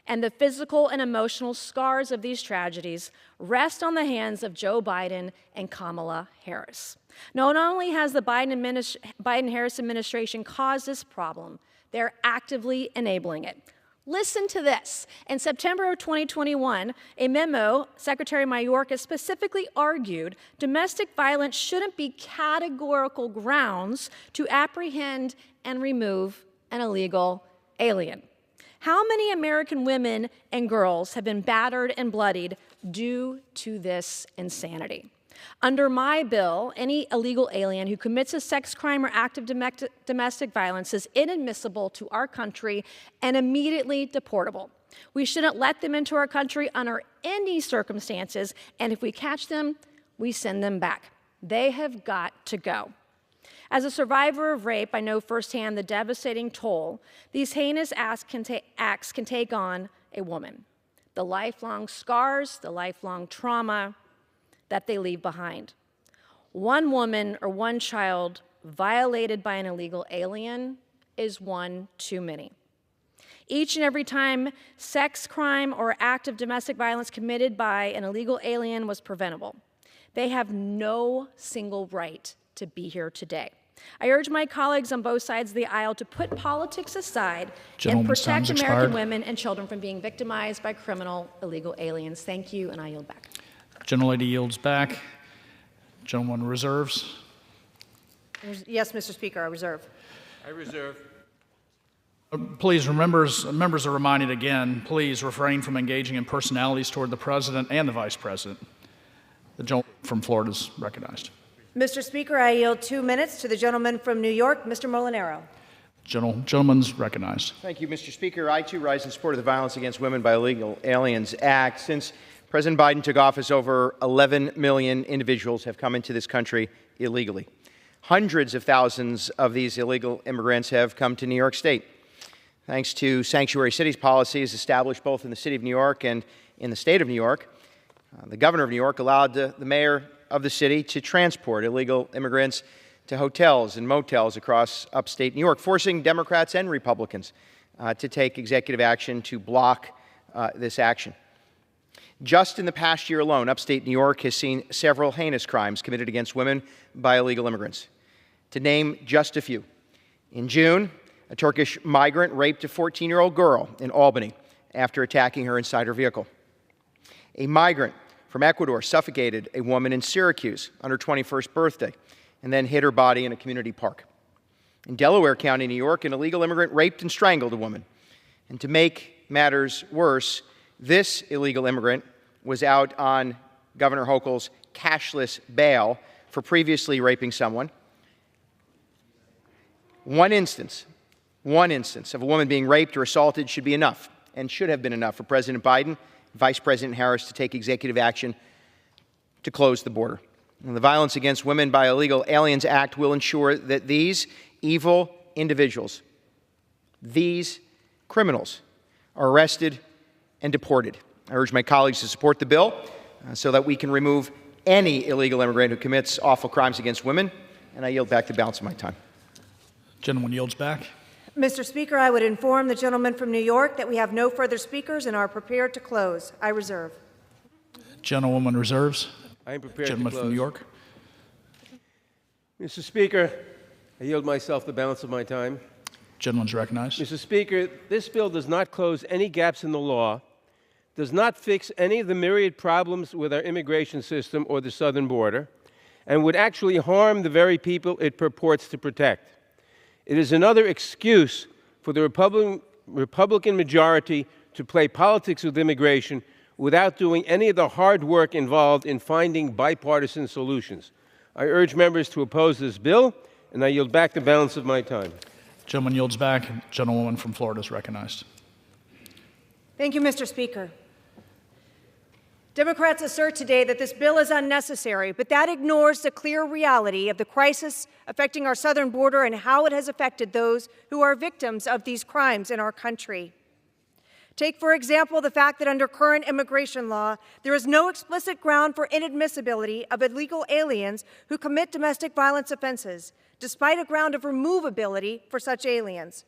and the physical and emotional scars of these tragedies rest on the hands of Joe Biden and Kamala Harris. Not only has the Biden-Harris administration caused this problem, they're actively enabling it. Listen to this. In September of 2021, a memo, Secretary Mayorkas specifically argued domestic violence shouldn't be categorical grounds to apprehend and remove an illegal alien. How many American women and girls have been battered and bloodied due to this insanity? Under my bill, any illegal alien who commits a sex crime or act of domestic violence is inadmissible to our country and immediately deportable. We shouldn't let them into our country under any circumstances, and if we catch them, we send them back. They have got to go. As a survivor of rape, I know firsthand the devastating toll these heinous acts can take on a woman. The lifelong scars, the lifelong trauma that they leave behind. One woman or one child violated by an illegal alien is one too many. Each and every time sex crime or act of domestic violence committed by an illegal alien was preventable, they have no single right to be here today. I urge my colleagues on both sides of the aisle to put politics aside and protect American women and children from being victimized by criminal illegal aliens. Thank you, and I yield back. Gentlelady yields back. Gentleman reserves. Yes, Mr. Speaker, I reserve. I reserve. Please, members are reminded again, please refrain from engaging in personalities toward the President and the Vice President. The gentleman from Florida is recognized. Mr. Speaker, I yield 2 minutes to the gentleman from New York, Mr. Molinaro. Gentleman's recognized. Thank you, Mr. Speaker. I, too, rise in support of the Violence Against Women by Illegal Aliens Act. Since President Biden took office, over 11 million individuals have come into this country illegally. Hundreds of thousands of these illegal immigrants have come to New York State. Thanks to sanctuary cities policies established both in the city of New York and in the state of New York, the governor of New York allowed the mayor of the city to transport illegal immigrants to hotels and motels across upstate New York, forcing Democrats and Republicans to take executive action to block this action. Just in the past year alone, upstate New York has seen several heinous crimes committed against women by illegal immigrants. To name just a few, in June, a Turkish migrant raped a 14-year-old girl in Albany after attacking her inside her vehicle. A migrant from Ecuador suffocated a woman in Syracuse on her 21st birthday and then hid her body in a community park. In Delaware County, New York, an illegal immigrant raped and strangled a woman. And to make matters worse, this illegal immigrant was out on Governor Hochul's cashless bail for previously raping someone. One instance One instance of a woman being raped or assaulted should be enough, and should have been enough, for President Biden and Vice President Harris to take executive action to close the border. And the Violence Against Women by Illegal Aliens Act will ensure that these evil individuals, these criminals, are arrested and deported. I urge my colleagues to support the bill so that we can remove any illegal immigrant who commits awful crimes against women, and I yield back the balance of my time. Gentleman yields back. Mr. Speaker, I would inform the gentleman from New York that we have no further speakers and are prepared to close. I reserve. Gentlewoman reserves. I am prepared Gentleman to from close. New York. Mr. Speaker, I yield myself the balance of my time. Gentleman's recognized. Mr. Speaker, this bill does not close any gaps in the law, does not fix any of the myriad problems with our immigration system or the southern border, and would actually harm the very people it purports to protect. It is another excuse for the Republican majority to play politics with immigration without doing any of the hard work involved in finding bipartisan solutions. I urge members to oppose this bill, and I yield back the balance of my time. Gentleman yields back. Gentlewoman from Florida is recognized. Thank you, Mr. Speaker. Democrats assert today that this bill is unnecessary, but that ignores the clear reality of the crisis affecting our southern border and how it has affected those who are victims of these crimes in our country. Take, for example, the fact that under current immigration law, there is no explicit ground for inadmissibility of illegal aliens who commit domestic violence offenses, despite a ground of removability for such aliens.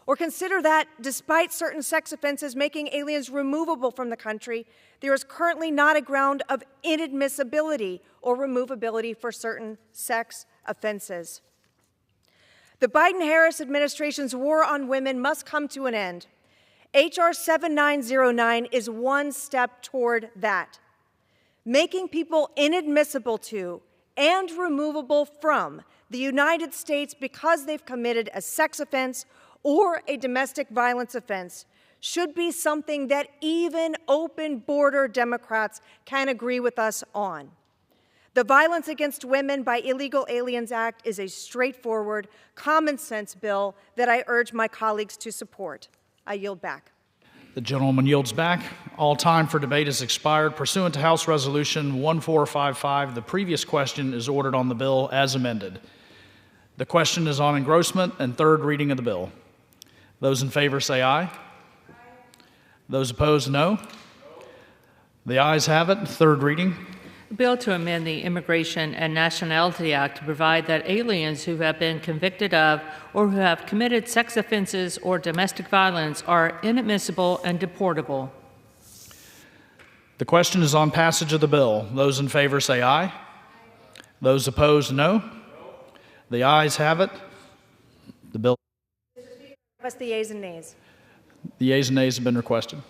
Or consider that, despite certain sex offenses making aliens removable from the country, there is currently not a ground of inadmissibility or removability for certain sex offenses. The Biden-Harris administration's war on women must come to an end. H.R. 7909 is one step toward that, making people inadmissible to and removable from the United States because they've committed a sex offense or a domestic violence offense should be something that even open border Democrats can agree with us on. The Violence Against Women by Illegal Aliens Act is a straightforward, common sense bill that I urge my colleagues to support. I yield back. The gentleman yields back. All time for debate has expired. Pursuant to House Resolution 1455, the previous question is ordered on the bill as amended. The question is on engrossment and third reading of the bill. Those in favor say aye. Those opposed, no. The ayes have it. Third reading. A bill to amend the Immigration and Nationality Act to provide that aliens who have been convicted of or who have committed sex offenses or domestic violence are inadmissible and deportable. The question is on passage of the bill. Those in favor say aye. Those opposed, no. The ayes have it. The bill. Request the yeas and nays. The yeas and nays have been requested.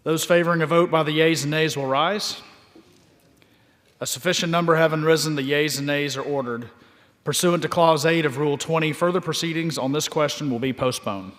Those favoring a vote by the yeas and nays will rise. A sufficient number having risen, the yeas and nays are ordered. Pursuant to Clause 8 of Rule 20, further proceedings on this question will be postponed.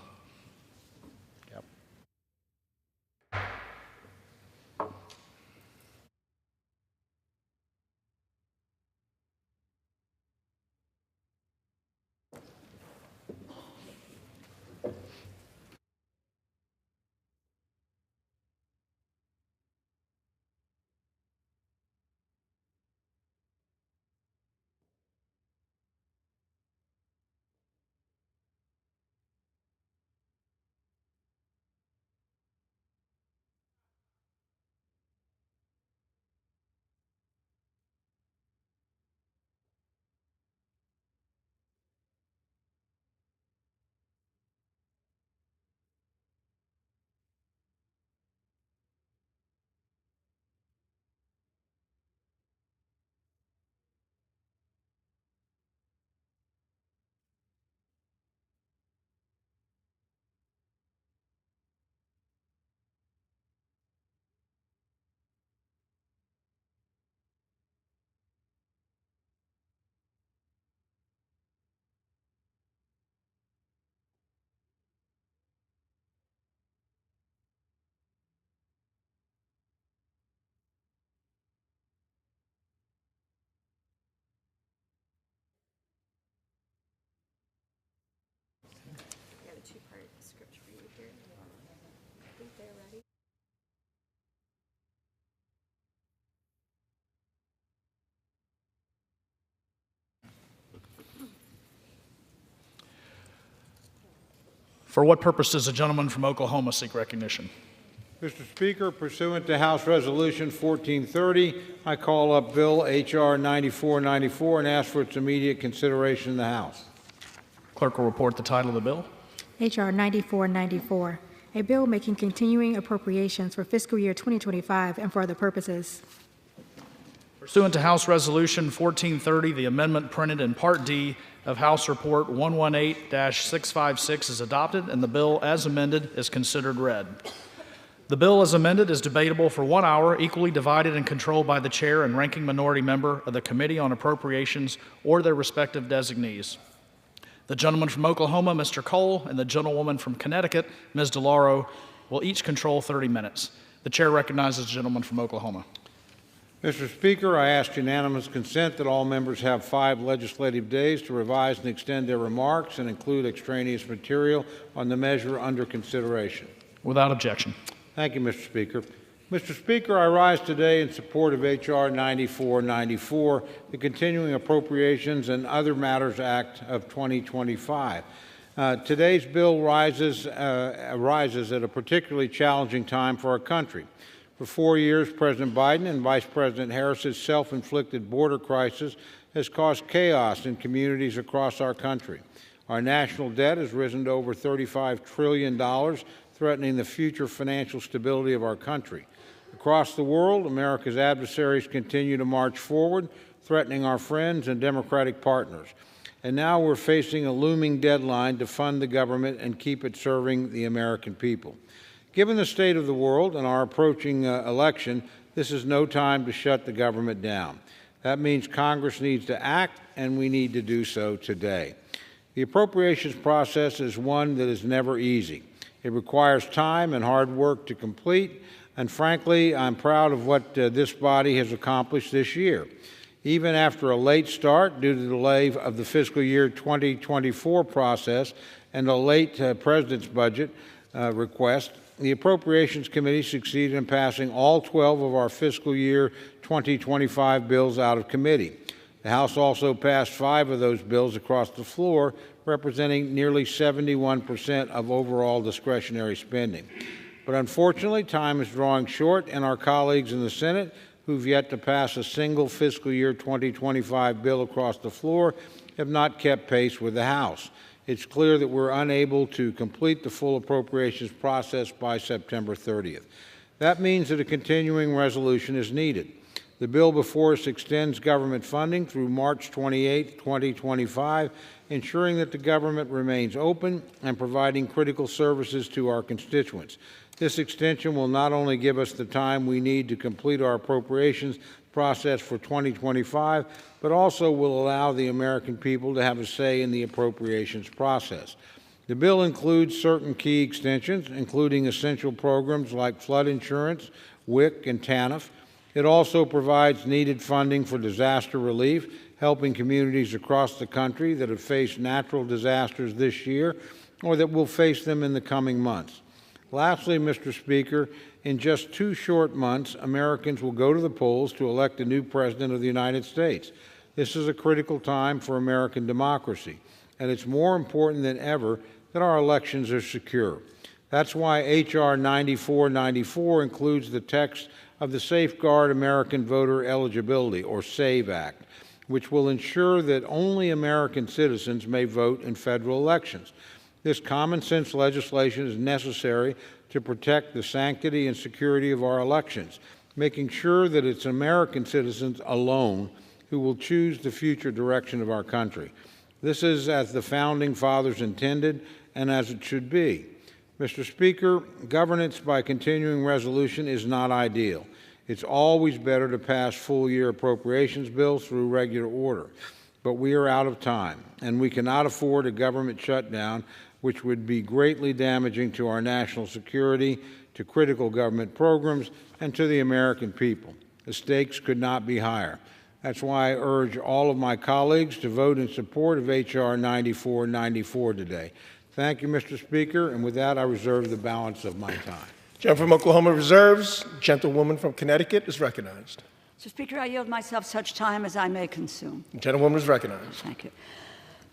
For what purpose does the gentleman from Oklahoma seek recognition? Mr. Speaker, pursuant to House Resolution 1430, I call up Bill H.R. 9494 and ask for its immediate consideration in the House. Clerk will report the title of the bill. H.R. 9494, a bill making continuing appropriations for fiscal year 2025 and for other purposes. Pursuant to House Resolution 1430, the amendment printed in Part D of House Report 118-656 is adopted, and the bill as amended is considered read. The bill as amended is debatable for 1 hour, equally divided and controlled by the chair and ranking minority member of the Committee on Appropriations or their respective designees. The gentleman from Oklahoma, Mr. Cole, and the gentlewoman from Connecticut, Ms. DeLauro, will each control 30 minutes. The chair recognizes the gentleman from Oklahoma. Mr. Speaker, I ask unanimous consent that all members have 5 legislative days to revise and extend their remarks and include extraneous material on the measure under consideration. Without objection. Thank you, Mr. Speaker. Mr. Speaker, I rise today in support of H.R. 9494, the Continuing Appropriations and Other Matters Act of 2025. Today's bill arises at a particularly challenging time for our country. For 4 years, President Biden and Vice President Harris's self-inflicted border crisis has caused chaos in communities across our country. Our national debt has risen to over $35 trillion, threatening the future financial stability of our country. Across the world, America's adversaries continue to march forward, threatening our friends and democratic partners. And now we're facing a looming deadline to fund the government and keep it serving the American people. Given the state of the world and our approaching election, this is no time to shut the government down. That means Congress needs to act, and we need to do so today. The appropriations process is one that is never easy. It requires time and hard work to complete, and frankly, I'm proud of what this body has accomplished this year. Even after a late start due to the delay of the fiscal year 2024 process and a late President's budget request, the Appropriations Committee succeeded in passing all 12 of our fiscal year 2025 bills out of committee. The House also passed 5 of those bills across the floor, representing nearly 71% of overall discretionary spending. But unfortunately, time is drawing short, and our colleagues in the Senate, who've yet to pass a single fiscal year 2025 bill across the floor, have not kept pace with the House. It's clear that we're unable to complete the full appropriations process by September 30th. That means that a continuing resolution is needed. The bill before us extends government funding through March 28, 2025, ensuring that the government remains open and providing critical services to our constituents. This extension will not only give us the time we need to complete our appropriations process for 2025, but also will allow the American people to have a say in the appropriations process. The bill includes certain key extensions, including essential programs like flood insurance, WIC, and TANF. It also provides needed funding for disaster relief, helping communities across the country that have faced natural disasters this year or that will face them in the coming months. Lastly, Mr. Speaker, in just 2 short months, Americans will go to the polls to elect a new President of the United States. This is a critical time for American democracy, and it's more important than ever that our elections are secure. That's why H.R. 9494 includes the text of the Safeguard American Voter Eligibility, or SAVE Act, which will ensure that only American citizens may vote in federal elections. This common-sense legislation is necessary to protect the sanctity and security of our elections, making sure that it's American citizens alone who will choose the future direction of our country. This is as the Founding Fathers intended and as it should be. Mr. Speaker, governance by continuing resolution is not ideal. It's always better to pass full-year appropriations bills through regular order. But we are out of time, and we cannot afford a government shutdown which would be greatly damaging to our national security, to critical government programs, and to the American people. The stakes could not be higher. That's why I urge all of my colleagues to vote in support of H.R. 9494 today. Thank you, Mr. Speaker, and with that, I reserve the balance of my time. Gentleman from Oklahoma reserves. Gentlewoman from Connecticut is recognized. Mr. Speaker, I yield myself such time as I may consume. The gentlewoman is recognized. Thank you.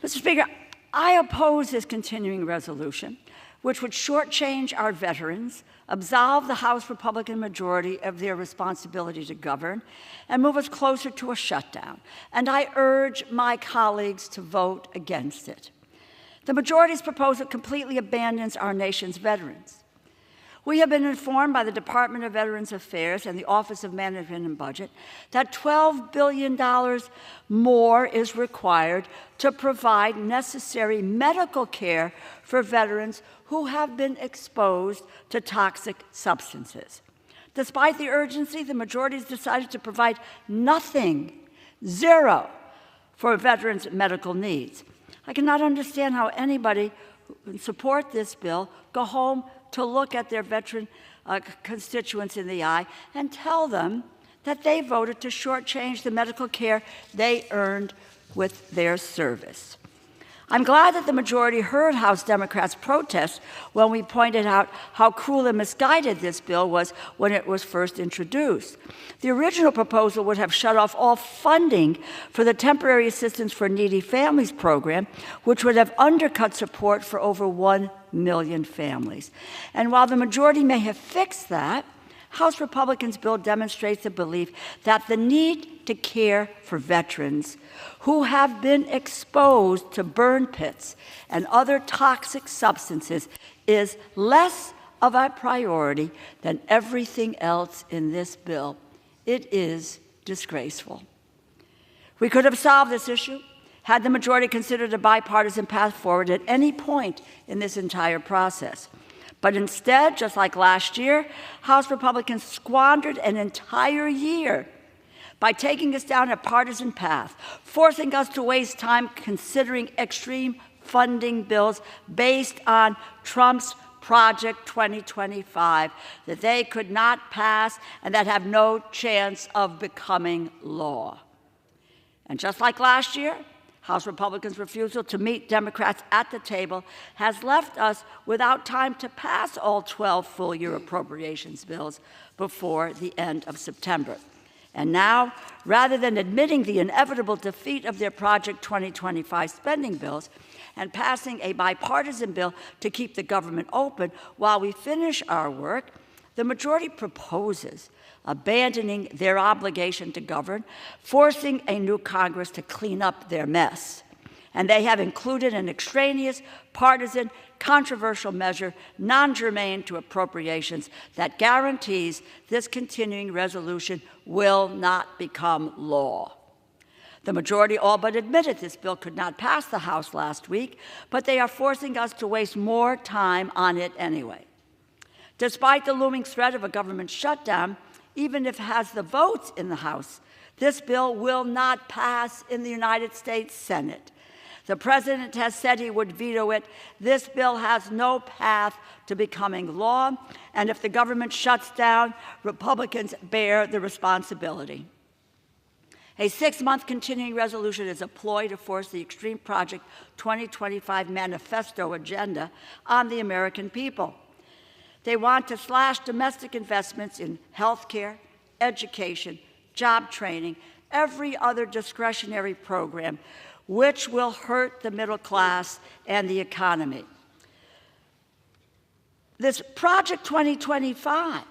Mr. Speaker, I oppose this continuing resolution which would shortchange our veterans, absolve the House Republican majority of their responsibility to govern, and move us closer to a shutdown. And I urge my colleagues to vote against it. The majority's proposal completely abandons our nation's veterans. We have been informed by the Department of Veterans Affairs and the Office of Management and Budget that $12 billion more is required to provide necessary medical care for veterans who have been exposed to toxic substances. Despite the urgency, the majority has decided to provide nothing, zero, for veterans' medical needs. I cannot understand how anybody who can support this bill go home to look at their veteran constituents in the eye and tell them that they voted to shortchange the medical care they earned with their service. I'm glad that the majority heard House Democrats' protest when we pointed out how cruel and misguided this bill was when it was first introduced. The original proposal would have shut off all funding for the Temporary Assistance for Needy Families program, which would have undercut support for over 1 million families. And while the majority may have fixed that, House Republicans' bill demonstrates the belief that the need to care for veterans who have been exposed to burn pits and other toxic substances is less of a priority than everything else in this bill. It is disgraceful. We could have solved this issue had the majority considered a bipartisan path forward at any point in this entire process. But instead, just like last year, House Republicans squandered an entire year by taking us down a partisan path, forcing us to waste time considering extreme funding bills based on Trump's Project 2025 that they could not pass and that have no chance of becoming law. And just like last year, House Republicans' refusal to meet Democrats at the table has left us without time to pass all 12 full-year appropriations bills before the end of September. And now, rather than admitting the inevitable defeat of their Project 2025 spending bills and passing a bipartisan bill to keep the government open while we finish our work, the majority proposes abandoning their obligation to govern, forcing a new Congress to clean up their mess. And they have included an extraneous, partisan, controversial measure non-germane to appropriations that guarantees this continuing resolution will not become law. The majority all but admitted this bill could not pass the House last week, but they are forcing us to waste more time on it anyway. Despite the looming threat of a government shutdown, even if it has the votes in the House, this bill will not pass in the United States Senate. The president has said he would veto it. This bill has no path to becoming law, and if the government shuts down, Republicans bear the responsibility. A 6-month continuing resolution is a ploy to force the Extreme Project 2025 manifesto agenda on the American people. They want to slash domestic investments in health care, education, job training, every other discretionary program, which will hurt the middle class and the economy. This Project 2025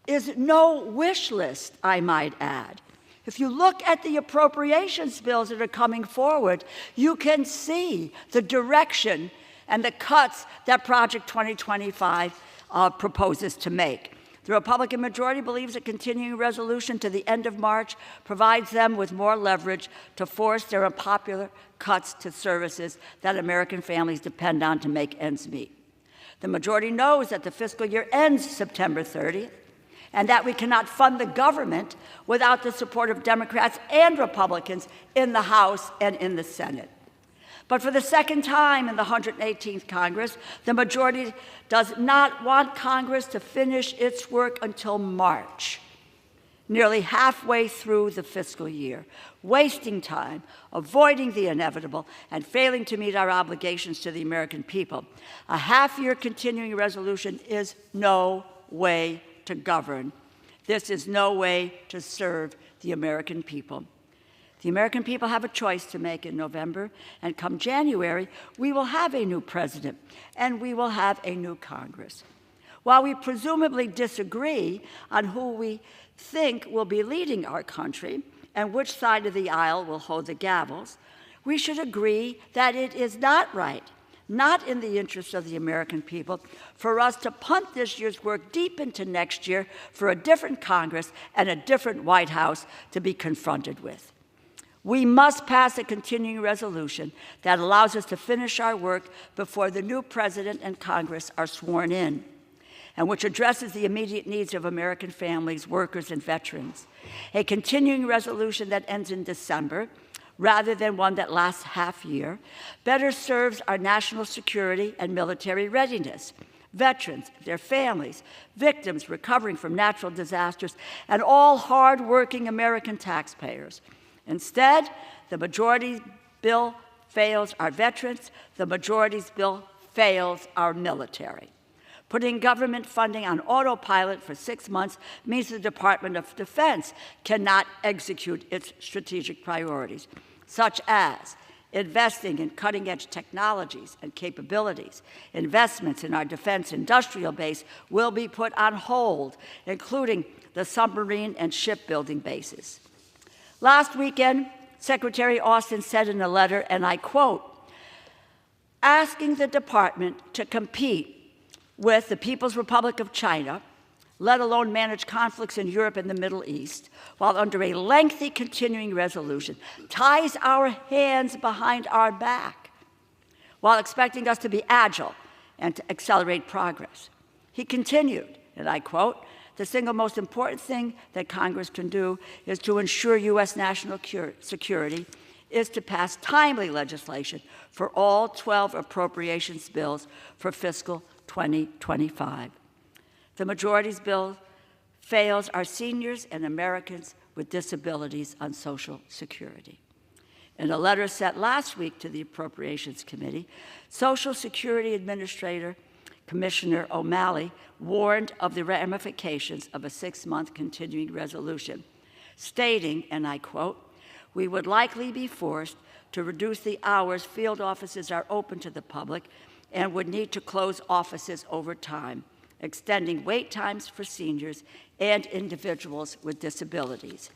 is no wish list, I might add. If you look at the appropriations bills that are coming forward, you can see the direction and the cuts that Project 2025 proposes to make. The Republican majority believes a continuing resolution to the end of March provides them with more leverage to force their unpopular cuts to services that American families depend on to make ends meet. The majority knows that the fiscal year ends September 30th and that we cannot fund the government without the support of Democrats and Republicans in the House and in the Senate. But for the second time in the 118th Congress, the majority does not want Congress to finish its work until March, nearly halfway through the fiscal year, wasting time, avoiding the inevitable, and failing to meet our obligations to the American people. A half-year continuing resolution is no way to govern. This is no way to serve the American people. The American people have a choice to make in November, and come January, we will have a new president and we will have a new Congress. While we presumably disagree on who we think will be leading our country and which side of the aisle will hold the gavels, we should agree that it is not right, not in the interest of the American people, for us to punt this year's work deep into next year for a different Congress and a different White House to be confronted with. We must pass a continuing resolution that allows us to finish our work before the new president and Congress are sworn in, and which addresses the immediate needs of American families, workers, and veterans. A continuing resolution that ends in December, rather than one that lasts half year, better serves our national security and military readiness, veterans, their families, victims recovering from natural disasters, and all hard-working American taxpayers. Instead, the majority's bill fails our veterans. The majority's bill fails our military. Putting government funding on autopilot for 6 months means the Department of Defense cannot execute its strategic priorities, such as investing in cutting-edge technologies and capabilities. Investments in our defense industrial base will be put on hold, including the submarine and shipbuilding bases. Last weekend, Secretary Austin said in a letter, and I quote, asking the department to compete with the People's Republic of China, let alone manage conflicts in Europe and the Middle East, while under a lengthy continuing resolution, ties our hands behind our back, while expecting us to be agile and to accelerate progress. He continued, and I quote, the single most important thing that Congress can do is to ensure U.S. national security is to pass timely legislation for all 12 appropriations bills for fiscal 2025. The majority's bill fails our seniors and Americans with disabilities on Social Security. In a letter sent last week to the Appropriations Committee, Social Security Administrator Commissioner O'Malley warned of the ramifications of a 6-month continuing resolution, stating, and I quote, we would likely be forced to reduce the hours field offices are open to the public and would need to close offices over time, extending wait times for seniors and individuals with disabilities.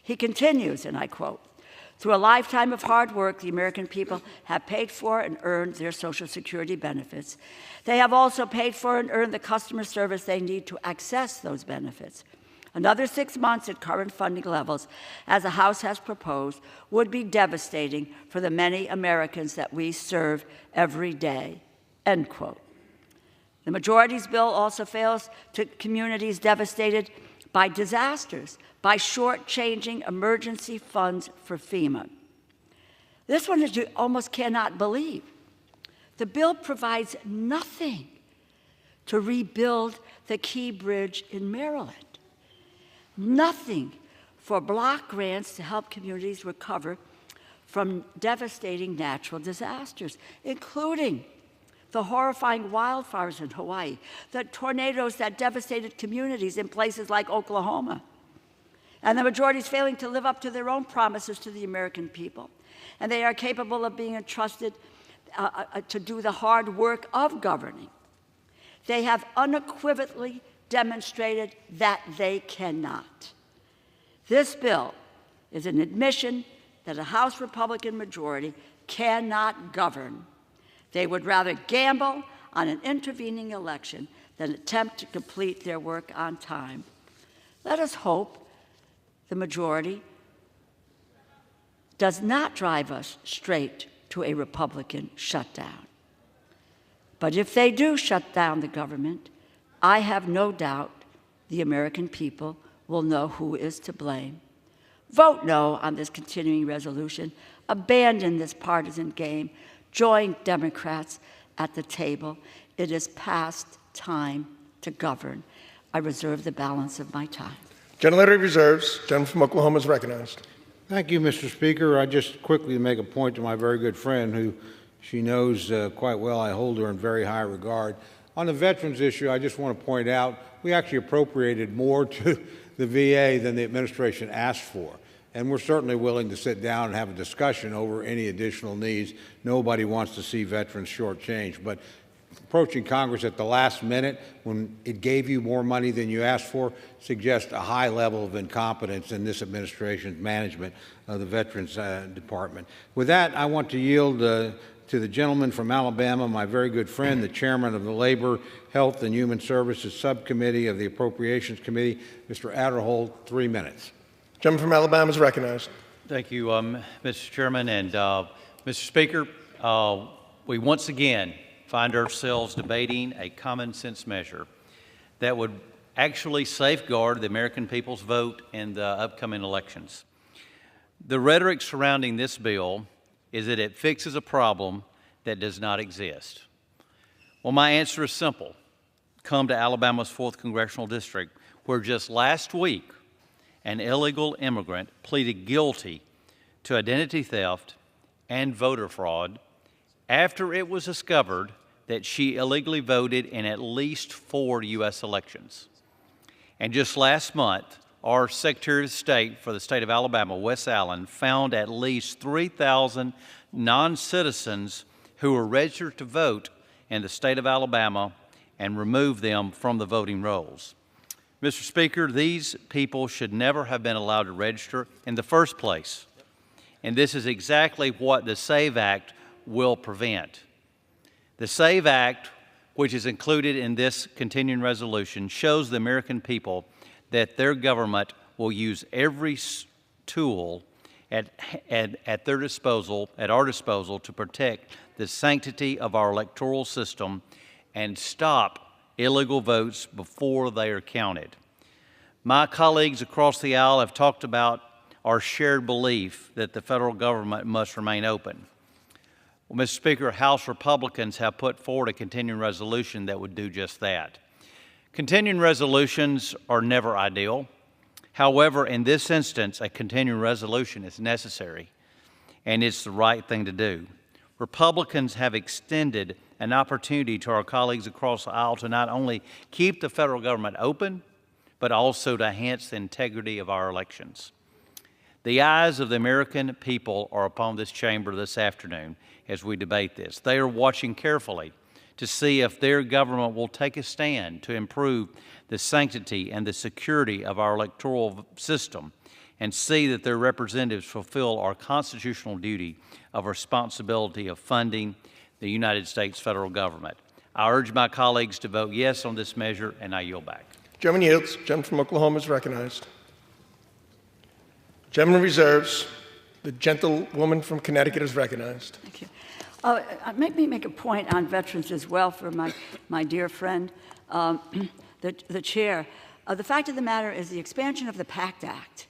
He continues, and I quote, through a lifetime of hard work, the American people have paid for and earned their Social Security benefits. They have also paid for and earned the customer service they need to access those benefits. Another 6 months at current funding levels, as the House has proposed, would be devastating for the many Americans that we serve every day, end quote. The majority's bill also fails to communities devastated by disasters, by shortchanging emergency funds for FEMA. This one is you almost cannot believe. The bill provides nothing to rebuild the Key Bridge in Maryland. Nothing for block grants to help communities recover from devastating natural disasters, including the horrifying wildfires in Hawaii, the tornadoes that devastated communities in places like Oklahoma. And the majority is failing to live up to their own promises to the American people. And they are capable of being entrusted to do the hard work of governing. They have unequivocally demonstrated that they cannot. This bill is an admission that a House Republican majority cannot govern. They would rather gamble on an intervening election than attempt to complete their work on time. Let us hope the majority does not drive us straight to a Republican shutdown. But if they do shut down the government, I have no doubt the American people will know who is to blame. Vote no on this continuing resolution. Abandon this partisan game. Join Democrats at the table. It is past time to govern. I reserve the balance of my time. Gentlelady reserves. Gentleman from Oklahoma is recognized. Thank you, Mr. Speaker. I just quickly make a point to my very good friend who she knows quite well. I hold her in very high regard. On the veterans issue, I just want to point out we actually appropriated more to the VA than the administration asked for. And we're certainly willing to sit down and have a discussion over any additional needs. Nobody wants to see veterans shortchanged. But approaching Congress at the last minute when it gave you more money than you asked for suggests a high level of incompetence in this administration's management of the Veterans Department. With that, I want to yield to the gentleman from Alabama, my very good friend, the chairman of the Labor, Health, and Human Services Subcommittee of the Appropriations Committee, Mr. Adderhold, 3 minutes. Gentleman from Alabama is recognized. Thank you, Mr. Chairman. And Mr. Speaker, we once again find ourselves debating a common sense measure that would actually safeguard the American people's vote in the upcoming elections. The rhetoric surrounding this bill is that it fixes a problem that does not exist. Well, my answer is simple. Come to Alabama's 4th Congressional District, where just last week an illegal immigrant pleaded guilty to identity theft and voter fraud after it was discovered that she illegally voted in at least 4 U.S. elections. And just last month, our Secretary of State for the state of Alabama, Wes Allen, found at least 3,000 non-citizens who were registered to vote in the state of Alabama and removed them from the voting rolls. Mr. Speaker, these people should never have been allowed to register in the first place. And this is exactly what the SAVE Act will prevent. The SAVE Act, which is included in this continuing resolution, shows the American people that their government will use every tool at their disposal, at our disposal, to protect the sanctity of our electoral system and stop illegal votes before they are counted. My colleagues across the aisle have talked about our shared belief that the federal government must remain open. Well, Mr. Speaker, House Republicans have put forward a continuing resolution that would do just that. Continuing resolutions are never ideal. However, in this instance, a continuing resolution is necessary, and it's the right thing to do. Republicans have extended an opportunity to our colleagues across the aisle to not only keep the federal government open, but also to enhance the integrity of our elections. The eyes of the American people are upon this chamber this afternoon as we debate this. They are watching carefully to see if their government will take a stand to improve the sanctity and the security of our electoral system and see that their representatives fulfill our constitutional duty of responsibility of funding the United States federal government. I urge my colleagues to vote yes on this measure, and I yield back. Gentleman yields. Gentleman from Oklahoma is recognized. Gentleman reserves. The gentlewoman from Connecticut is recognized. Thank you. Let me make a point on veterans as well for my dear friend, the chair. The fact of the matter is the expansion of the PACT Act,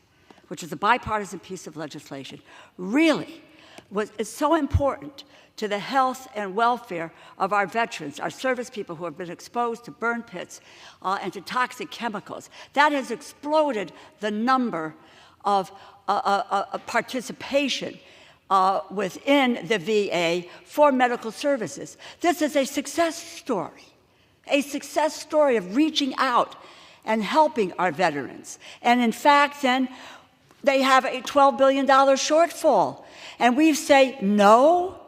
which is a bipartisan piece of legislation, really is so important to the health and welfare of our veterans, our service people who have been exposed to burn pits and to toxic chemicals. That has exploded the number of participation within the VA for medical services. This is a success story of reaching out and helping our veterans. And in fact, then, they have a $12 billion shortfall. And we say no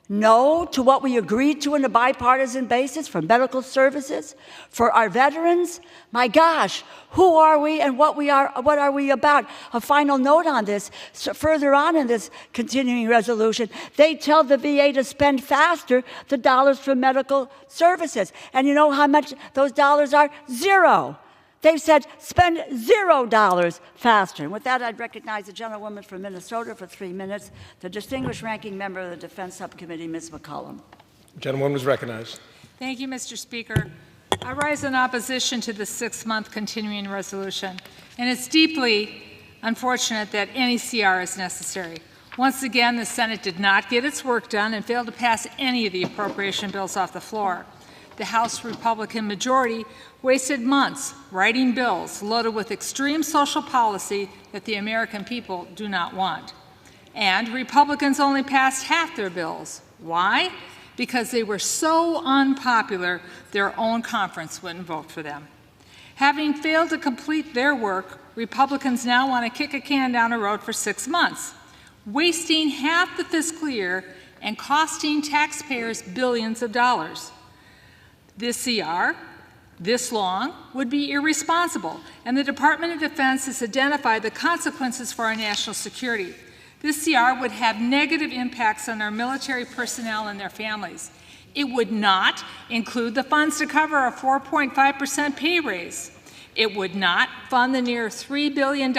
to what we agreed to on a bipartisan basis for medical services, for our veterans. My gosh, who are we and what are we about? A final note on this. So further on in this continuing resolution, they tell the VA to spend faster the dollars for medical services. And you know how much those dollars are? Zero. They've said spend $0 faster. And with that, I'd recognize the gentlewoman from Minnesota for 3 minutes, the distinguished ranking member of the Defense Subcommittee, Ms. McCollum. The gentlewoman is recognized. Thank you, Mr. Speaker. I rise in opposition to the 6-month continuing resolution, and it's deeply unfortunate that any CR is necessary. Once again, the Senate did not get its work done and failed to pass any of the appropriation bills off the floor. The House Republican majority wasted months writing bills loaded with extreme social policy that the American people do not want. And Republicans only passed half their bills. Why? Because they were so unpopular, their own conference wouldn't vote for them. Having failed to complete their work, Republicans now want to kick a can down the road for 6 months, wasting half the fiscal year and costing taxpayers billions of dollars. This CR, this long, would be irresponsible, and the Department of Defense has identified the consequences for our national security. This CR would have negative impacts on our military personnel and their families. It would not include the funds to cover a 4.5% pay raise. It would not fund the near $3 billion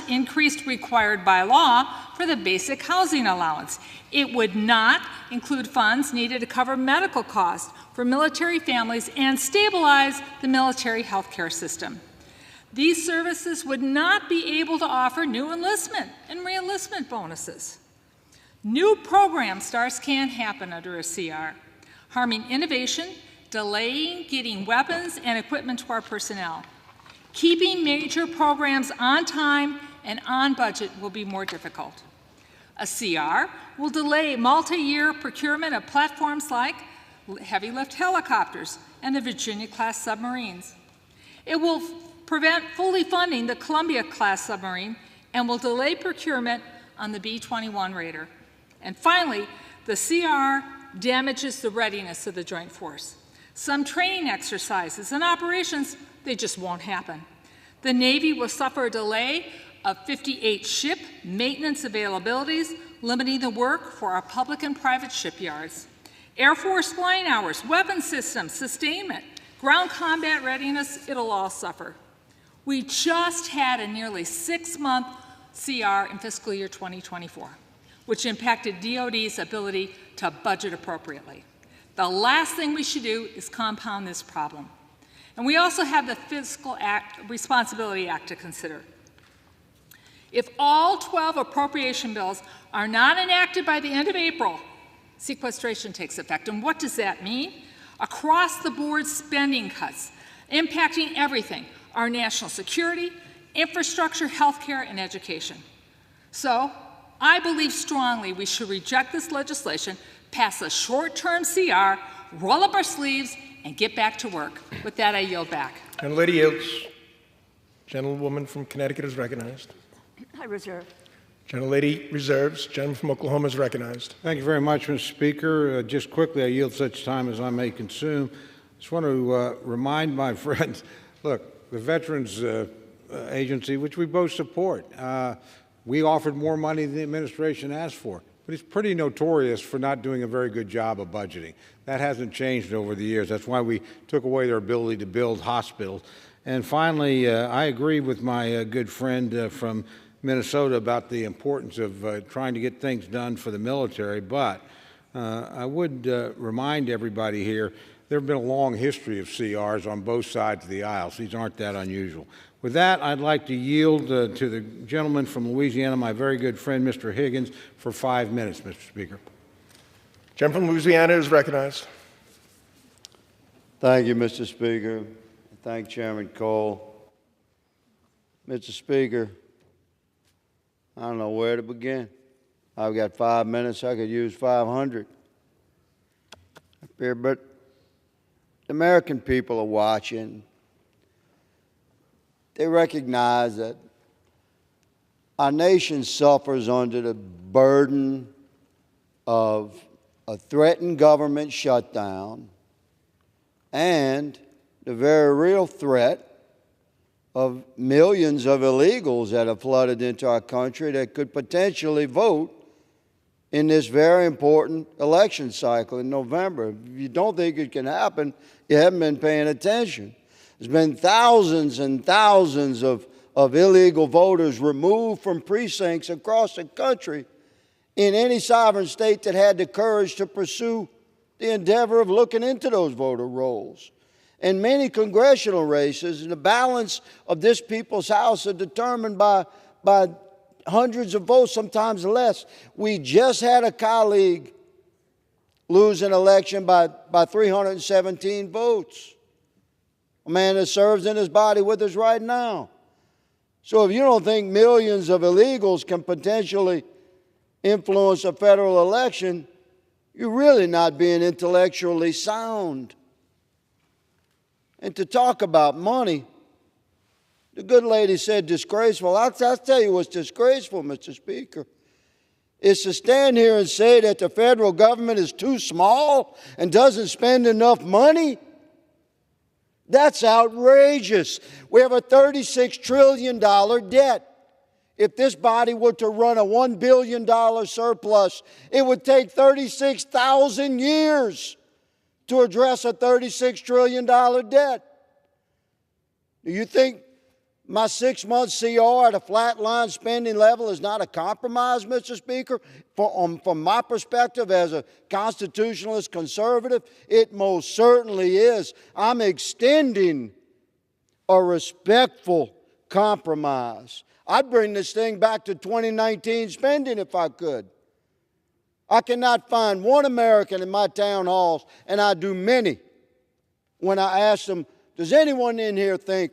increase required by law for the basic housing allowance. It would not include funds needed to cover medical costs for military families and stabilize the military health care system. These services would not be able to offer new enlistment and re-enlistment bonuses. New program starts can't happen under a CR, harming innovation, delaying getting weapons and equipment to our personnel. Keeping major programs on time and on budget will be more difficult. A CR will delay multi-year procurement of platforms like heavy lift helicopters and the Virginia-class submarines. It will prevent fully funding the Columbia-class submarine and will delay procurement on the B-21 Raider. And finally, the CR damages the readiness of the Joint Force. Some training exercises and operations, they just won't happen. The Navy will suffer a delay of 58 ship maintenance availabilities, limiting the work for our public and private shipyards. Air Force flying hours, weapon systems, sustainment, ground combat readiness, it'll all suffer. We just had a nearly 6-month CR in fiscal year 2024, which impacted DoD's ability to budget appropriately. The last thing we should do is compound this problem. And we also have the Fiscal Responsibility Act to consider. If all 12 appropriation bills are not enacted by the end of April, sequestration takes effect. And what does that mean? Across-the-board spending cuts, impacting everything, our national security, infrastructure, healthcare, and education. So, I believe strongly we should reject this legislation, pass a short-term CR, roll up our sleeves, and get back to work. With that, I yield back. Gentlelady yields. Gentlewoman from Connecticut is recognized. I reserve. Gentlelady reserves. Gentleman from Oklahoma is recognized. Thank you very much, Mr. Speaker. Just quickly, I yield such time as I may consume. Just want to remind my friends, look, the Veterans Agency, which we both support, we offered more money than the administration asked for, but it's pretty notorious for not doing a very good job of budgeting. That hasn't changed over the years. That's why we took away their ability to build hospitals. And finally, I agree with my good friend from Minnesota about the importance of trying to get things done for the military, but I would remind everybody here, there have been a long history of CRs on both sides of the aisle, so these aren't that unusual. With that, I'd like to yield to the gentleman from Louisiana, my very good friend, Mr. Higgins, for 5 minutes, Mr. Speaker. Gentleman from Louisiana is recognized. Thank you, Mr. Speaker. Thank Chairman Cole. Mr. Speaker, I don't know where to begin. I've got 5 minutes. I could use 500 up here, but the American people are watching. They recognize that our nation suffers under the burden of a threatened government shutdown and the very real threat of millions of illegals that have flooded into our country that could potentially vote in this very important election cycle in November. If you don't think it can happen, you haven't been paying attention. There's been thousands and thousands of illegal voters removed from precincts across the country in any sovereign state that had the courage to pursue the endeavor of looking into those voter rolls. In many congressional races, the balance of this people's house are determined by hundreds of votes, sometimes less. We just had a colleague lose an election by 317 votes. A man that serves in his body with us right now. So if you don't think millions of illegals can potentially influence a federal election, you're really not being intellectually sound. And to talk about money, The good lady said disgraceful. I'll tell you what's disgraceful, Mr. Speaker. Is to stand here and say that the federal government is too small and doesn't spend enough money. That's outrageous. We have a $36 trillion debt. If this body were to run a $1 billion surplus, it would take 36,000 years to address a $36 trillion debt. Do you think my 6-month CR at a flatline spending level is not a compromise, Mr. Speaker? From my perspective as a constitutionalist conservative, it most certainly is. I'm extending a respectful compromise. I'd bring this thing back to 2019 spending if I could. I cannot find one American in my town halls, and I do many, when I ask them, does anyone in here think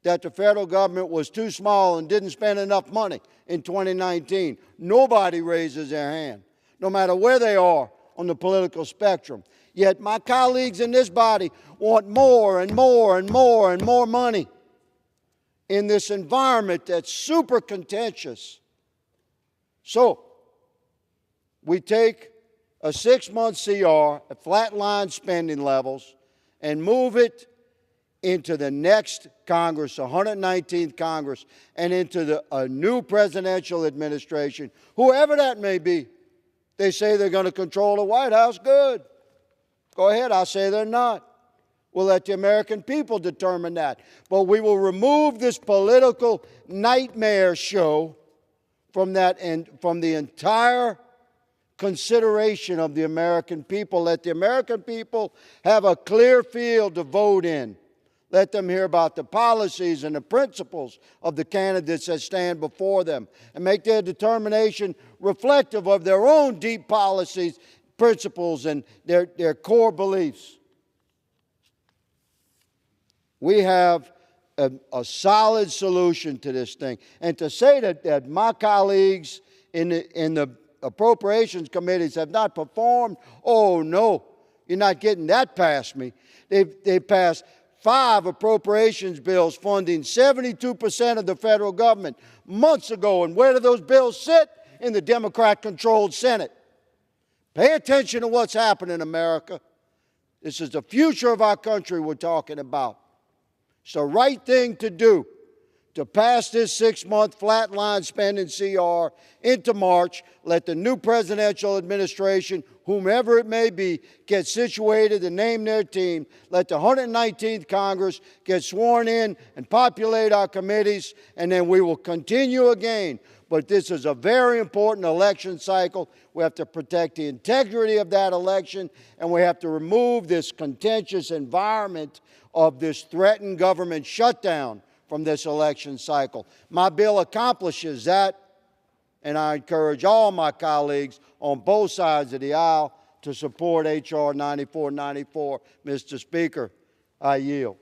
that the federal government was too small and didn't spend enough money in 2019? Nobody raises their hand, no matter where they are on the political spectrum. Yet my colleagues in this body want more and more and more and more money in this environment that's super contentious. So, we take a 6-month CR at flatline spending levels and move it into the next Congress, the 119th Congress, and into a new presidential administration, whoever that may be. They say they're going to control the White House. Good. Go ahead. I'll say they're not. We'll let the American people determine that. But we will remove this political nightmare show from that and from the entire consideration of the American people. Let the American people have a clear field to vote in. Let them hear about the policies and the principles of the candidates that stand before them and make their determination reflective of their own deep policies, principles, and their core beliefs. We have a solid solution to this thing. And to say that my colleagues in the appropriations committees have not performed, oh no, you're not getting that past me. They passed 5 appropriations bills funding 72% of the federal government months ago. And where do those bills sit? In the Democrat-controlled Senate. Pay attention to what's happening in America. This is the future of our country we're talking about. It's the right thing to do to pass this 6-month flatline spending CR into March. Let the new presidential administration, whomever it may be, get situated and name their team. Let the 119th Congress get sworn in and populate our committees, and then we will continue again. But this is a very important election cycle. We have to protect the integrity of that election, and we have to remove this contentious environment of this threatened government shutdown from this election cycle. My bill accomplishes that, and I encourage all my colleagues on both sides of the aisle to support H.R. 9494. Mr. Speaker, I yield.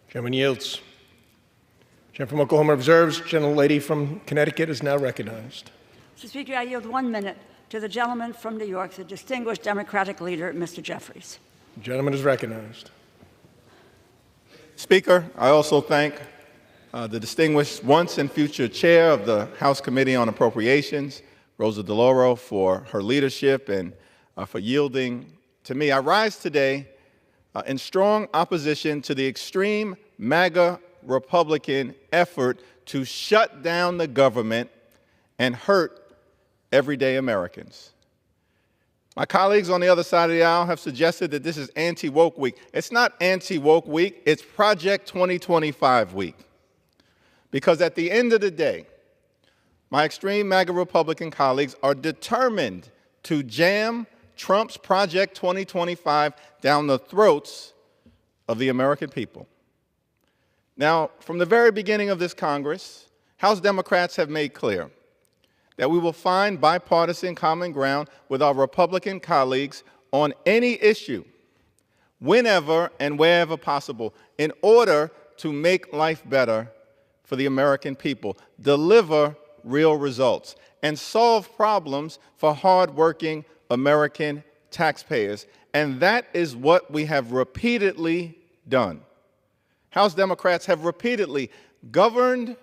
Chairman yields. Gentleman from Oklahoma reserves. Gentlelady from Connecticut is now recognized. Mr. Speaker, I yield 1 minute to the gentleman from New York, the distinguished Democratic leader, Mr. Jeffries. The gentleman is recognized. Speaker, I also thank the distinguished once and future chair of the House Committee on Appropriations, Rosa DeLauro, for her leadership and for yielding to me. I rise today in strong opposition to the extreme MAGA Republican effort to shut down the government and hurt everyday Americans. My colleagues on the other side of the aisle have suggested that this is anti-woke week. It's not anti-woke week, it's Project 2025 week. Because at the end of the day, my extreme MAGA Republican colleagues are determined to jam Trump's Project 2025 down the throats of the American people. Now, from the very beginning of this Congress, House Democrats have made clear that we will find bipartisan common ground with our Republican colleagues on any issue, whenever and wherever possible, in order to make life better for the American people, deliver real results, and solve problems for hardworking American taxpayers. And that is what we have repeatedly done. House Democrats have repeatedly governed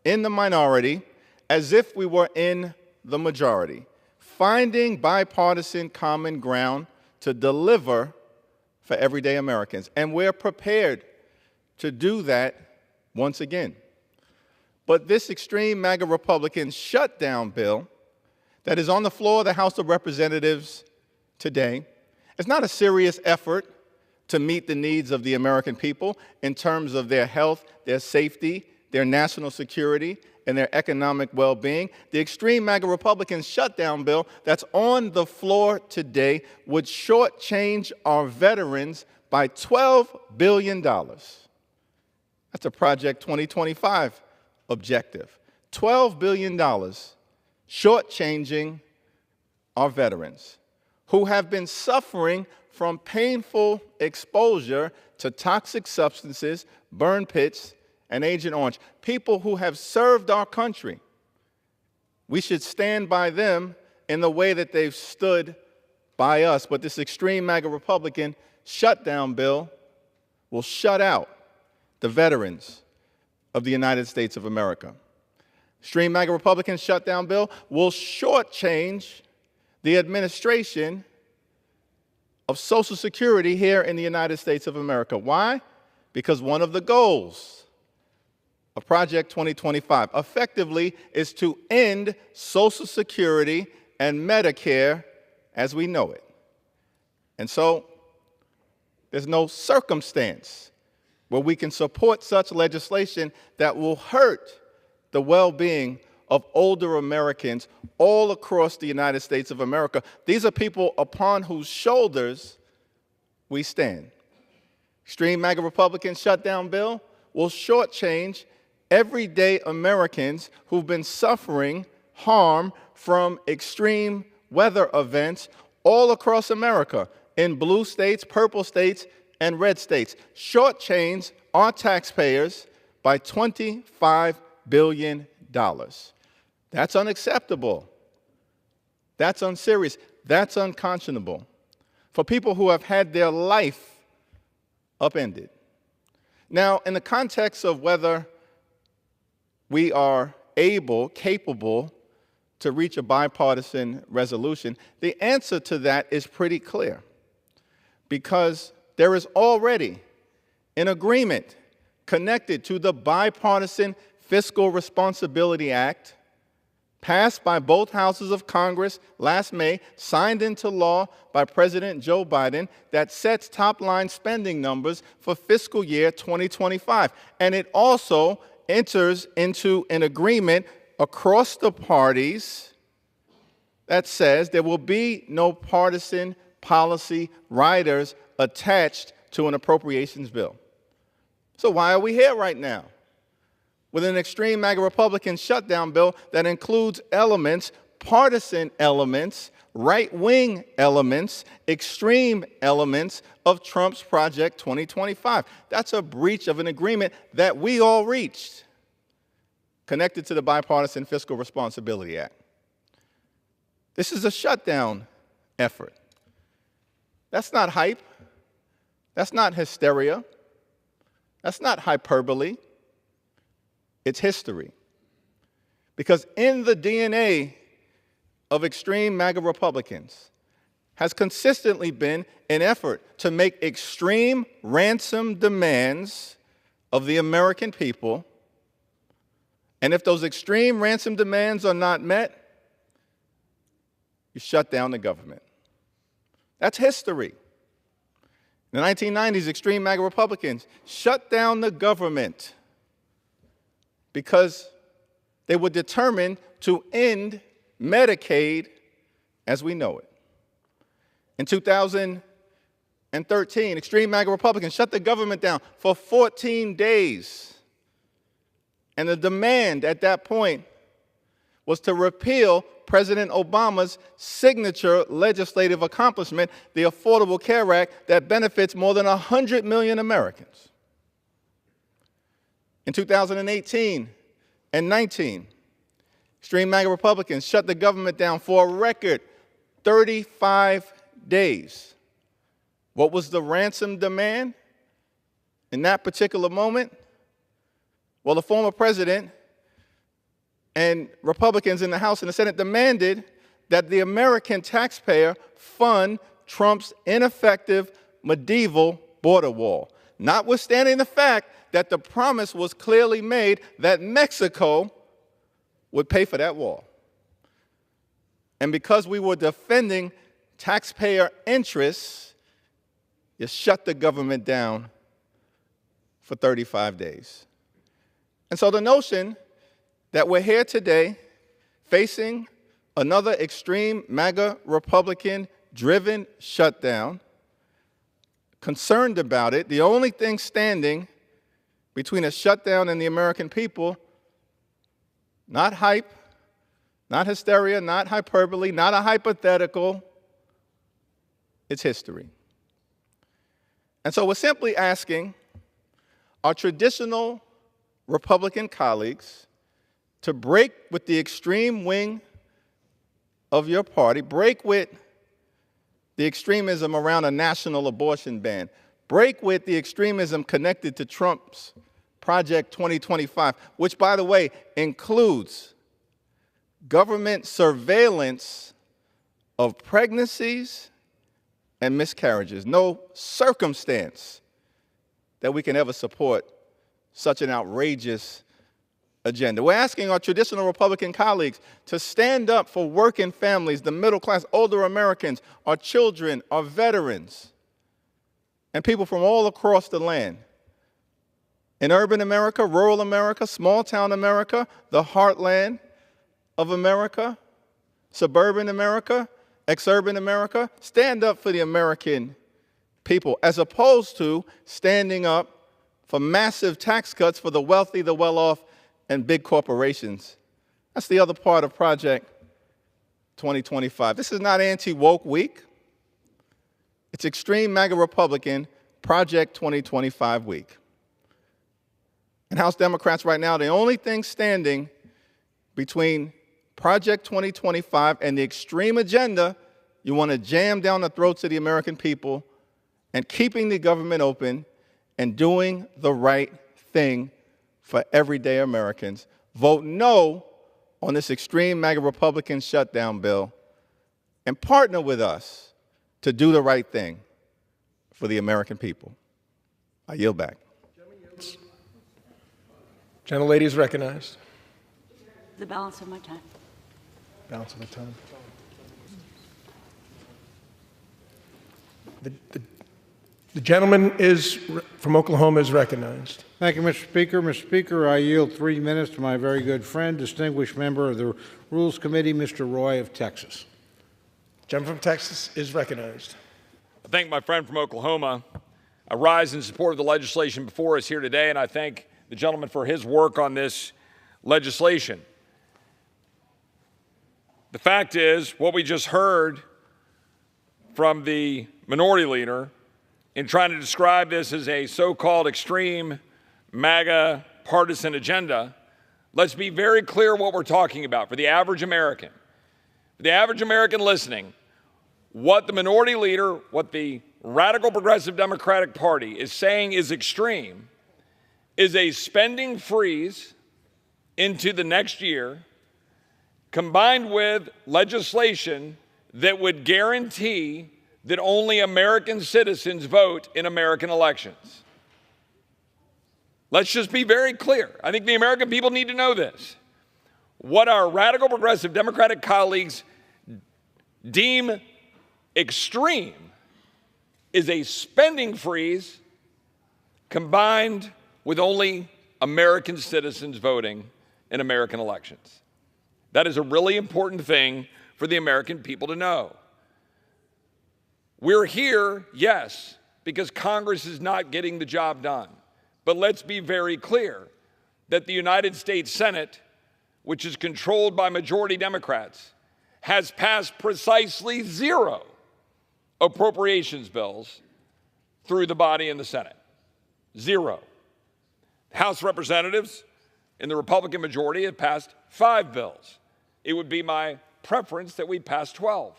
in the minority as if we were in the majority, finding bipartisan common ground to deliver for everyday Americans. And we're prepared to do that once again. But this extreme MAGA Republican shutdown bill that is on the floor of the House of Representatives today is not a serious effort to meet the needs of the American people in terms of their health, their safety, their national security, and their economic well-being. The extreme MAGA Republican shutdown bill that's on the floor today would shortchange our veterans by $12 billion. That's a Project 2025 objective. $12 billion shortchanging our veterans who have been suffering from painful exposure to toxic substances, burn pits, and Agent Orange. People who have served our country. We should stand by them in the way that they've stood by us. But this extreme MAGA Republican shutdown bill will shut out the veterans of the United States of America. Extreme MAGA Republican shutdown bill will shortchange the administration of Social Security here in the United States of America. Why? Because one of the goals of Project 2025 effectively is to end Social Security and Medicare as we know it. And so there's no circumstance where we can support such legislation that will hurt the well-being of older Americans all across the United States of America. These are people upon whose shoulders we stand. Extreme MAGA Republican shutdown bill will shortchange everyday Americans who've been suffering harm from extreme weather events all across America, in blue states, purple states, and red states. Shortchange our taxpayers by $25 billion. That's unacceptable. That's unserious. That's unconscionable for people who have had their life upended. Now, in the context of whether we are capable to reach a bipartisan resolution, the answer to that is pretty clear, because there is already an agreement connected to the Bipartisan Fiscal Responsibility Act, passed by both houses of Congress last May, signed into law by President Joe Biden, that sets top-line spending numbers for fiscal year 2025. And it also enters into an agreement across the parties that says there will be no partisan policy riders attached to an appropriations bill. So why are we here right now with an extreme MAGA Republican shutdown bill that includes elements, partisan elements, right-wing elements, extreme elements of Trump's Project 2025? That's a breach of an agreement that we all reached, connected to the Bipartisan Fiscal Responsibility Act. This is a shutdown effort. That's not hype. That's not hysteria. That's not hyperbole. It's history. Because in the DNA of extreme MAGA Republicans has consistently been an effort to make extreme ransom demands of the American people. And if those extreme ransom demands are not met, you shut down the government. That's history. In the 1990s, extreme MAGA Republicans shut down the government because they were determined to end Medicaid as we know it. In 2013, extreme MAGA Republicans shut the government down for 14 days. And the demand at that point was to repeal President Obama's signature legislative accomplishment, the Affordable Care Act, that benefits more than 100 million Americans. In 2018 and 19, extreme MAGA Republicans shut the government down for a record 35 days. What was the ransom demand in that particular moment? Well, the former president and Republicans in the House and the Senate demanded that the American taxpayer fund Trump's ineffective medieval border wall, notwithstanding the fact that the promise was clearly made that Mexico would pay for that wall. And because we were defending taxpayer interests, you shut the government down for 35 days. And so the notion that we're here today facing another extreme MAGA Republican-driven shutdown, concerned about it, the only thing standing between a shutdown and the American people, not hype, not hysteria, not hyperbole, not a hypothetical, it's history. And so we're simply asking our traditional Republican colleagues to break with the extreme wing of your party, break with the extremism around a national abortion ban, break with the extremism connected to Trump's Project 2025, which, by the way, includes government surveillance of pregnancies and miscarriages. No circumstance that we can ever support such an outrageous agenda. We're asking our traditional Republican colleagues to stand up for working families, the middle class, older Americans, our children, our veterans, and people from all across the land. In urban America, rural America, small town America, the heartland of America, suburban America, exurban America, stand up for the American people, as opposed to standing up for massive tax cuts for the wealthy, the well-off, and big corporations. That's the other part of Project 2025. This is not anti-woke week. It's extreme MAGA Republican Project 2025 week. And House Democrats right now, the only thing standing between Project 2025 and the extreme agenda you want to jam down the throats of the American people and keeping the government open and doing the right thing for everyday Americans. Vote no on this extreme MAGA Republican shutdown bill and partner with us to do the right thing for the American people. I yield back. Gentlelady is recognized. The balance of my time. Balance of the time. The gentleman from Oklahoma is recognized. Thank you, Mr. Speaker. Mr. Speaker, I yield 3 minutes to my very good friend, distinguished member of the Rules Committee, Mr. Roy of Texas. Gentleman from Texas is recognized. I thank my friend from Oklahoma. I rise in support of the legislation before us here today, and I thank the gentleman for his work on this legislation. The fact is, what we just heard from the minority leader in trying to describe this as a so-called extreme MAGA partisan agenda, let's be very clear what we're talking about for the average American. For the average American listening, what the minority leader, what the radical progressive Democratic Party is saying is extreme is a spending freeze into the next year combined with legislation that would guarantee that only American citizens vote in American elections. Let's just be very clear. I think the American people need to know this. What our radical progressive Democratic colleagues deem extreme is a spending freeze combined with only American citizens voting in American elections. That is a really important thing for the American people to know. We're here, yes, because Congress is not getting the job done. But let's be very clear that the United States Senate, which is controlled by majority Democrats, has passed precisely 0 appropriations bills through the body in the Senate. 0. House Representatives in the Republican majority have passed 5 bills. It would be my preference that we pass 12.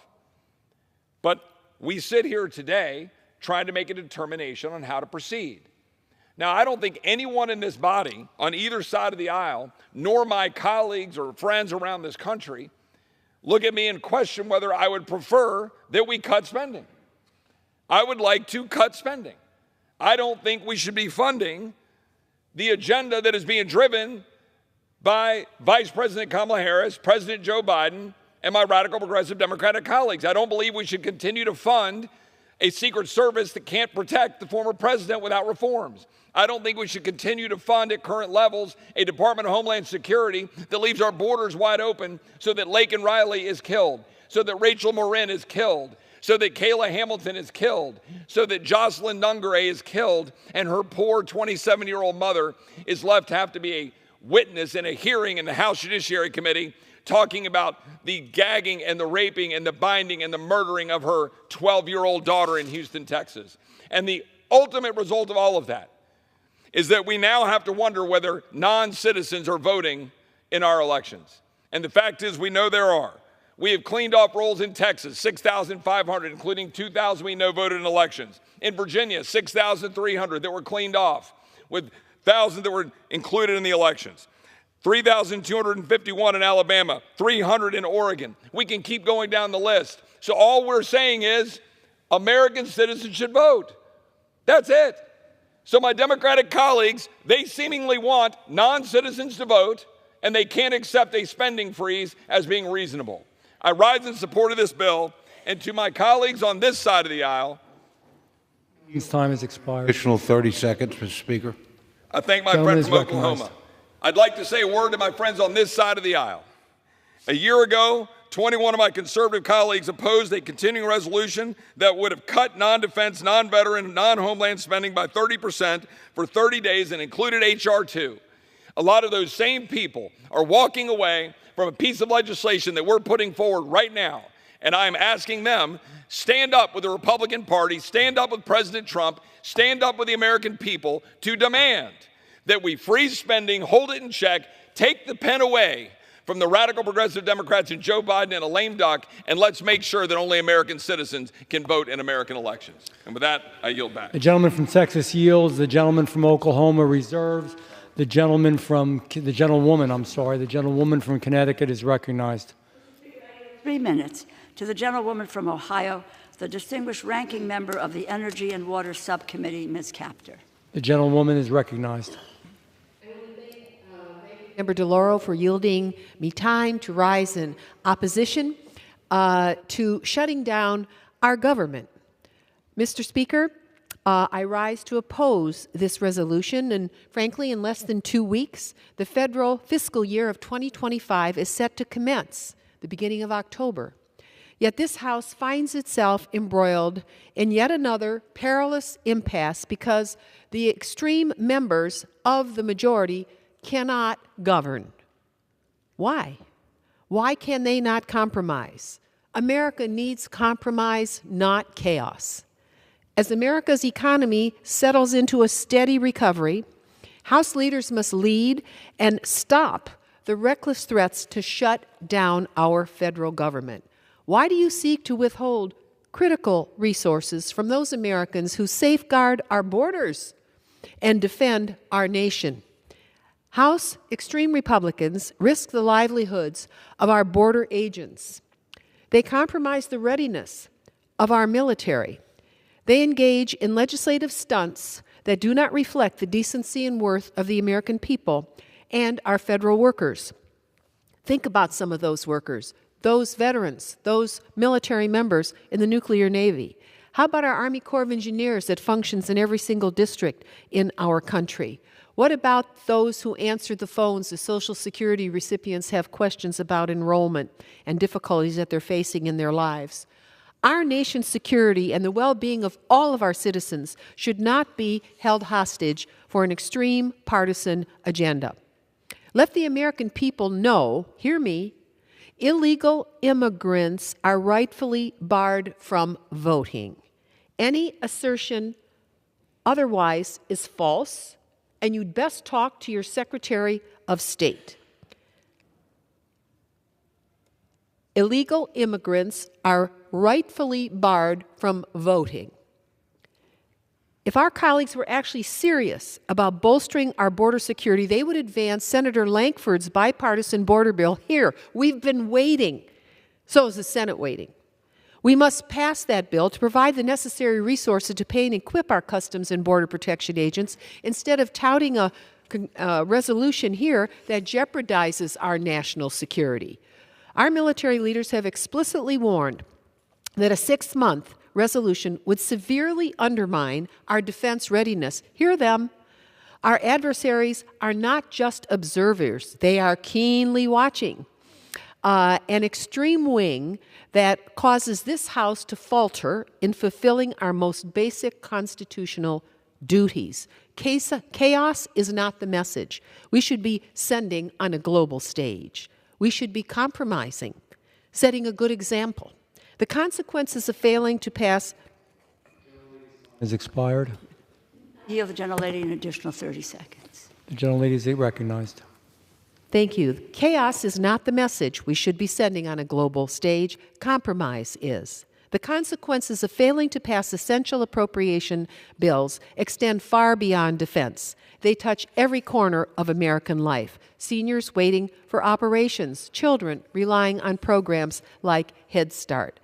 But we sit here today trying to make a determination on how to proceed. Now, I don't think anyone in this body on either side of the aisle, nor my colleagues or friends around this country, look at me and question whether I would prefer that we cut spending. I would like to cut spending. I don't think we should be funding the agenda that is being driven by Vice President Kamala Harris, President Joe Biden, and my radical progressive Democratic colleagues. I don't believe we should continue to fund a Secret Service that can't protect the former president without reforms. I don't think we should continue to fund at current levels a Department of Homeland Security that leaves our borders wide open so that Laken Riley is killed, so that Rachel Marin is killed, so that Kayla Hamilton is killed, so that Jocelyn Nungare is killed, and her poor 27-year-old mother is left to have to be a witness in a hearing in the House Judiciary Committee talking about the gagging and the raping and the binding and the murdering of her 12-year-old daughter in Houston, Texas. And the ultimate result of all of that is that we now have to wonder whether non-citizens are voting in our elections. And the fact is, we know there are. We have cleaned off rolls in Texas, 6,500, including 2,000 we know voted in elections. In Virginia, 6,300 that were cleaned off, with 1,000 that were included in the elections. 3,251 in Alabama, 300 in Oregon. We can keep going down the list. So all we're saying is American citizens should vote. That's it. So my Democratic colleagues, they seemingly want non-citizens to vote, and they can't accept a spending freeze as being reasonable. I rise in support of this bill, and to my colleagues on this side of the aisle, His time has expired. Additional 30 seconds, Mr. Speaker. I thank my Gentleman friend is from Oklahoma. recognized. I'd like to say a word to my friends on this side of the aisle. A year ago, 21 of my conservative colleagues opposed a continuing resolution that would have cut non-defense, non-veteran, non-homeland spending by 30% for 30 days and included H.R. 2. A lot of those same people are walking away from a piece of legislation that we're putting forward right now. And I am asking them, stand up with the Republican Party, stand up with President Trump, stand up with the American people to demand that we freeze spending, hold it in check, take the pen away from the radical progressive Democrats and Joe Biden and a lame duck, and let's make sure that only American citizens can vote in American elections. And with that, I yield back. The gentleman from Texas yields. The gentleman from Oklahoma reserves. The gentlewoman from Connecticut is recognized. 3 minutes. To the gentlewoman from Ohio, the distinguished ranking member of the Energy and Water Subcommittee, Ms. Kaptur. The gentlewoman is recognized. Member DeLauro for yielding me time to rise in opposition to shutting down our government. Mr. Speaker, I rise to oppose this resolution, and frankly, in less than 2 weeks, the federal fiscal year of 2025 is set to commence, the beginning of October. Yet this House finds itself embroiled in yet another perilous impasse because the extreme members of the majority cannot govern. Why? Why can they not compromise? America needs compromise, not chaos. As America's economy settles into a steady recovery, House leaders must lead and stop the reckless threats to shut down our federal government. Why do you seek to withhold critical resources from those Americans who safeguard our borders and defend our nation? House extreme Republicans risk the livelihoods of our border agents. They compromise the readiness of our military. They engage in legislative stunts that do not reflect the decency and worth of the American people and our federal workers. Think about some of those workers, those veterans, those military members in the nuclear Navy. How about our Army Corps of Engineers that functions in every single district in our country? What about those who answer the phones as Social Security recipients have questions about enrollment and difficulties that they're facing in their lives? Our nation's security and the well-being of all of our citizens should not be held hostage for an extreme partisan agenda. Let the American people know, hear me, illegal immigrants are rightfully barred from voting. Any assertion otherwise is false, and you'd best talk to your Secretary of State. Illegal immigrants are rightfully barred from voting. If our colleagues were actually serious about bolstering our border security, they would advance Senator Lankford's bipartisan border bill here. We've been waiting. So is the Senate waiting. We must pass that bill to provide the necessary resources to pay and equip our Customs and Border Protection agents instead of touting a resolution here that jeopardizes our national security. Our military leaders have explicitly warned that a 6-month resolution would severely undermine our defense readiness. Hear them. Our adversaries are not just observers, they are keenly watching. An extreme wing that causes this House to falter in fulfilling our most basic constitutional duties. Chaos is not the message we should be sending on a global stage. We should be compromising, setting a good example. The consequences of failing to pass is expired. Yield the gentlelady an additional 30 seconds. The gentlelady is recognized. Thank you. Chaos is not the message we should be sending on a global stage. Compromise is. The consequences of failing to pass essential appropriation bills extend far beyond defense. They touch every corner of American life. Seniors waiting for operations, children relying on programs like Head Start.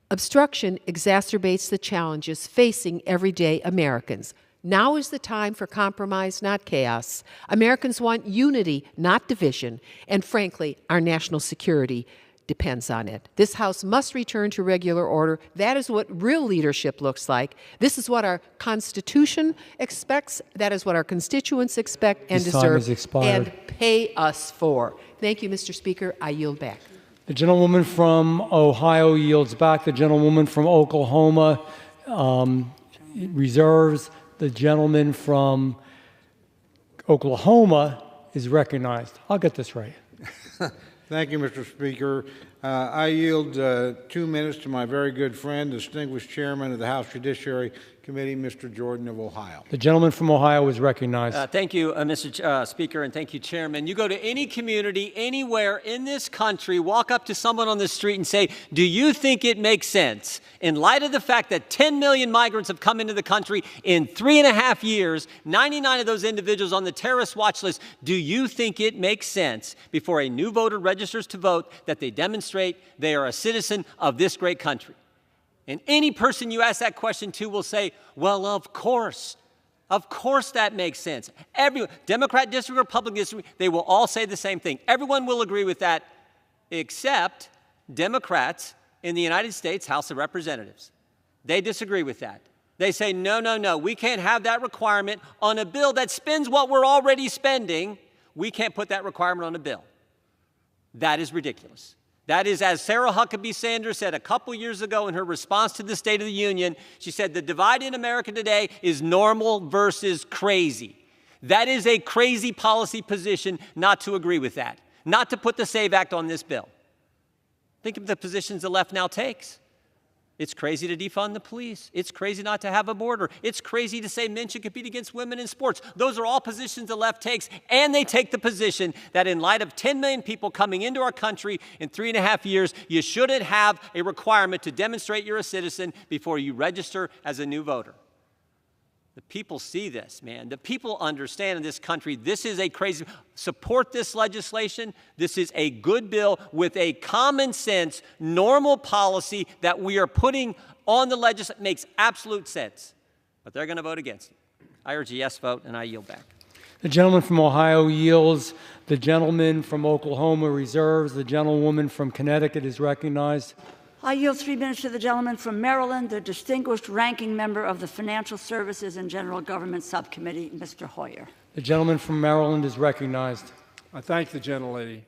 Obstruction exacerbates the challenges facing everyday Americans. Now is the time for compromise, not chaos. Americans want unity, not division, and frankly, our national security depends on it. This House must return to regular order. That is what real leadership looks like. This is what our Constitution expects. That is what our constituents expect and deserve and pay us for. Thank you, Mr. Speaker. I yield back. The gentlewoman from Ohio yields back. The gentlewoman from Oklahoma reserves. The gentleman from Oklahoma is recognized. I'll get this right. Thank you, Mr. Speaker. I yield 2 minutes to my very good friend, distinguished chairman of the House Judiciary Committee, Mr. Jordan of Ohio. The gentleman from Ohio is recognized. Thank you, Mr. Speaker, and thank you, Chairman. You go to any community, anywhere in this country, walk up to someone on the street and say, do you think it makes sense, in light of the fact that 10 million migrants have come into the country in 3.5 years, 99 of those individuals on the terrorist watch list, do you think it makes sense, before a new voter registers to vote, that they demonstrate they are a citizen of this great country? And any person you ask that question to will say, well, of course that makes sense. Everyone, Democrat district, Republican district, they will all say the same thing. Everyone will agree with that, except Democrats in the United States House of Representatives. They disagree with that. They say, no, we can't have that requirement on a bill that spends what we're already spending. We can't put that requirement on a bill. That is ridiculous. That is, as Sarah Huckabee Sanders said a couple years ago in her response to the State of the Union, she said, the divide in America today is normal versus crazy. That is a crazy policy position not to agree with that, not to put the SAVE Act on this bill. Think of the positions the left now takes. It's crazy to defund the police. It's crazy not to have a border. It's crazy to say men should compete against women in sports. Those are all positions the left takes, and they take the position that in light of 10 million people coming into our country in 3.5 years, you shouldn't have a requirement to demonstrate you're a citizen before you register as a new voter. The people see this, man. The people understand in this country, this is a crazy, support this legislation. This is a good bill with a common sense, normal policy that we are putting on the legislature. Makes absolute sense. But they're going to vote against it. I urge a yes vote, and I yield back. The gentleman from Ohio yields. The gentleman from Oklahoma reserves. The gentlewoman from Connecticut is recognized. I yield 3 minutes to the gentleman from Maryland, the distinguished ranking member of the Financial Services and General Government Subcommittee, Mr. Hoyer. The gentleman from Maryland is recognized. I thank the gentlelady.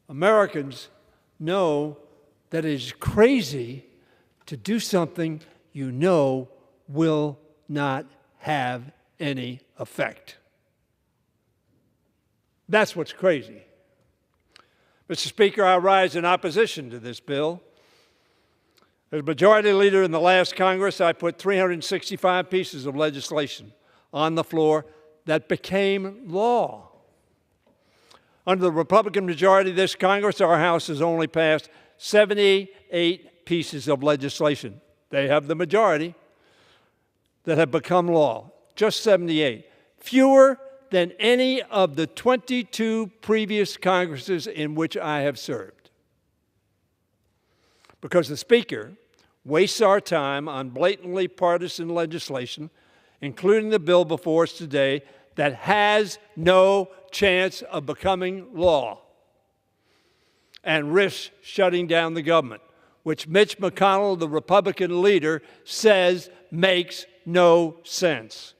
Americans know that it is crazy to do something you know will not have any effect. That's what's crazy. Mr. Speaker, I rise in opposition to this bill. As Majority Leader in the last Congress, I put 365 pieces of legislation on the floor that became law. Under the Republican majority of this Congress, our House has only passed 78 pieces of legislation. they have the majority, that have become law. Just 78. Fewer than any of the 22 previous Congresses in which I have served. Because the Speaker wastes our time on blatantly partisan legislation, including the bill before us today, that has no chance of becoming law and risks shutting down the government, which Mitch McConnell, the Republican leader, says makes no sense.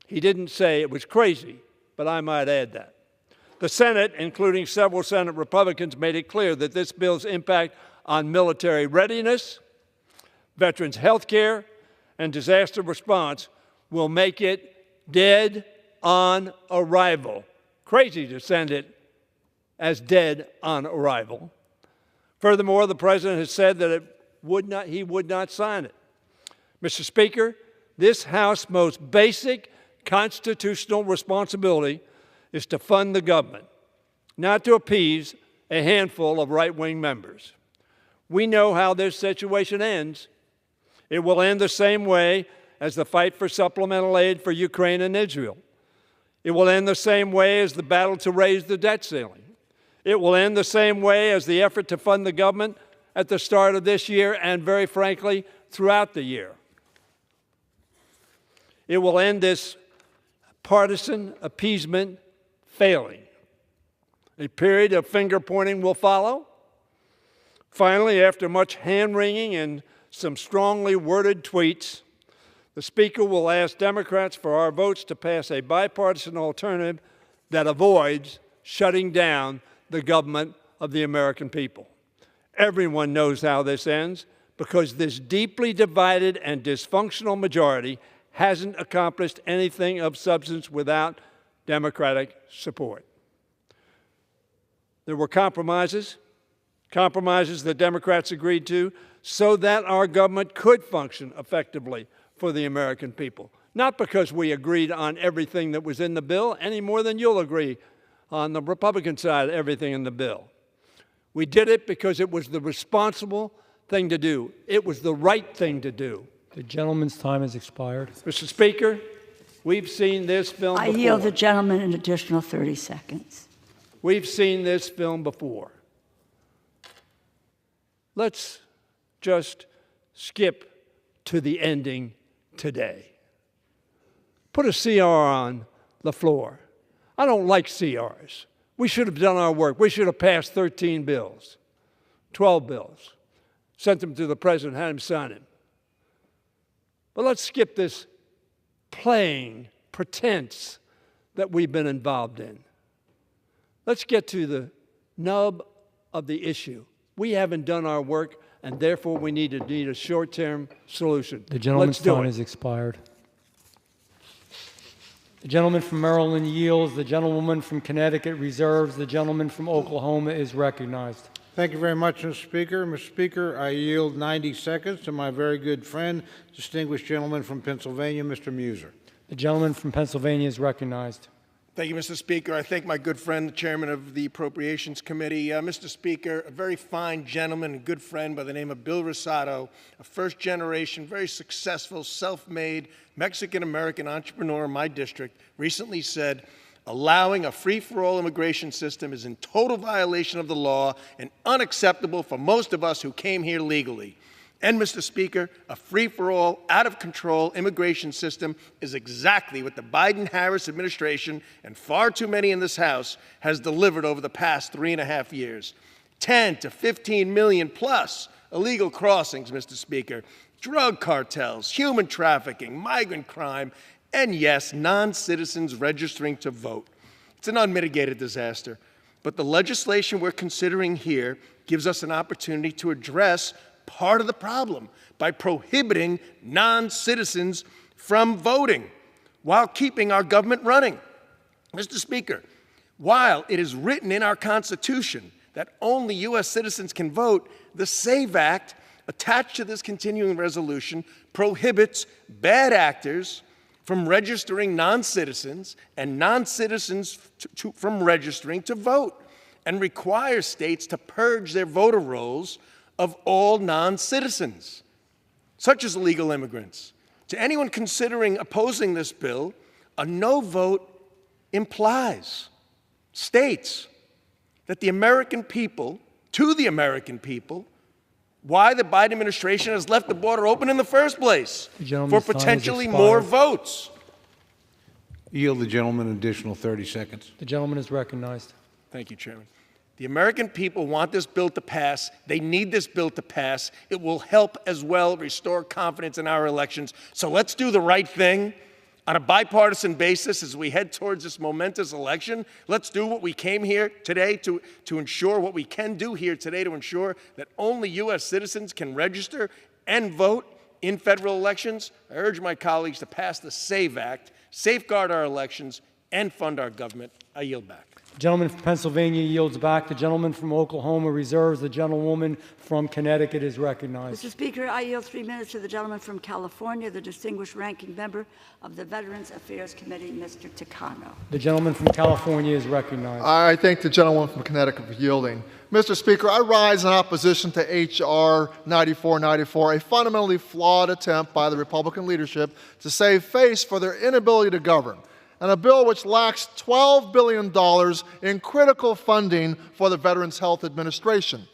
He didn't say it was crazy, but I might add that. The Senate, including several Senate Republicans, made it clear that this bill's impact on military readiness, veterans' health care, and disaster response will make it dead on arrival. Crazy to send it as dead on arrival. Furthermore, the President has said that he would not sign it. Mr. Speaker, this House's most basic constitutional responsibility is to fund the government, not to appease a handful of right-wing members. We know how this situation ends. It will end the same way as the fight for supplemental aid for Ukraine and Israel. It will end the same way as the battle to raise the debt ceiling. It will end the same way as the effort to fund the government at the start of this year and, very frankly, throughout the year. It will end this partisan appeasement failing. A period of finger-pointing will follow. Finally, after much hand-wringing and some strongly worded tweets, the Speaker will ask Democrats for our votes to pass a bipartisan alternative that avoids shutting down the government of the American people. Everyone knows how this ends because this deeply divided and dysfunctional majority hasn't accomplished anything of substance without Democratic support. There were compromises that Democrats agreed to so that our government could function effectively for the American people. Not because we agreed on everything that was in the bill, any more than you'll agree on the Republican side of everything in the bill. We did it because it was the responsible thing to do. It was the right thing to do. The gentleman's time has expired. Mr. Speaker, we've seen this film before. I yield the gentleman an additional 30 seconds. We've seen this film before. Let's just skip to the ending today. Put a CR on the floor. I don't like CRs. We should have done our work. We should have passed 13 bills, 12 bills, sent them to the President, had him sign them. But let's skip this playing pretense that we've been involved in. Let's get to the nub of the issue. We haven't done our work, and therefore we need a short-term solution. The gentleman's time has expired. The gentleman from Maryland yields. The gentlewoman from Connecticut reserves. The gentleman from Oklahoma is recognized. Thank you very much, Mr. Speaker. Mr. Speaker, I yield 90 seconds to my very good friend, distinguished gentleman from Pennsylvania, Mr. Muser. The gentleman from Pennsylvania is recognized. Thank you, Mr. Speaker. I thank my good friend, the chairman of the Appropriations Committee. Mr. Speaker, a very fine gentleman and good friend by the name of Bill Rosado, a first-generation, very successful, self-made Mexican-American entrepreneur in my district, recently said, allowing a free-for-all immigration system is in total violation of the law and unacceptable for most of us who came here legally. And, Mr. Speaker, a free-for-all, out-of-control immigration system is exactly what the Biden-Harris administration and far too many in this House has delivered over the past 3.5 years. 10 to 15 million plus illegal crossings, Mr. Speaker, drug cartels, human trafficking, migrant crime, and yes, non-citizens registering to vote. It's an unmitigated disaster. But the legislation we're considering here gives us an opportunity to address part of the problem by prohibiting non-citizens from voting while keeping our government running. Mr. Speaker, while it is written in our Constitution that only U.S. citizens can vote, the SAVE Act attached to this continuing resolution prohibits bad actors from registering non-citizens and non-citizens from registering to vote, and requires states to purge their voter rolls of all non-citizens. such as illegal immigrants. To anyone considering opposing this bill, a no vote states that the American people, to the American people, why the Biden administration has left the border open in the first place for potentially more votes. Yield the gentleman an additional 30 seconds. The gentleman is recognized. Thank you, Chairman. The American people want this bill to pass. They need this bill to pass. It will help as well restore confidence in our elections. So let's do the right thing on a bipartisan basis as we head towards this momentous election. Let's do what we came here today to ensure, what we can do here today to ensure that only U.S. citizens can register and vote in federal elections. I urge my colleagues to pass the SAVE Act, safeguard our elections, and fund our government. I yield back. The gentleman from Pennsylvania yields back. The gentleman from Oklahoma reserves. The gentlewoman from Connecticut is recognized. Mr. Speaker, I yield 3 minutes to the gentleman from California, the distinguished ranking member of the Veterans Affairs Committee, Mr. Takano. The gentleman from California is recognized. I thank the gentleman from Connecticut for yielding. Mr. Speaker, I rise in opposition to H.R. 9494, a fundamentally flawed attempt by the Republican leadership to save face for their inability to govern, and a bill which lacks $12 billion in critical funding for the Veterans Health Administration.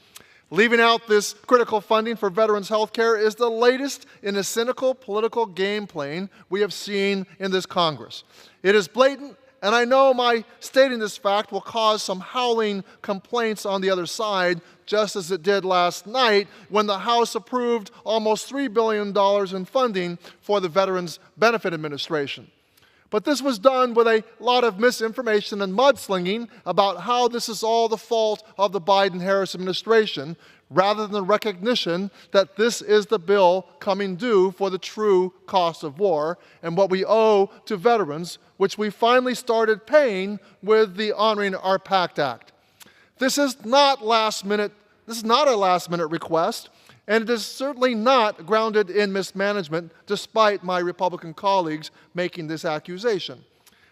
Leaving out this critical funding for veterans health care is the latest in the cynical political game playing we have seen in this Congress. It is blatant, and I know my stating this fact will cause some howling complaints on the other side, just as it did last night when the House approved almost $3 billion in funding for the Veterans Benefit Administration. But this was done with a lot of misinformation and mudslinging about how this is all the fault of the Biden-Harris administration, rather than recognition that this is the bill coming due for the true cost of war and what we owe to veterans, which we finally started paying with the Honoring Our Pact Act. This is not a last-minute request, and it is certainly not grounded in mismanagement, despite my Republican colleagues making this accusation.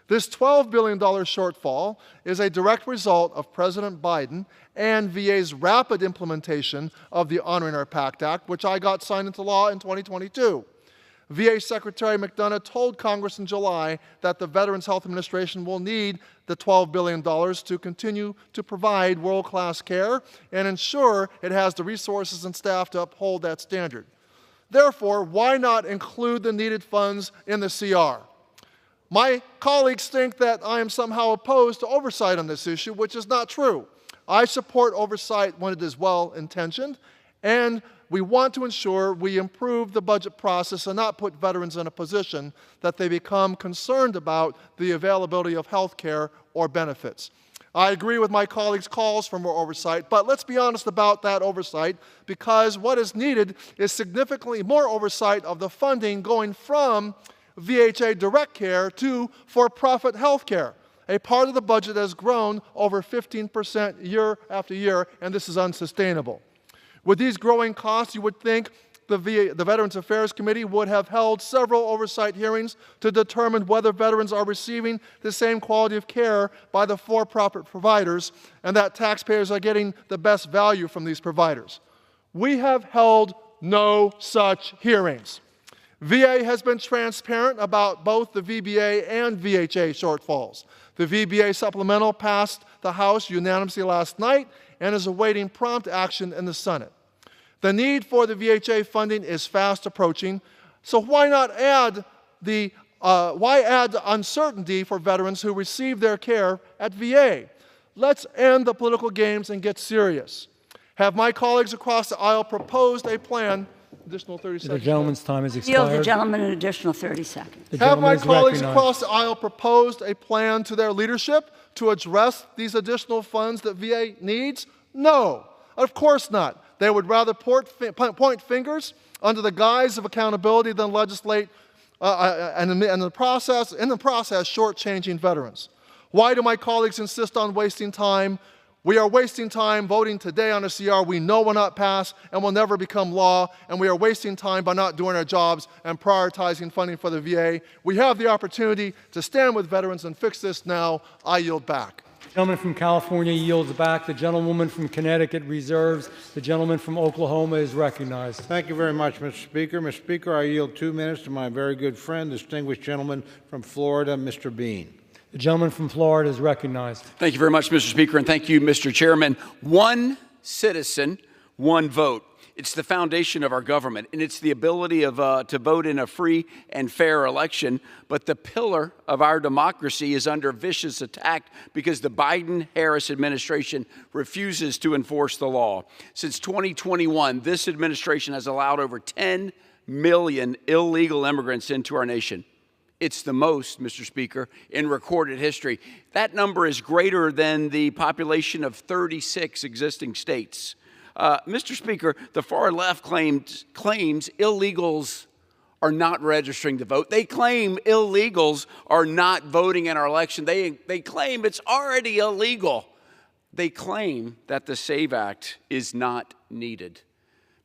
This $12 billion shortfall is a direct result of President Biden and VA's rapid implementation of the Honoring Our Pact Act, which I got signed into law in 2022. VA Secretary McDonough told Congress in July that the Veterans Health Administration will need the $12 billion to continue to provide world-class care and ensure it has the resources and staff to uphold that standard. Therefore, why not include the needed funds in the CR? My colleagues think that I am somehow opposed to oversight on this issue, which is not true. I support oversight when it is well-intentioned, and we want to ensure we improve the budget process and not put veterans in a position that they become concerned about the availability of health care or benefits. I agree with my colleagues' calls for more oversight, but let's be honest about that oversight, because what is needed is significantly more oversight of the funding going from VHA direct care to for-profit health care. A part of the budget has grown over 15% year after year, and this is unsustainable. With these growing costs, you would think the Veterans Affairs Committee would have held several oversight hearings to determine whether veterans are receiving the same quality of care by the for-profit providers and that taxpayers are getting the best value from these providers. We have held no such hearings. VA has been transparent about both the VBA and VHA shortfalls. The VBA supplemental passed the House unanimously last night and is awaiting prompt action in the Senate. The need for the VHA funding is fast approaching, so why add the uncertainty for veterans who receive their care at VA? Let's end the political games and get serious. Have my colleagues across the aisle proposed a plan? Additional 30 seconds. The gentleman's time is expired. Yield the gentleman an additional 30 seconds. Have my colleagues across the aisle proposed a plan to their leadership to address these additional funds that VA needs? No, of course not. They would rather point fingers under the guise of accountability than legislate and in the process shortchanging veterans. Why do my colleagues insist on wasting time? We are wasting time voting today on a CR we know will not pass and will never become law, and we are wasting time by not doing our jobs and prioritizing funding for the VA. We have the opportunity to stand with veterans and fix this now. I yield back. The gentleman from California yields back. The gentlewoman from Connecticut reserves. The gentleman from Oklahoma is recognized. Thank you very much, Mr. Speaker. Mr. Speaker, I yield 2 minutes to my very good friend, distinguished gentleman from Florida, Mr. Bean. The gentleman from Florida is recognized. Thank you very much, Mr. Speaker, and thank you, Mr. Chairman. One citizen, one vote. It's the foundation of our government, and it's the ability to vote in a free and fair election. But the pillar of our democracy is under vicious attack because the Biden-Harris administration refuses to enforce the law. Since 2021, this administration has allowed over 10 million illegal immigrants into our nation. It's the most, Mr. Speaker, in recorded history. That number is greater than the population of 36 existing states. Mr. Speaker, the far left claims illegals are not registering to vote. They claim illegals are not voting in our election. They claim it's already illegal. They claim that the SAVE Act is not needed.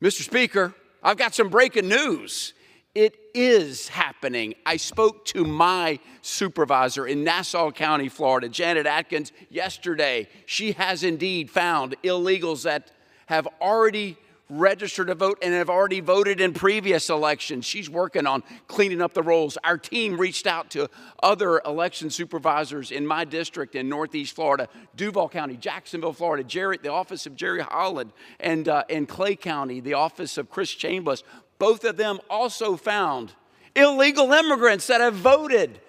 Mr. Speaker, I've got some breaking news. It is happening. I spoke to my supervisor in Nassau County, Florida, Janet Atkins, yesterday. She has indeed found illegals that have already registered to vote and have already voted in previous elections. She's working on cleaning up the rolls. Our team reached out to other election supervisors in my district in Northeast Florida, Duval County, Jacksonville, Florida, the office of Jerry Holland, and in Clay County, the office of Chris Chambliss. Both of them also found illegal immigrants that have voted.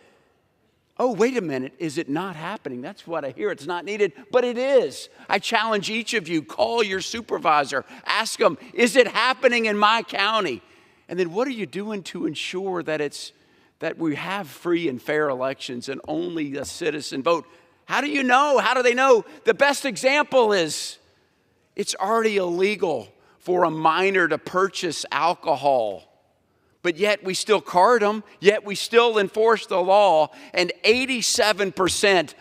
Oh, wait a minute, is it not happening? That's what I hear. It's not needed, but it is. I challenge each of you, call your supervisor, ask them, is it happening in my county? And then what are you doing to ensure that we have free and fair elections and only a citizen vote? How do you know? How do they know? The best example is it's already illegal for a minor to purchase alcohol. But yet we still card them, yet we still enforce the law, and 87%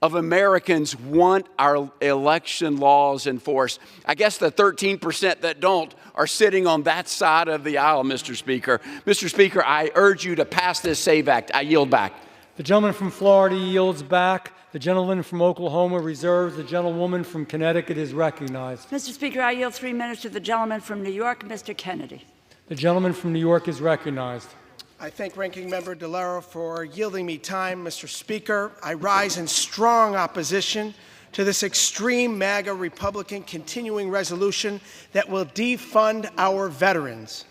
of Americans want our election laws enforced. I guess the 13% that don't are sitting on that side of the aisle, Mr. Speaker. Mr. Speaker, I urge you to pass this SAVE Act. I yield back. The gentleman from Florida yields back. The gentleman from Oklahoma reserves. The gentlewoman from Connecticut is recognized. Mr. Speaker, I yield 3 minutes to the gentleman from New York, Mr. Kennedy. The gentleman from New York is recognized. I thank Ranking Member DeLauro for yielding me time. Mr. Speaker, I rise in strong opposition to this extreme MAGA Republican continuing resolution that will defund our veterans.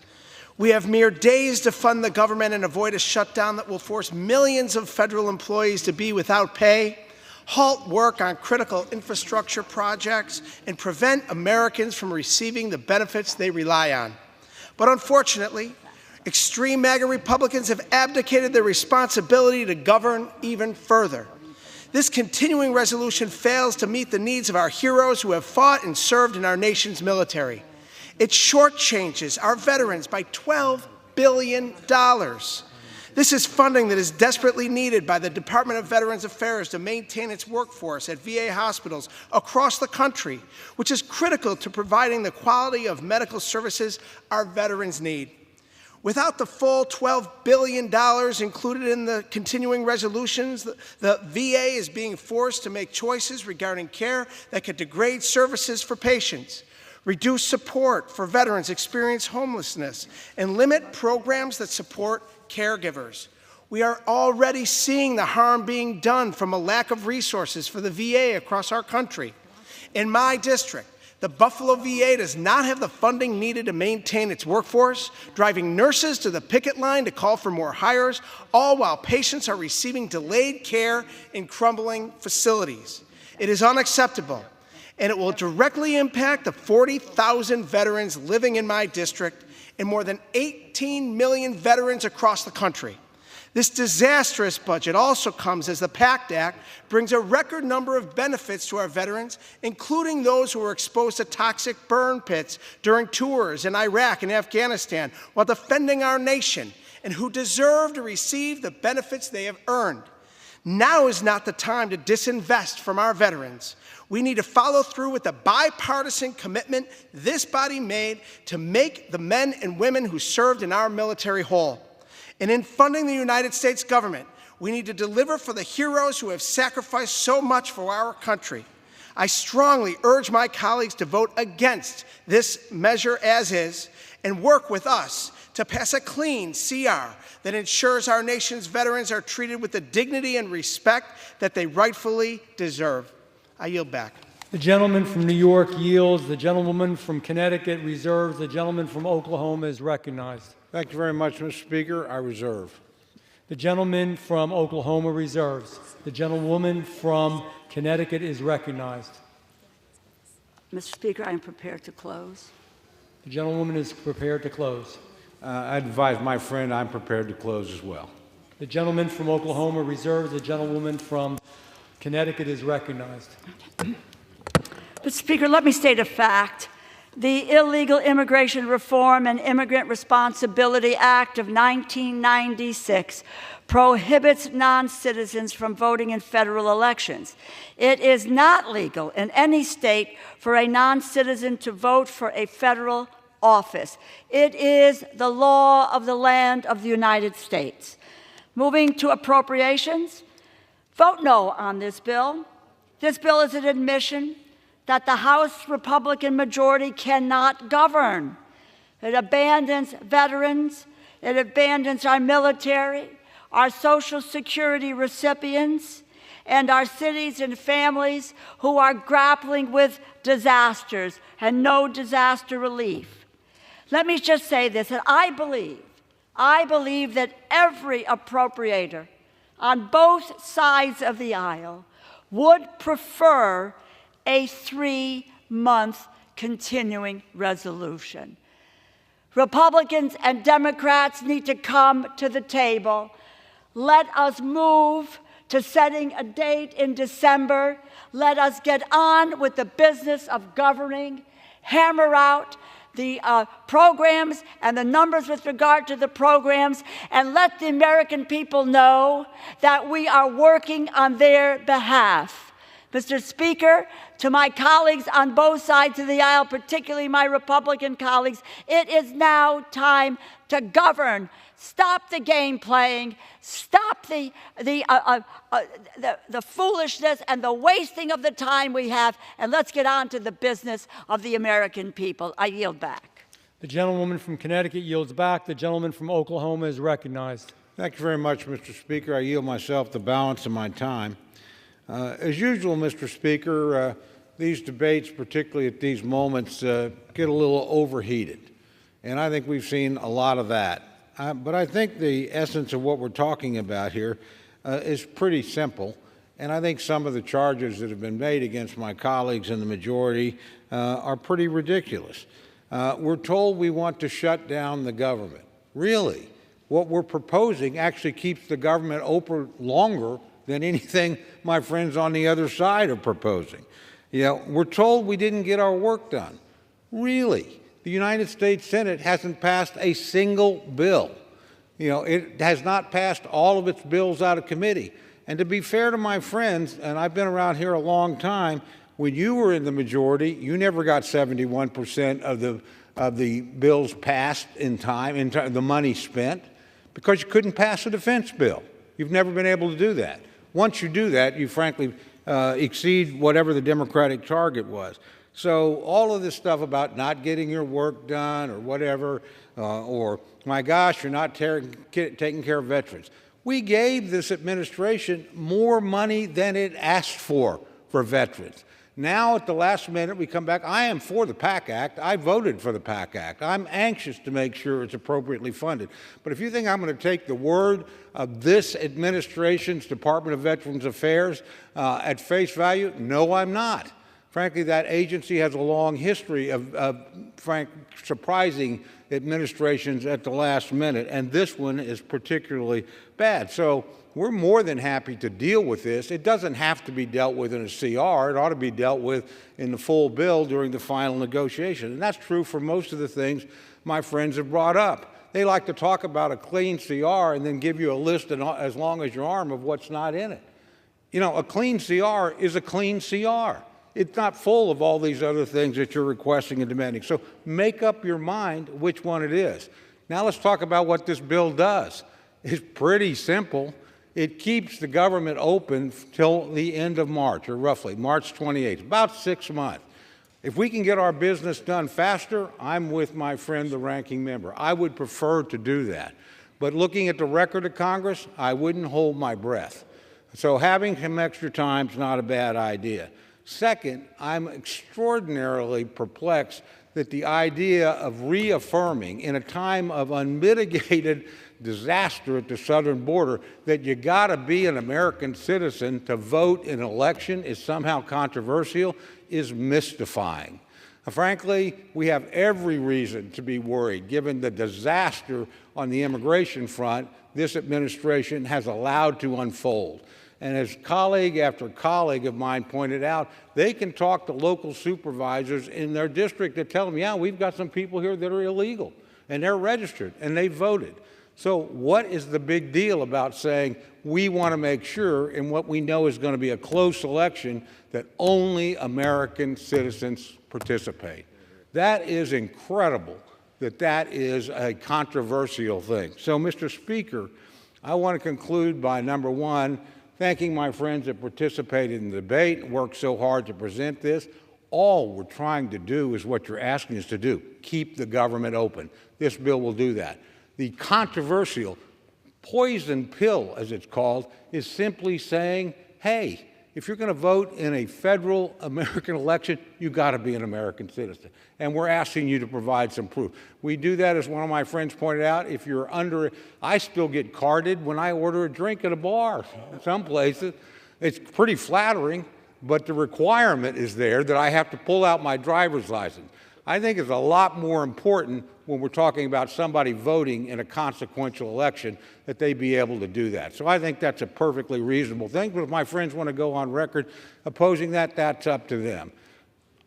We have mere days to fund the government and avoid a shutdown that will force millions of federal employees to be without pay, halt work on critical infrastructure projects, and prevent Americans from receiving the benefits they rely on. But unfortunately, extreme MAGA Republicans have abdicated their responsibility to govern even further. This continuing resolution fails to meet the needs of our heroes who have fought and served in our nation's military. It shortchanges our veterans by $12 billion. This is funding that is desperately needed by the Department of Veterans Affairs to maintain its workforce at VA hospitals across the country, which is critical to providing the quality of medical services our veterans need. Without the full $12 billion included in the continuing resolutions, the VA is being forced to make choices regarding care that could degrade services for patients, reduce support for veterans experiencing homelessness, and limit programs that support caregivers. We are already seeing the harm being done from a lack of resources for the VA across our country. In my district, the Buffalo VA does not have the funding needed to maintain its workforce, driving nurses to the picket line to call for more hires, all while patients are receiving delayed care in crumbling facilities. It is unacceptable, and it will directly impact the 40,000 veterans living in my district and more than 18 million veterans across the country. This disastrous budget also comes as the PACT Act brings a record number of benefits to our veterans, including those who were exposed to toxic burn pits during tours in Iraq and Afghanistan while defending our nation, and who deserve to receive the benefits they have earned. Now is not the time to disinvest from our veterans. We need to follow through with the bipartisan commitment this body made to make the men and women who served in our military whole. And in funding the United States government, We need to deliver for the heroes who have sacrificed so much for our country. I strongly urge my colleagues to vote against this measure as is and work with us to pass a clean CR that ensures our nation's veterans are treated with the dignity and respect that they rightfully deserve. I yield back. The gentleman from New York yields. The gentlewoman from Connecticut reserves. The gentleman from Oklahoma is recognized. Thank you very much, Mr. Speaker. I reserve. The gentleman from Oklahoma reserves. The gentlewoman from Connecticut is recognized. Mr. Speaker, I am prepared to close. The gentlewoman is prepared to close. I advise my friend I'm prepared to close as well. The gentleman from Oklahoma reserves. The gentlewoman from Connecticut is recognized. Mr. Speaker, let me state a fact. The Illegal Immigration Reform and Immigrant Responsibility Act of 1996 prohibits non-citizens from voting in federal elections. It is not legal in any state for a non-citizen to vote for a federal office. It is the law of the land of the United States. Moving to appropriations, vote no on this bill. This bill is an admission that the House Republican majority cannot govern. It abandons veterans, it abandons our military, our Social Security recipients, and our cities and families who are grappling with disasters and no disaster relief. Let me just say this, that I believe that every appropriator on both sides of the aisle would prefer a 3-month continuing resolution. Republicans and Democrats need to come to the table. Let us move to setting a date in December. Let us get on with the business of governing, hammer out the programs and the numbers with regard to the programs, and let the American people know that we are working on their behalf. Mr. Speaker, to my colleagues on both sides of the aisle, particularly my Republican colleagues, it is now time to govern. Stop the game playing. Stop the foolishness and the wasting of the time we have, and let's get on to the business of the American people. I yield back. The gentlewoman from Connecticut yields back. The gentleman from Oklahoma is recognized. Thank you very much, Mr. Speaker. I yield myself the balance of my time. As usual, Mr. Speaker, these debates, particularly at these moments, get a little overheated. And I think we've seen a lot of that. But I think the essence of what we're talking about here is pretty simple. And I think some of the charges that have been made against my colleagues in the majority are pretty ridiculous. We're told we want to shut down the government. Really? What we're proposing actually keeps the government open longer than anything my friends on the other side are proposing. You know, we're told we didn't get our work done. Really? The United States Senate hasn't passed a single bill. You know, it has not passed all of its bills out of committee. And to be fair to my friends, and I've been around here a long time, when you were in the majority, you never got 71% of the bills passed in time, the money spent, because you couldn't pass a defense bill. You've never been able to do that. Once you do that, you frankly exceed whatever the Democratic target was. So all of this stuff about not getting your work done or whatever, or my gosh, you're not taking care of veterans. We gave this administration more money than it asked for veterans. Now at the last minute we come back. I am for the PAC Act. I voted for the PAC Act. I'm anxious to make sure it's appropriately funded. But if you think I'm going to take the word of this administration's Department of Veterans Affairs at face value, no, I'm not. Frankly, that agency has a long history of surprising administrations at the last minute, and this one is particularly bad. So we're more than happy to deal with this. It doesn't have to be dealt with in a CR. It ought to be dealt with in the full bill during the final negotiation. And that's true for most of the things my friends have brought up. They like to talk about a clean CR and then give you a list as long as your arm of what's not in it. You know, a clean CR is a clean CR. It's not full of all these other things that you're requesting and demanding. So make up your mind which one it is. Now let's talk about what this bill does. It's pretty simple. it keeps the government open till the end of March, or roughly March 28th, about 6 months. If we can get our business done faster, I'm with my friend, the ranking member. I would prefer to do that. But looking at the record of Congress, I wouldn't hold my breath. So having some extra time is not a bad idea. Second, I'm extraordinarily perplexed that the idea of reaffirming in a time of unmitigated disaster at the southern border that you got to be an American citizen to vote in an election is somehow controversial is mystifying. Frankly, we have every reason to be worried given the disaster on the immigration front this administration has allowed to unfold. And as colleague after colleague of mine pointed out, they can talk to local supervisors in their district that tell them, yeah, we've got some people here that are illegal, and they're registered, and they voted. So what is the big deal about saying we want to make sure in what we know is going to be a close election that only American citizens participate? That is incredible that that is a controversial thing. So, Mr. Speaker, I want to conclude by, number one, thanking my friends that participated in the debate and worked so hard to present this. All we're trying to do is what you're asking us to do, keep the government open. This bill will do that. The controversial poison pill, as it's called, is simply saying, hey, if you're going to vote in a federal American election, you've got to be an American citizen. And we're asking you to provide some proof. We do that, as one of my friends pointed out, if you're under, I still get carded when I order a drink at a bar. In some places, it's pretty flattering, but the requirement is there that I have to pull out my driver's license. I think it's a lot more important when we're talking about somebody voting in a consequential election that they be able to do that. So I think that's a perfectly reasonable thing. But if my friends want to go on record opposing that, that's up to them.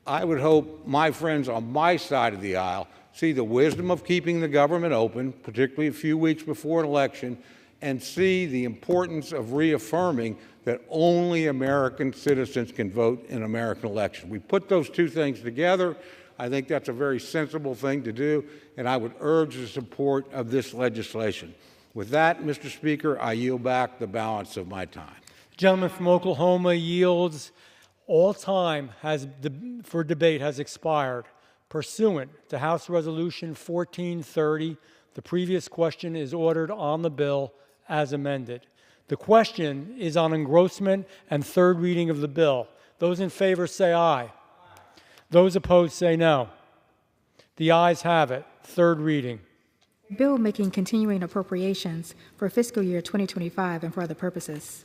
I would hope my friends on my side of the aisle see the wisdom of keeping the government open, particularly a few weeks before an election, and see the importance of reaffirming that only American citizens can vote in an American election. We put those two things together. I think that's a very sensible thing to do, and I would urge the support of this legislation. With that, Mr. Speaker, I yield back the balance of my time. The gentleman from Oklahoma yields. All time for debate has expired. Pursuant to House Resolution 1430, the previous question is ordered on the bill as amended. The question is on engrossment and third reading of the bill. Those in favor say aye. Those opposed say no. The ayes have it. Third reading. A bill making continuing appropriations for fiscal year 2025 and for other purposes.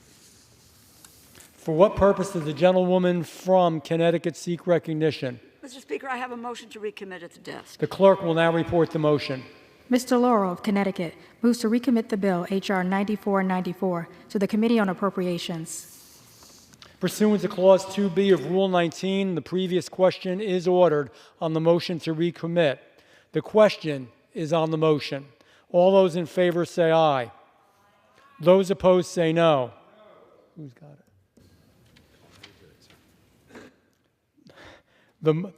For what purpose does the gentlewoman from Connecticut seek recognition? Mr. Speaker, I have a motion to recommit at the desk. The clerk will now report the motion. Mr. Laurel of Connecticut moves to recommit the bill H.R. 9494 to the Committee on Appropriations. Pursuant to Clause 2B of Rule 19, the previous question is ordered on the motion to recommit. The question is on the motion. All those in favor say aye. Those opposed say no. Who's got it?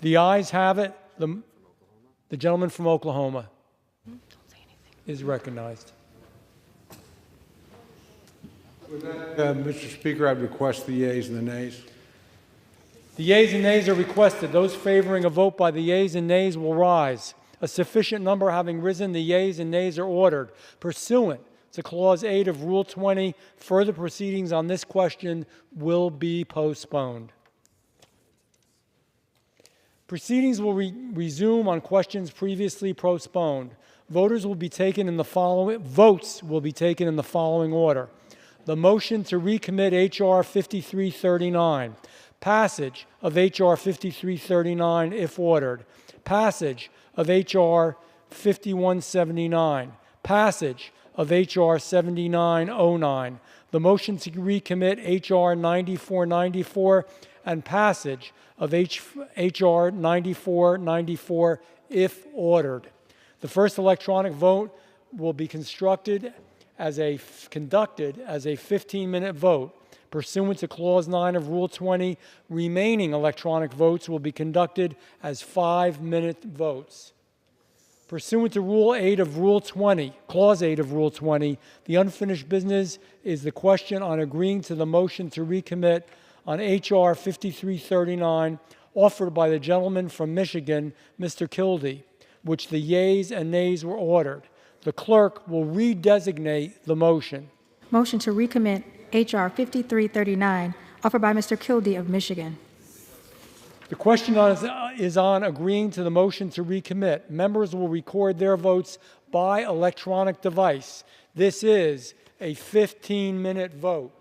The ayes have it. The gentleman from Oklahoma is recognized. With that, Mr. Speaker, I'd request the yeas and the nays. The yeas and nays are requested. Those favoring a vote by the yeas and nays will rise. A sufficient number having risen, the yeas and nays are ordered. Pursuant to Clause 8 of Rule 20, further proceedings on this question will be postponed. Proceedings will resume on questions previously postponed. Votes will be taken in the following order. The motion to recommit H.R. 5339. Passage of H.R. 5339 if ordered. Passage of H.R. 5179. Passage of H.R. 7909. The motion to recommit H.R. 9494 and passage of H.R. 9494 if ordered. The first electronic vote will be conducted as a 15-minute vote. Pursuant to Clause 9 of Rule 20, remaining electronic votes will be conducted as 5-minute votes. Pursuant to Rule 8 of Rule 20, Clause 8 of Rule 20, the unfinished business is the question on agreeing to the motion to recommit on H.R. 5339 offered by the gentleman from Michigan, Mr. Kildee, which the yeas and nays were ordered. The clerk will redesignate the motion. Motion to recommit H.R. 5339, offered by Mr. Kildee of Michigan. The question is on agreeing to the motion to recommit. Members will record their votes by electronic device. This is a 15-minute vote.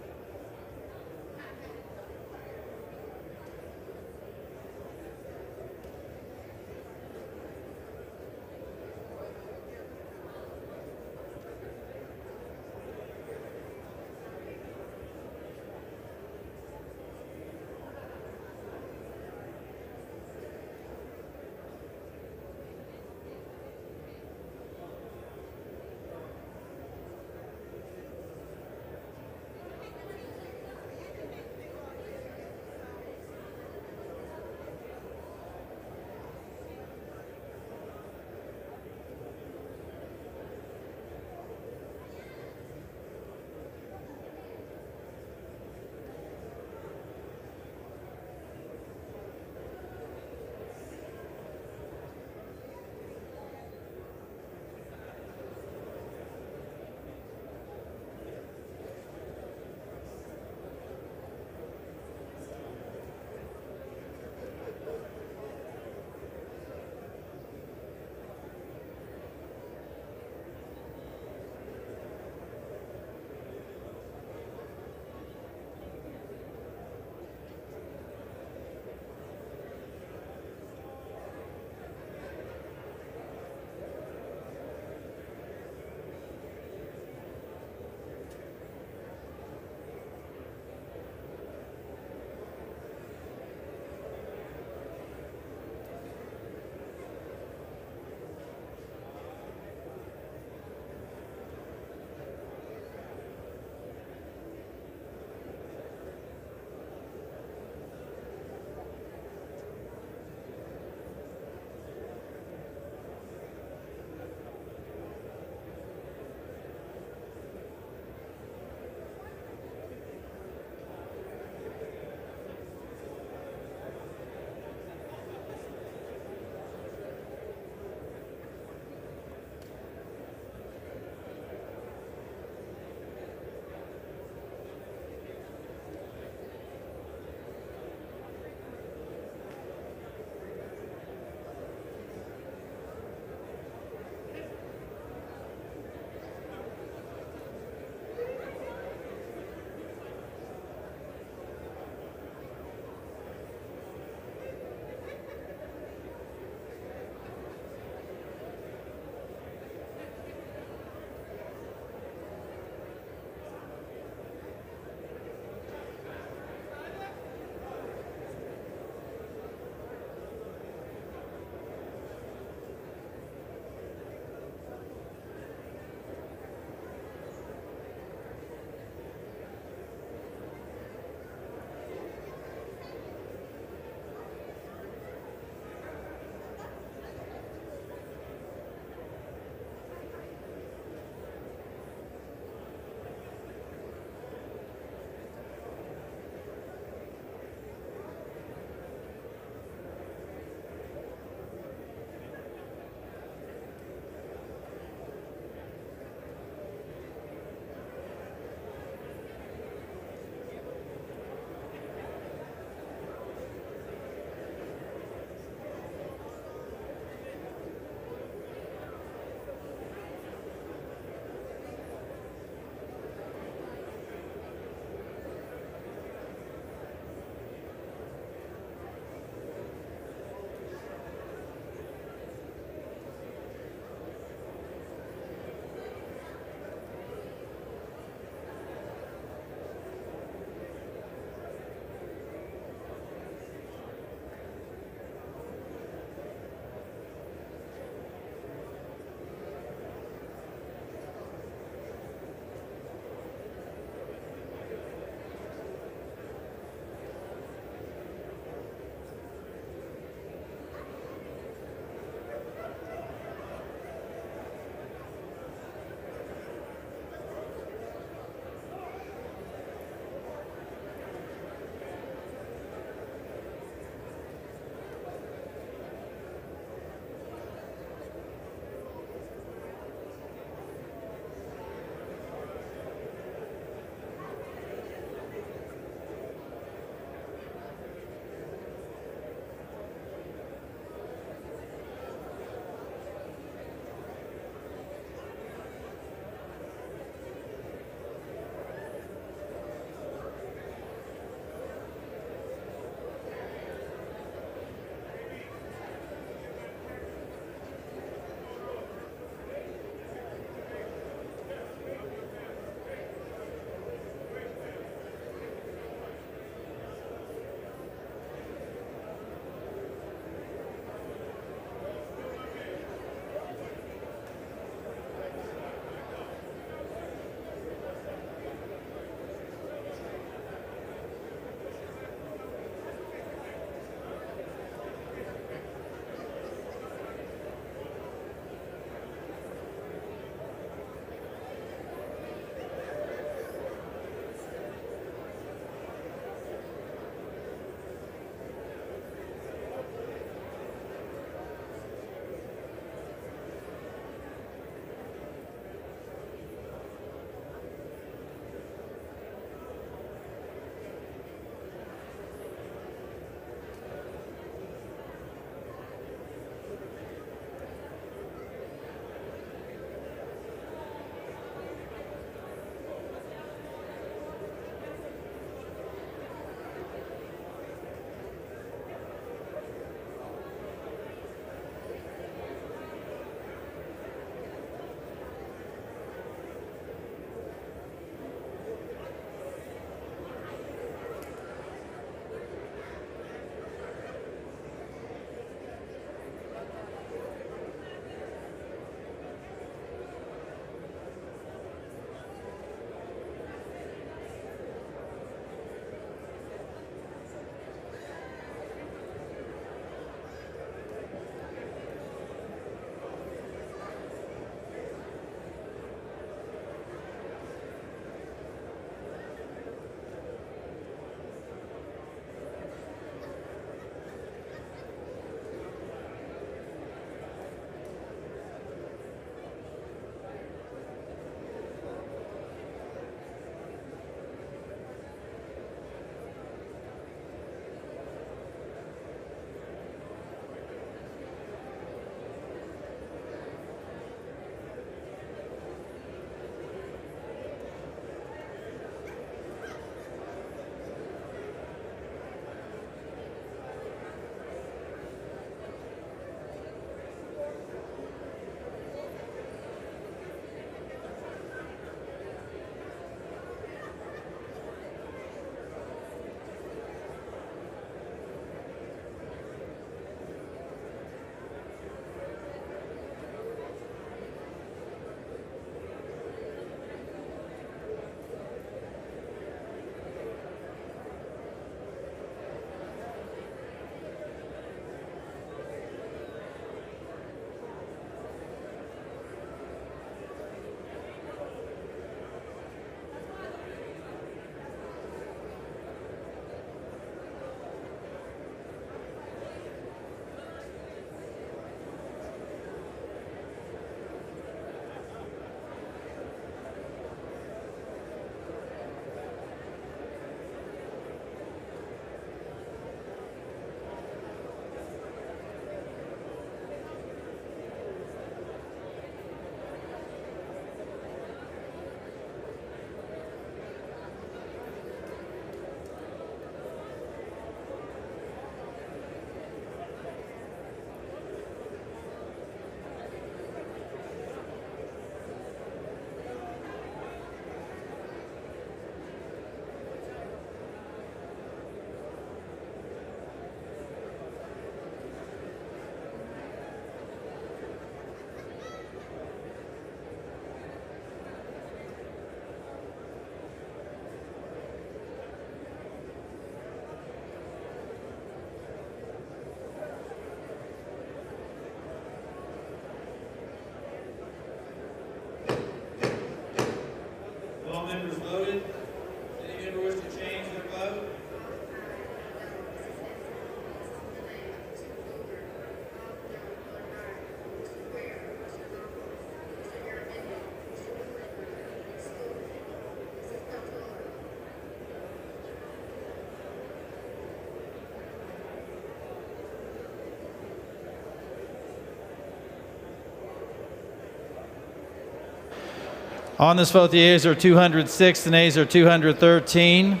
On this vote, the yeas are 206, the nays are 213.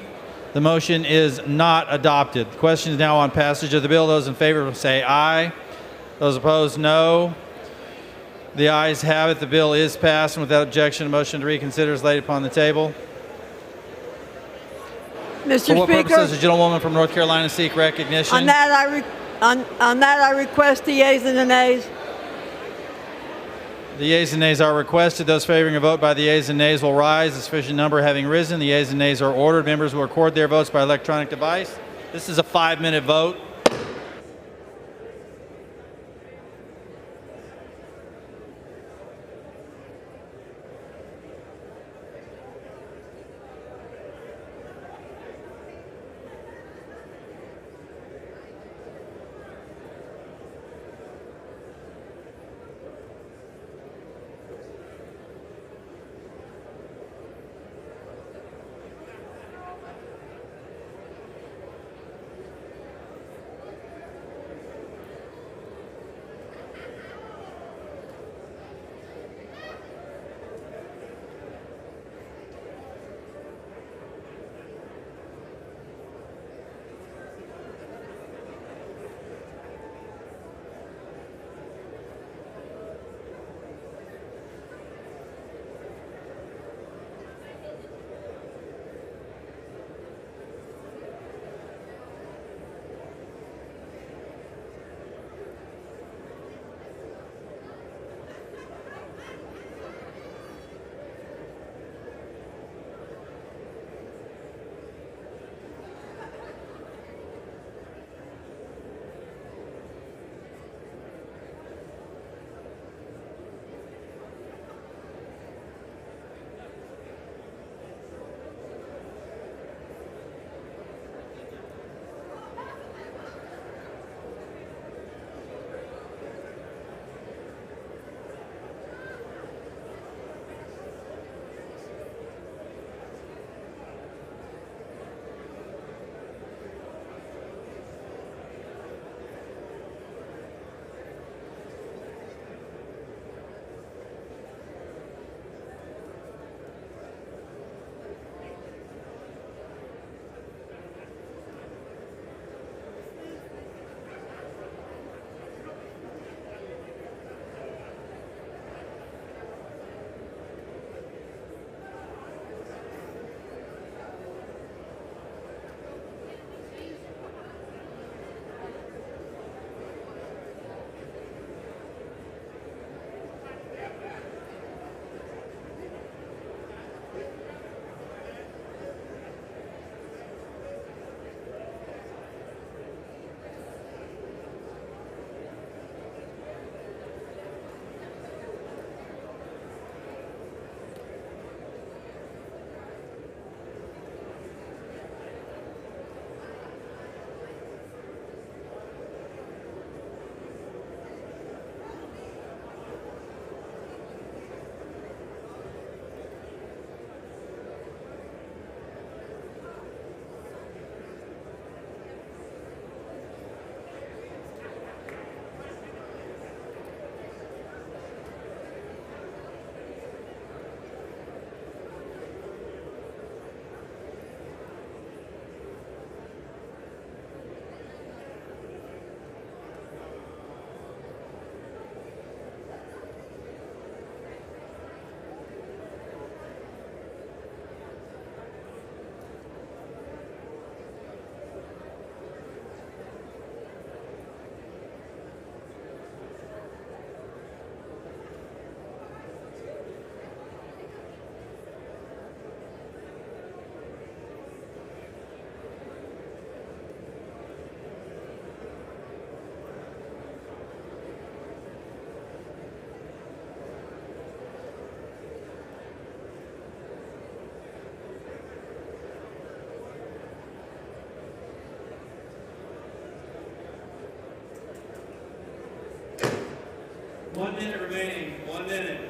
The motion is not adopted. The question is now on passage of the bill. Those in favor will say aye. Those opposed, no. The ayes have it. The bill is passed, and without objection, a motion to reconsider is laid upon the table. Mr. For what Speaker, purpose does the gentlewoman from North Carolina seek recognition? on that I request the yeas and the nays. The yeas and nays are requested. Those favoring a vote by the yeas and nays will rise. A sufficient number having risen, the yeas and nays are ordered. Members will record their votes by electronic device. This is a 5-minute vote. One minute remaining. 1 minute.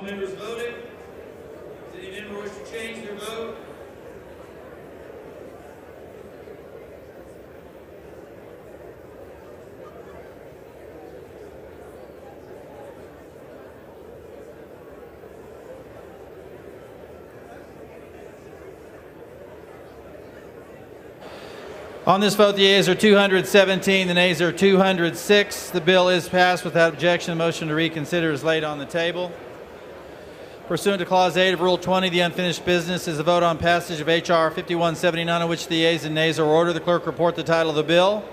members voted? Does any member wish to change their vote? On this vote, the yeas are 217, the nays are 206. The bill is passed without objection. The motion to reconsider is laid on the table. Pursuant to Clause 8 of Rule 20, the unfinished business is a vote on passage of H.R. 5179, on which the yeas and nays are ordered. The clerk report the title of the bill.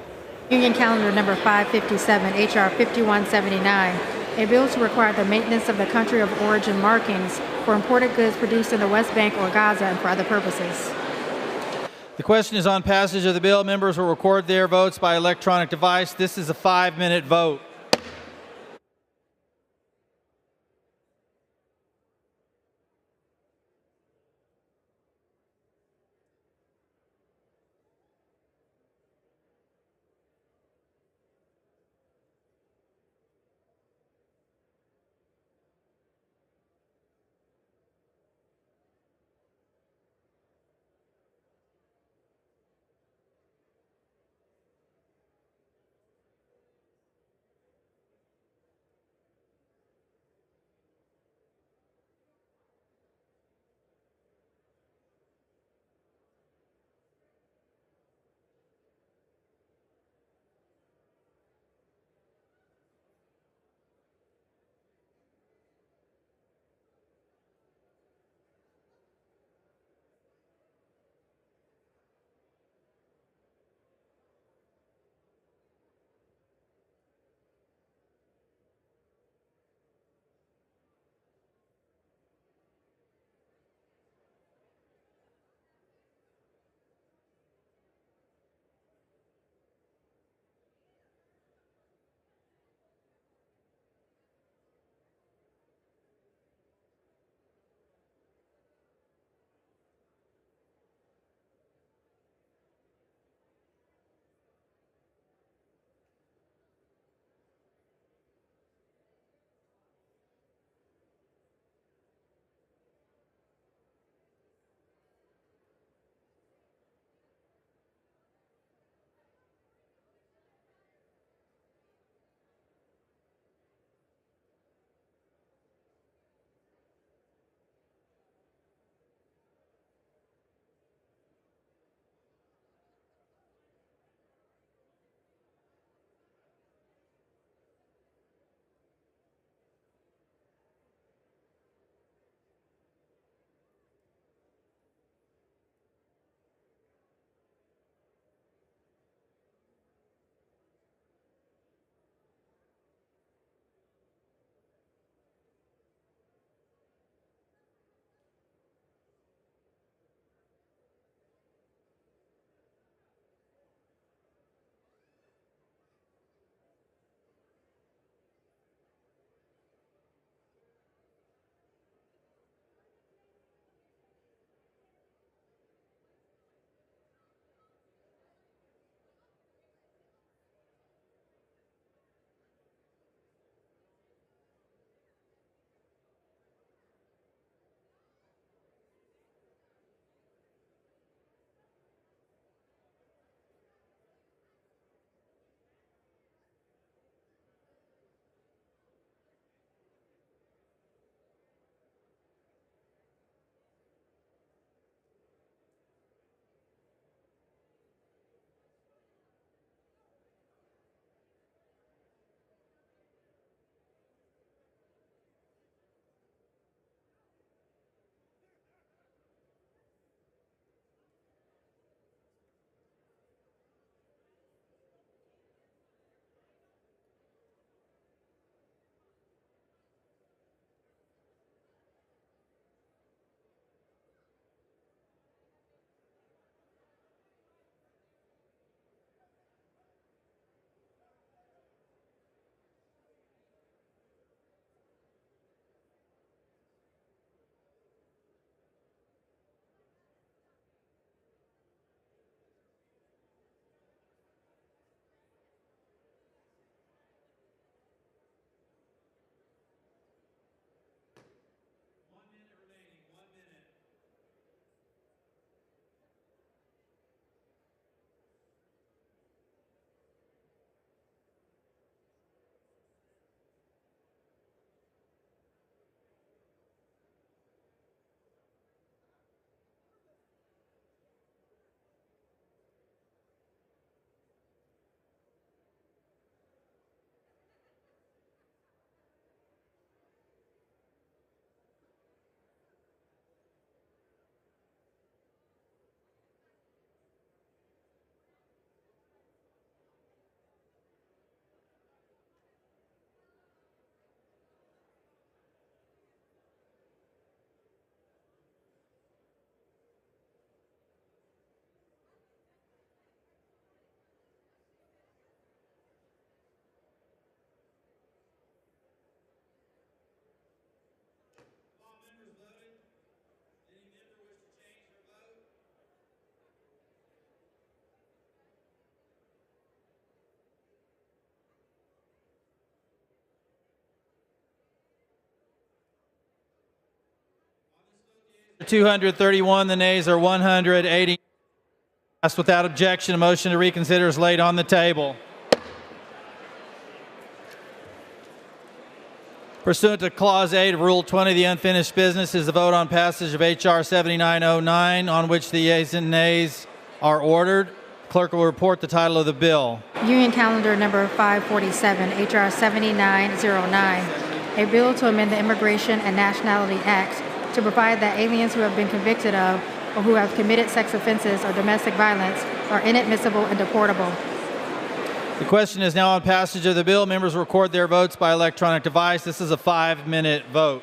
Union Calendar Number 557, H.R. 5179, a bill to require the maintenance of the country of origin markings for imported goods produced in the West Bank or Gaza and for other purposes. The question is on passage of the bill. Members will record their votes by electronic device. This is a 5-minute vote. 231, the nays are 180. Passed without objection. A motion to reconsider is laid on the table. Pursuant to Clause 8 of Rule 20, the unfinished business is the vote on passage of H.R. 7909, on which the yeas and nays are ordered. Clerk will report the title of the bill. Union Calendar number 547, H.R. 7909, a bill to amend the Immigration and Nationality Act to provide that aliens who have been convicted of or who have committed sex offenses or domestic violence are inadmissible and deportable. The question is now on passage of the bill. Members record their votes by electronic device. This is a 5-minute vote.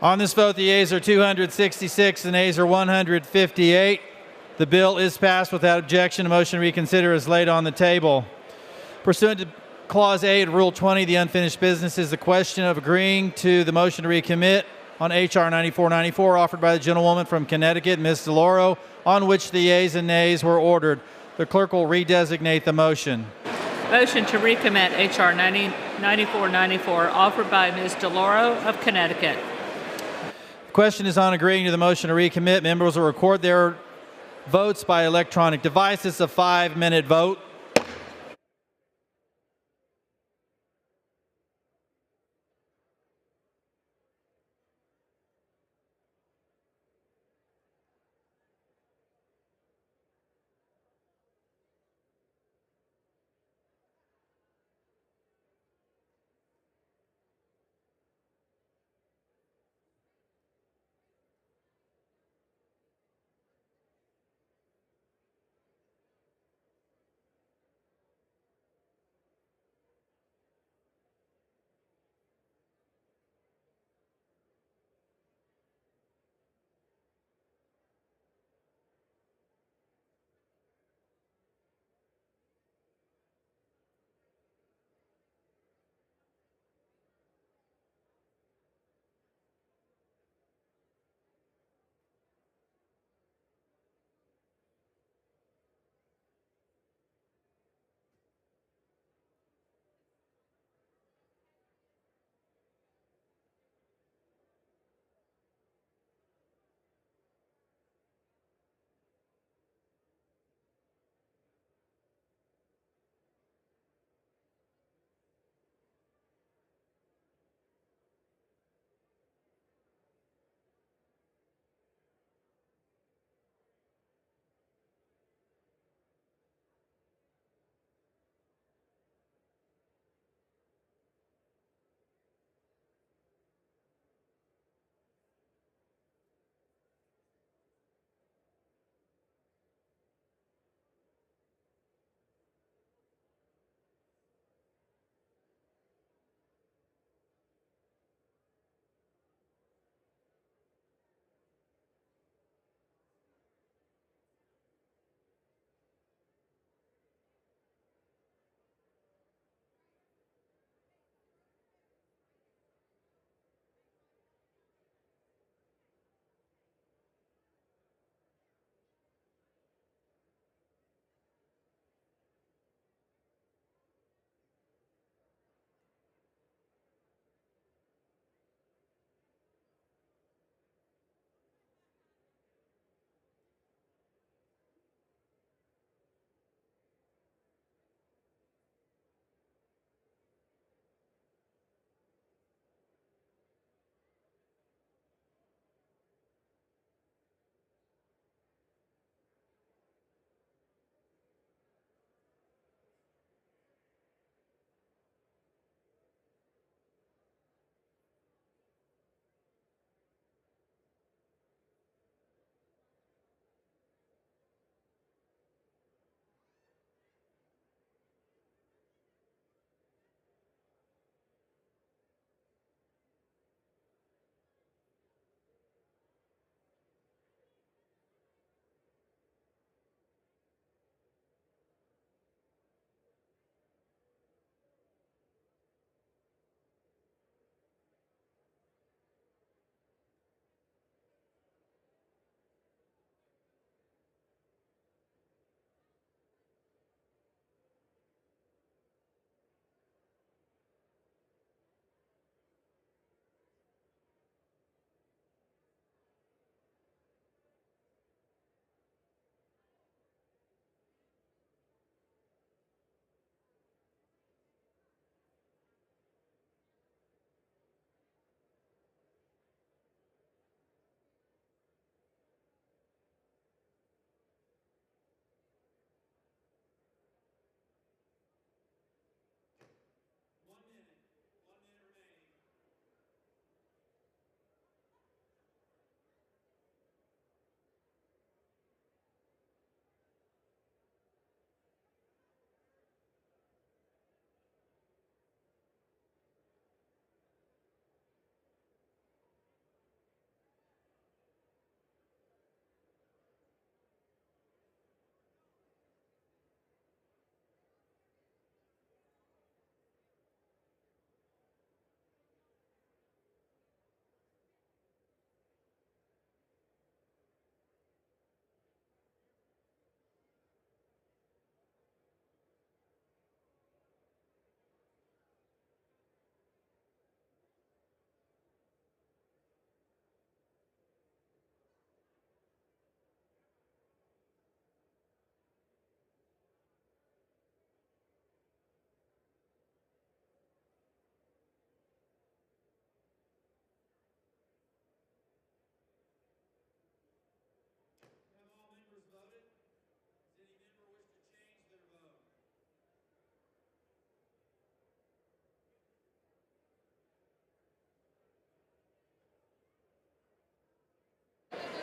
On this vote, the yeas are 266, the nays are 158. The bill is passed without objection. A motion to reconsider is laid on the table. Pursuant to Clause 8 of Rule 20, the unfinished business is the question of agreeing to the motion to recommit on H.R. 9494 offered by the gentlewoman from Connecticut, Ms. DeLauro, on which the yeas and nays were ordered. The clerk will redesignate the motion. Motion to recommit H.R. 9494 offered by Ms. DeLauro of Connecticut. The question is on agreeing to the motion to recommit. Members will record their votes by electronic device. It's a 5-minute vote.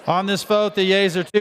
On this vote, the yeas are 2.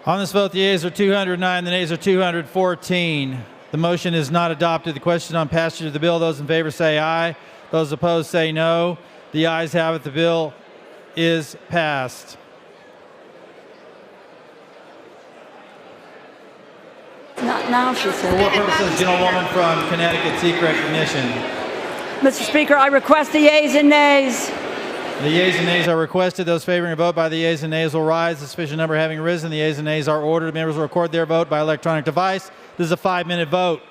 On this vote, the yeas are 209, the nays are 214. The motion is not adopted. The question on passage of the bill, those in favor say aye. Those opposed say no. The ayes have it. The bill is passed. Now she said. For what purpose does the gentlewoman from Connecticut seek recognition? Mr. Speaker, I request the yeas and nays. The yeas and nays are requested. Those favoring a vote by the yeas and nays will rise. The sufficient number having risen, the yeas and nays are ordered. Members will record their vote by electronic device. This is a 5-minute vote.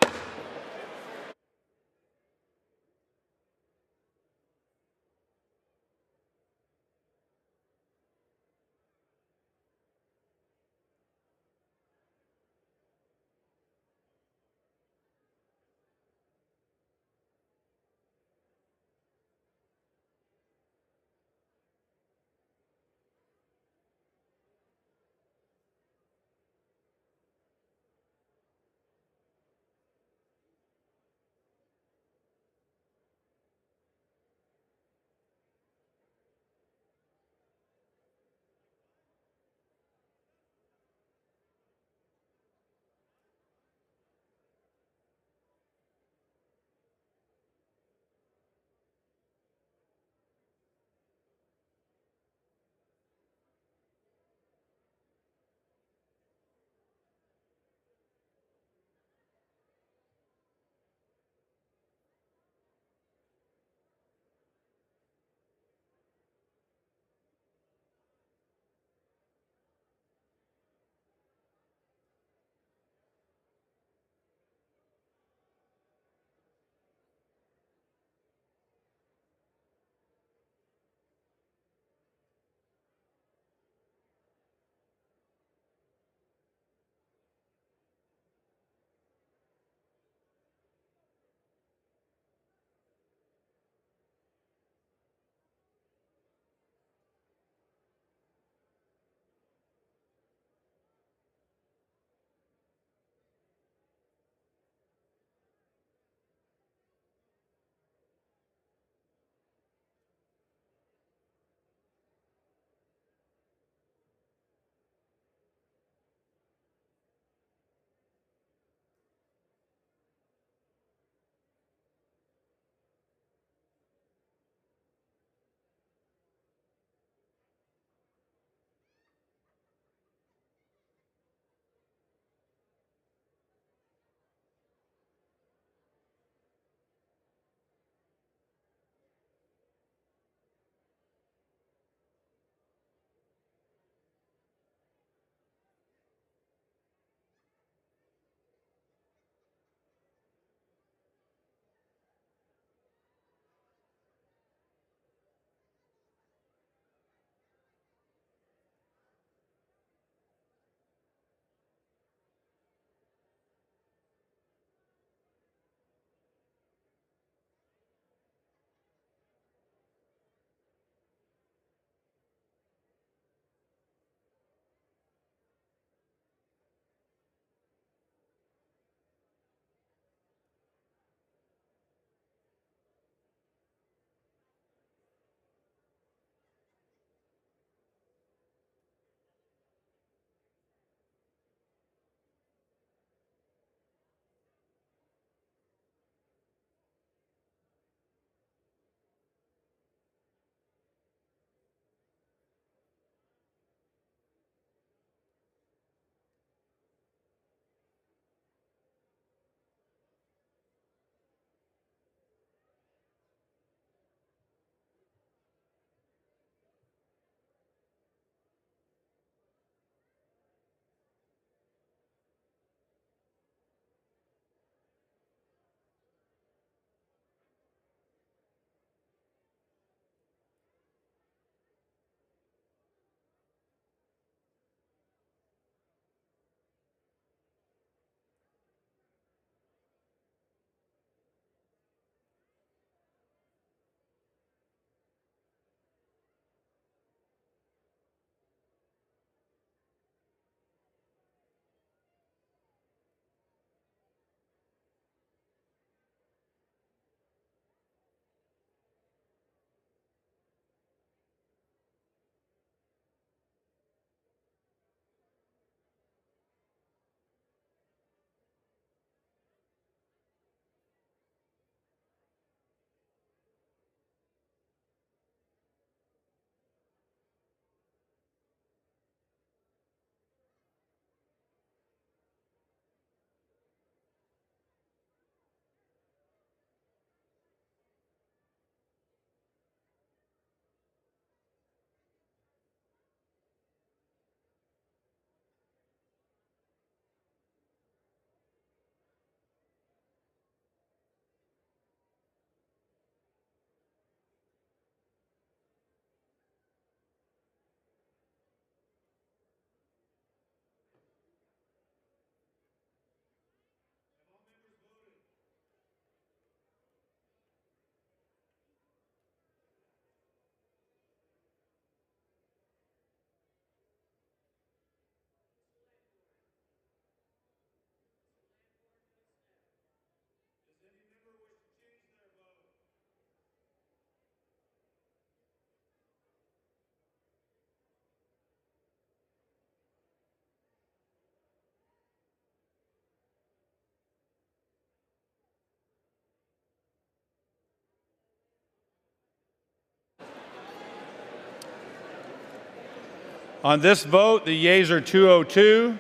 On this vote, the yeas are 202.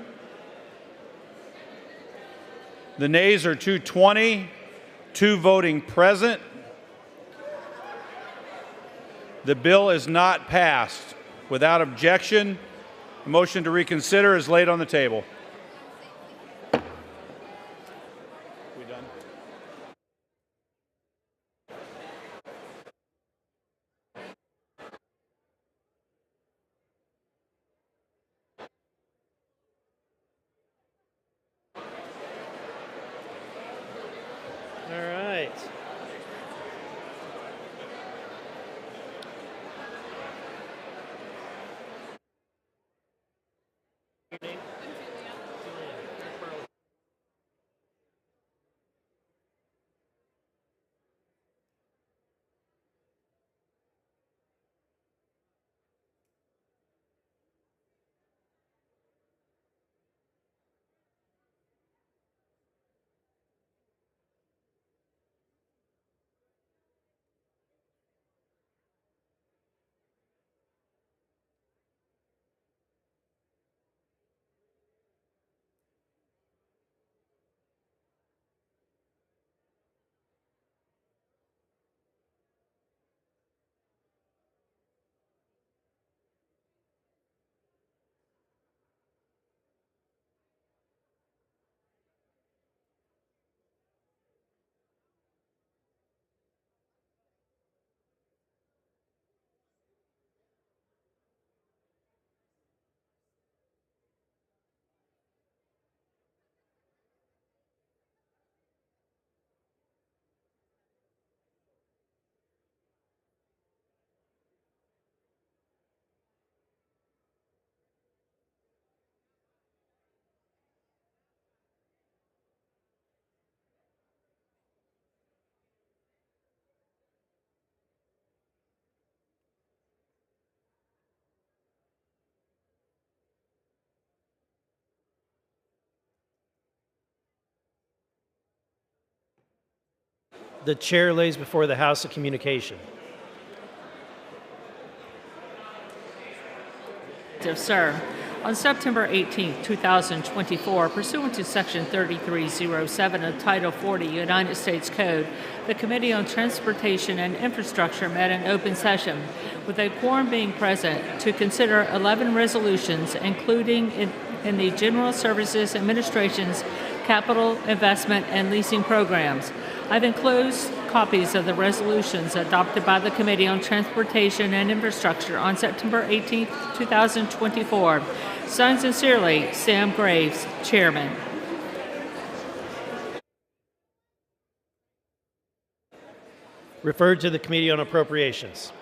The nays are 220, 2 voting present. The bill is not passed. Without objection, a motion to reconsider is laid on the table. All right. The chair lays before the House a communication. Sir, on September 18, 2024, pursuant to Section 3307 of Title 40 United States Code, the Committee on Transportation and Infrastructure met in open session, with a quorum being present, to consider 11 resolutions, including in the General Services Administration's capital investment and leasing programs. I've enclosed copies of the resolutions adopted by the Committee on Transportation and Infrastructure on September 18, 2024. Signed sincerely, Sam Graves, Chairman. Referred to the Committee on Appropriations.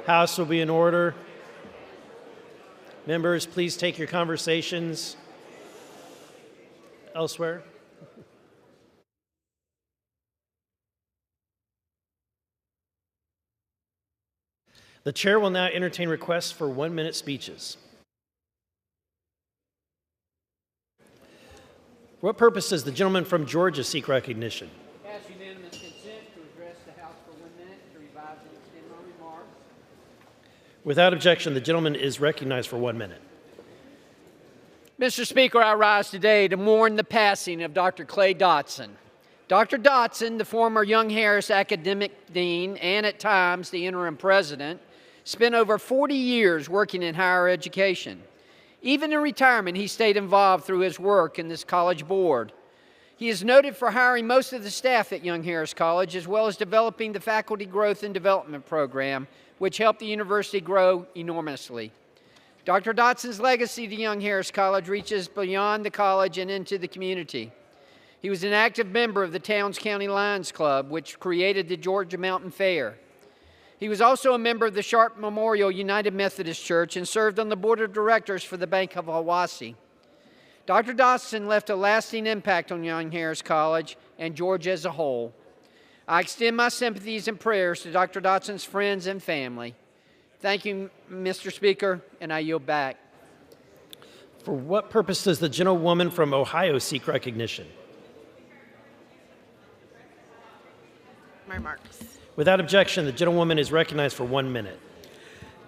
House will be in order. Members, please take your conversations elsewhere. The chair will now entertain requests for 1-minute speeches. For what purpose does the gentleman from Georgia seek recognition? Pass unanimous consent to address the House for 1 minute to revise and extend my remarks. Without objection, the gentleman is recognized for 1 minute. Mr. Speaker, I rise today to mourn the passing of Dr. Clay Dodson. Dr. Dodson, the former Young Harris academic dean and at times the interim president, spent over 40 years working in higher education. Even in retirement, he stayed involved through his work in this college board. He is noted for hiring most of the staff at Young Harris College, as well as developing the Faculty Growth and Development Program, which helped the university grow enormously. Dr. Dotson's legacy to Young Harris College reaches beyond the college and into the community. He was an active member of the Towns County Lions Club, which created the Georgia Mountain Fair. He was also a member of the Sharp Memorial United Methodist Church and served on the board of directors for the Bank of Hiwassee. Dr. Dotson left a lasting impact on Young Harris College and Georgia as a whole. I extend my sympathies and prayers to Dr. Dotson's friends and family. Thank you, Mr. Speaker, and I yield back. For what purpose does the gentlewoman from Ohio seek recognition? My remarks. Without objection, the gentlewoman is recognized for 1 minute.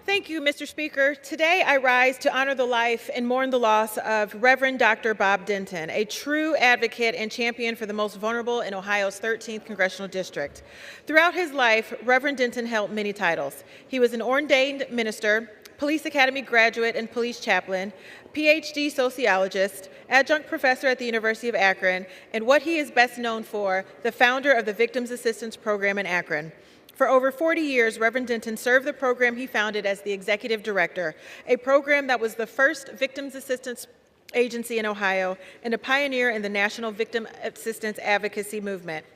Thank you, Mr. Speaker. Today I rise to honor the life and mourn the loss of Reverend Dr. Bob Denton, a true advocate and champion for the most vulnerable in Ohio's 13th Congressional District. Throughout his life, Reverend Denton held many titles. He was an ordained minister, Police Academy graduate and police chaplain, PhD sociologist, adjunct professor at the University of Akron, and what he is best known for, the founder of the Victims Assistance Program in Akron. For over 40 years, Reverend Denton served the program he founded as the executive director, a program that was the first victims assistance agency in Ohio and a pioneer in the national victim assistance advocacy movement,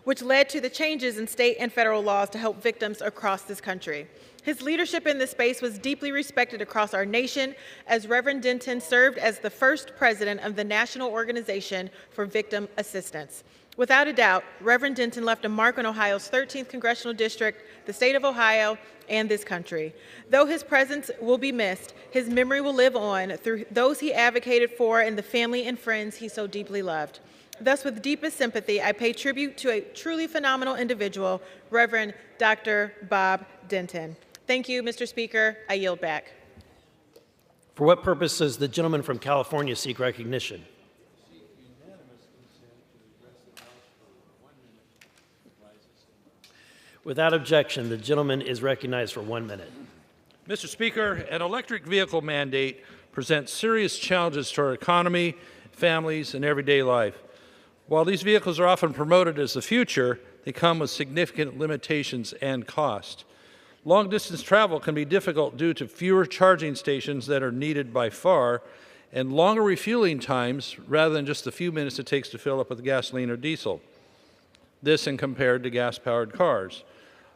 which led to the changes in state and federal laws to help victims across this country. His leadership in this space was deeply respected across our nation, as Reverend Denton served as the first president of the National Organization for Victim Assistance. Without a doubt, Reverend Denton left a mark on Ohio's 13th Congressional District, the state of Ohio, and this country. Though his presence will be missed, his memory will live on through those he advocated for and the family and friends he so deeply loved. Thus, with deepest sympathy, I pay tribute to a truly phenomenal individual, Reverend Dr. Bob Denton. Thank you, Mr. Speaker. I yield back. For what purpose does the gentleman from California seek recognition? Without objection, the gentleman is recognized for 1 minute. Mr. Speaker, an electric vehicle mandate presents serious challenges to our economy, families, and everyday life. While these vehicles are often promoted as the future, they come with significant limitations and cost. Long-distance travel can be difficult due to fewer charging stations that are needed by far and longer refueling times rather than just the few minutes it takes to fill up with gasoline or diesel. This and compared to gas-powered cars.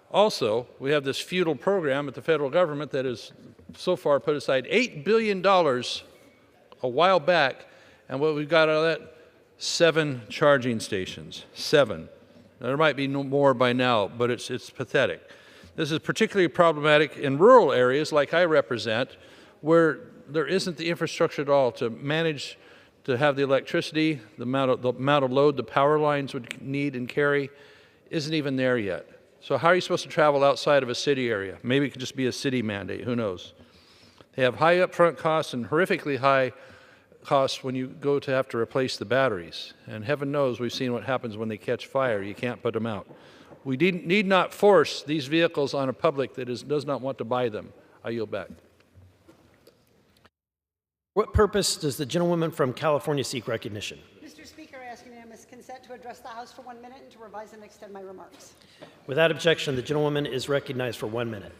Also, we have this feudal program at the federal government that has so far put aside $8 billion a while back, and what we've got out of that, 7 charging stations. 7. Now, there might be no more by now, but it's pathetic. This is particularly problematic in rural areas like I represent, where there isn't the infrastructure at all to manage to have the electricity, the amount of load the power lines would need and carry isn't even there yet. So how are you supposed to travel outside of a city area? Maybe it could just be a city mandate, who knows? They have high upfront costs and horrifically high costs when you go to have to replace the batteries. And heaven knows we've seen what happens when they catch fire. You can't put them out. We need not force these vehicles on a public that does not want to buy them. I yield back. What purpose does the gentlewoman from California seek recognition? Mr. Speaker, I ask unanimous consent to address the House for 1 minute and to revise and extend my remarks. Without objection, the gentlewoman is recognized for 1 minute.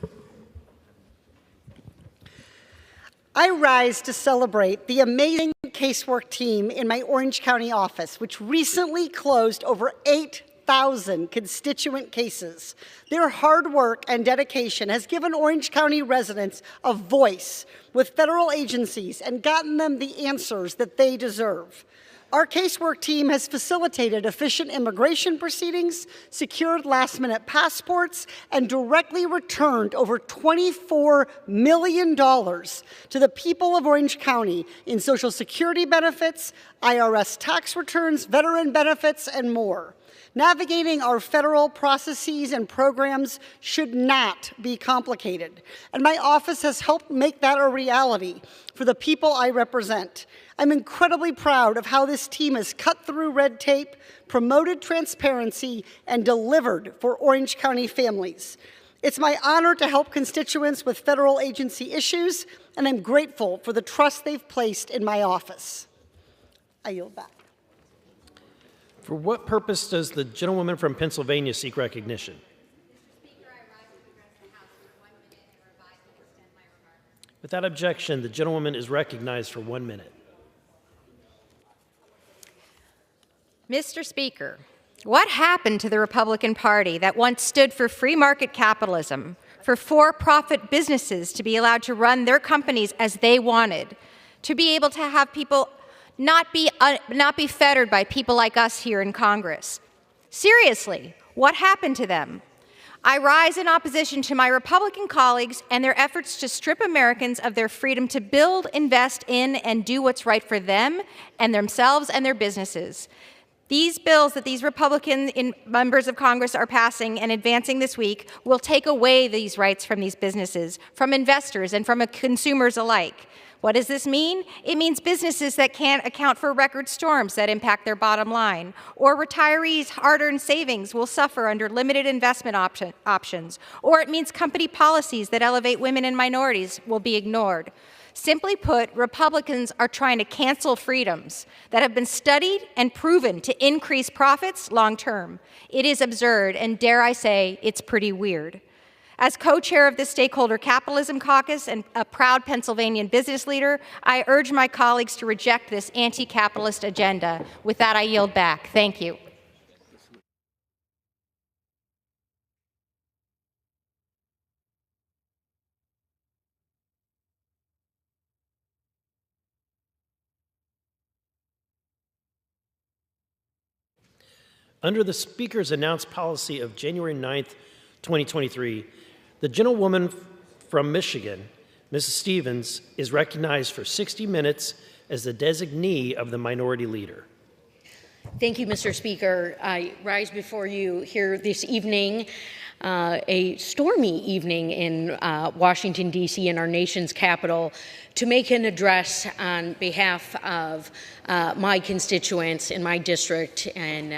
I rise to celebrate the amazing casework team in my Orange County office, which recently closed over 8,000 constituent cases. Their hard work and dedication has given Orange County residents a voice with federal agencies and gotten them the answers that they deserve. Our casework team has facilitated efficient immigration proceedings, secured last-minute passports, and directly returned over $24 million to the people of Orange County in Social Security benefits, IRS tax returns, veteran benefits, and more. Navigating our federal processes and programs should not be complicated, and my office has helped make that a reality for the people I represent. I'm incredibly proud of how this team has cut through red tape, promoted transparency, and delivered for Orange County families. It's my honor to help constituents with federal agency issues, and I'm grateful for the trust they've placed in my office. I yield back. For what purpose does the gentlewoman from Pennsylvania seek recognition? Without objection, the gentlewoman is recognized for 1 minute. Mr. Speaker, what happened to the Republican Party that once stood for free market capitalism, for for-profit businesses to be allowed to run their companies as they wanted, to be able to have people not be fettered by people like us here in Congress? Seriously, what happened to them? I rise in opposition to my Republican colleagues and their efforts to strip Americans of their freedom to build, invest in, and do what's right for them and themselves and their businesses. These bills that these Republican members of Congress are passing and advancing this week will take away these rights from these businesses, from investors, and from consumers alike. What does this mean? It means businesses that can't account for record storms that impact their bottom line, or retirees' hard-earned savings will suffer under limited investment options, or it means company policies that elevate women and minorities will be ignored. Simply put, Republicans are trying to cancel freedoms that have been studied and proven to increase profits long term. It is absurd, and dare I say, it's pretty weird. As co-chair of the Stakeholder Capitalism Caucus and a proud Pennsylvanian business leader, I urge my colleagues to reject this anti-capitalist agenda. With that, I yield back. Thank you. Under the Speaker's announced policy of January 9th, 2023, the gentlewoman from Michigan, Mrs. Stevens, is recognized for 60 minutes as the designee of the minority leader. Thank you, Mr. Speaker. I rise before you here this evening, a stormy evening in Washington, D.C., in our nation's capital, to make an address on behalf of my constituents in my district in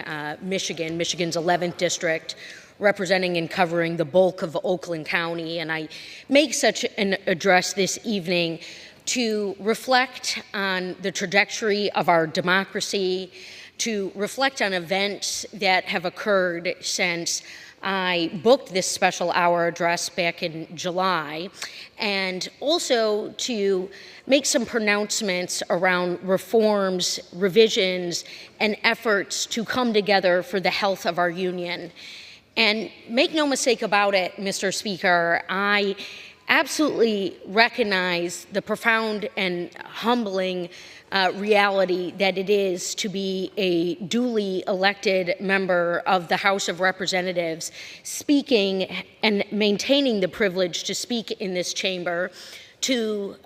Michigan's 11th district, representing and covering the bulk of Oakland County. And I make such an address this evening to reflect on the trajectory of our democracy, to reflect on events that have occurred since I booked this special hour address back in July, and also to make some pronouncements around reforms, revisions, and efforts to come together for the health of our union. And make no mistake about it, Mr. Speaker, I absolutely recognize the profound and humbling reality that it is to be a duly elected member of the House of Representatives, speaking and maintaining the privilege to speak in this chamber to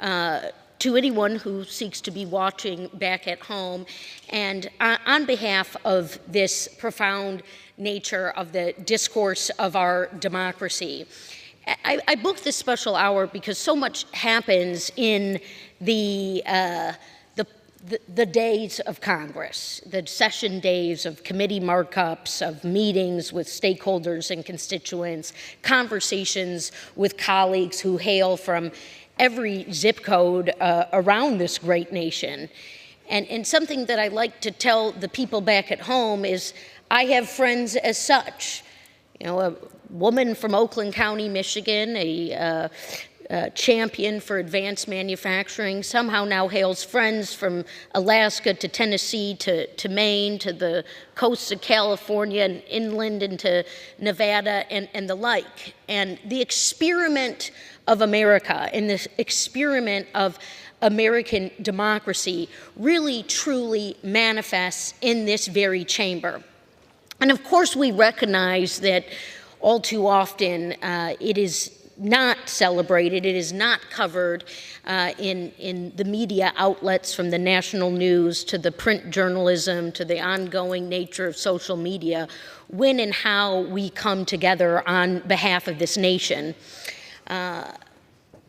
anyone who seeks to be watching back at home. And on behalf of this profound nature of the discourse of our democracy, I booked this special hour because so much happens in the days of Congress, the session days of committee markups, of meetings with stakeholders and constituents, conversations with colleagues who hail from every zip code around this great nation. And something that I like to tell the people back at home is I have friends as such. You know, a woman from Oakland County, Michigan, a champion for advanced manufacturing, somehow now hails friends from Alaska to Tennessee to Maine to the coasts of California and inland into Nevada and the like. And the experiment of America and this experiment of American democracy really truly manifests in this very chamber. And of course we recognize that all too often it is not celebrated, it is not covered in the media outlets, from the national news to the print journalism to the ongoing nature of social media, when and how we come together on behalf of this nation.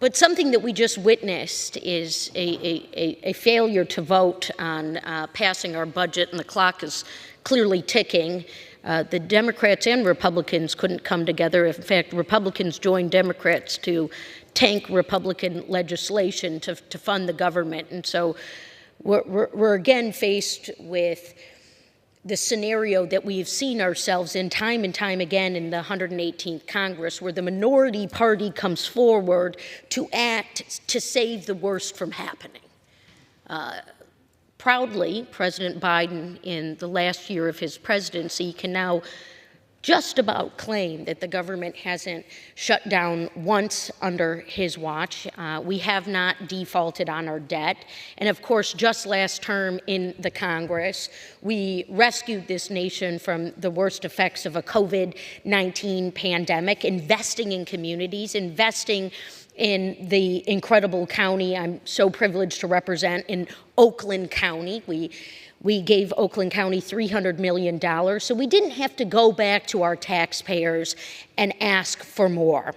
But something that we just witnessed is a failure to vote on passing our budget, and the clock is clearly ticking. The Democrats and Republicans couldn't come together. In fact, Republicans joined Democrats to tank Republican legislation to fund the government. And so we're again faced with the scenario that we have seen ourselves in time and time again in the 118th Congress, where the minority party comes forward to act to save the worst from happening. Proudly, President Biden, in the last year of his presidency, can now just about claim that the government hasn't shut down once under his watch. We have not defaulted on our debt. And of course, just last term in the Congress, we rescued this nation from the worst effects of a COVID-19 pandemic, investing in communities, investing in the incredible county I'm so privileged to represent in Oakland County. We gave Oakland County $300 million, so we didn't have to go back to our taxpayers and ask for more.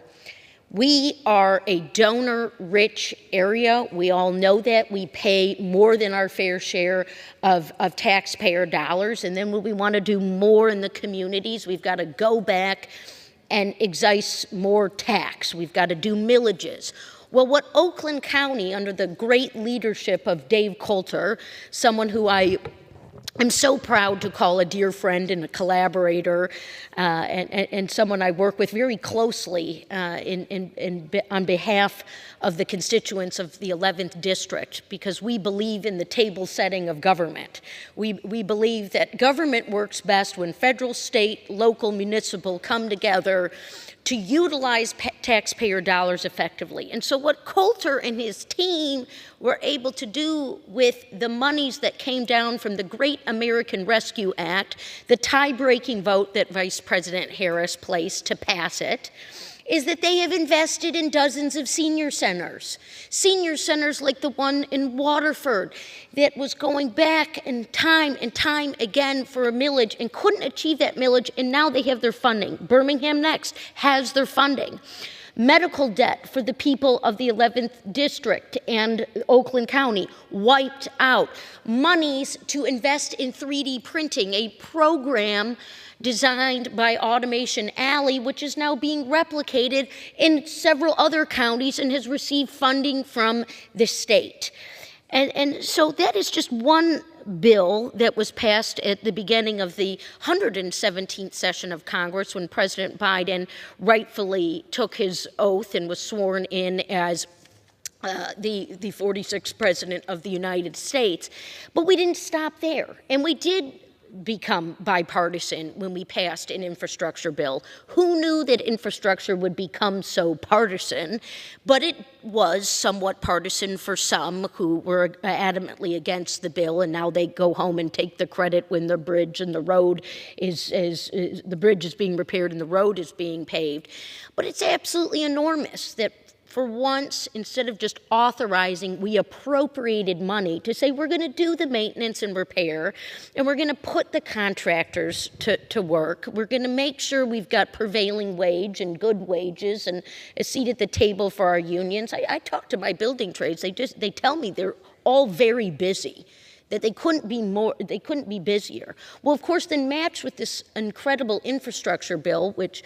We are a donor-rich area. We all know that. We pay more than our fair share of taxpayer dollars, and then when we want to do more in the communities, we've got to go back and excise more tax. We've got to do millages. Well, what Oakland County, under the great leadership of Dave Coulter, someone who I am so proud to call a dear friend and a collaborator, and someone I work with very closely on behalf of the constituents of the 11th District, because we believe in the table setting of government. We believe that government works best when federal, state, local, municipal come together to utilize taxpayer dollars effectively. And so what Coulter and his team were able to do with the monies that came down from the Great American Rescue Act, the tie-breaking vote that Vice President Harris placed to pass it, is that they have invested in dozens of senior centers like the one in Waterford that was going back and time again for a millage and couldn't achieve that millage, and now they have their funding. Birmingham Next has their funding. Medical debt for the people of the 11th District and Oakland County wiped out. Monies to invest in 3D printing, a program designed by Automation Alley, which is now being replicated in several other counties and has received funding from the state. And so that is just one bill that was passed at the beginning of the 117th session of Congress when President Biden rightfully took his oath and was sworn in as the 46th President of the United States. But we didn't stop there, and we did become bipartisan when we passed an infrastructure bill. Who knew that infrastructure would become so partisan? But it was somewhat partisan for some who were adamantly against the bill, and now they go home and take the credit when the bridge and the road the bridge is being repaired and the road is being paved. But it's absolutely enormous that for once, instead of just authorizing, we appropriated money to say we're going to do the maintenance and repair, and we're going to put the contractors to work. We're going to make sure we've got prevailing wage and good wages and a seat at the table for our unions. I talk to my building trades. They tell me they're all very busy, that they couldn't be busier. Well, of course, then matched with this incredible infrastructure bill, which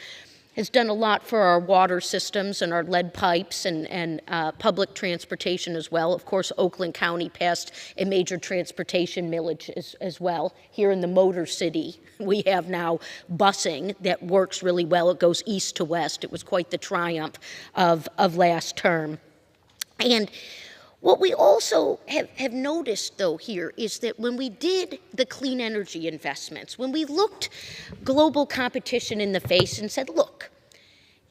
has done a lot for our water systems and our lead pipes and public transportation as well. Of course, Oakland County passed a major transportation millage as well. Here in the Motor City, we have now busing that works really well. It goes east to west. It was quite the triumph of last term. And what we also have noticed, though, here is that when we did the clean energy investments, when we looked global competition in the face and said, look,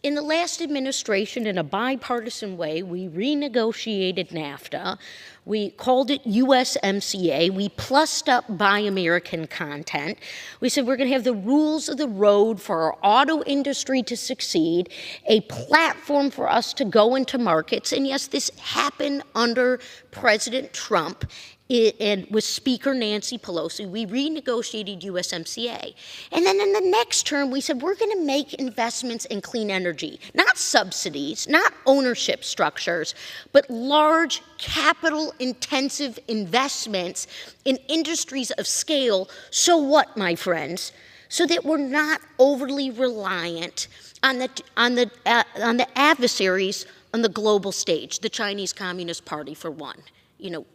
in the last administration, in a bipartisan way, we renegotiated NAFTA. We called it USMCA. We plussed up Buy American content. We said we're going to have the rules of the road for our auto industry to succeed, a platform for us to go into markets. And yes, this happened under President Trump and with Speaker Nancy Pelosi. We renegotiated USMCA. And then in the next term, we said we're going to make investments in clean energy, not subsidies, not ownership structures, but large capital-intensive investments in industries of scale. So what, my friends? So that we're not overly reliant on the adversaries on the global stage, the Chinese Communist Party for one.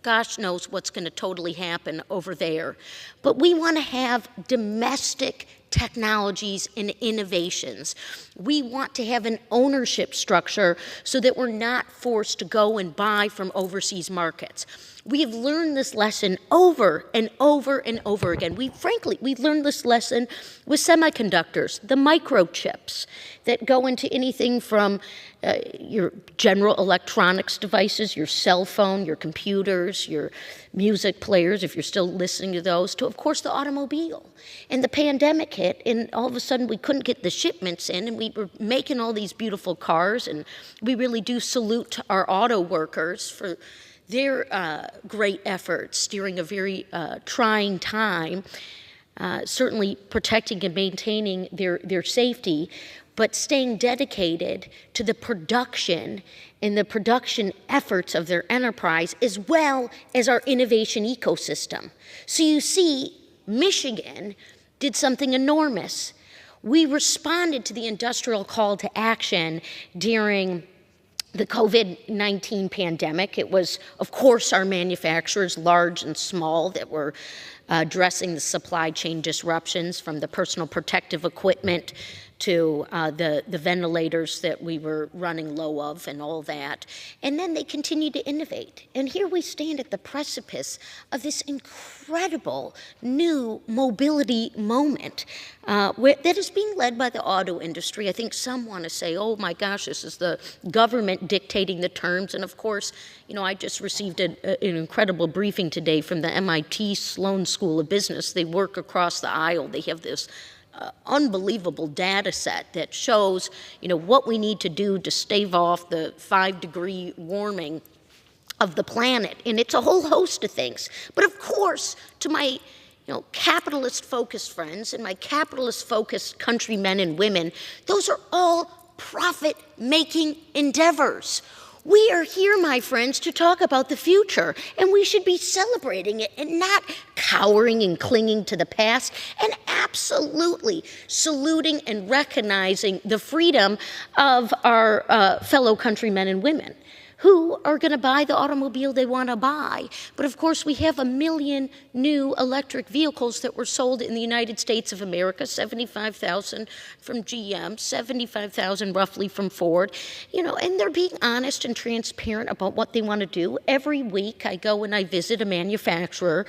gosh knows what's going to totally happen over there. But we want to have domestic technologies and innovations. We want to have an ownership structure so that we're not forced to go and buy from overseas markets. We have learned this lesson over and over and over again. We've learned this lesson with semiconductors, the microchips that go into anything from your general electronics devices, your cell phone, your computers, your music players, if you're still listening to those, to, of course, the automobile. And the pandemic hit, and all of a sudden we couldn't get the shipments in, and we were making all these beautiful cars, and we really do salute our auto workers for their great efforts during a very trying time, certainly protecting and maintaining their safety, but staying dedicated to the production and the production efforts of their enterprise, as well as our innovation ecosystem. So you see, Michigan did something enormous. We responded to the industrial call to action during the COVID-19 pandemic. It was, of course, our manufacturers, large and small, that were addressing the supply chain disruptions, from the personal protective equipment to the ventilators that we were running low of and all that. And then they continued to innovate. And here we stand at the precipice of this incredible new mobility moment that is being led by the auto industry. I think some want to say, oh my gosh, this is the government dictating the terms. And of course, I just received an incredible briefing today from the MIT Sloan School of Business. They work across the aisle. They have this unbelievable data set that shows, what we need to do to stave off the 5-degree warming of the planet. And it's a whole host of things. But of course, to my capitalist-focused friends and my capitalist-focused countrymen and women, those are all profit-making endeavors. We are here, my friends, to talk about the future, and we should be celebrating it and not cowering and clinging to the past, and absolutely saluting and recognizing the freedom of our fellow countrymen and women who are going to buy the automobile they want to buy. But of course, we have 1 million new electric vehicles that were sold in the United States of America, 75,000 from GM, 75,000 roughly from Ford, and they're being honest and transparent about what they want to do. Every week I go and I visit a manufacturer,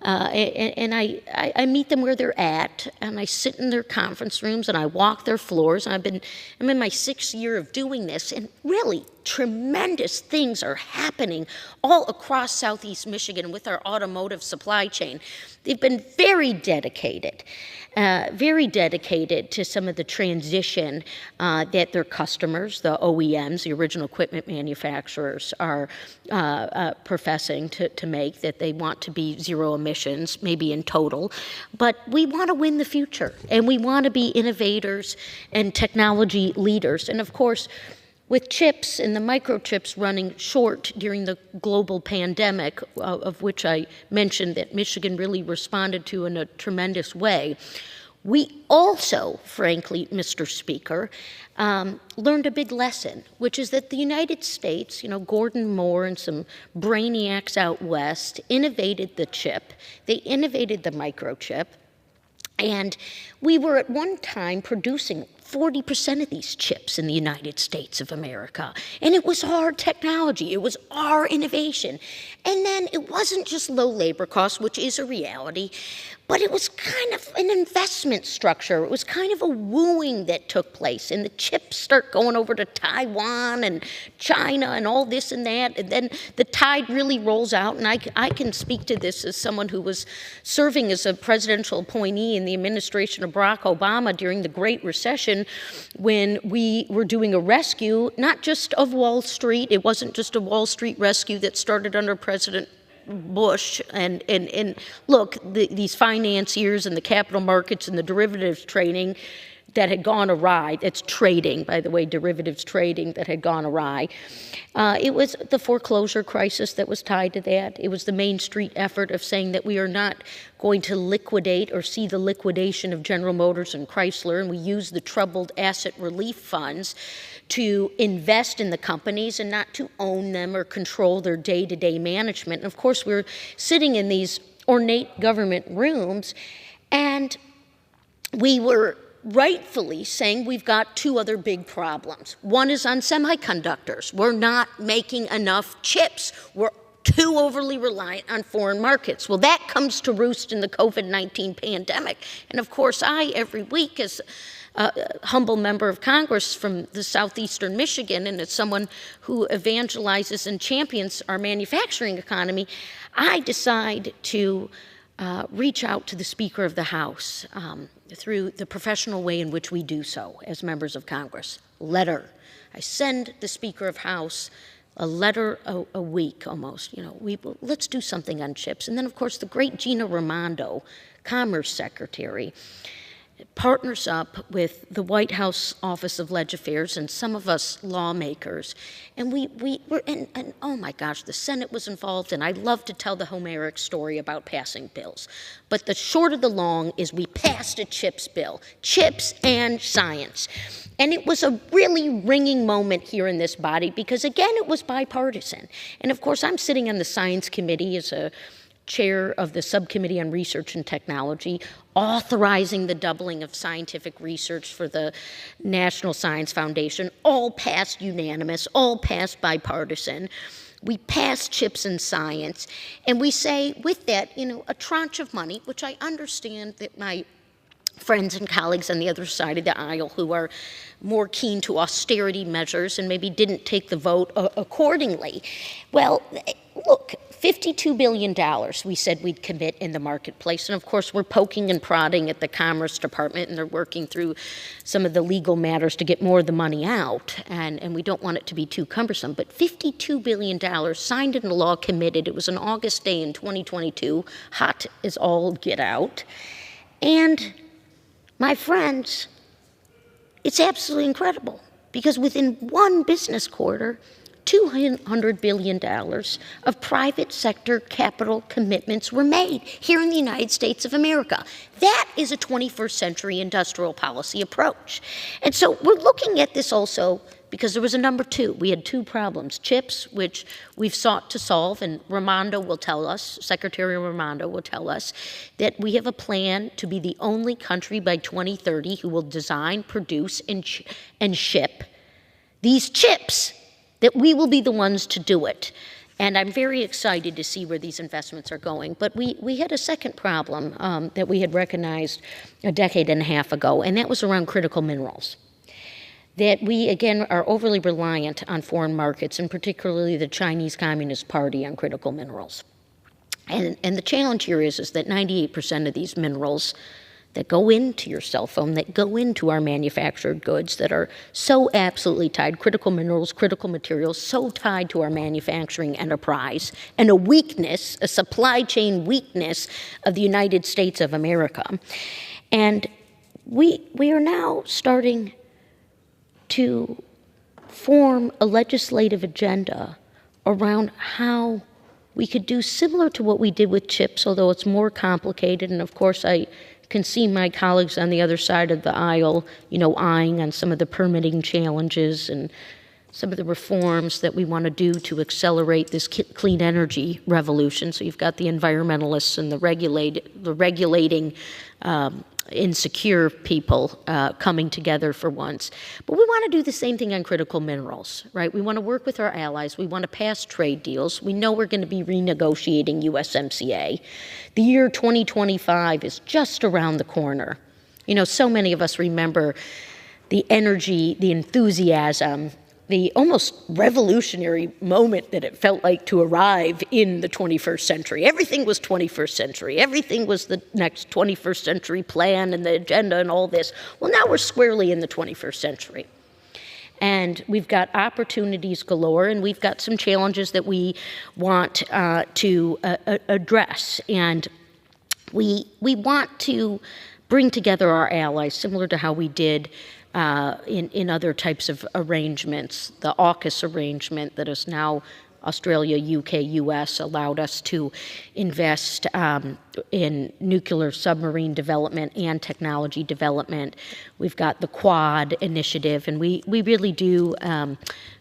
and I meet them where they're at, and I sit in their conference rooms and I walk their floors. And I'm in my 6th year of doing this, and really tremendous things are happening all across Southeast Michigan with our automotive supply chain. They've been very dedicated to some of the transition that their customers, the OEMs, the original equipment manufacturers, are professing to make, that they want to be zero emissions, maybe in total. But we want to win the future, and we want to be innovators and technology leaders. And of course, with chips and the microchips running short during the global pandemic, of which I mentioned that Michigan really responded to in a tremendous way, we also, frankly, Mr. Speaker, learned a big lesson, which is that the United States, Gordon Moore and some brainiacs out west innovated the chip. They innovated the microchip. And we were at one time producing 40% of these chips in the United States of America. And it was our technology. It was our innovation. And then it wasn't just low labor costs, which is a reality, but it was kind of an investment structure. It was kind of a wooing that took place. And the chips start going over to Taiwan and China and all this and that. And then the tide really rolls out. And I can speak to this as someone who was serving as a presidential appointee in the administration of Barack Obama during the Great Recession, when we were doing a rescue, not just of Wall Street. It wasn't just a Wall Street rescue that started under President Bush. And look, these financiers and the capital markets and the derivatives trading that had gone awry. It's trading, by the way, derivatives trading that had gone awry. It was the foreclosure crisis that was tied to that. It was the Main Street effort of saying that we are not going to liquidate or see the liquidation of General Motors and Chrysler, and we use the troubled asset relief funds to invest in the companies and not to own them or control their day-to-day management. And of course, we're sitting in these ornate government rooms, and we were rightfully saying we've got two other big problems. One is on semiconductors. We're not making enough chips. We're too overly reliant on foreign markets. Well, that comes to roost in the COVID-19 pandemic. And of course, every week, as a humble member of Congress from the southeastern Michigan, and as someone who evangelizes and champions our manufacturing economy, I decide to reach out to the Speaker of the House through the professional way in which we do so as members of Congress. Letter. I send the Speaker of House a letter a week almost. Let's do something on chips. And then, of course, the great Gina Raimondo, Commerce Secretary, partners up with the White House Office of Leg Affairs and some of us lawmakers. And and oh my gosh, the Senate was involved, and I love to tell the Homeric story about passing bills. But the short of the long is we passed a CHIPS bill, chips and science. And it was a really ringing moment here in this body because, again, it was bipartisan. And of course, I'm sitting on the Science Committee as a chair of the Subcommittee on Research and Technology, authorizing the doubling of scientific research for the National Science Foundation, all passed unanimous, all passed bipartisan. We passed chips and science, and we say with that, a tranche of money, which I understand that my friends and colleagues on the other side of the aisle who are more keen to austerity measures and maybe didn't take the vote accordingly. Well, look, $52 billion we said we'd commit in the marketplace. And of course, we're poking and prodding at the Commerce Department, and they're working through some of the legal matters to get more of the money out. And we don't want it to be too cumbersome. But $52 billion signed into law, committed. It was an August day in 2022, hot as all get out. And my friends, it's absolutely incredible because within one business quarter, $200 billion of private sector capital commitments were made here in the United States of America. That is a 21st century industrial policy approach. And so we're looking at this also because there was a number two. We had two problems. Chips, which we've sought to solve, and Raimondo will tell us, Secretary Raimondo will tell us, that we have a plan to be the only country by 2030 who will design, produce, and ship these chips, that we will be the ones to do it. And I'm very excited to see where these investments are going. But we had a second problem that we had recognized a decade and a half ago, and that was around critical minerals. That we, again, are overly reliant on foreign markets, and particularly the Chinese Communist Party on critical minerals. And the challenge here is that 98% of these minerals that go into your cell phone, that go into our manufactured goods, that are so absolutely tied, critical minerals, critical materials, so tied to our manufacturing enterprise, and a weakness, a supply chain weakness of the United States of America. And we are now starting to form a legislative agenda around how we could do similar to what we did with chips, although it's more complicated. And of course, I can see my colleagues on the other side of the aisle, eyeing on some of the permitting challenges and some of the reforms that we want to do to accelerate this clean energy revolution. So you've got the environmentalists and the regulating insecure people coming together for once. But we want to do the same thing on critical minerals, right? We want to work with our allies. We want to pass trade deals. We know we're going to be renegotiating USMCA. The year 2025 is just around the corner. So many of us remember the energy, the enthusiasm, the almost revolutionary moment that it felt like to arrive in the 21st century. Everything was 21st century. Everything was the next 21st century plan and the agenda and all this. Well, now we're squarely in the 21st century. And we've got opportunities galore, and we've got some challenges that we want to address. And we want to bring together our allies, similar to how we did in other types of arrangements, the AUKUS arrangement that is now Australia, UK, US allowed us to invest in nuclear submarine development and technology development. We've got the Quad initiative, and we really do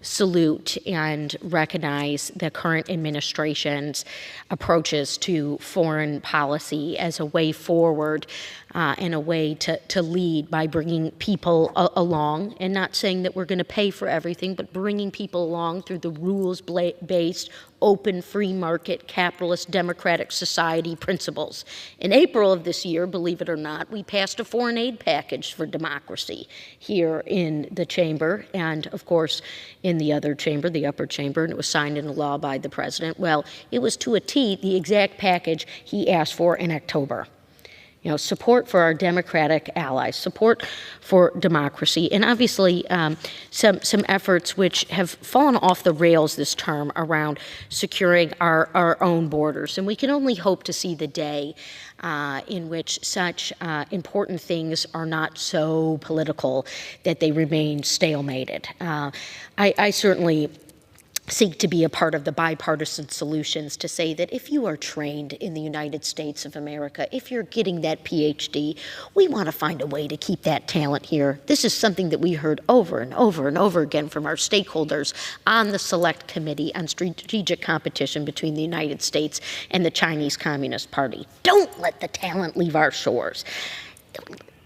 salute and recognize the current administration's approaches to foreign policy as a way forward and a way to lead by bringing people along, and not saying that we're going to pay for everything, but bringing people along through the rules-based, open, free market, capitalist, democratic society principles. In April of this year, believe it or not, we passed a foreign aid package for democracy here in the chamber, and of course in the other chamber, the upper chamber, and it was signed into law by the president. Well, it was to a T the exact package he asked for in October. You know, support for our democratic allies, support for democracy, and obviously some efforts which have fallen off the rails this term around securing our own borders. And we can only hope to see the day in which such important things are not so political that they remain stalemated. I certainly seek to be a part of the bipartisan solutions to say that if you are trained in the United States of America, if you're getting that PhD, we want to find a way to keep that talent here. This is something that we heard over and over and over again from our stakeholders on the Select Committee on Strategic Competition between the United States and the Chinese Communist Party. Don't let the talent leave our shores.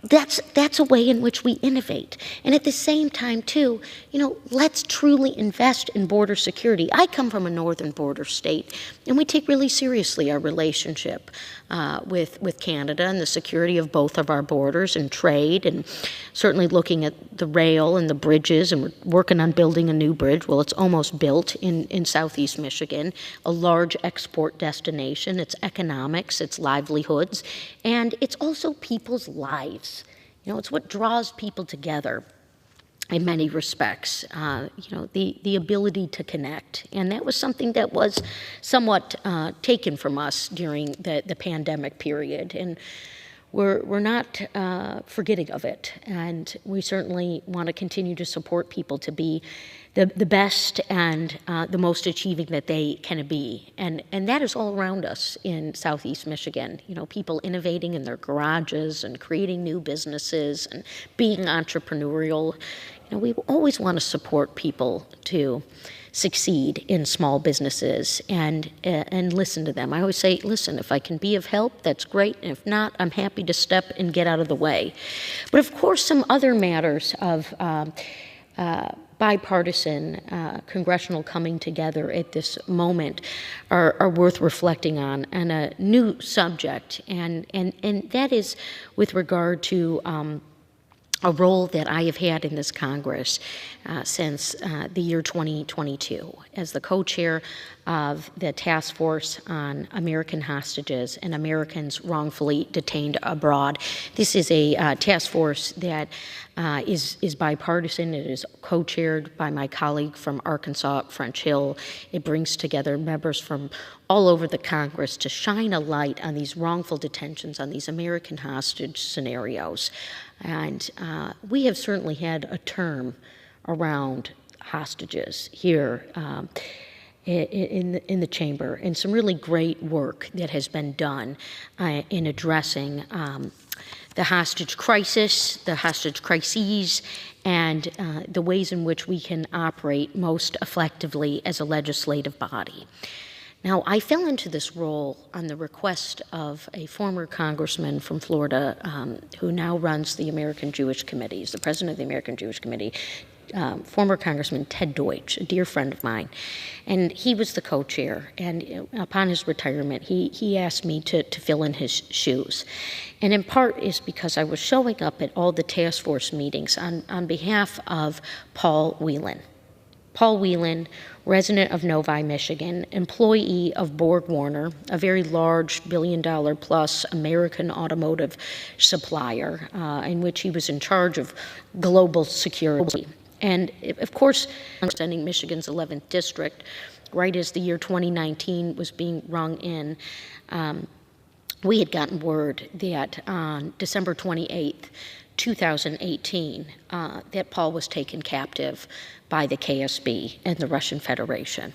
That's a way in which we innovate. And at the same time, too, you know, let's truly invest in border security. I come from a northern border state, and we take really seriously our relationship with Canada and the security of both of our borders and trade, and certainly looking at the rail and the bridges, and we're working on building a new bridge. Well, it's almost built in southeast Michigan, a large export destination. It's economics, it's livelihoods, and it's also people's lives. You know, it's what draws people together in many respects, you know, the ability to connect. And that was something that was somewhat taken from us during the pandemic period. And we're not forgetting of it. And we certainly want to continue to support people to be the best and the most achieving that they can be. And that is all around us in Southeast Michigan. You know, people innovating in their garages and creating new businesses and being entrepreneurial. You know, we always want to support people to succeed in small businesses and listen to them. I always say, listen, if I can be of help, that's great. And if not, I'm happy to step and get out of the way. But of course, some other matters of bipartisan congressional coming together at this moment are worth reflecting on a new subject, and that is with regard to a role that I have had in this Congress since the year 2022 as the co-chair of the Task Force on American Hostages and Americans Wrongfully Detained Abroad. This is a task force that is bipartisan. It is co-chaired by my colleague from Arkansas, French Hill. It brings together members from all over the Congress to shine a light on these wrongful detentions, on these American hostage scenarios. And we have certainly had a term around hostages here in the chamber, and some really great work that has been done in addressing the hostage crisis, the hostage crises, and the ways in which we can operate most effectively as a legislative body. Now, I fell into this role on the request of a former congressman from Florida who now runs the American Jewish Committee. He's the president of the American Jewish Committee, former Congressman Ted Deutsch, a dear friend of mine. And he was the co-chair. And upon his retirement, he asked me to fill in his shoes. And in part is because I was showing up at all the task force meetings on behalf of Paul Whelan. Paul Whelan, resident of Novi, Michigan, employee of Borg Warner, a very large billion-dollar-plus American automotive supplier in which he was in charge of global security. And of course, representing Michigan's 11th district, right as the year 2019 was being rung in, we had gotten word that on December 28th, 2018 that Paul was taken captive by the KSB and the Russian Federation.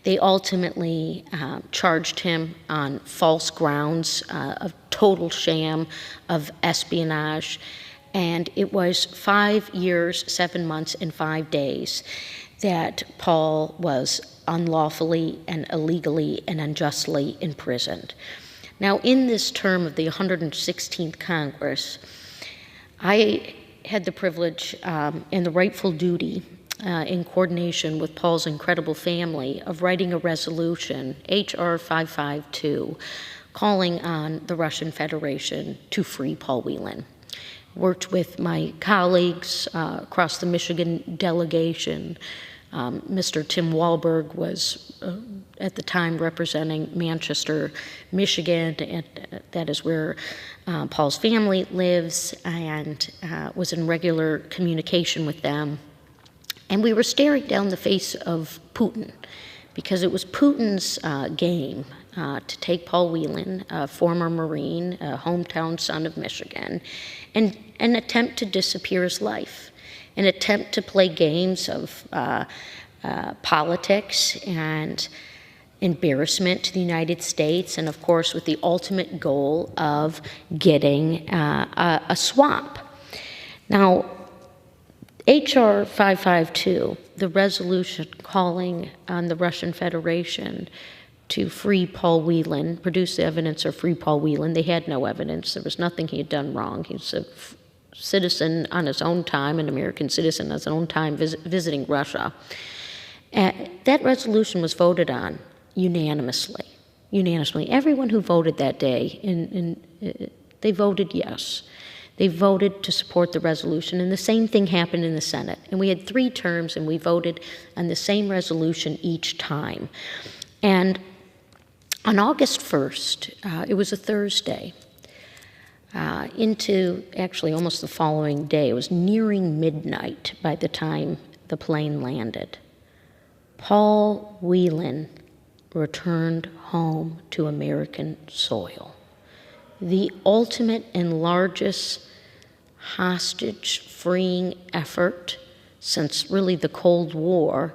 They ultimately charged him on false grounds of total sham of espionage, and it was 5 years, 7 months, and 5 days that Paul was unlawfully and illegally and unjustly imprisoned. Now, in this term of the 116th Congress, I had the privilege and the rightful duty, in coordination with Paul's incredible family, of writing a resolution, H.R. 552, calling on the Russian Federation to free Paul Whelan. Worked with my colleagues across the Michigan delegation. Mr. Tim Wahlberg was at the time representing Manchester, Michigan, and that is where Paul's family lives, and was in regular communication with them. And we were staring down the face of Putin, because it was Putin's game to take Paul Whelan, a former Marine, a hometown son of Michigan, and attempt to disappear his life, an attempt to play games of politics and embarrassment to the United States, and of course with the ultimate goal of getting a swap. Now, H.R. 552, the resolution calling on the Russian Federation to free Paul Whelan, produce the evidence or free Paul Whelan. They had no evidence. There was nothing he had done wrong. He was a citizen on his own time, an American citizen on his own time, visiting Russia. That resolution was voted on unanimously. Unanimously. Everyone who voted that day, they voted yes. They voted to support the resolution, and the same thing happened in the Senate. And we had 3 terms, and we voted on the same resolution each time. And on August 1st, it was a Thursday, into actually almost the following day, it was nearing midnight by the time the plane landed, Paul Whelan returned home to American soil. The ultimate and largest hostage-freeing effort since really the Cold War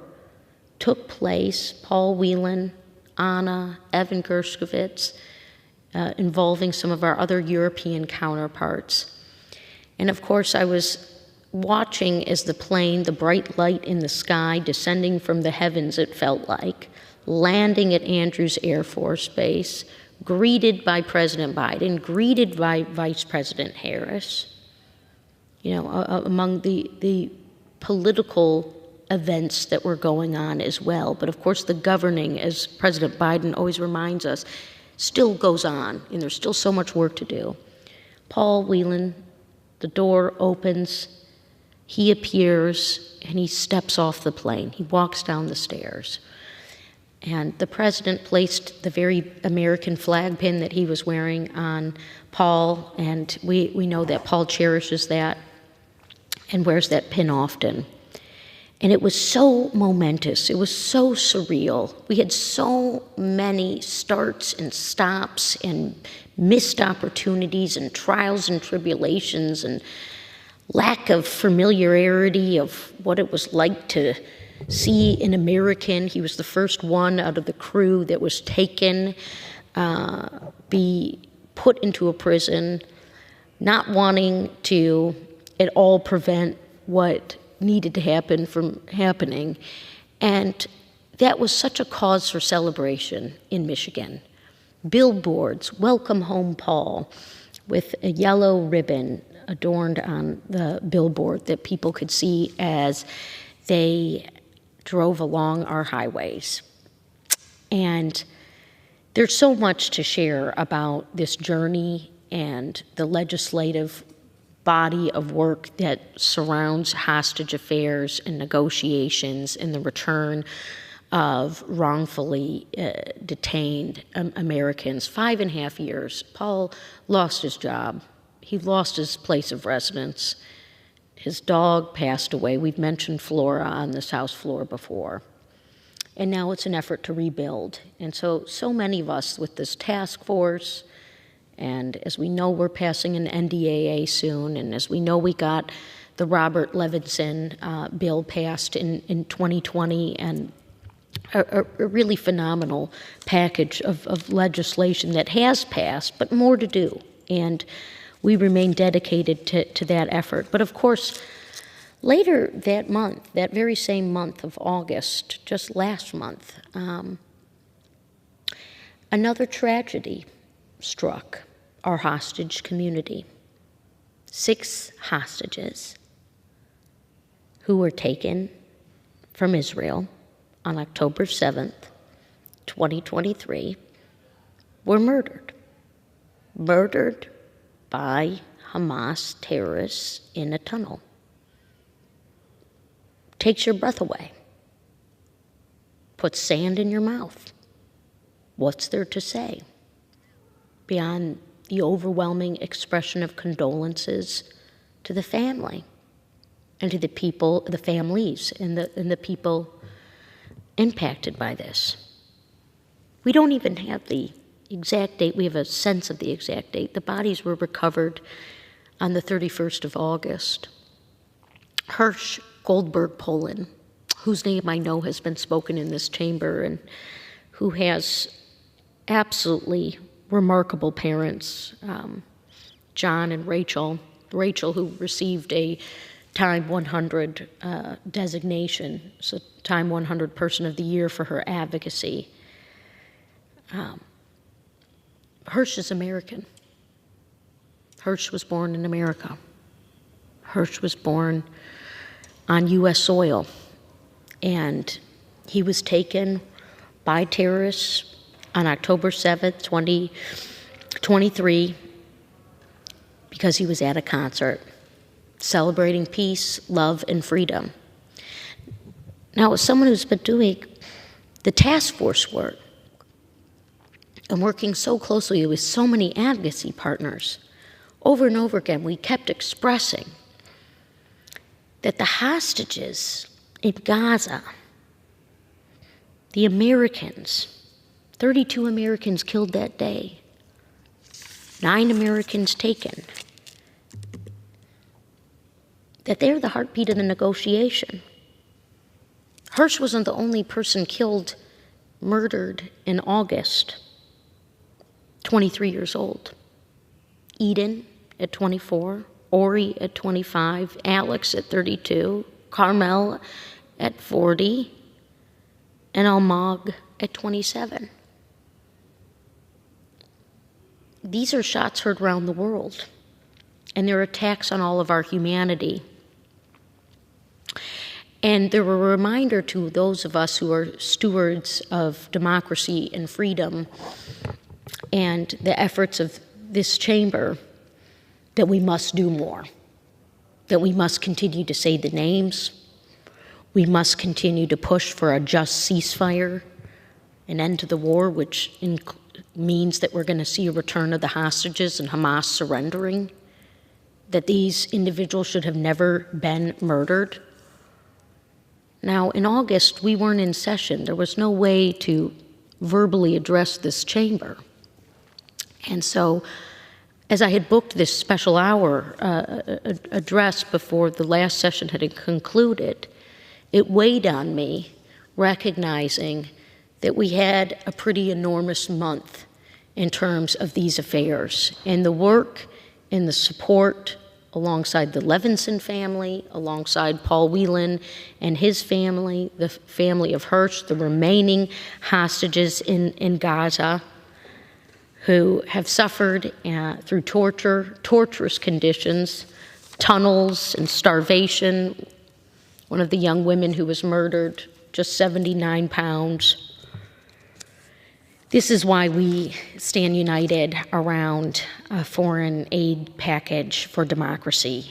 took place. Paul Whelan, Anna, Evan Gershkovich, involving some of our other European counterparts. And of course, I was watching as the plane, the bright light in the sky, descending from the heavens, it felt like, landing at Andrews Air Force Base, greeted by President Biden, greeted by Vice President Harris, among the political events that were going on as well. But of course, the governing, as President Biden always reminds us, still goes on, and there's still so much work to do. Paul Whelan, the door opens, he appears, and he steps off the plane. He walks down the stairs. And the president placed the very American flag pin that he was wearing on Paul, and we know that Paul cherishes that and wears that pin often. And it was so momentous. It was so surreal. We had so many starts and stops and missed opportunities and trials and tribulations and lack of familiarity of what it was like to see an American. He was the first one out of the crew that was taken, be put into a prison, not wanting to at all prevent what needed to happen from happening. And that was such a cause for celebration in Michigan. Billboards, "Welcome Home Paul," with a yellow ribbon adorned on the billboard that people could see as they drove along our highways. And there's so much to share about this journey and the legislative body of work that surrounds hostage affairs and negotiations and the return of wrongfully detained Americans. 5.5 years. Paul lost his job. He lost his place of residence. His dog passed away. We've mentioned Flora on this House floor before. And now it's an effort to rebuild. And so many of us with this task force And as we know, we're passing an NDAA soon, and as we know, we got the Robert Levinson bill passed in 2020, and a really phenomenal package of legislation that has passed, but more to do. And we remain dedicated to that effort. But of course, later that month, that very same month of August, just last month, another tragedy struck our hostage community. 6 hostages who were taken from Israel on October 7th, 2023, were murdered. Murdered by Hamas terrorists in a tunnel. Takes your breath away. Puts sand in your mouth. What's there to say beyond the overwhelming expression of condolences to the family and to the people, the families, and the people impacted by this? We don't even have the exact date. We have a sense of the exact date. The bodies were recovered on the 31st of August. Hirsch Goldberg Poland, whose name I know has been spoken in this chamber, and who has absolutely remarkable parents, John and Rachel. Rachel, who received a Time 100 designation, so Time 100 Person of the Year for her advocacy. Hirsch is American. Hirsch was born in America. Hirsch was born on U.S. soil, and he was taken by terrorists on October 7th, 2023, because he was at a concert celebrating peace, love, and freedom. Now, as someone who's been doing the task force work and working so closely with so many advocacy partners, over and over again, we kept expressing that the hostages in Gaza, the Americans, 32 Americans killed that day, 9 Americans taken, that they're the heartbeat of the negotiation. Hirsch wasn't the only person killed, murdered in August, 23 years old. Eden at 24, Ori at 25, Alex at 32, Carmel at 40, and Almog at 27. These are shots heard around the world, and they're attacks on all of our humanity. And they're a reminder to those of us who are stewards of democracy and freedom and the efforts of this chamber that we must do more, that we must continue to say the names, we must continue to push for a just ceasefire, an end to the war, which means that we're going to see a return of the hostages and Hamas surrendering, that these individuals should have never been murdered. Now, in August, we weren't in session. There was no way to verbally address this chamber. And so, as I had booked this special hour address before the last session had concluded, it weighed on me, recognizing that we had a pretty enormous month in terms of these affairs, and the work and the support alongside the Levinson family, alongside Paul Whelan and his family, the family of Hirsch, the remaining hostages in Gaza, who have suffered through torturous conditions, tunnels and starvation. One of the young women who was murdered, just 79 pounds. This is why we stand united around a foreign aid package for democracy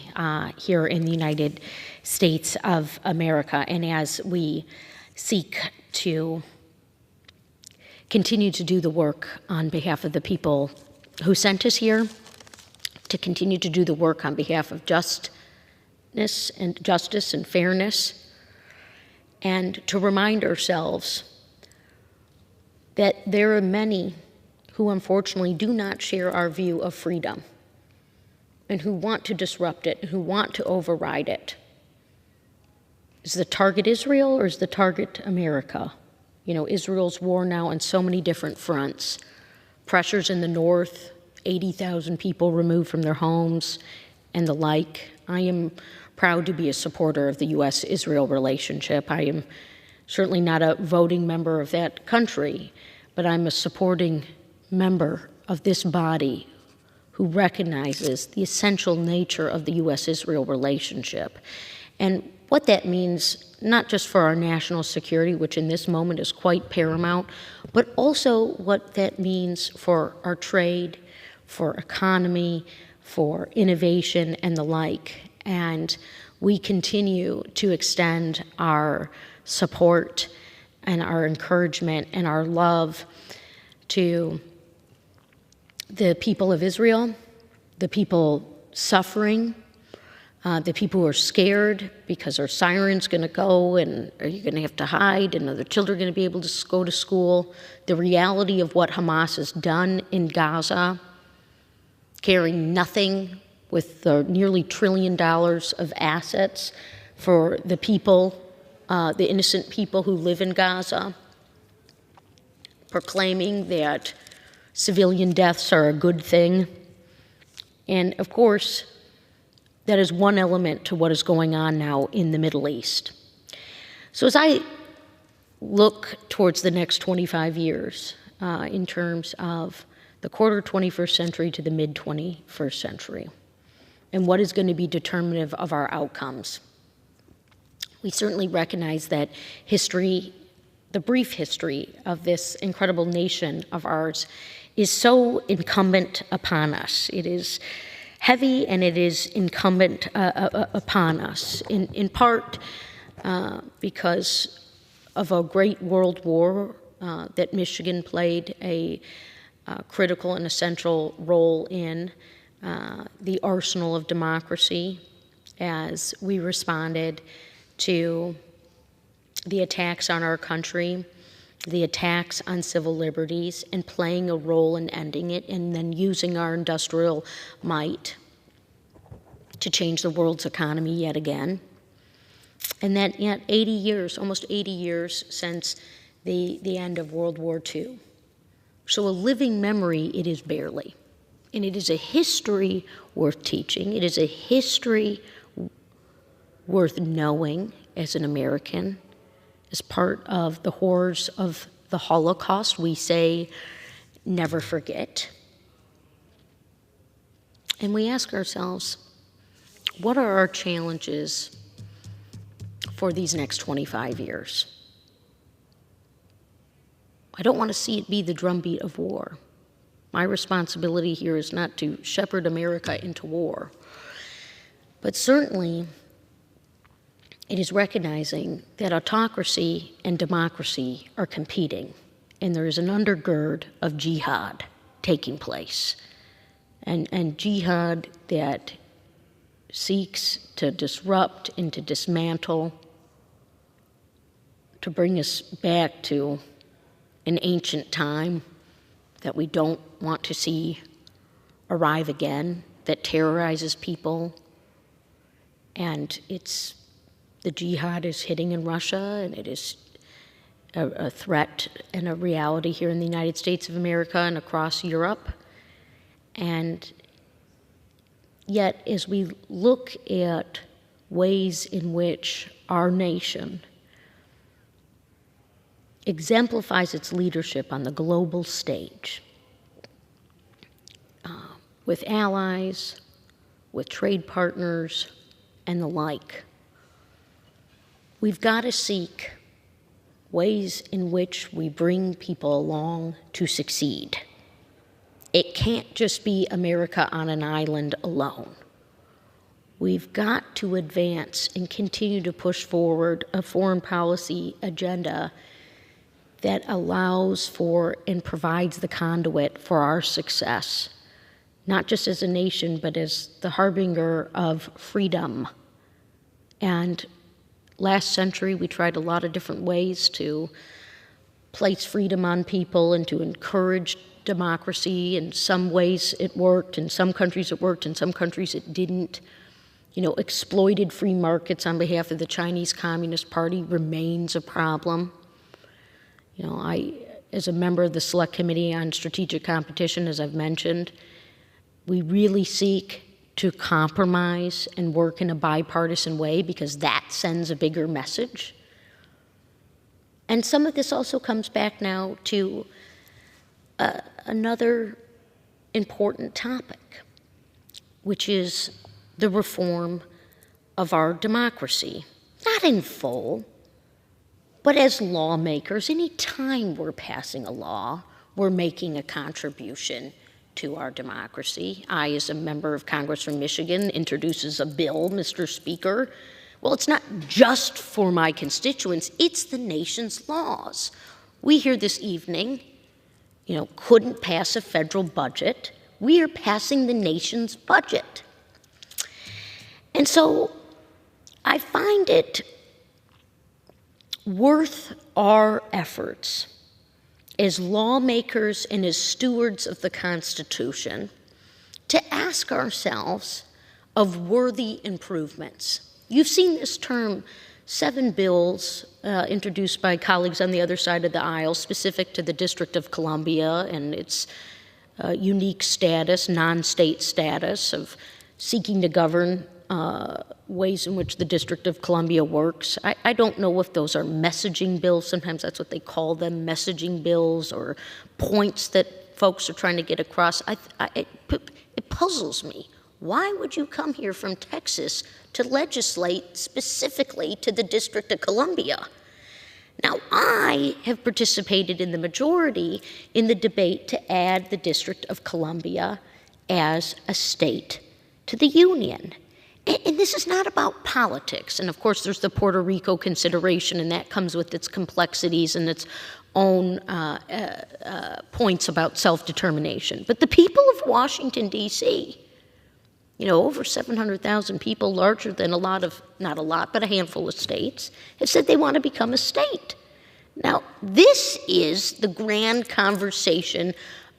here in the United States of America. And as we seek to continue to do the work on behalf of the people who sent us here, to continue to do the work on behalf of justice and fairness, and to remind ourselves that there are many who unfortunately do not share our view of freedom and who want to disrupt it, who want to override it. Is the target Israel or is the target America? You know, Israel's war now on so many different fronts. Pressures in the north, 80,000 people removed from their homes, and the like. I am proud to be a supporter of the U.S.-Israel relationship. I am certainly not a voting member of that country, but I'm a supporting member of this body who recognizes the essential nature of the U.S.-Israel relationship. And what that means, not just for our national security, which in this moment is quite paramount, but also what that means for our trade, for economy, for innovation, and the like. And we continue to extend our support and our encouragement and our love to the people of Israel, the people suffering, the people who are scared because our siren's going to go and are you going to have to hide and are the children going to be able to go to school, the reality of what Hamas has done in Gaza, caring nothing with the nearly $1 trillion of assets for the people, the innocent people who live in Gaza, proclaiming that civilian deaths are a good thing. And of course, that is one element to what is going on now in the Middle East. So as I look towards the next 25 years in terms of the quarter 21st century to the mid-21st century, and what is going to be determinative of our outcomes, we certainly recognize that history, the brief history of this incredible nation of ours, is so incumbent upon us. It is heavy and it is incumbent upon us, in part because of a great world war that Michigan played a critical and essential role in, the arsenal of democracy as we responded to the attacks on our country, the attacks on civil liberties, and playing a role in ending it, and then using our industrial might to change the world's economy yet again. And that yet 80 years, almost 80 years since the end of World War II. So a living memory it is barely. And it is a history worth teaching. It is a history worth knowing as an American. As part of the horrors of the Holocaust, we say, never forget. And we ask ourselves, what are our challenges for these next 25 years? I don't want to see it be the drumbeat of war. My responsibility here is not to shepherd America into war, but certainly it is recognizing that autocracy and democracy are competing, and there is an undergird of jihad taking place, and jihad that seeks to disrupt and to dismantle, to bring us back to an ancient time that we don't want to see arrive again, that terrorizes people. And the jihad is hitting in Russia, and it is a threat and a reality here in the United States of America and across Europe. And yet, as we look at ways in which our nation exemplifies its leadership on the global stage, with allies, with trade partners, and the like, we've got to seek ways in which we bring people along to succeed. It can't just be America on an island alone. We've got to advance and continue to push forward a foreign policy agenda that allows for and provides the conduit for our success, not just as a nation, but as the harbinger of freedom. And last century, we tried a lot of different ways to place freedom on people and to encourage democracy. In some ways it worked, in some countries it worked, in some countries it didn't. Exploited free markets on behalf of the Chinese Communist Party remains a problem. As a member of the Select Committee on Strategic Competition, as I've mentioned, we really seek to compromise and work in a bipartisan way because that sends a bigger message. And some of this also comes back now to another important topic, which is the reform of our democracy. Not in full, but as lawmakers, any time we're passing a law, we're making a contribution to our democracy. I, as a member of Congress from Michigan, introduces a bill, Mr. Speaker. Well, it's not just for my constituents, it's the nation's laws. We here this evening, couldn't pass a federal budget. We are passing the nation's budget. And so I find it worth our efforts as lawmakers and as stewards of the Constitution to ask ourselves of worthy improvements. You've seen this term, 7 bills introduced by colleagues on the other side of the aisle specific to the District of Columbia and its unique status, non-state status of seeking to govern ways in which the District of Columbia works. I don't know if those are messaging bills. Sometimes that's what they call them, messaging bills, or points that folks are trying to get across. It puzzles me. Why would you come here from Texas to legislate specifically to the District of Columbia? Now, I have participated in the majority in the debate to add the District of Columbia as a state to the Union. And this is not about politics. And of course, there's the Puerto Rico consideration, and that comes with its complexities and its own points about self-determination. But the people of Washington, D.C., over 700,000 people, larger than not a lot, but a handful of states, have said they want to become a state. Now, this is the grand conversation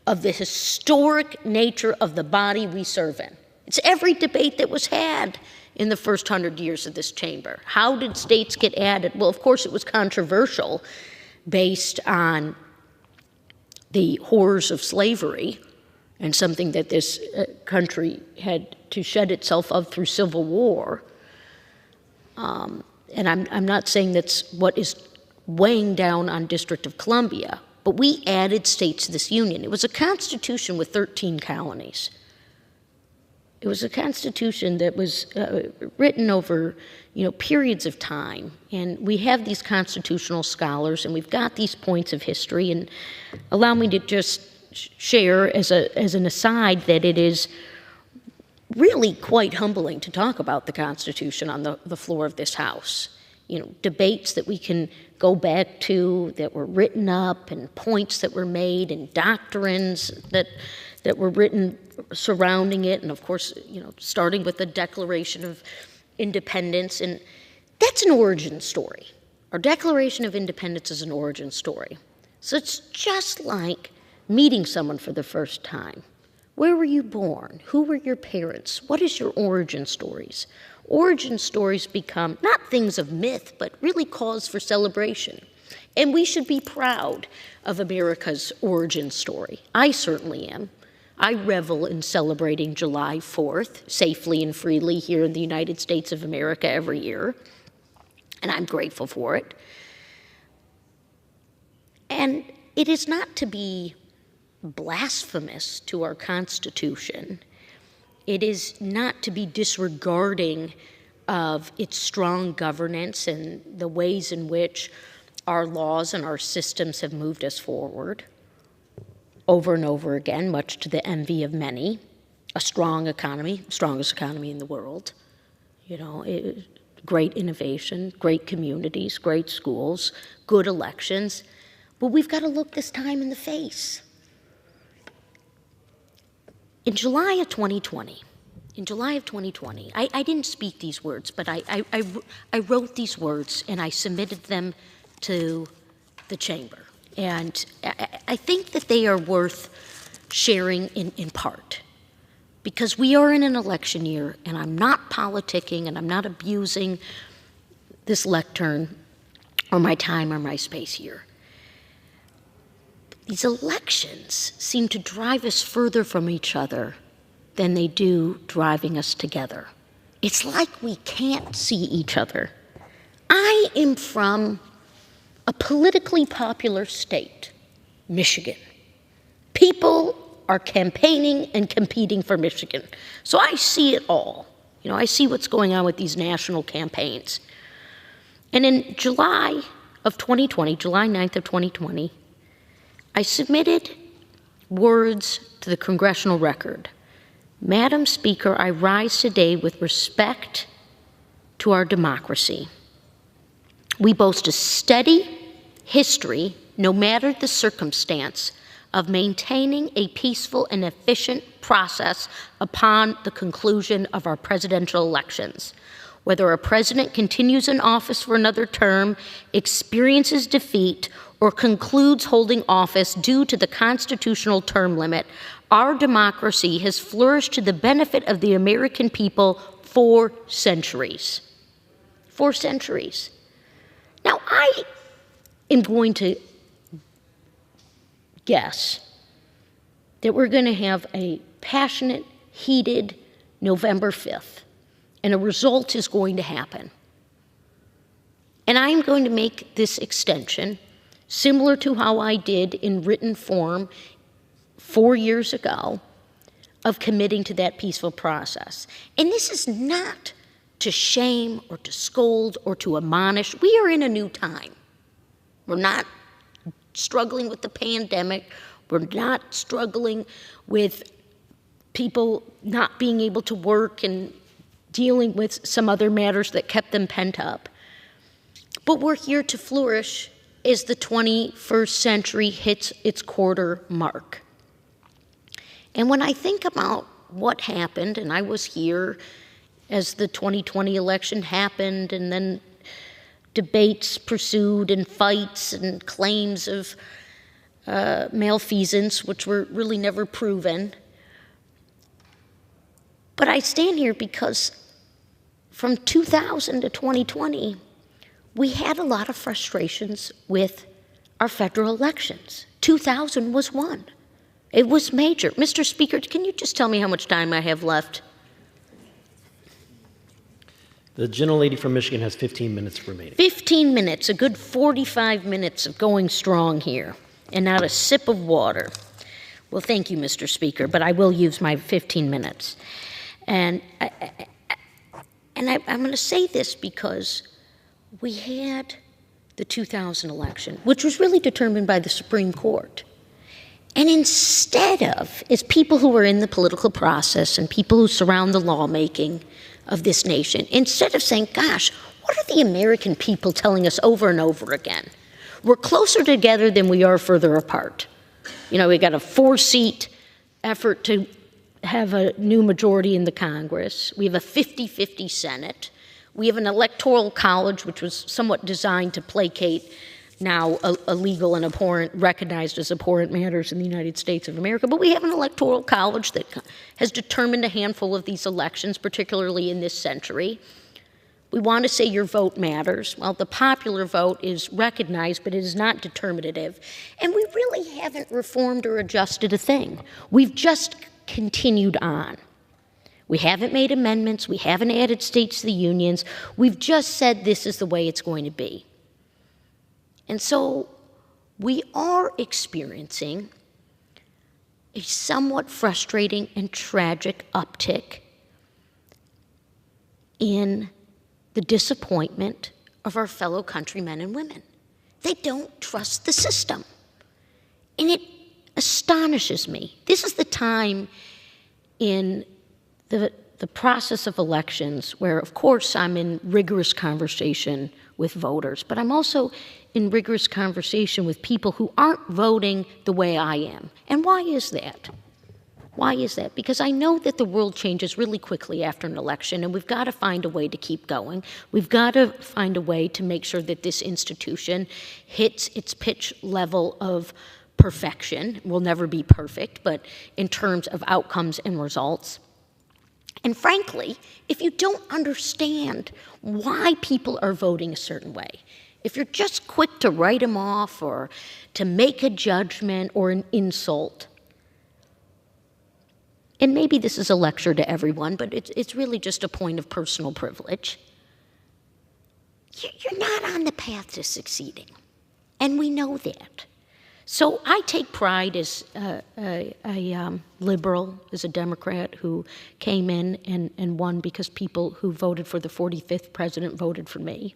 of the historic nature of the body we serve in. It's every debate that was had in the first 100 years of this chamber. How did states get added? Well, of course, it was controversial based on the horrors of slavery and something that this country had to shed itself of through civil war. And I'm not saying that's what is weighing down on District of Columbia, but we added states to this union. It was a constitution with 13 colonies. It was a constitution that was written over, periods of time. And we have these constitutional scholars, and we've got these points of history. And allow me to just share as an aside that it is really quite humbling to talk about the Constitution on the floor of this House. Debates that we can go back to that were written up, and points that were made, and doctrines that were written surrounding it, and of course, starting with the Declaration of Independence, and that's an origin story. Our Declaration of Independence is an origin story. So it's just like meeting someone for the first time. Where were you born? Who were your parents? What is your origin stories? Origin stories become not things of myth, but really cause for celebration. And we should be proud of America's origin story. I certainly am. I revel in celebrating July 4th safely and freely here in the United States of America every year, and I'm grateful for it. And it is not to be blasphemous to our Constitution. It is not to be disregarding of its strong governance and the ways in which our laws and our systems have moved us forward over and over again, much to the envy of many. A strong economy, strongest economy in the world. Great innovation, great communities, great schools, good elections. But we've got to look this time in the face. In July of 2020, I didn't speak these words, but I wrote these words and I submitted them to the chamber. And I think that they are worth sharing in part. Because we are in an election year, and I'm not politicking and I'm not abusing this lectern or my time or my space here. These elections seem to drive us further from each other than they do driving us together. It's like we can't see each other. I am from a politically popular state, Michigan. People are campaigning and competing for Michigan. So I see it all. You know, I see what's going on with these national campaigns. And in July of 2020, July 9th of 2020, I submitted words to the Congressional Record. Madam Speaker, I rise today with respect to our democracy. We boast a steady history, no matter the circumstance, of maintaining a peaceful and efficient process upon the conclusion of our presidential elections. Whether a president continues in office for another term, experiences defeat, or concludes holding office due to the constitutional term limit, our democracy has flourished to the benefit of the American people for centuries. For centuries. Now, I am going to guess that we're going to have a passionate, heated November 5th, and a result is going to happen. And I am going to make this extension similar to how I did in written form 4 years ago of committing to that peaceful process. And this is not to shame or to scold or to admonish. We are in a new time. We're not struggling with the pandemic. We're not struggling with people not being able to work and dealing with some other matters that kept them pent up. But we're here to flourish as the 21st century hits its quarter mark. And when I think about what happened, and I was here as the 2020 election happened, and then debates pursued and fights and claims of malfeasance, which were really never proven. But I stand here because from 2000 to 2020, we had a lot of frustrations with our federal elections. 2000 was one. It was major. Mr. Speaker, can you just tell me how much time I have left? The gentlelady from Michigan has 15 minutes remaining. 15 minutes, a good 45 minutes of going strong here, and not a sip of water. Well, thank you, Mr. Speaker, but I will use my 15 minutes. And I'm going to say this because we had the 2000 election, which was really determined by the Supreme Court. And instead of, as people who are in the political process and people who surround the lawmaking of this nation, instead of saying, gosh, what are the American people telling us over and over again? We're closer together than we are further apart. You know, we got a 4-seat effort to have a new majority in the Congress. We have a 50-50 Senate. We have an electoral college, which was somewhat designed to placate now illegal and abhorrent, recognized as abhorrent matters in the United States of America. But we have an electoral college that has determined a handful of these elections, particularly in this century. We want to say your vote matters. Well, the popular vote is recognized, but it is not determinative. And we really haven't reformed or adjusted a thing. We've just continued on. We haven't made amendments. We haven't added states to the unions. We've just said this is the way it's going to be. And so we are experiencing a somewhat frustrating and tragic uptick in the disappointment of our fellow countrymen and women. They don't trust the system. And it astonishes me. This is the time in the process of elections where, of course, I'm in rigorous conversation with voters, but I'm also in rigorous conversation with people who aren't voting the way I am. And why is that? Why is that? Because I know that the world changes really quickly after an election, and we've got to find a way to keep going. We've got to find a way to make sure that this institution hits its pitch level of perfection. We'll never be perfect, but in terms of outcomes and results. And frankly, if you don't understand why people are voting a certain way, if you're just quick to write them off or to make a judgment or an insult, and maybe this is a lecture to everyone, but it's really just a point of personal privilege, you're not on the path to succeeding. And we know that. So I take pride as a liberal, as a Democrat who came in and won because people who voted for the 45th president voted for me.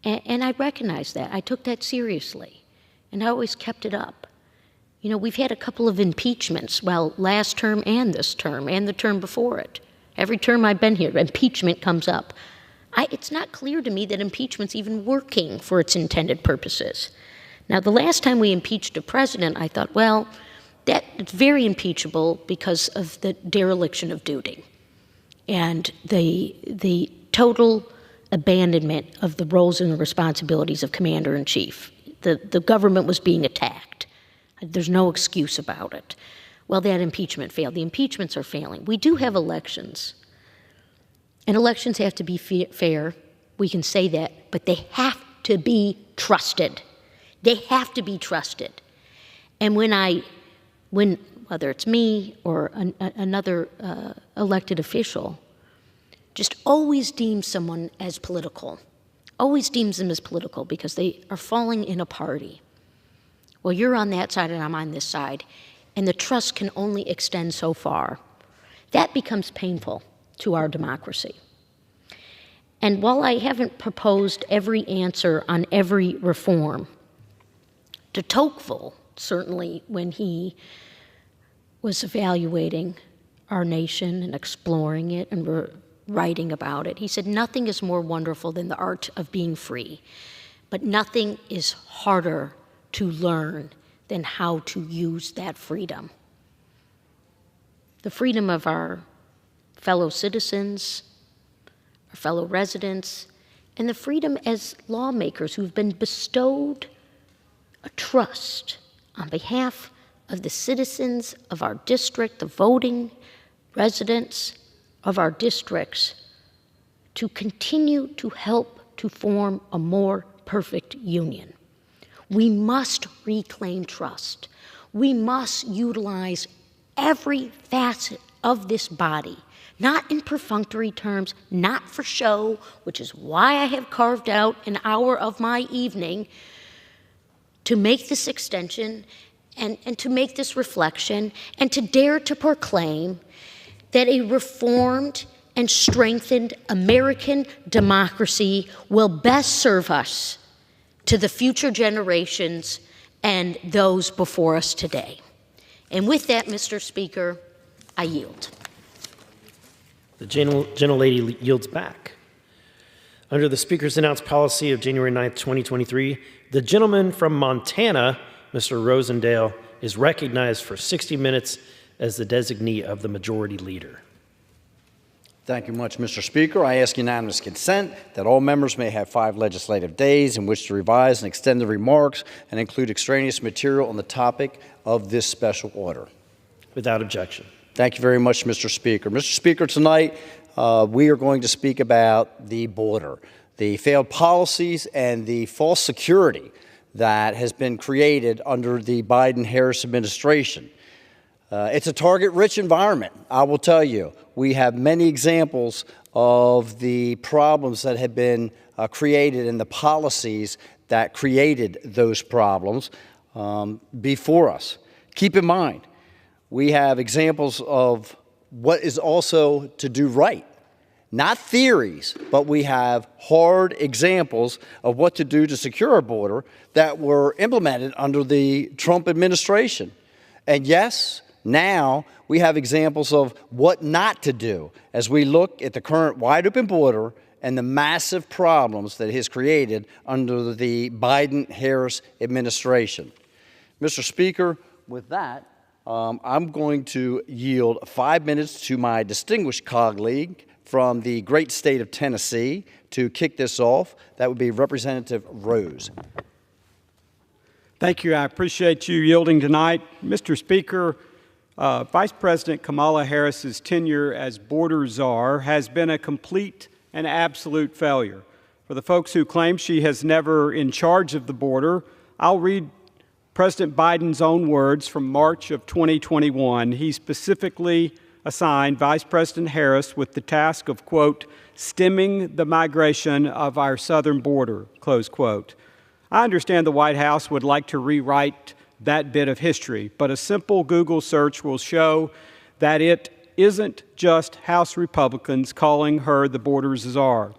And I recognize that. I took that seriously. And I always kept it up. You know, we've had a couple of impeachments, well, last term and this term and the term before it. Every term I've been here, impeachment comes up. It's not clear to me that impeachment's even working for its intended purposes. Now, the last time we impeached a president, I thought, well, it's very impeachable because of the dereliction of duty and the total abandonment of the roles and the responsibilities of commander-in-chief. The government was being attacked. There's no excuse about it. Well, that impeachment failed. The impeachments are failing. We do have elections, and elections have to be fair. We can say that, but they have to be trusted. They have to be trusted. And when whether it's me or another elected official, just always deems someone as political, always deems them as political because they are falling in a party. Well, you're on that side and I'm on this side, and the trust can only extend so far. That becomes painful to our democracy. And while I haven't proposed every answer on every reform, de Tocqueville, certainly when he was evaluating our nation and exploring it and writing about it, he said, "Nothing is more wonderful than the art of being free, but nothing is harder to learn than how to use that freedom." The freedom of our fellow citizens, our fellow residents, and the freedom as lawmakers who've been bestowed a trust on behalf of the citizens of our district, the voting residents of our districts, to continue to help to form a more perfect union. We must reclaim trust. We must utilize every facet of this body, not in perfunctory terms, not for show, which is why I have carved out an hour of my evening to make this extension and to make this reflection and to dare to proclaim that a reformed and strengthened American democracy will best serve us to the future generations and those before us today. And with that, Mr. Speaker, I yield. The gentlelady yields back. Under the Speaker's announced policy of January 9th, 2023, the gentleman from Montana, Mr. Rosendale, is recognized for 60 minutes as the designee of the Majority Leader. Thank you much, Mr. Speaker. I ask unanimous consent that all members may have 5 legislative days in which to revise and extend the remarks and include extraneous material on the topic of this special order. Without objection. Thank you very much, Mr. Speaker. Mr. Speaker, tonight we are going to speak about the border, the failed policies and the false security that has been created under the Biden-Harris administration. It's a target-rich environment, I will tell you. We have many examples of the problems that have been created and the policies that created those problems before us. Keep in mind, we have examples of what is also to do right. Not theories, but we have hard examples of what to do to secure our border that were implemented under the Trump administration. And yes, now we have examples of what not to do as we look at the current wide open border and the massive problems that it has created under the Biden-Harris administration. Mr. Speaker, with that, I'm going to yield 5 minutes to my distinguished colleague from the great state of Tennessee to kick this off. That would be Representative Rose. Thank you. I appreciate you yielding tonight. Mr. Speaker, Vice President Kamala Harris's tenure as border czar has been a complete and absolute failure. For the folks who claim she has never in charge of the border, I'll read President Biden's own words from March of 2021. He specifically assigned Vice President Harris with the task of, quote, stemming the migration of our southern border, close quote. I understand the White House would like to rewrite that bit of history, but a simple Google search will show that it isn't just House Republicans calling her the border czar.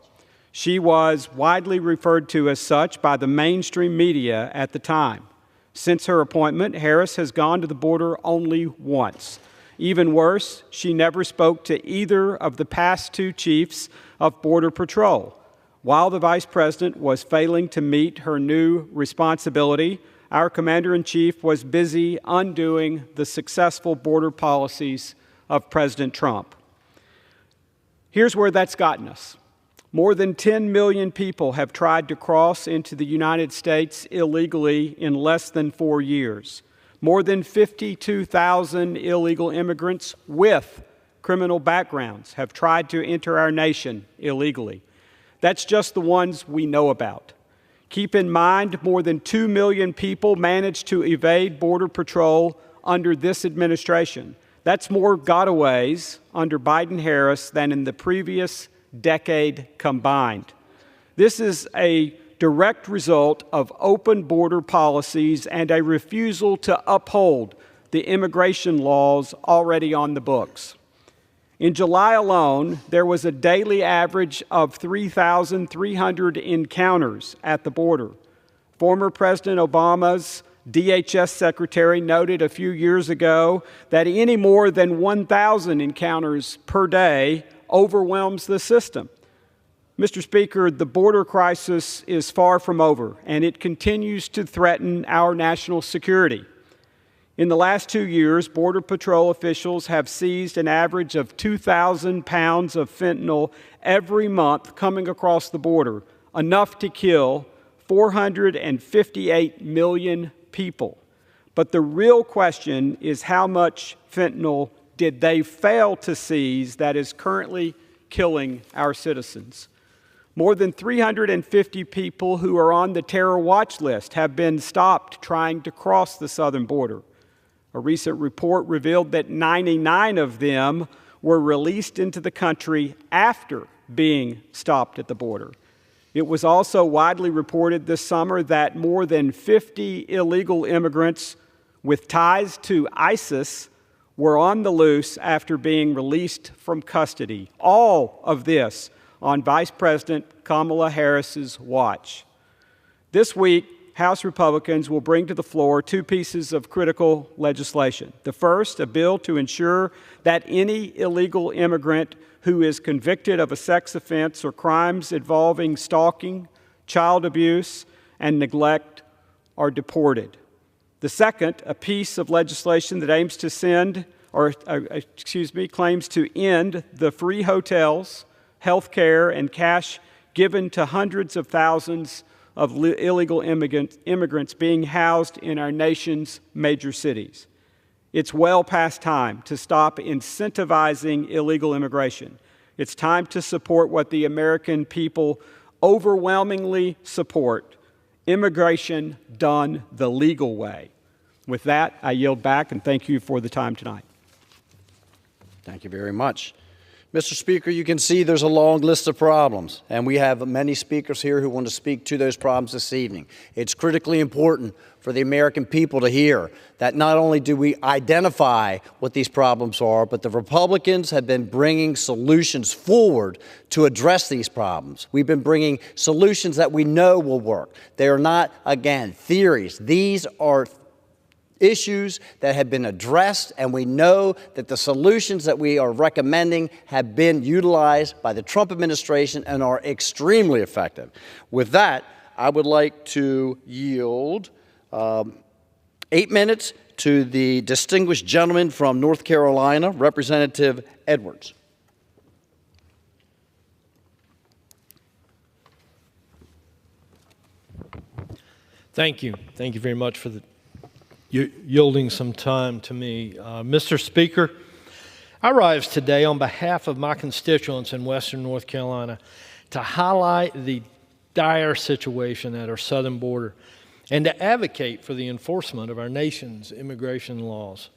She was widely referred to as such by the mainstream media at the time. Since her appointment, Harris has gone to the border only once. Even worse, she never spoke to either of the past two chiefs of Border Patrol. While the Vice President was failing to meet her new responsibility, our Commander-in-Chief was busy undoing the successful border policies of President Trump. Here's where that's gotten us. More than 10 million people have tried to cross into the United States illegally in less than 4 years. More than 52,000 illegal immigrants with criminal backgrounds have tried to enter our nation illegally. That's just the ones we know about. Keep in mind, more than 2 million people managed to evade Border Patrol under this administration. That's more gotaways under Biden-Harris than in the previous decade combined. This is a direct result of open border policies and a refusal to uphold the immigration laws already on the books. In July alone, there was a daily average of 3,300 encounters at the border. Former President Obama's DHS secretary noted a few years ago that any more than 1,000 encounters per day overwhelms the system. Mr. Speaker, the border crisis is far from over, and it continues to threaten our national security. In the last 2 years, Border Patrol officials have seized an average of 2,000 pounds of fentanyl every month coming across the border, enough to kill 458 million people. But the real question is, how much fentanyl did they fail to seize that is currently killing our citizens? More than 350 people who are on the terror watch list have been stopped trying to cross the southern border. A recent report revealed that 99 of them were released into the country after being stopped at the border. It was also widely reported this summer that more than 50 illegal immigrants with ties to ISIS were on the loose after being released from custody. All of this on Vice President Kamala Harris's watch. This week, House Republicans will bring to the floor two pieces of critical legislation. The first, a bill to ensure that any illegal immigrant who is convicted of a sex offense or crimes involving stalking, child abuse, and neglect are deported. The second, a piece of legislation that aims to claims to end the free hotels, health care, and cash given to hundreds of thousands of illegal immigrants being housed in our nation's major cities. It's well past time to stop incentivizing illegal immigration. It's time to support what the American people overwhelmingly support: immigration done the legal way. With that, I yield back and thank you for the time tonight. Thank you very much. Mr. Speaker, you can see there's a long list of problems, and we have many speakers here who want to speak to those problems this evening. It's critically important for the American people to hear that not only do we identify what these problems are, but the Republicans have been bringing solutions forward to address these problems. We've been bringing solutions that we know will work. They are not, again, theories. These are issues that have been addressed, and we know that the solutions that we are recommending have been utilized by the Trump administration and are extremely effective. With that, I would like to yield 8 minutes to the distinguished gentleman from North Carolina, Representative Edwards. Thank you. Thank you very much for yielding some time to me. Mr. Speaker, I rise today on behalf of my constituents in western North Carolina to highlight the dire situation at our southern border and to advocate for the enforcement of our nation's immigration laws.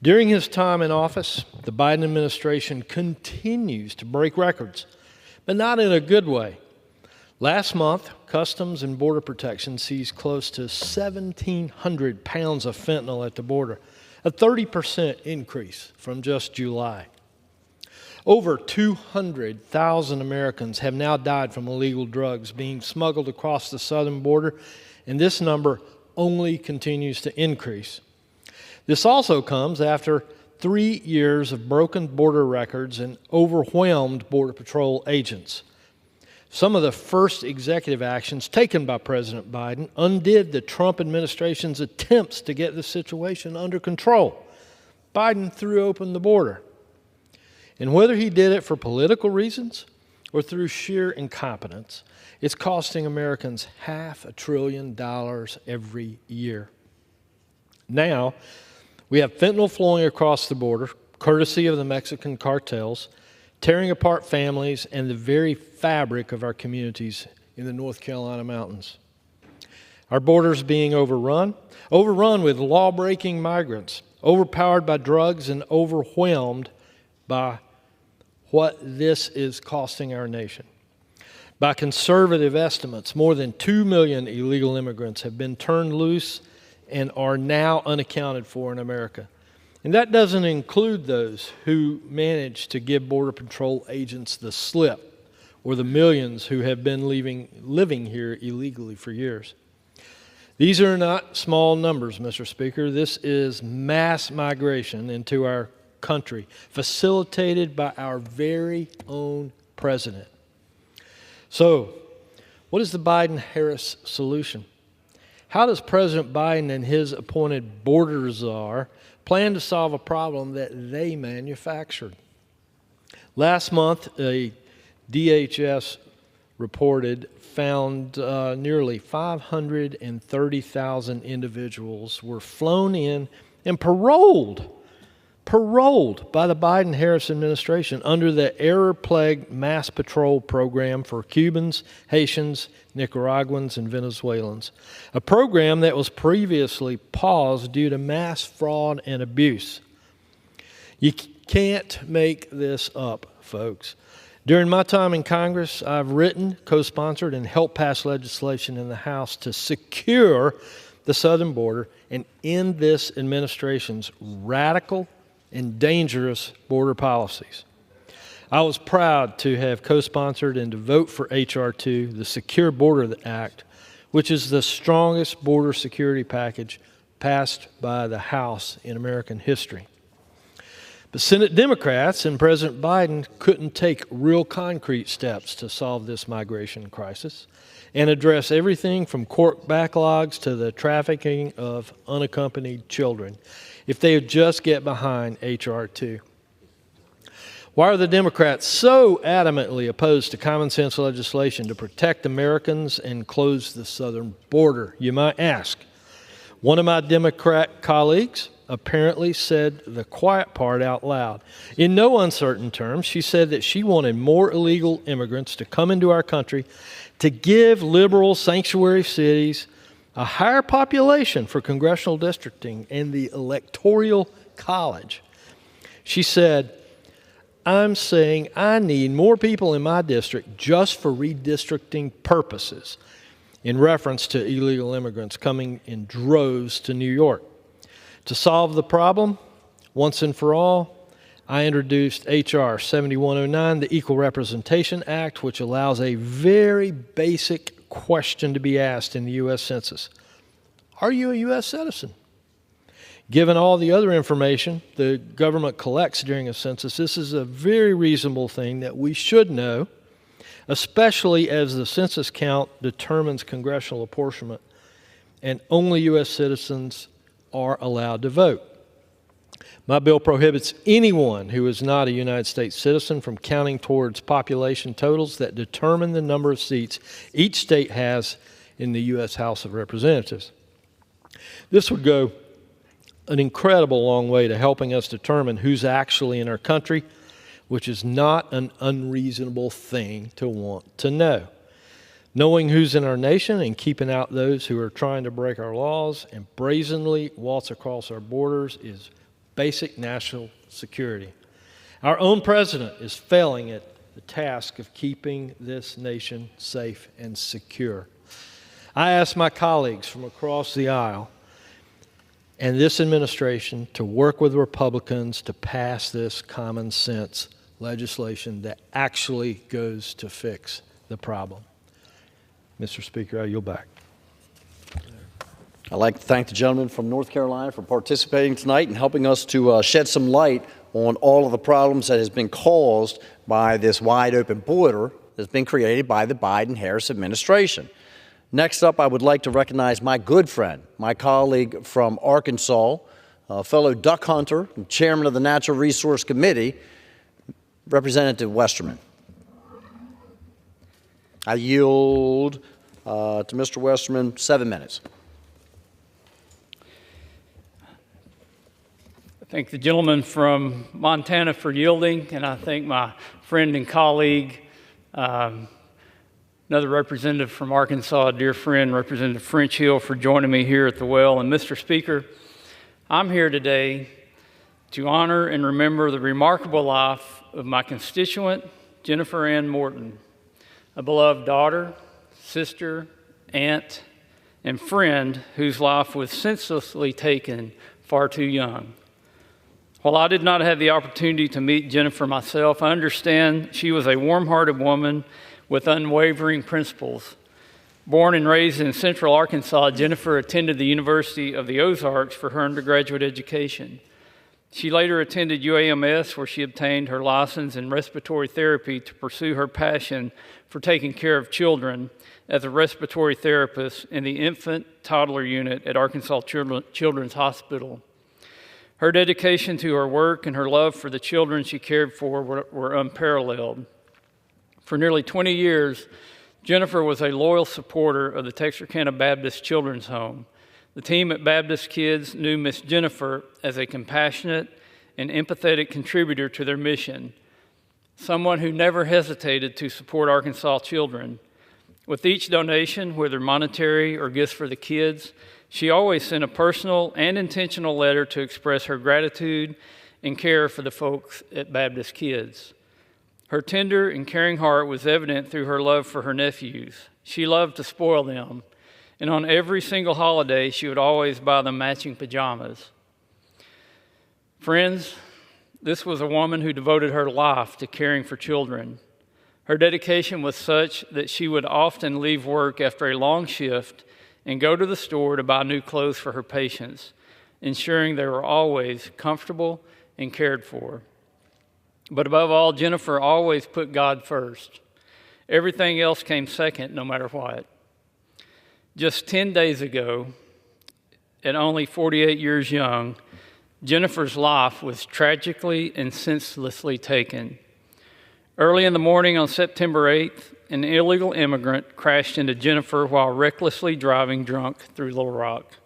During his time in office, the Biden administration continues to break records, but not in a good way. Last month, Customs and Border Protection seized close to 1,700 pounds of fentanyl at the border, a 30% increase from just July. Over 200,000 Americans have now died from illegal drugs being smuggled across the southern border, and this number only continues to increase. This also comes after 3 years of broken border records and overwhelmed Border Patrol agents. Some of the first executive actions taken by President Biden undid the Trump administration's attempts to get the situation under control. Biden threw open the border. And whether he did it for political reasons or through sheer incompetence, it's costing Americans $500 billion every year. Now, we have fentanyl flowing across the border, courtesy of the Mexican cartels, tearing apart families and the very fabric of our communities in the North Carolina mountains. Our borders being overrun with law-breaking migrants, overpowered by drugs and overwhelmed by what this is costing our nation. By conservative estimates, more than 2 million illegal immigrants have been turned loose and are now unaccounted for in America. And that doesn't include those who manage to give Border Patrol agents the slip, or the millions who have been living here illegally for years. These are not small numbers, Mr. Speaker. This is mass migration into our country, facilitated by our very own president. So, what is the Biden-Harris solution? How does President Biden and his appointed border czar plan to solve a problem that they manufactured? Last month, a DHS found nearly 530,000 individuals were flown in and paroled by the Biden-Harris administration under the error-plagued mass patrol program for Cubans, Haitians, Nicaraguans, and Venezuelans, a program that was previously paused due to mass fraud and abuse. You can't make this up, folks. During my time in Congress, I've written, co-sponsored, and helped pass legislation in the House to secure the southern border and end this administration's radical and dangerous border policies. I was proud to have co-sponsored and to vote for H.R. 2, the Secure Border Act, which is the strongest border security package passed by the House in American history. But Senate Democrats and President Biden couldn't take real concrete steps to solve this migration crisis and address everything from court backlogs to the trafficking of unaccompanied children if they would just get behind H.R. 2. Why are the Democrats so adamantly opposed to common sense legislation to protect Americans and close the southern border, you might ask? One of my Democrat colleagues apparently said the quiet part out loud. In no uncertain terms, she said that she wanted more illegal immigrants to come into our country to give liberal sanctuary cities a higher population for congressional districting and the Electoral College. She said, I'm saying I need more people in my district just for redistricting purposes, in reference to illegal immigrants coming in droves to New York. To solve the problem, once and for all, I introduced H.R. 7109, the Equal Representation Act, which allows a very basic question to be asked in the U.S. Census. Are you a U.S. citizen? Given all the other information the government collects during a census, this is a very reasonable thing that we should know, especially as the census count determines congressional apportionment, and only U.S. citizens are allowed to vote. My bill prohibits anyone who is not a United States citizen from counting towards population totals that determine the number of seats each state has in the U.S. House of Representatives. This would go an incredible long way to helping us determine who's actually in our country, which is not an unreasonable thing to want to know. Knowing who's in our nation and keeping out those who are trying to break our laws and brazenly waltz across our borders is basic national security. Our own president is failing at the task of keeping this nation safe and secure. I ask my colleagues from across the aisle and this administration to work with Republicans to pass this common sense legislation that actually goes to fix the problem. Mr. Speaker, I yield back. I'd like to thank the gentleman from North Carolina for participating tonight and helping us to shed some light on all of the problems that has been caused by this wide open border that's been created by the Biden-Harris administration. Next up, I would like to recognize my good friend, my colleague from Arkansas, fellow duck hunter and chairman of the Natural Resource Committee, Representative Westerman. I yield to Mr. Westerman 7 minutes. I thank the gentleman from Montana for yielding, and I thank my friend and colleague, another representative from Arkansas, a dear friend, Representative French Hill, for joining me here at the well. And Mr. Speaker, I'm here today to honor and remember the remarkable life of my constituent, Jennifer Ann Morton, a beloved daughter, sister, aunt, and friend whose life was senselessly taken far too young. While I did not have the opportunity to meet Jennifer myself, I understand she was a warm-hearted woman with unwavering principles. Born and raised in Central Arkansas, Jennifer attended the University of the Ozarks for her undergraduate education. She later attended UAMS, where she obtained her license in respiratory therapy to pursue her passion for taking care of children as a respiratory therapist in the infant toddler unit at Arkansas Children's Hospital. Her dedication to her work and her love for the children she cared for were unparalleled. For nearly 20 years, Jennifer was a loyal supporter of the Texarkana Baptist Children's Home. The team at Baptist Kids knew Miss Jennifer as a compassionate and empathetic contributor to their mission, someone who never hesitated to support Arkansas children. With each donation, whether monetary or gifts for the kids, she always sent a personal and intentional letter to express her gratitude and care for the folks at Baptist Kids. Her tender and caring heart was evident through her love for her nephews. She loved to spoil them, and on every single holiday, she would always buy them matching pajamas. Friends, this was a woman who devoted her life to caring for children. Her dedication was such that she would often leave work after a long shift and go to the store to buy new clothes for her patients, ensuring they were always comfortable and cared for. But above all, Jennifer always put God first. Everything else came second, no matter what. Just 10 days ago, at only 48 years young, Jennifer's life was tragically and senselessly taken. Early in the morning on September 8th, an illegal immigrant crashed into Jennifer while recklessly driving drunk through Little Rock.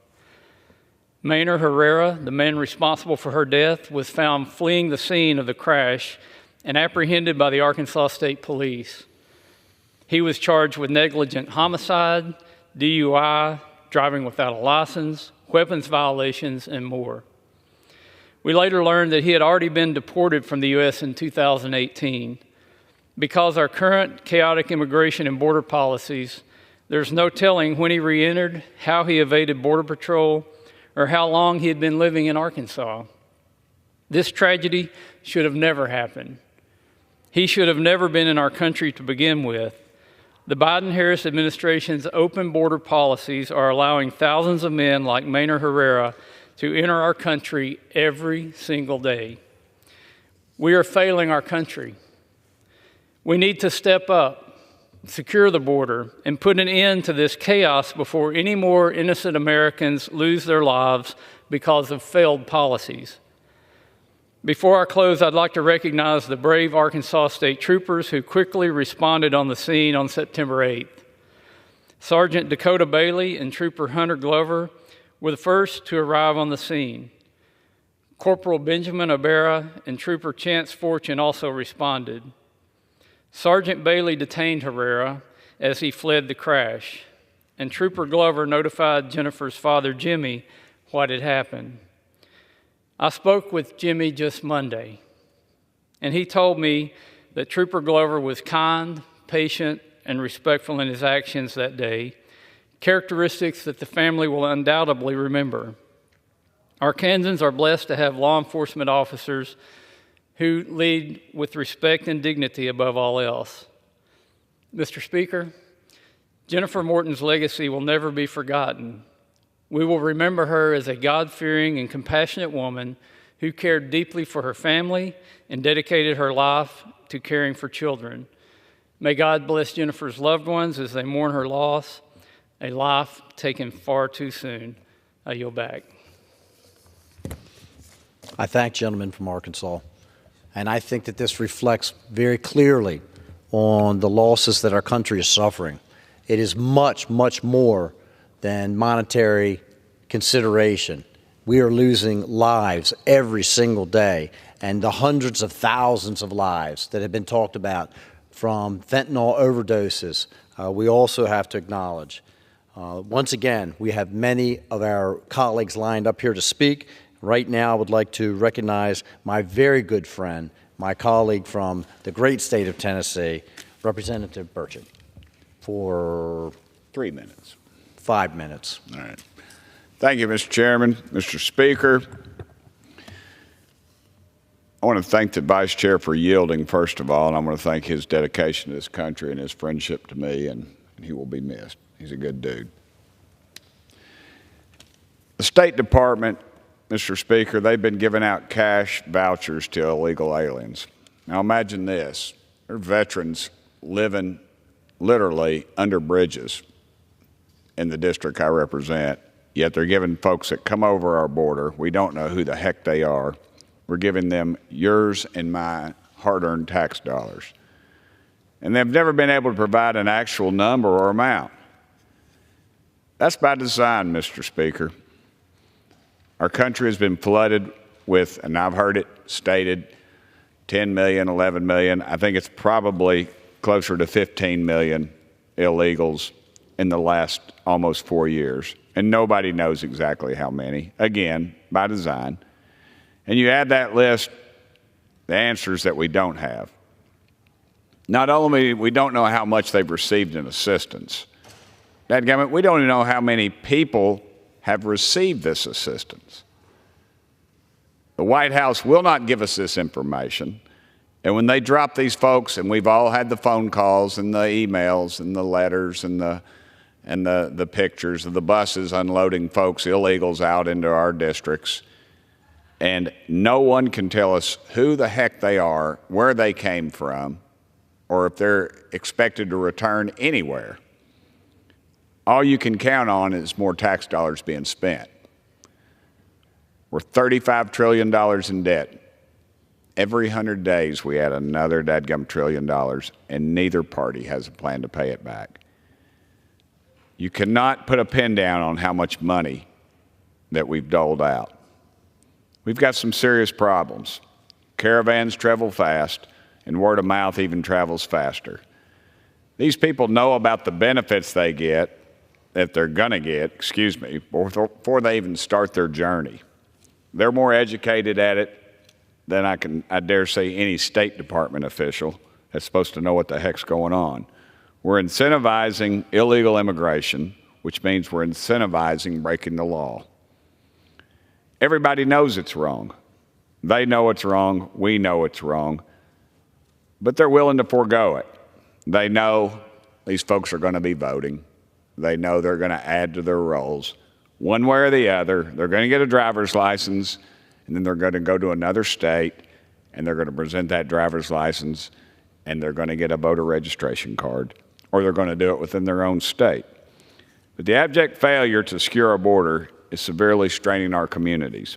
Maynard Herrera, the man responsible for her death, was found fleeing the scene of the crash and apprehended by the Arkansas State Police. He was charged with negligent homicide, DUI, driving without a license, weapons violations, and more. We later learned that he had already been deported from the U.S. in 2018. Because our current chaotic immigration and border policies, there's no telling when he re-entered, how he evaded Border Patrol, or how long he had been living in Arkansas. This tragedy should have never happened. He should have never been in our country to begin with. The Biden-Harris administration's open border policies are allowing thousands of men like Maynard Herrera to enter our country every single day. We are failing our country. We need to step up, secure the border, and put an end to this chaos before any more innocent Americans lose their lives because of failed policies. Before I close, I'd like to recognize the brave Arkansas State Troopers who quickly responded on the scene on September 8th. Sergeant Dakota Bailey and Trooper Hunter Glover were the first to arrive on the scene. Corporal Benjamin Obera and Trooper Chance Fortune also responded. Sergeant Bailey detained Herrera as he fled the crash, and Trooper Glover notified Jennifer's father, Jimmy, what had happened. I spoke with Jimmy just Monday, and he told me that Trooper Glover was kind, patient, and respectful in his actions that day, characteristics that the family will undoubtedly remember. Arkansans are blessed to have law enforcement officers who lead with respect and dignity above all else. Mr. Speaker, Jennifer Morton's legacy will never be forgotten. We will remember her as a God-fearing and compassionate woman who cared deeply for her family and dedicated her life to caring for children. May God bless Jennifer's loved ones as they mourn her loss, a life taken far too soon. I yield back. I thank gentlemen from Arkansas, and I think that this reflects very clearly on the losses that our country is suffering. It is much, much more than monetary consideration. We are losing lives every single day, and the hundreds of thousands of lives that have been talked about from fentanyl overdoses, we also have to acknowledge. Once again, we have many of our colleagues lined up here to speak. Right now, I would like to recognize my very good friend, my colleague from the great state of Tennessee, Representative Burchett, for 3 minutes. 5 minutes. All right. Thank you, Mr. Chairman. Mr. Speaker, I want to thank the Vice Chair for yielding, first of all, and I want to thank his dedication to this country and his friendship to me, and he will be missed. He's a good dude. The State Department, Mr. Speaker, they've been giving out cash vouchers to illegal aliens. Now imagine this. They're veterans living literally under bridges in the district I represent, yet they're giving folks that come over our border, we don't know who the heck they are, we're giving them yours and my hard-earned tax dollars. And they've never been able to provide an actual number or amount. That's by design, Mr. Speaker. Our country has been flooded with, and I've heard it stated, 10 million, 11 million. I think it's probably closer to 15 million illegals in the last almost 4 years. And nobody knows exactly how many, again, by design. And you add that list, the answers that we don't have. Not only we don't know how much they've received in assistance, dadgummit, we don't even know how many people have received this assistance. The White House will not give us this information. And when they drop these folks, and we've all had the phone calls and the emails and the letters and the pictures of the buses unloading folks, illegals, out into our districts, and no one can tell us who the heck they are, where they came from, or if they're expected to return anywhere. All you can count on is more tax dollars being spent. We're $35 trillion in debt. Every 100 days we add another dadgum $1 trillion, and neither party has a plan to pay it back. You cannot put a pin down on how much money that we've doled out. We've got some serious problems. Caravans travel fast, and word of mouth even travels faster. These people know about the benefits they get, that they're going to get, before they even start their journey. They're more educated at it than I dare say any State Department official that's supposed to know what the heck's going on. We're incentivizing illegal immigration, which means we're incentivizing breaking the law. Everybody knows it's wrong. They know it's wrong. We know it's wrong. But they're willing to forego it. They know these folks are going to be voting. They know they're going to add to their rolls. One way or the other, they're going to get a driver's license, and then they're going to go to another state, and they're going to present that driver's license, and they're going to get a voter registration card, or they're going to do it within their own state. But the abject failure to secure our border is severely straining our communities.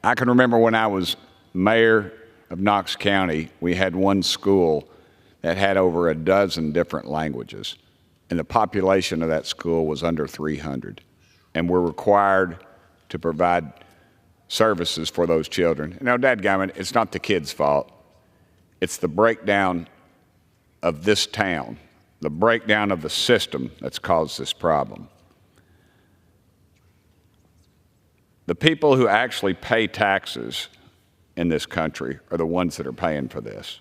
I can remember when I was mayor of Knox County, we had one school that had over a dozen different languages. and the population of that school was under 300. And we're required to provide services for those children. Now, dadgummit, it's not the kids' fault. It's the breakdown of this town, the breakdown of the system that's caused this problem. The people who actually pay taxes in this country are the ones that are paying for this.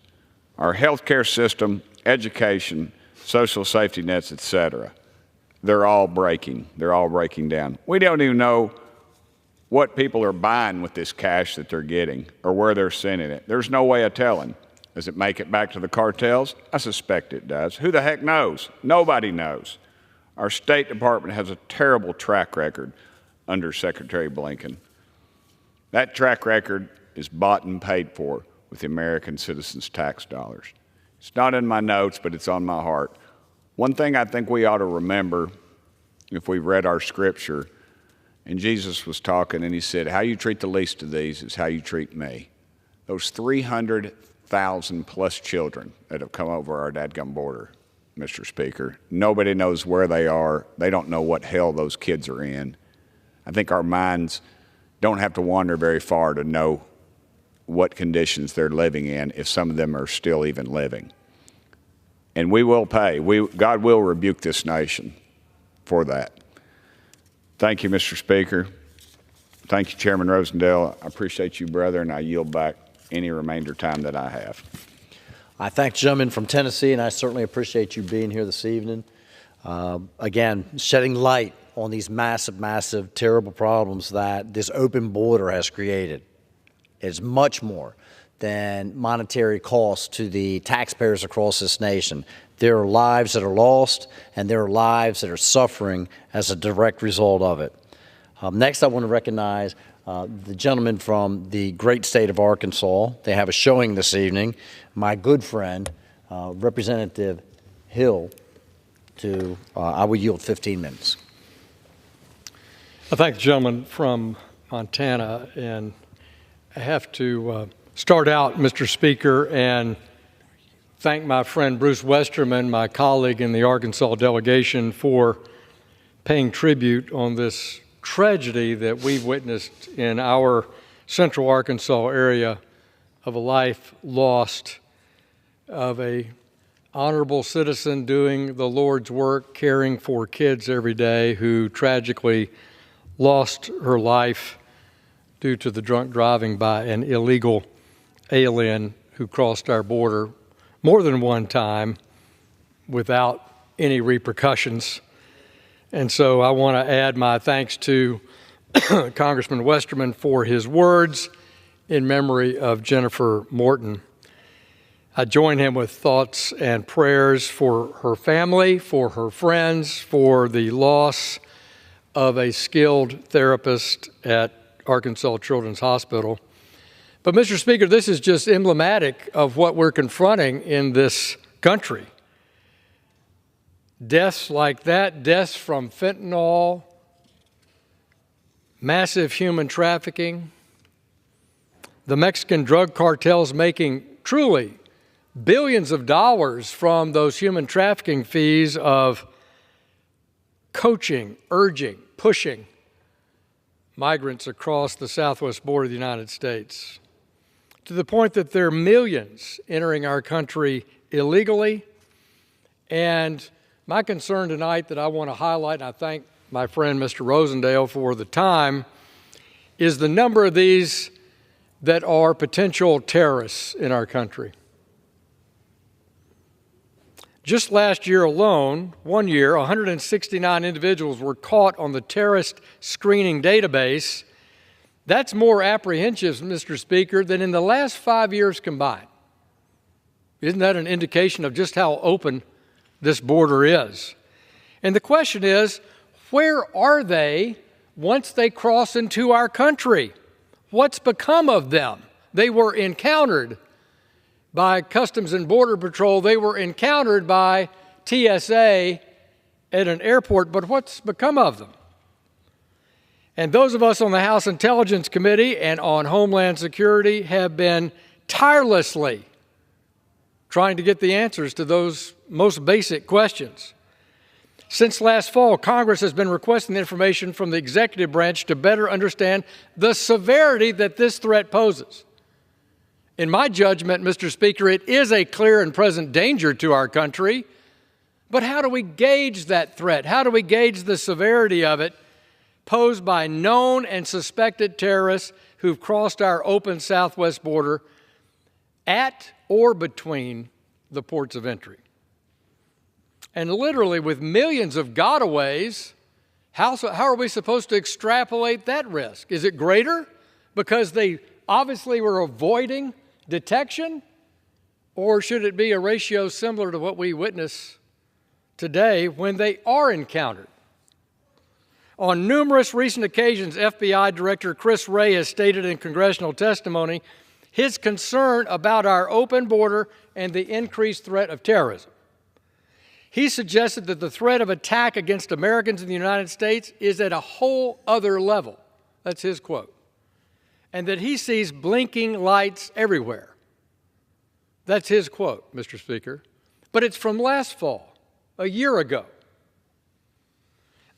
Our healthcare system, education, social safety nets, et cetera, they're all breaking. They're all breaking down. We don't even know what people are buying with this cash that they're getting or where they're sending it. There's no way of telling. Does it make it back to the cartels? I suspect it does. Who the heck knows? Nobody knows. Our State Department has a terrible track record under Secretary Blinken. That track record is bought and paid for with the American citizens' tax dollars. It's not in my notes, but it's on my heart. One thing I think we ought to remember if we've read our scripture, and Jesus was talking and he said, how you treat the least of these is how you treat me. Those 300,000 plus children that have come over our dadgum border, Mr. Speaker, nobody knows where they are. They don't know what hell those kids are in. I think our minds don't have to wander very far to know what conditions they're living in, if some of them are still even living. And we will pay. God will rebuke this nation for that. Thank you, Mr. Speaker. Thank you, Chairman Rosendale. I appreciate you, brother, and I yield back any remainder time that I have. I thank the gentleman from Tennessee, and I certainly appreciate you being here this evening. Again, shedding light on these massive, massive, terrible problems that this open border has created. It's much more than monetary costs to the taxpayers across this nation. There are lives that are lost, and there are lives that are suffering as a direct result of it. Next, I want to recognize the gentleman from the great state of Arkansas. They have a showing this evening. My good friend, Representative Hill, I will yield 15 minutes. I thank the gentleman from Montana, and I have to start out, Mr. Speaker, and thank my friend Bruce Westerman, my colleague in the Arkansas delegation, for paying tribute on this tragedy that we've witnessed in our central Arkansas area of a life lost of a honorable citizen doing the Lord's work, caring for kids every day, who tragically lost her life due to the drunk driving by an illegal alien who crossed our border more than one time without any repercussions. And so I want to add my thanks to Congressman Westerman for his words in memory of Jennifer Morton. I join him with thoughts and prayers for her family, for her friends, for the loss of a skilled therapist at Arkansas Children's Hospital. But, Mr. Speaker, this is just emblematic of what we're confronting in this country. Deaths like that, deaths from fentanyl, massive human trafficking, the Mexican drug cartels making truly billions of dollars from those human trafficking fees of coaching, urging, pushing migrants across the southwest border of the United States, to the point that there are millions entering our country illegally. And my concern tonight that I want to highlight, and I thank my friend Mr. Rosendale for the time, is the number of these that are potential terrorists in our country. Just last year alone, 1 year, 169 individuals were caught on the terrorist screening database. That's more apprehensive, Mr. Speaker, than in the last 5 years combined. Isn't that an indication of just how open this border is? And the question is, where are they once they cross into our country? What's become of them? They were encountered by Customs and Border Patrol. They were encountered by TSA at an airport, but what's become of them? And those of us on the House Intelligence Committee and on Homeland Security have been tirelessly trying to get the answers to those most basic questions. Since last fall, Congress has been requesting the information from the executive branch to better understand the severity that this threat poses. In my judgment, Mr. Speaker, it is a clear and present danger to our country. But how do we gauge that threat? How do we gauge the severity of it posed by known and suspected terrorists who've crossed our open southwest border at or between the ports of entry? And literally with millions of gotaways, how are we supposed to extrapolate that risk? Is it greater because they obviously were avoiding detection? Or should it be a ratio similar to what we witness today when they are encountered? On numerous recent occasions, FBI Director Chris Wray has stated in congressional testimony his concern about our open border and the increased threat of terrorism. He suggested that the threat of attack against Americans in the United States is at a whole other level. That's his quote. And that he sees blinking lights everywhere. That's his quote, Mr. Speaker. But it's from last fall, a year ago.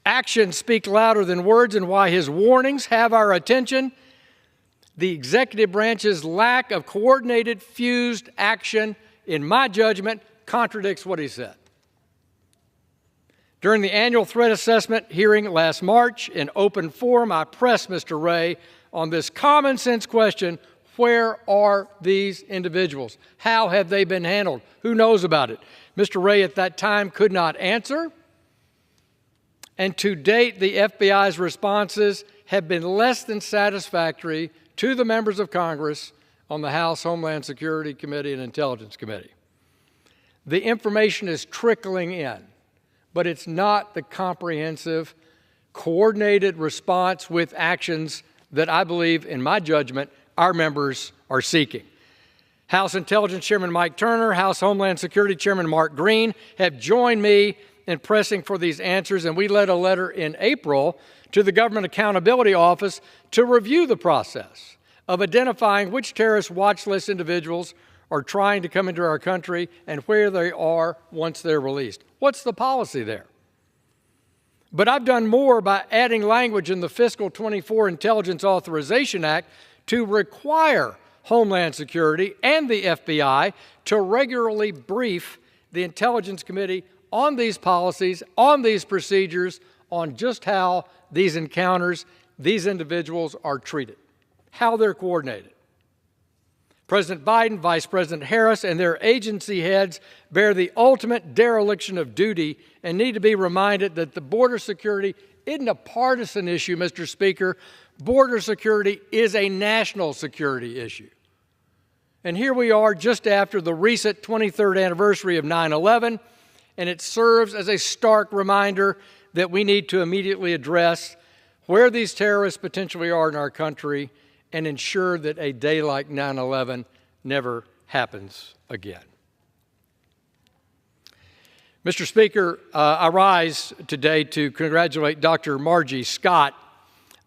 Actions speak louder than words, and why his warnings have our attention, the executive branch's lack of coordinated, fused action, in my judgment, contradicts what he said. During the annual threat assessment hearing last March in open forum, I pressed Mr. Wray on this common sense question: where are these individuals? How have they been handled? Who knows about it? Mr. Wray at that time could not answer. And to date, the FBI's responses have been less than satisfactory to the members of Congress on the House Homeland Security Committee and Intelligence Committee. The information is trickling in, but it's not the comprehensive, coordinated response with actions that I believe, in my judgment, our members are seeking. House Intelligence Chairman Mike Turner, House Homeland Security Chairman Mark Green have joined me in pressing for these answers, and we led a letter in April to the Government Accountability Office to review the process of identifying which terrorist watch list individuals are trying to come into our country and where they are once they're released. What's the policy there? But I've done more by adding language in the Fiscal 24 Intelligence Authorization Act to require Homeland Security and the FBI to regularly brief the Intelligence Committee on these policies, on these procedures, on just how these encounters, these individuals are treated, how they're coordinated. President Biden, Vice President Harris, and their agency heads bear the ultimate dereliction of duty and need to be reminded that the border security isn't a partisan issue, Mr. Speaker. Border security is a national security issue. And here we are just after the recent 23rd anniversary of 9/11, and it serves as a stark reminder that we need to immediately address where these terrorists potentially are in our country and ensure that a day like 9/11 never happens again. Mr. Speaker, I rise today to congratulate Dr. Margie Scott,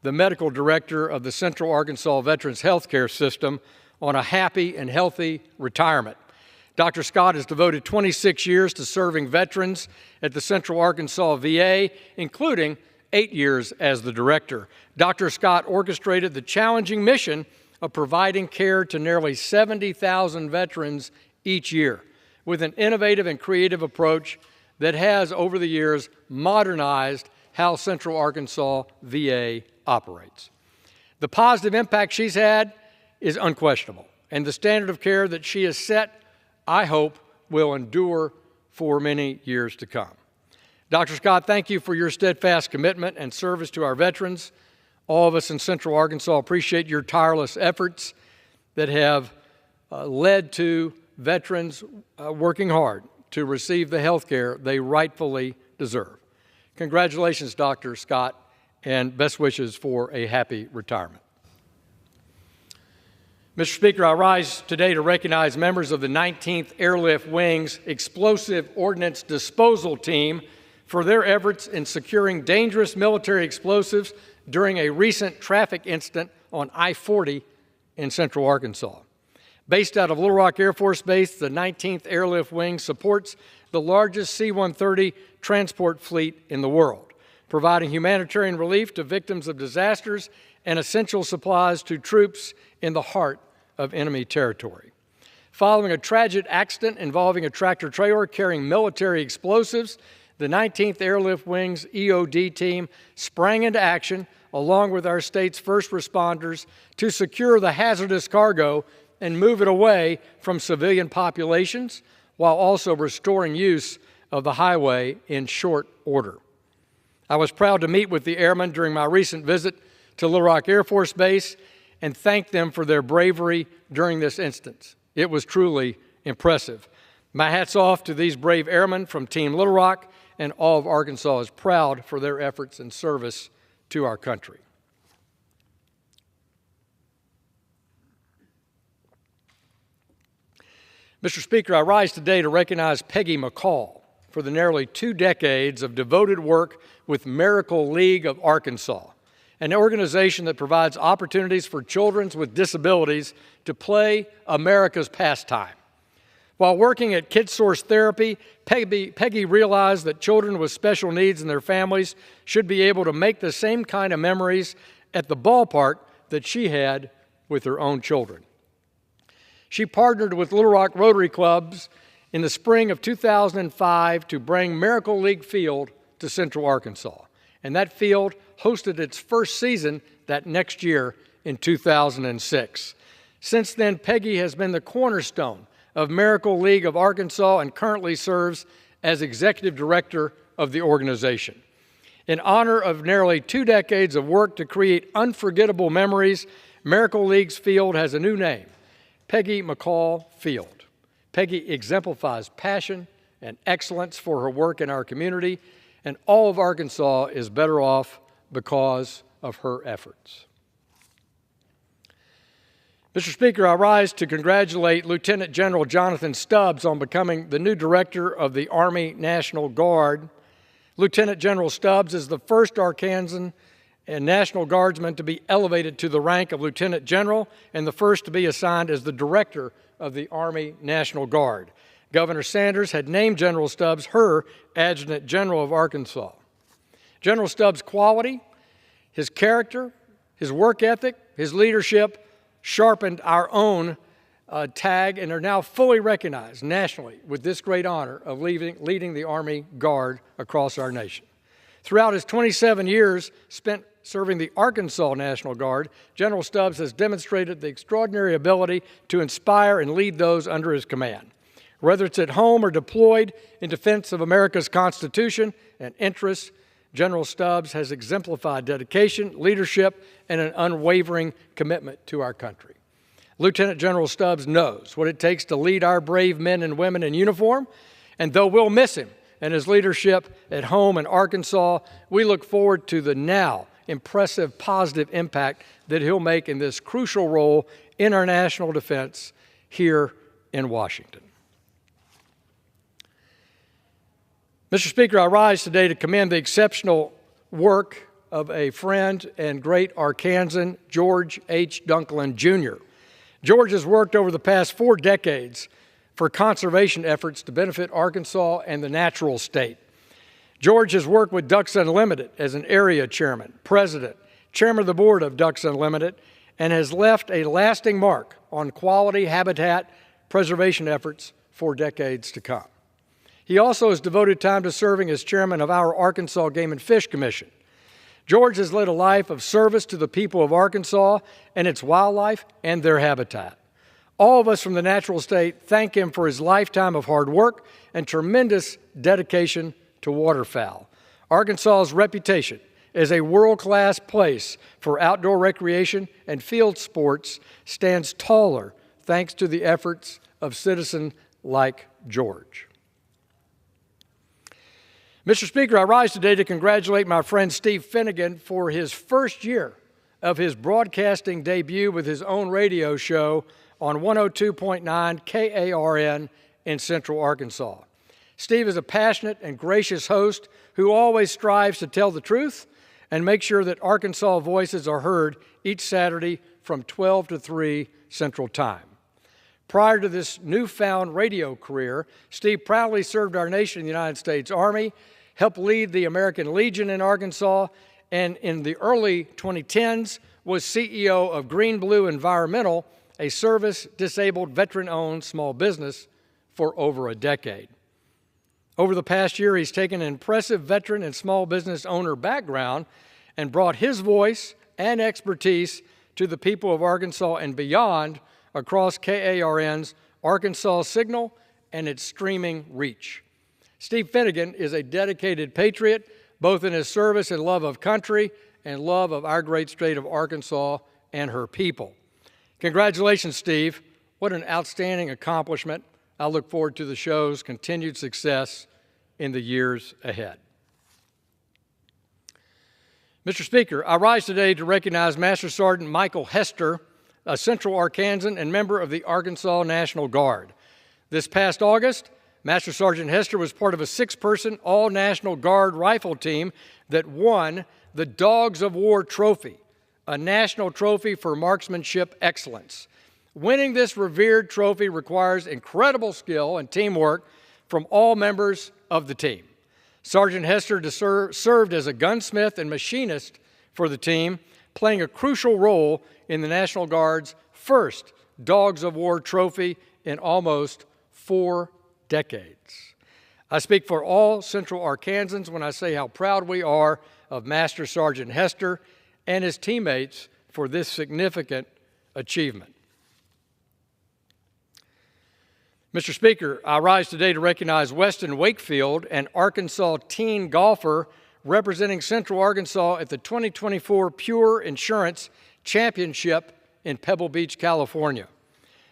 the medical director of the Central Arkansas Veterans Healthcare System, on a happy and healthy retirement. Dr. Scott has devoted 26 years to serving veterans at the Central Arkansas VA, including 8 years as the director. Dr. Scott orchestrated the challenging mission of providing care to nearly 70,000 veterans each year with an innovative and creative approach that has, over the years, modernized how Central Arkansas VA operates. The positive impact she's had is unquestionable, and the standard of care that she has set, I hope, will endure for many years to come. Dr. Scott, thank you for your steadfast commitment and service to our veterans. All of us in Central Arkansas appreciate your tireless efforts that have led to veterans working hard to receive the health care they rightfully deserve. Congratulations, Dr. Scott, and best wishes for a happy retirement. Mr. Speaker, I rise today to recognize members of the 19th Airlift Wing's Explosive Ordnance Disposal Team for their efforts in securing dangerous military explosives during a recent traffic incident on I-40 in Central Arkansas. Based out of Little Rock Air Force Base, the 19th Airlift Wing supports the largest C-130 transport fleet in the world, providing humanitarian relief to victims of disasters and essential supplies to troops in the heart of enemy territory. Following a tragic accident involving a tractor-trailer carrying military explosives, the 19th Airlift Wing's EOD team sprang into action along with our state's first responders to secure the hazardous cargo and move it away from civilian populations while also restoring use of the highway in short order. I was proud to meet with the airmen during my recent visit to Little Rock Air Force Base and thank them for their bravery during this instance. It was truly impressive. My hat's off to these brave airmen from Team Little Rock, and all of Arkansas is proud for their efforts and service to our country. Mr. Speaker, I rise today to recognize Peggy McCall for the nearly 2 decades of devoted work with Miracle League of Arkansas, an organization that provides opportunities for children with disabilities to play America's pastime. While working at KidSource Therapy, Peggy realized that children with special needs and their families should be able to make the same kind of memories at the ballpark that she had with her own children. She partnered with Little Rock Rotary Clubs in the spring of 2005 to bring Miracle League Field to Central Arkansas, and that field hosted its first season that next year in 2006. Since then, Peggy has been the cornerstone of Miracle League of Arkansas and currently serves as executive director of the organization. In honor of nearly 2 decades of work to create unforgettable memories, Miracle League's field has a new name, Peggy McCall Field. Peggy exemplifies passion and excellence for her work in our community, and all of Arkansas is better off because of her efforts. Mr. Speaker, I rise to congratulate Lieutenant General Jonathan Stubbs on becoming the new director of the Army National Guard. Lieutenant General Stubbs is the first Arkansan and National Guardsman to be elevated to the rank of Lieutenant General and the first to be assigned as the director of the Army National Guard. Governor Sanders had named General Stubbs her Adjutant General of Arkansas. General Stubbs' quality, his character, his work ethic, his leadership sharpened our own tag and are now fully recognized nationally with this great honor of leading the Army Guard across our nation. Throughout his 27 years spent serving the Arkansas National Guard, General Stubbs has demonstrated the extraordinary ability to inspire and lead those under his command. Whether it's at home or deployed in defense of America's Constitution and interests, General Stubbs has exemplified dedication, leadership, and an unwavering commitment to our country. Lieutenant General Stubbs knows what it takes to lead our brave men and women in uniform, and though we'll miss him and his leadership at home in Arkansas, we look forward to the now impressive positive impact that he'll make in this crucial role in our national defense here in Washington. Mr. Speaker, I rise today to commend the exceptional work of a friend and great Arkansan, George H. Dunklin, Jr. George has worked over the past 4 decades for conservation efforts to benefit Arkansas and the natural state. George has worked with Ducks Unlimited as an area chairman, president, chairman of the board of Ducks Unlimited, and has left a lasting mark on quality habitat preservation efforts for decades to come. He also has devoted time to serving as chairman of our Arkansas Game and Fish Commission. George has led a life of service to the people of Arkansas and its wildlife and their habitat. All of us from the natural state thank him for his lifetime of hard work and tremendous dedication to waterfowl. Arkansas's reputation as a world-class place for outdoor recreation and field sports stands taller thanks to the efforts of citizens like George. Mr. Speaker, I rise today to congratulate my friend Steve Finnegan for his first year of his broadcasting debut with his own radio show on 102.9 KARN in Central Arkansas. Steve is a passionate and gracious host who always strives to tell the truth and make sure that Arkansas voices are heard each Saturday from 12 to 3 Central Time. Prior to this newfound radio career, Steve proudly served our nation in the United States Army, helped lead the American Legion in Arkansas, and in the early 2010s was CEO of Green Blue Environmental, a service-disabled, veteran-owned small business for over a decade. Over the past year, he's taken an impressive veteran and small business owner background and brought his voice and expertise to the people of Arkansas and beyond across KARN's Arkansas Signal and its streaming reach. Steve Finnegan is a dedicated patriot, both in his service and love of country and love of our great state of Arkansas and her people. Congratulations, Steve. What an outstanding accomplishment. I look forward to the show's continued success in the years ahead. Mr. Speaker, I rise today to recognize Master Sergeant Michael Hester, a Central Arkansan and member of the Arkansas National Guard. This past August, Master Sergeant Hester was part of a 6-person all-National Guard rifle team that won the Dogs of War Trophy, a national trophy for marksmanship excellence. Winning this revered trophy requires incredible skill and teamwork from all members of the team. Sergeant Hester served as a gunsmith and machinist for the team, playing a crucial role in the National Guard's first Dogs of War Trophy in almost 4 decades. I speak for all Central Arkansans when I say how proud we are of Master Sergeant Hester and his teammates for this significant achievement. Mr. Speaker, I rise today to recognize Weston Wakefield, an Arkansas teen golfer representing Central Arkansas at the 2024 Pure Insurance Championship in Pebble Beach, California.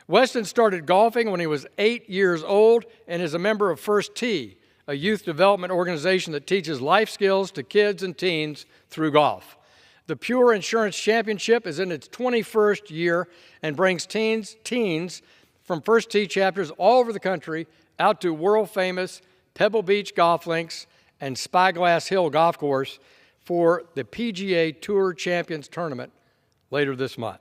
Weston started golfing when he was 8 years old and is a member of First Tee, a youth development organization that teaches life skills to kids and teens through golf. The Pure Insurance Championship is in its 21st year and brings teens from First Tee chapters all over the country out to world-famous Pebble Beach Golf Links and Spyglass Hill Golf Course for the PGA Tour Champions Tournament later this month.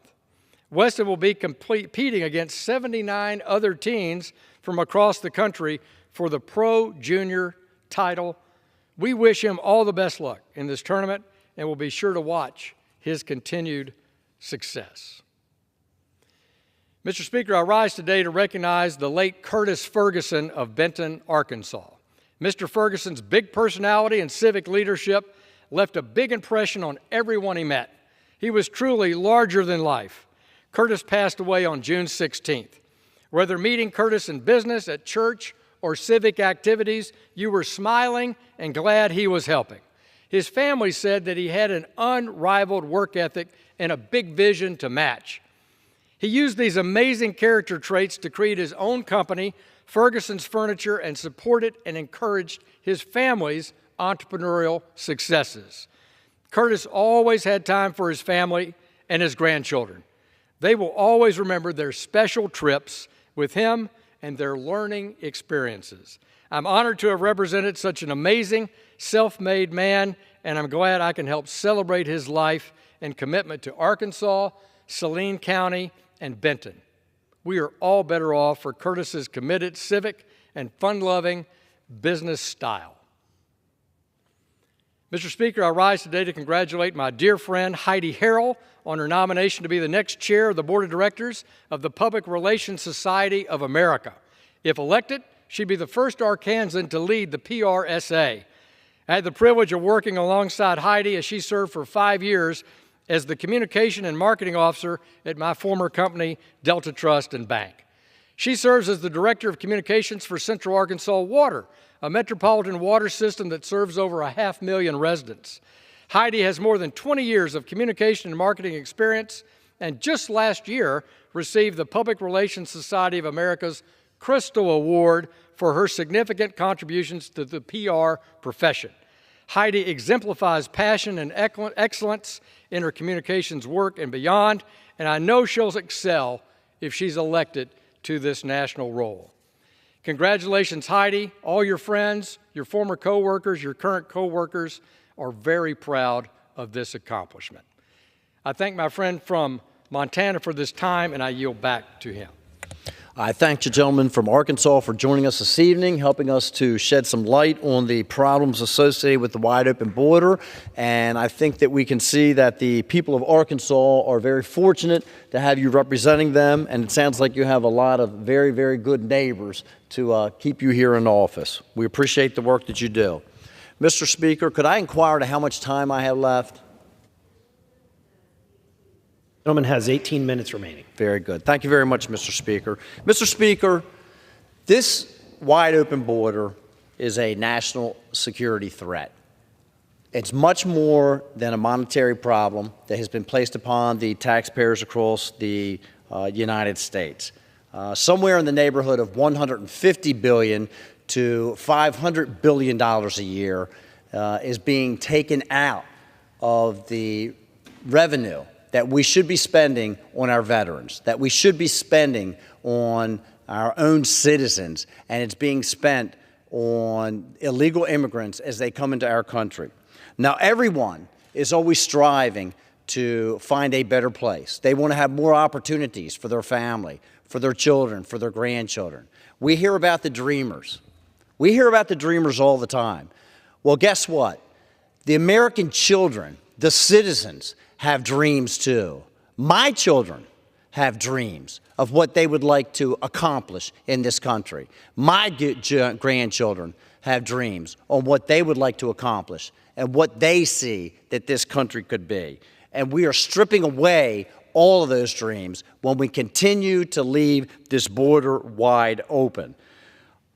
Weston will be competing against 79 other teens from across the country for the Pro Junior title. We wish him all the best luck in this tournament and will be sure to watch his continued success. Mr. Speaker, I rise today to recognize the late Curtis Ferguson of Benton, Arkansas. Mr. Ferguson's big personality and civic leadership left a big impression on everyone he met. He was truly larger than life. Curtis passed away on June 16th. Whether meeting Curtis in business, at church, or civic activities, you were smiling and glad he was helping. His family said that he had an unrivaled work ethic and a big vision to match. He used these amazing character traits to create his own company, Ferguson's Furniture, and supported and encouraged his family's entrepreneurial successes. Curtis always had time for his family and his grandchildren. They will always remember their special trips with him and their learning experiences. I'm honored to have represented such an amazing, self-made man, and I'm glad I can help celebrate his life and commitment to Arkansas, Saline County, and Benton. We are all better off for Curtis's committed civic and fun-loving business style. Mr. Speaker, I rise today to congratulate my dear friend Heidi Harrell on her nomination to be the next chair of the Board of Directors of the Public Relations Society of America. If elected, she'd be the first Arkansan to lead the PRSA. I had the privilege of working alongside Heidi as she served for 5 years as the Communication and Marketing Officer at my former company, Delta Trust and Bank. She serves as the Director of Communications for Central Arkansas Water, a metropolitan water system that serves over 500,000 residents. Heidi has more than 20 years of communication and marketing experience, and just last year received the Public Relations Society of America's Crystal Award for her significant contributions to the PR profession. Heidi exemplifies passion and excellence in her communications work and beyond, and I know she'll excel if she's elected to this national role. Congratulations, Heidi. All your friends, your former coworkers, your current coworkers are very proud of this accomplishment. I thank my friend from Montana for this time, and I yield back to him. I thank the gentleman from Arkansas for joining us this evening, helping us to shed some light on the problems associated with the wide open border. And I think that we can see that the people of Arkansas are very fortunate to have you representing them. And it sounds like you have a lot of very, very good neighbors to keep you here in office. We appreciate the work that you do. Mr. Speaker, could I inquire to how much time I have left? The gentleman has 18 minutes remaining. Very good. Thank you very much, Mr. Speaker. Mr. Speaker, this wide open border is a national security threat. It's much more than a monetary problem that has been placed upon the taxpayers across the United States. Somewhere in the neighborhood of $150 billion to $500 billion a year is being taken out of the revenue that we should be spending on our veterans, that we should be spending on our own citizens, and it's being spent on illegal immigrants as they come into our country. Now, everyone is always striving to find a better place. They want to have more opportunities for their family, for their children, for their grandchildren. We hear about the dreamers. We hear about the dreamers all the time. Well, guess what? The American children, the citizens, have dreams too. My children have dreams of what they would like to accomplish in this country. My grandchildren have dreams on what they would like to accomplish and what they see that this country could be. And we are stripping away all of those dreams when we continue to leave this border wide open.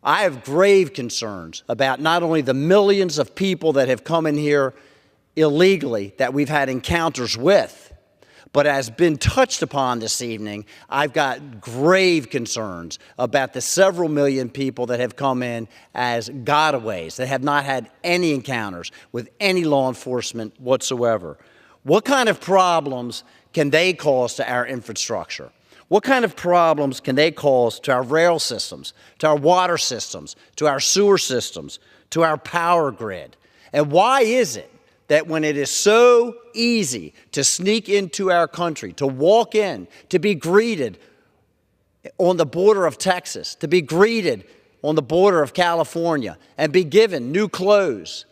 I have grave concerns about not only the millions of people that have come in here illegally that we've had encounters with, but as been touched upon this evening, I've got grave concerns about the several million people that have come in as gotaways, that have not had any encounters with any law enforcement whatsoever. What kind of problems can they cause to our infrastructure? What kind of problems can they cause to our rail systems, to our water systems, to our sewer systems, to our power grid? And why is it that when it is so easy to sneak into our country, to walk in, to be greeted on the border of Texas, to be greeted on the border of California, and be given new clothes,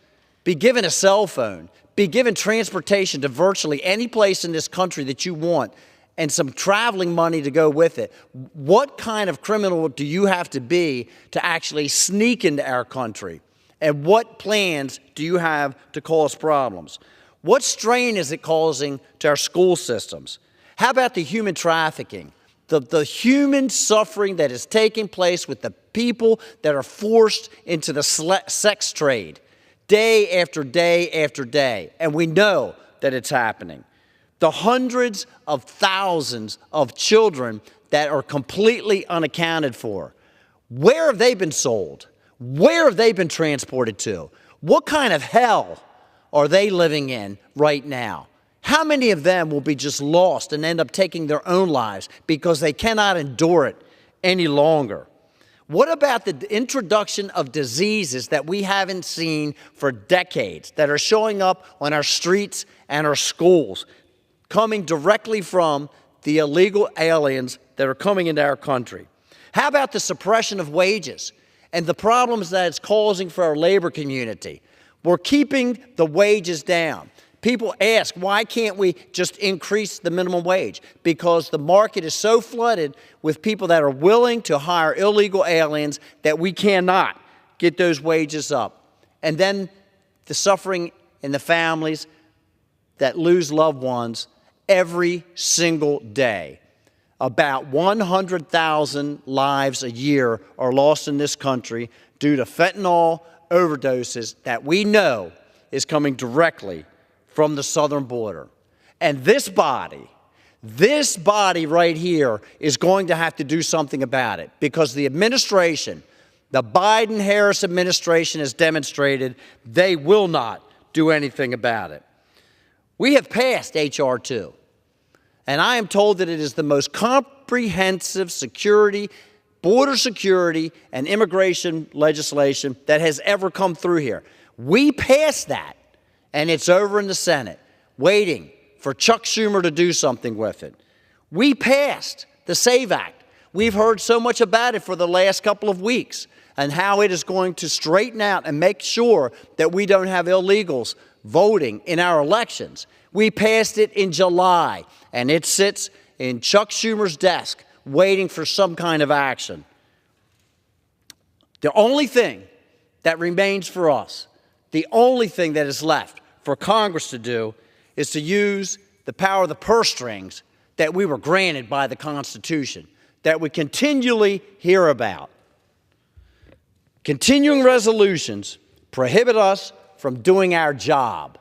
be given a cell phone, be given transportation to virtually any place in this country that you want, and some traveling money to go with it, what kind of criminal do you have to be to actually sneak into our country? And what plans do you have to cause problems? What strain is it causing to our school systems? How about the human trafficking? The human suffering that is taking place with the people that are forced into the sex trade day after day after day. And we know that it's happening. The hundreds of thousands of children that are completely unaccounted for. Where have they been sold? Where have they been transported to? What kind of hell are they living in right now? How many of them will be just lost and end up taking their own lives because they cannot endure it any longer? What about the introduction of diseases that we haven't seen for decades that are showing up on our streets and our schools, coming directly from the illegal aliens that are coming into our country? How about the suppression of wages and the problems that it's causing for our labor community? We're keeping the wages down. People ask, why can't we just increase the minimum wage? Because the market is so flooded with people that are willing to hire illegal aliens that we cannot get those wages up. And then the suffering in the families that lose loved ones every single day. About 100,000 lives a year are lost in this country due to fentanyl overdoses that we know is coming directly from the southern border. And this body right here is going to have to do something about it because the administration, the Biden-Harris administration, has demonstrated they will not do anything about it. We have passed H.R. 2. And I am told that it is the most comprehensive border security and immigration legislation that has ever come through here. We passed that, and it's over in the Senate, waiting for Chuck Schumer to do something with it. We passed the SAVE Act, We've heard so much about it for the last couple of weeks and how it is going to straighten out and make sure that we don't have illegals voting in our elections. We passed it in July, and it sits in Chuck Schumer's desk waiting for some kind of action. The only thing that remains for us, the only thing that is left for Congress to do, is to use the power of the purse strings that we were granted by the Constitution, that we continually hear about. Continuing resolutions prohibit us from doing our job.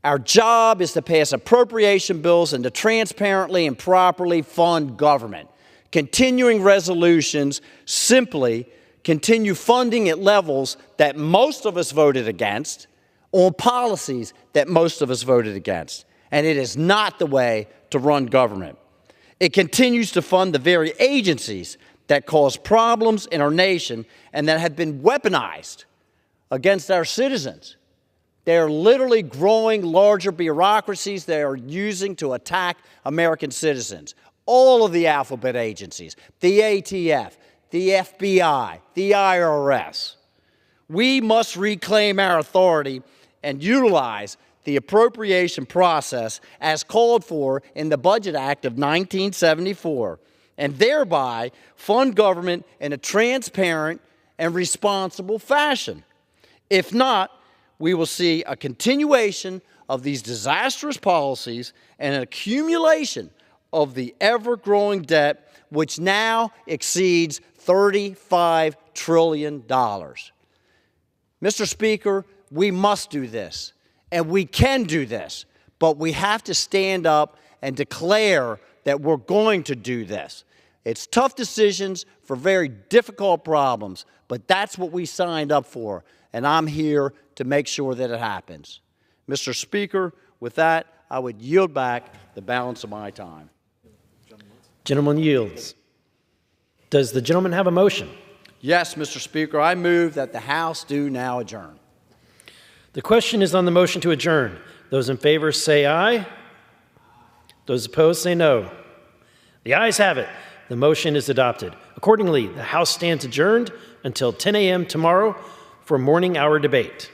Our job is to pass appropriation bills and to transparently and properly fund government. Continuing resolutions simply continue funding at levels that most of us voted against on policies that most of us voted against. And it is not the way to run government. It continues to fund the very agencies that cause problems in our nation and that have been weaponized against our citizens. They are literally growing larger bureaucracies they are using to attack American citizens. All of the alphabet agencies, the ATF, the FBI, the IRS. We must reclaim our authority and utilize the appropriation process as called for in the Budget Act of 1974, and thereby fund government in a transparent and responsible fashion. If not, we will see a continuation of these disastrous policies and an accumulation of the ever-growing debt, which now exceeds $35 trillion. Mr. Speaker, we must do this, and we can do this, but we have to stand up and declare that we're going to do this. It's tough decisions for very difficult problems, but that's what we signed up for, and I'm here to make sure that it happens. Mr. Speaker, with that, I would yield back the balance of my time. Gentleman yields. Does the gentleman have a motion? Yes, Mr. Speaker, I move that the House do now adjourn. The question is on the motion to adjourn. Those in favor say aye. Those opposed say no. The ayes have it. The motion is adopted. Accordingly, the House stands adjourned until 10 a.m. tomorrow for morning hour debate.